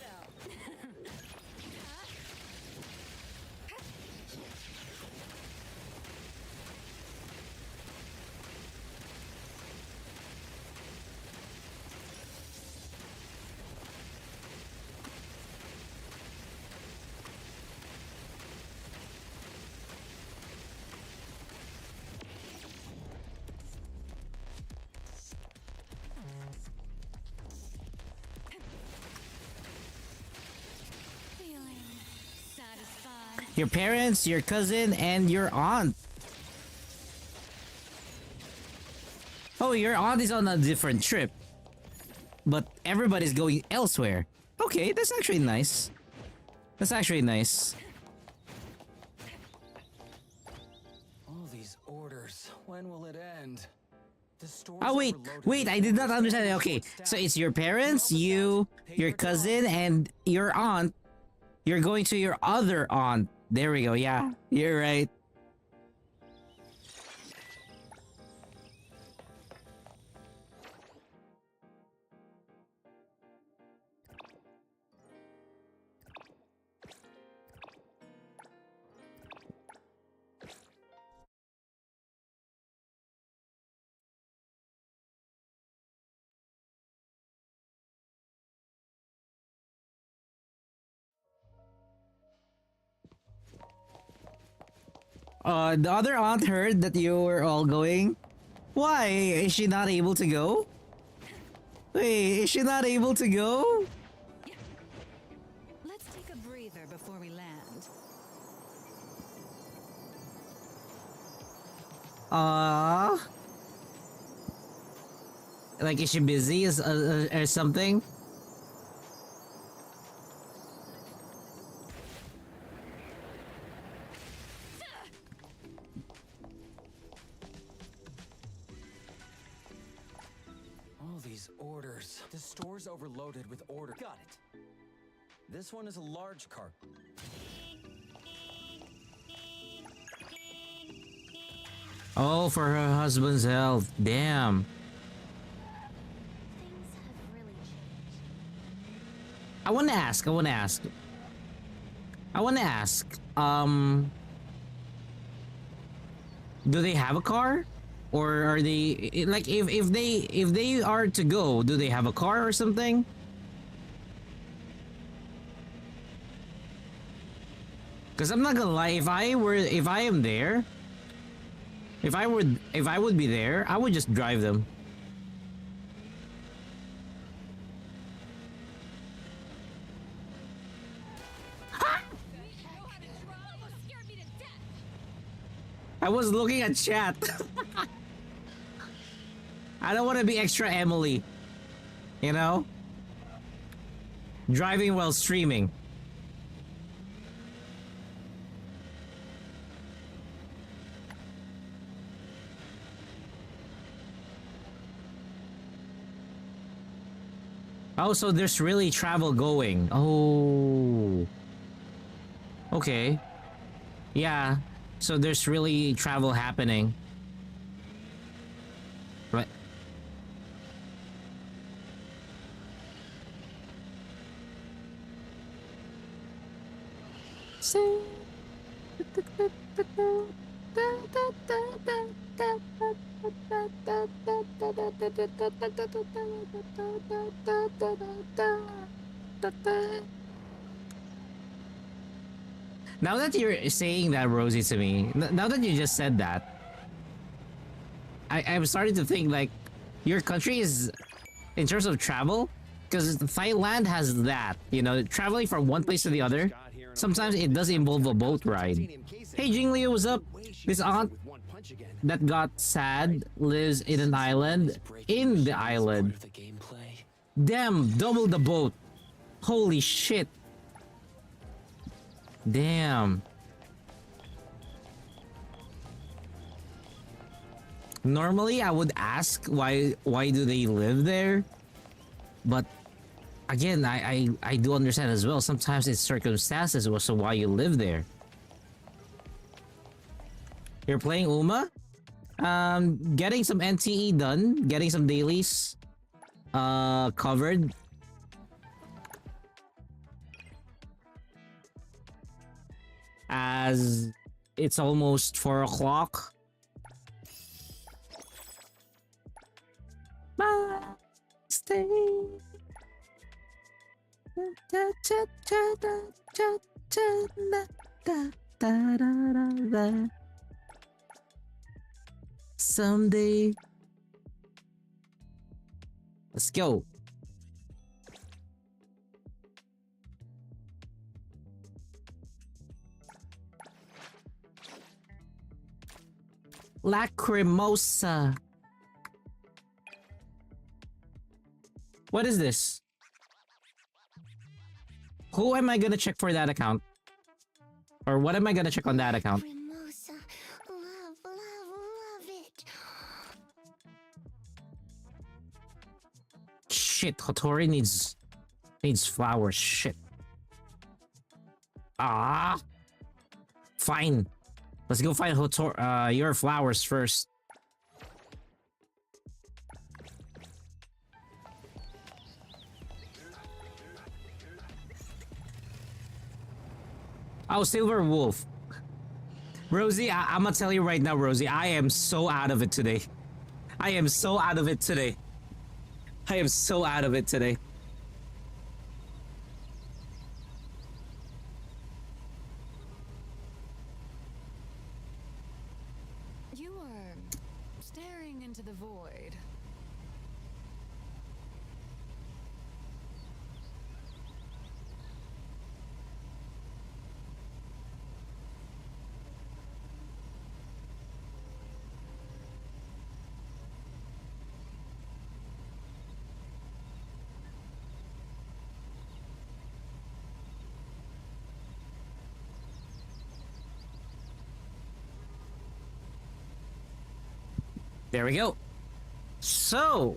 Your parents, your cousin, and your aunt. Oh, your aunt is on a different trip. But everybody's going elsewhere. Okay, that's actually nice. That's actually nice. All these orders. When will it end? The store's Oh wait, overloaded wait, with I did not orders understand. and Okay, short so staff. it's your parents, Help us you, out. Pay your your cousin, bills. and your aunt. You're going to your other aunt. There we go, yeah, you're right. The other aunt heard that you were all going. Why? Is she not able to go? Wait, is she not able to go? Let's take a breather before we land. Like, is she busy or something? All these orders. The store's overloaded with orders. Got it. This one is a large cart. Oh, for her husband's health. Damn. Things have really changed. I want to ask. Do they have a car? Or are they like if they are to go, do they have a car or something? Cuz I'm not going to lie, if I am there, if I would be there, I would just drive them. I was looking at chat. I don't want to be extra Emily. You know? Driving while streaming. Oh, so there's really travel going. Oh. Okay. Yeah. So there's really travel happening. Right. Now that you're saying that, Rosie, to me, now that you just said that, I'm starting to think like your country is, in terms of travel, because Thailand has that, you know, traveling from one place to the other. Sometimes it does involve a boat ride. Hey, Jingliu, what's up? This aunt that got sad lives in an island in the island. Damn, double the boat. Holy shit. Damn. Normally, I would ask why do they live there? But again, I do understand as well. Sometimes it's circumstances as to why you live there. You're playing Uma? Getting some NTE done, getting some dailies covered. As it's almost 4 o'clock. Stay. Someday. Let's go. Lacrimosa. What is this? Who am I gonna check for that account? Or what am I gonna check on that account? Cremosa. Love, love, love it. Shit, Hotori needs flowers. Shit. Ah. Fine. Let's go find your flowers first. Oh, Silver Wolf. Rosie, I'm gonna tell you right now, Rosie, I am so out of it today. I am so out of it today. I am so out of it today. You are staring into the void. There we go. So,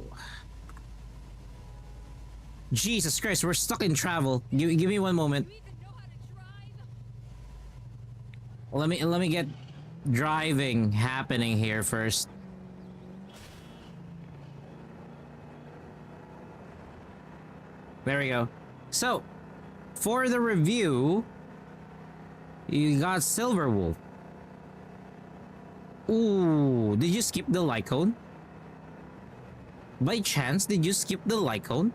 Jesus Christ, we're stuck in travel. Give me one moment. Let me get driving happening here first. There we go. So, for the review, you got Silver Wolf. Ooh, did you skip the Lycone? By chance, did you skip the Lycone?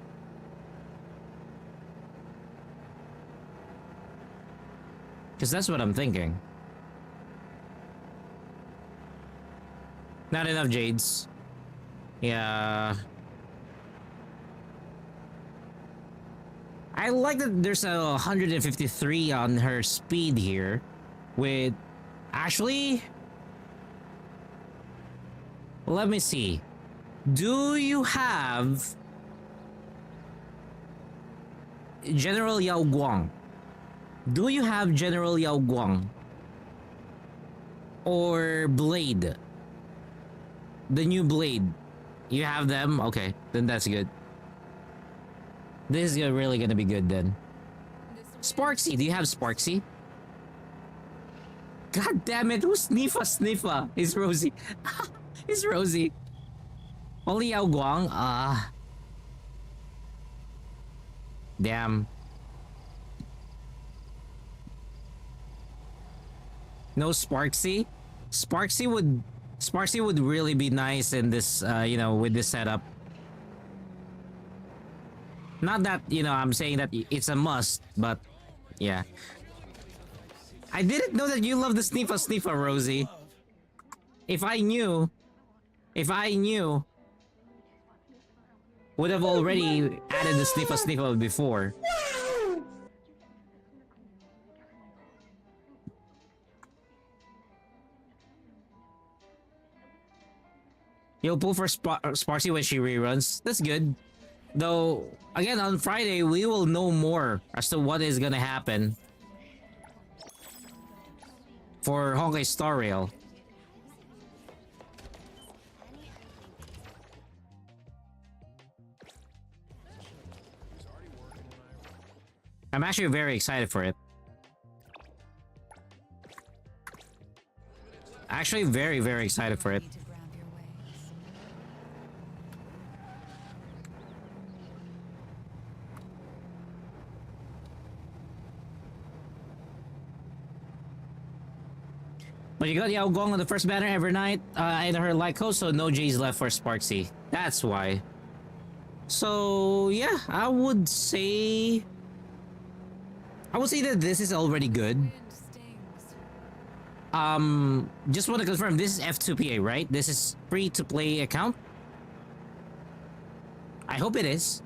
Because that's what I'm thinking. Not enough Jades. Yeah. I like that there's a 153 on her speed here. With... Actually... Let me see. Do you have General Yao Guang? Do you have General Yao Guang? Or Blade? The new Blade. You have them? Okay, then that's good. This is really gonna be good then. Sparksy, do you have Sparksy? God damn it, who's Sniffa? It's Rosie. It's Rosie. Only Yao Guang? Damn. No Sparksy? Sparksy would really be nice in this, you know, with this setup. Not that, you know, I'm saying that it's a must, but yeah. I didn't know that you love the Sniffa, Rosie. If I knew, would have already added the Sniffa before. You'll pull for Sparksy when she reruns. That's good. Though, again, on Friday, we will know more as to what is gonna happen for Honkai Star Rail. I'm actually very excited for it. Actually, very, very excited for it. But you got Yao Gong on the first banner every night in her Lyco, so no J's left for Sparksy. That's why. So yeah, I would say that this is already good. Just want to confirm, this is F2PA, right? This is free to play account? I hope it is.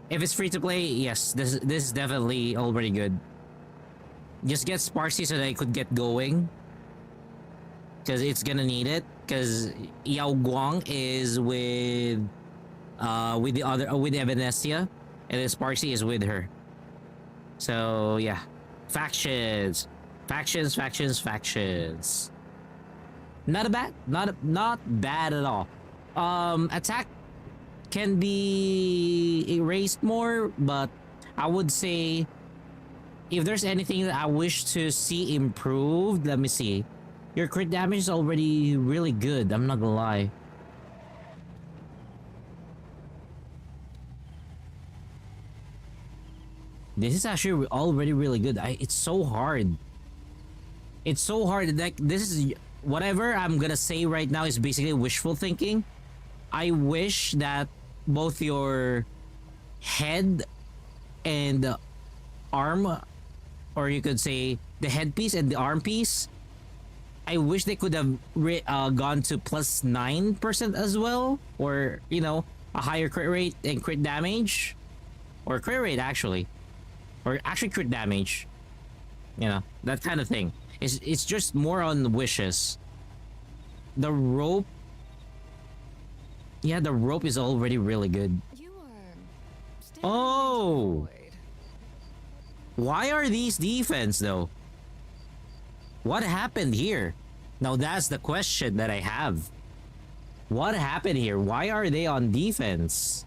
If it's free to play, yes, this is definitely already good. Just get Sparksy so that I could get going. because it's gonna need it. Because Yao Guang is with the other with Evanestia, and then Sparksy is with her. So yeah, factions. Not bad at all. Attack can be erased more, but I would say if there's anything that I wish to see improved, let me see. Your crit damage is already really good, I'm not gonna lie. This is actually already really good. It's so hard. It's so hard. Like, this is whatever I'm gonna say right now is basically wishful thinking. I wish that both your head and arm, or you could say the headpiece and the arm piece, I wish they could have gone to plus 9% as well, or you know, a higher crit rate and crit damage, or crit rate actually, or actually crit damage. You know, that kind of thing. It's just more on wishes. The rope, yeah, the rope is already really good. Oh, why are these defense though? What happened here? Now that's the question that I have. What happened here? Why are they on defense?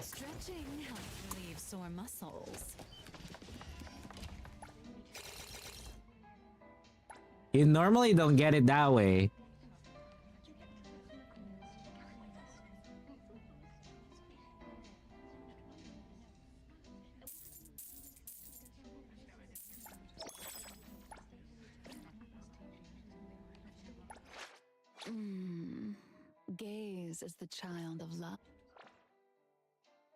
Stretching helps relieve sore muscles. You normally don't get it that way. Gaze is the child of love.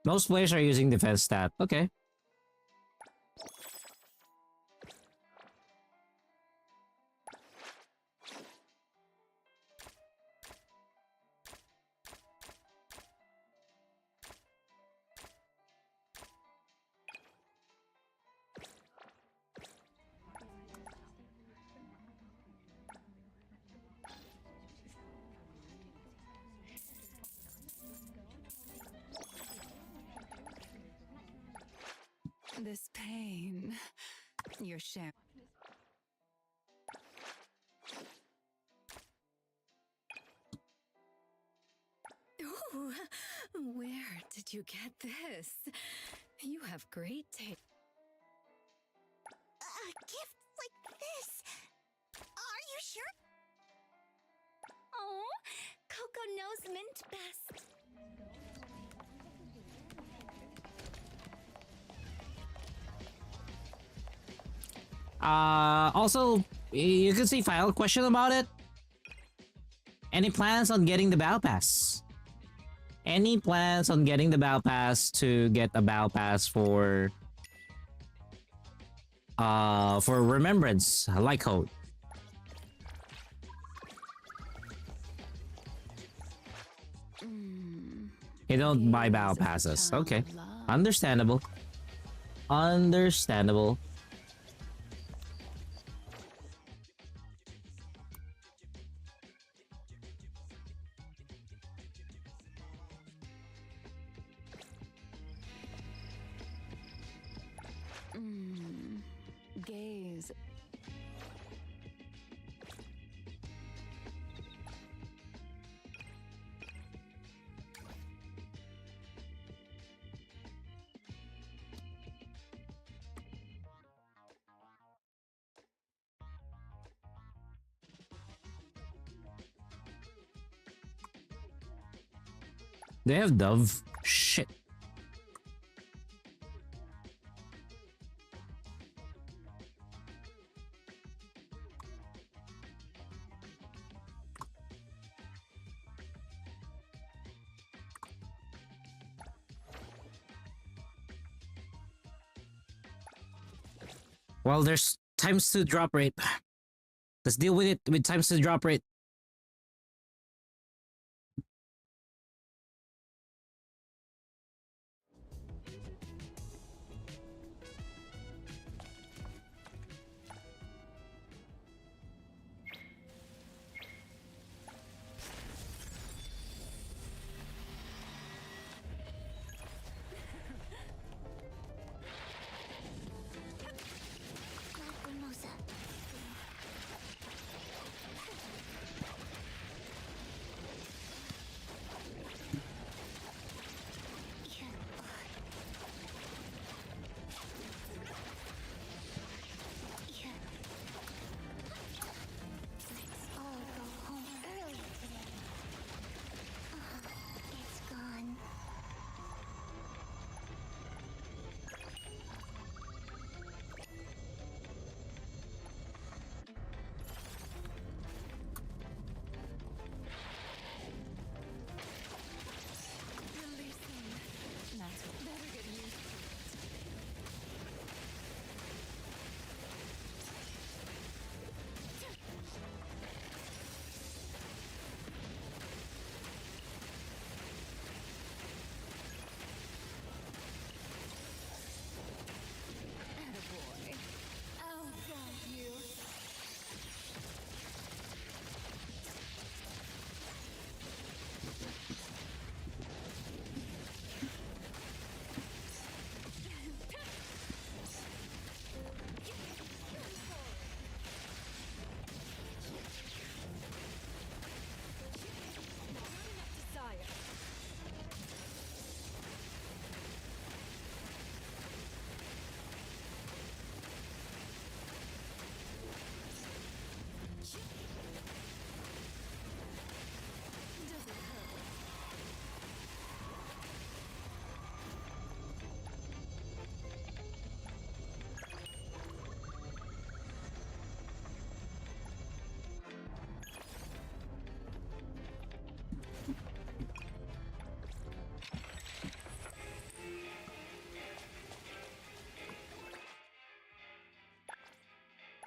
Most players are using defense stat. Okay. This pain, you're sharing. Ooh, where did you get this? You have great taste. A gift like this? Are you sure? Oh, Coco knows mint best. Also, you could see final question about it. Any plans on getting the battle pass? Any plans on getting the battle pass to get a battle pass for Remembrance, like code? You don't buy battle passes. Okay. Understandable. Understandable. Gaze. They have Dove. Shit. Well, there's times to drop rate. Let's deal with it with times to drop rate.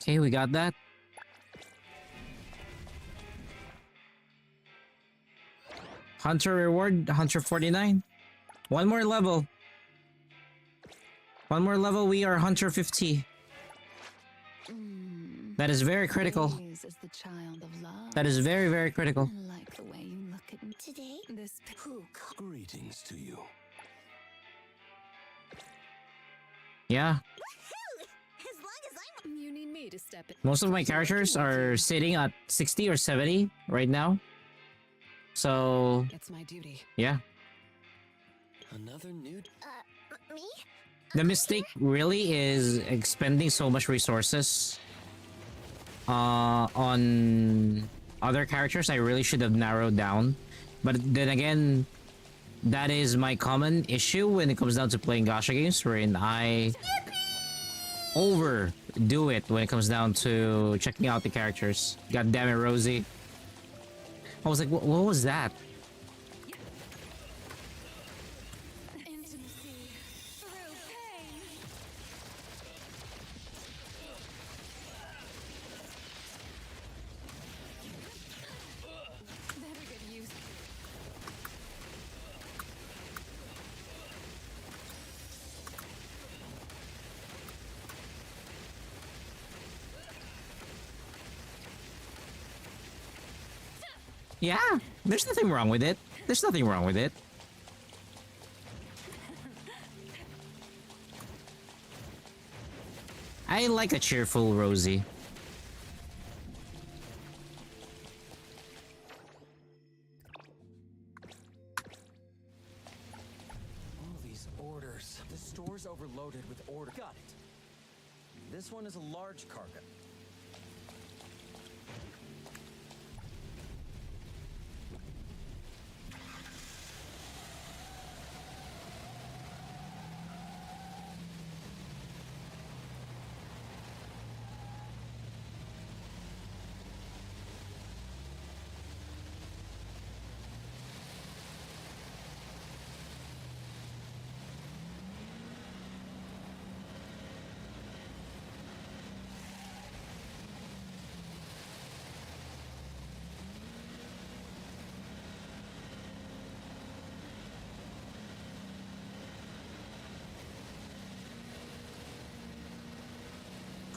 Okay, we got that. Hunter reward, Hunter 49. One more level. One more level, we are Hunter 50. That is very critical. Is the child of love. That is very, very critical. I like the way you look at me today. This Greetings to you. Yeah. As long as I'm you need me to step in. Most of my characters are sitting at 60 or 70 right now. So, It's my duty. yeah. Another new. me? The mistake really is expending so much resources on other characters. I really should have narrowed down. But then again, that is my common issue when it comes down to playing gacha games, wherein I overdo it when it comes down to checking out the characters. God damn it, Rosie. I was like, what was that? Intimacy through pain. Better get used to it. Yeah, there's nothing wrong with it. There's nothing wrong with it. I like a cheerful Rosie. All these orders. The store's overloaded with order. Got it. This one is a large cargo.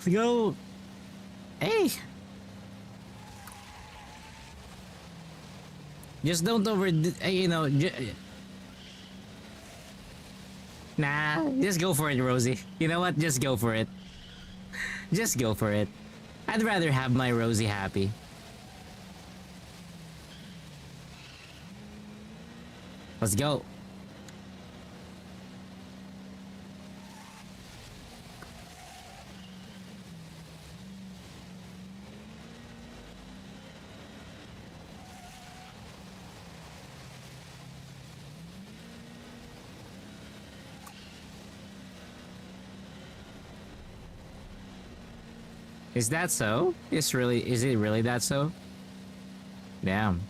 Go. Hey. Just don't nah, just go for it, Rosie. You know what? Just go for it. Just go for it. I'd rather have my Rosie happy. Let's go. Is that so? Is it really that so? Damn.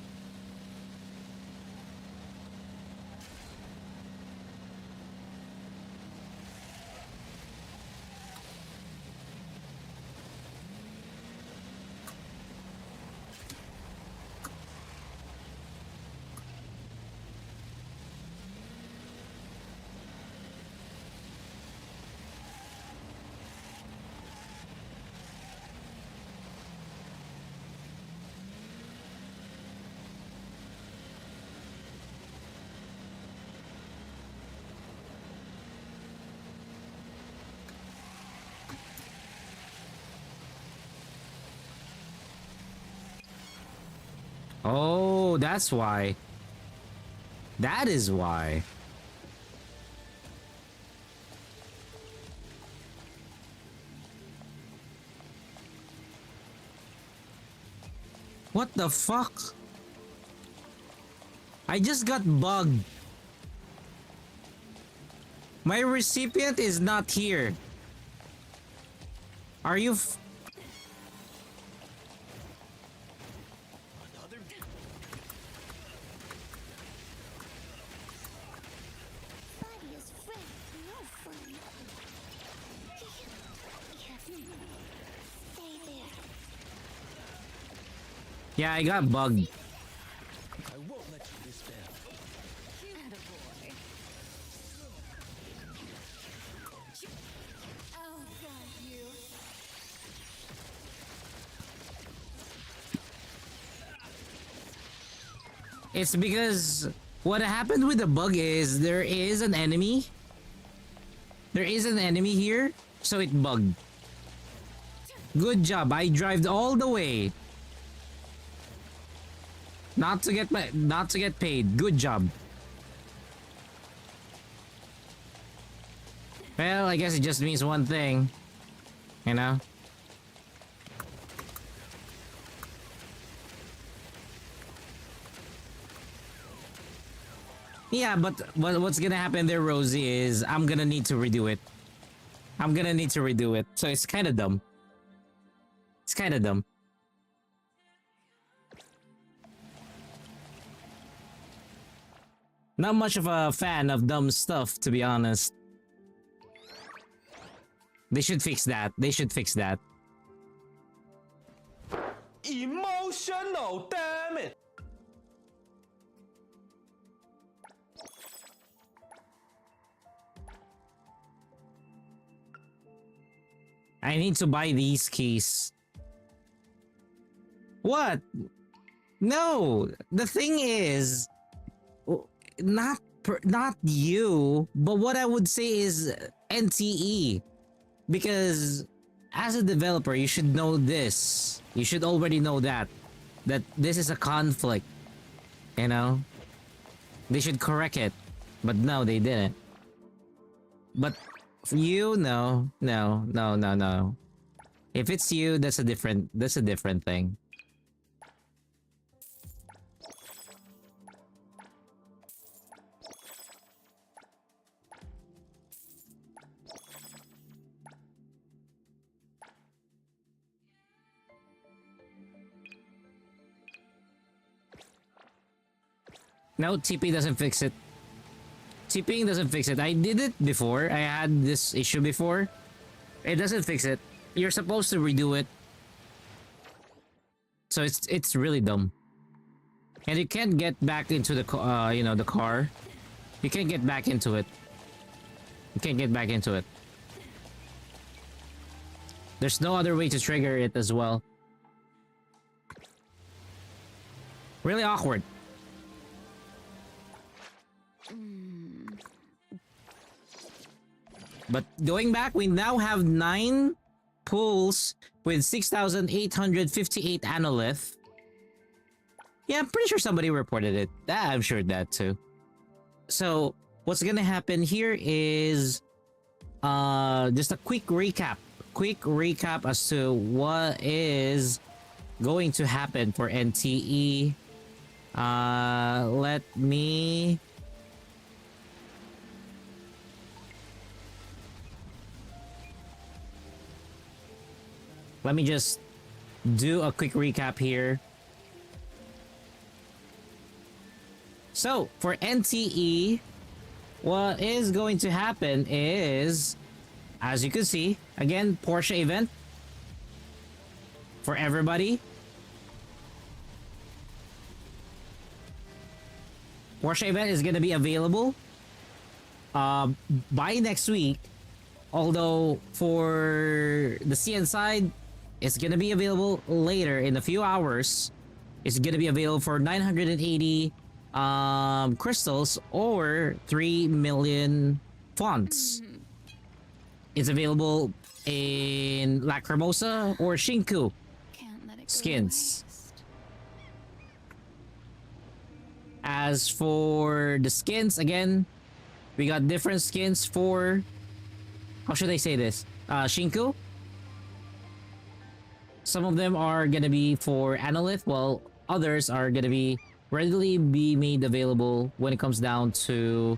Oh, that's why. That is why. What the fuck? I just got bugged. My recipient is not here. Are you body is fresh, no fun. Stay Yeah, I got bugged. I won't let you disband. Attaboy. I'll guide you. It's because what happened with the bug is there is an enemy. There is an enemy here, so it bugged. Good job. I drove all the way. Not to get paid. Good job. Well, I guess it just means one thing. You know? Yeah, but what's gonna happen there, Rosie, is I'm gonna need to redo it. I'm gonna need to redo it. So it's kind of dumb. It's kind of dumb. Not much of a fan of dumb stuff, to be honest. They should fix that. They should fix that. Emotional, damn it! I need to buy these keys. What? No, the thing is, not you, but what I would say is NTE, because as a developer, you should know this. You should already know that this is a conflict. You know, they should correct it, but no, they didn't. But for you, no. If it's you, that's a different thing. No, TP doesn't fix it. TPing doesn't fix it. I did it before. I had this issue before. It doesn't fix it. You're supposed to redo it. So it's really dumb. And you can't get back into the the car. You can't get back into it. You can't get back into it. There's no other way to trigger it as well. Really awkward. But going back, we now have 9 pools with 6,858 analyth. Yeah, I'm pretty sure somebody reported it. I'm sure that too. So what's gonna happen here is just a quick recap. Quick recap as to what is going to happen for NTE. Let me just do a quick recap here. So, for NTE, what is going to happen is, as you can see, again, Porsche event for everybody. Porsche event is going to be available by next week. Although, for the CN side, it's going to be available later in a few hours. It's going to be available for 980 crystals or 3 million fonts. It's available in Lacrimosa or Shinku skins. As for the skins, again, we got different skins for, how should I say this? Shinku. Some of them are gonna be for Analyth, while others are gonna be readily be made available when it comes down to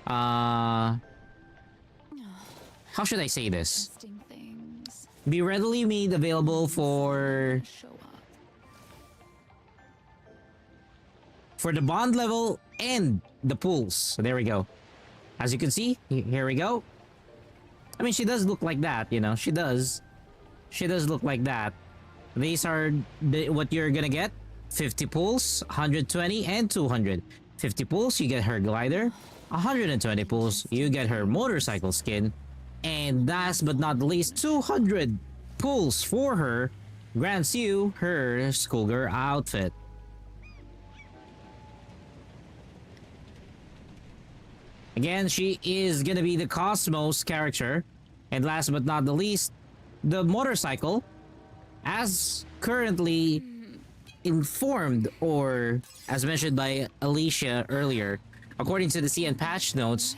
how should I say this? Be readily made available for the bond level and the pools. So there we go. As you can see, here we go. I mean, she does look like that, you know. She does look like that. These are what you're gonna get 50 pulls, 120, and 200. 50 pulls, you get her glider. 120 pulls, you get her motorcycle skin. And last but not least, 200 pulls for her grants you her schoolgirl outfit. Again, she is gonna be the Cosmos character. And last but not the least, the motorcycle, as currently informed, or as mentioned by Alicia earlier, according to the CN patch notes,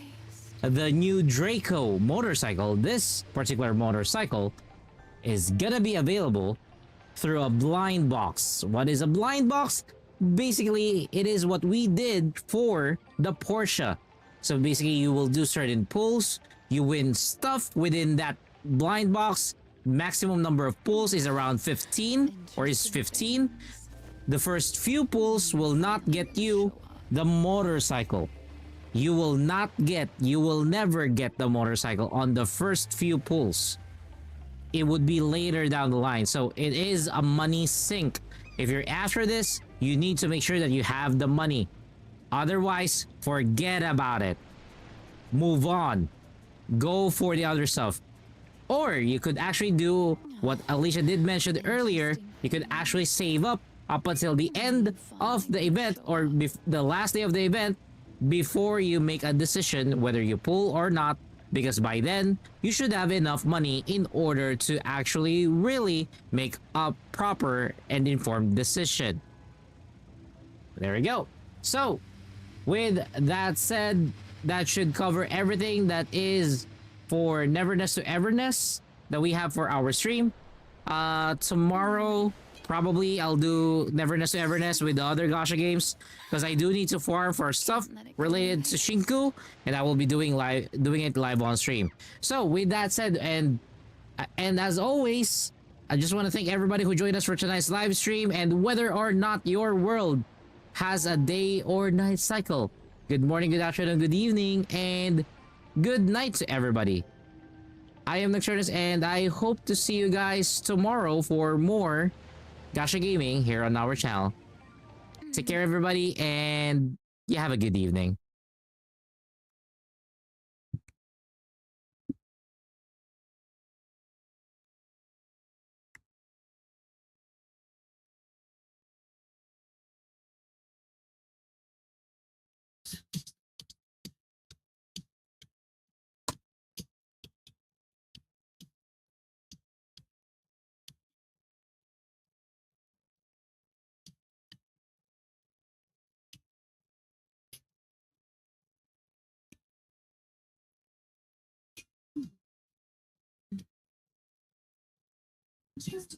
the new Draco motorcycle, this particular motorcycle, is gonna be available through a blind box. What is a blind box? Basically, it is what we did for the Porsche. So basically, you will do certain pulls, you win stuff within that blind box. Maximum number of pulls is around 15, or is 15. The first few pulls will not get you the motorcycle. You will never get the motorcycle on the first few pulls. It would be later down the line. So it is a money sink. If you're after this, you need to make sure that you have the money. Otherwise, forget about it. Move on. Go for the other stuff. Or you could actually do what Alicia did mention earlier. You could actually save up until the end of the event, or the last day of the event, before you make a decision whether you pull or not, because by then you should have enough money in order to actually really make a proper and informed decision. There we go. So with that said, that should cover everything that is for Neverness to Everness that we have for our stream. Tomorrow probably I'll do Neverness to Everness with the other Gacha games, because I do need to farm for stuff related to Shinku, and I will be doing it live on stream. So with that said, and as always, I just want to thank everybody who joined us for tonight's live stream. And whether or not your world has a day or night cycle, good morning, good afternoon, good evening, and good night to everybody. I am Nocturnus, and I hope to see you guys tomorrow for more Gacha Gaming here on our channel. Take care, everybody, and you have a good evening. Just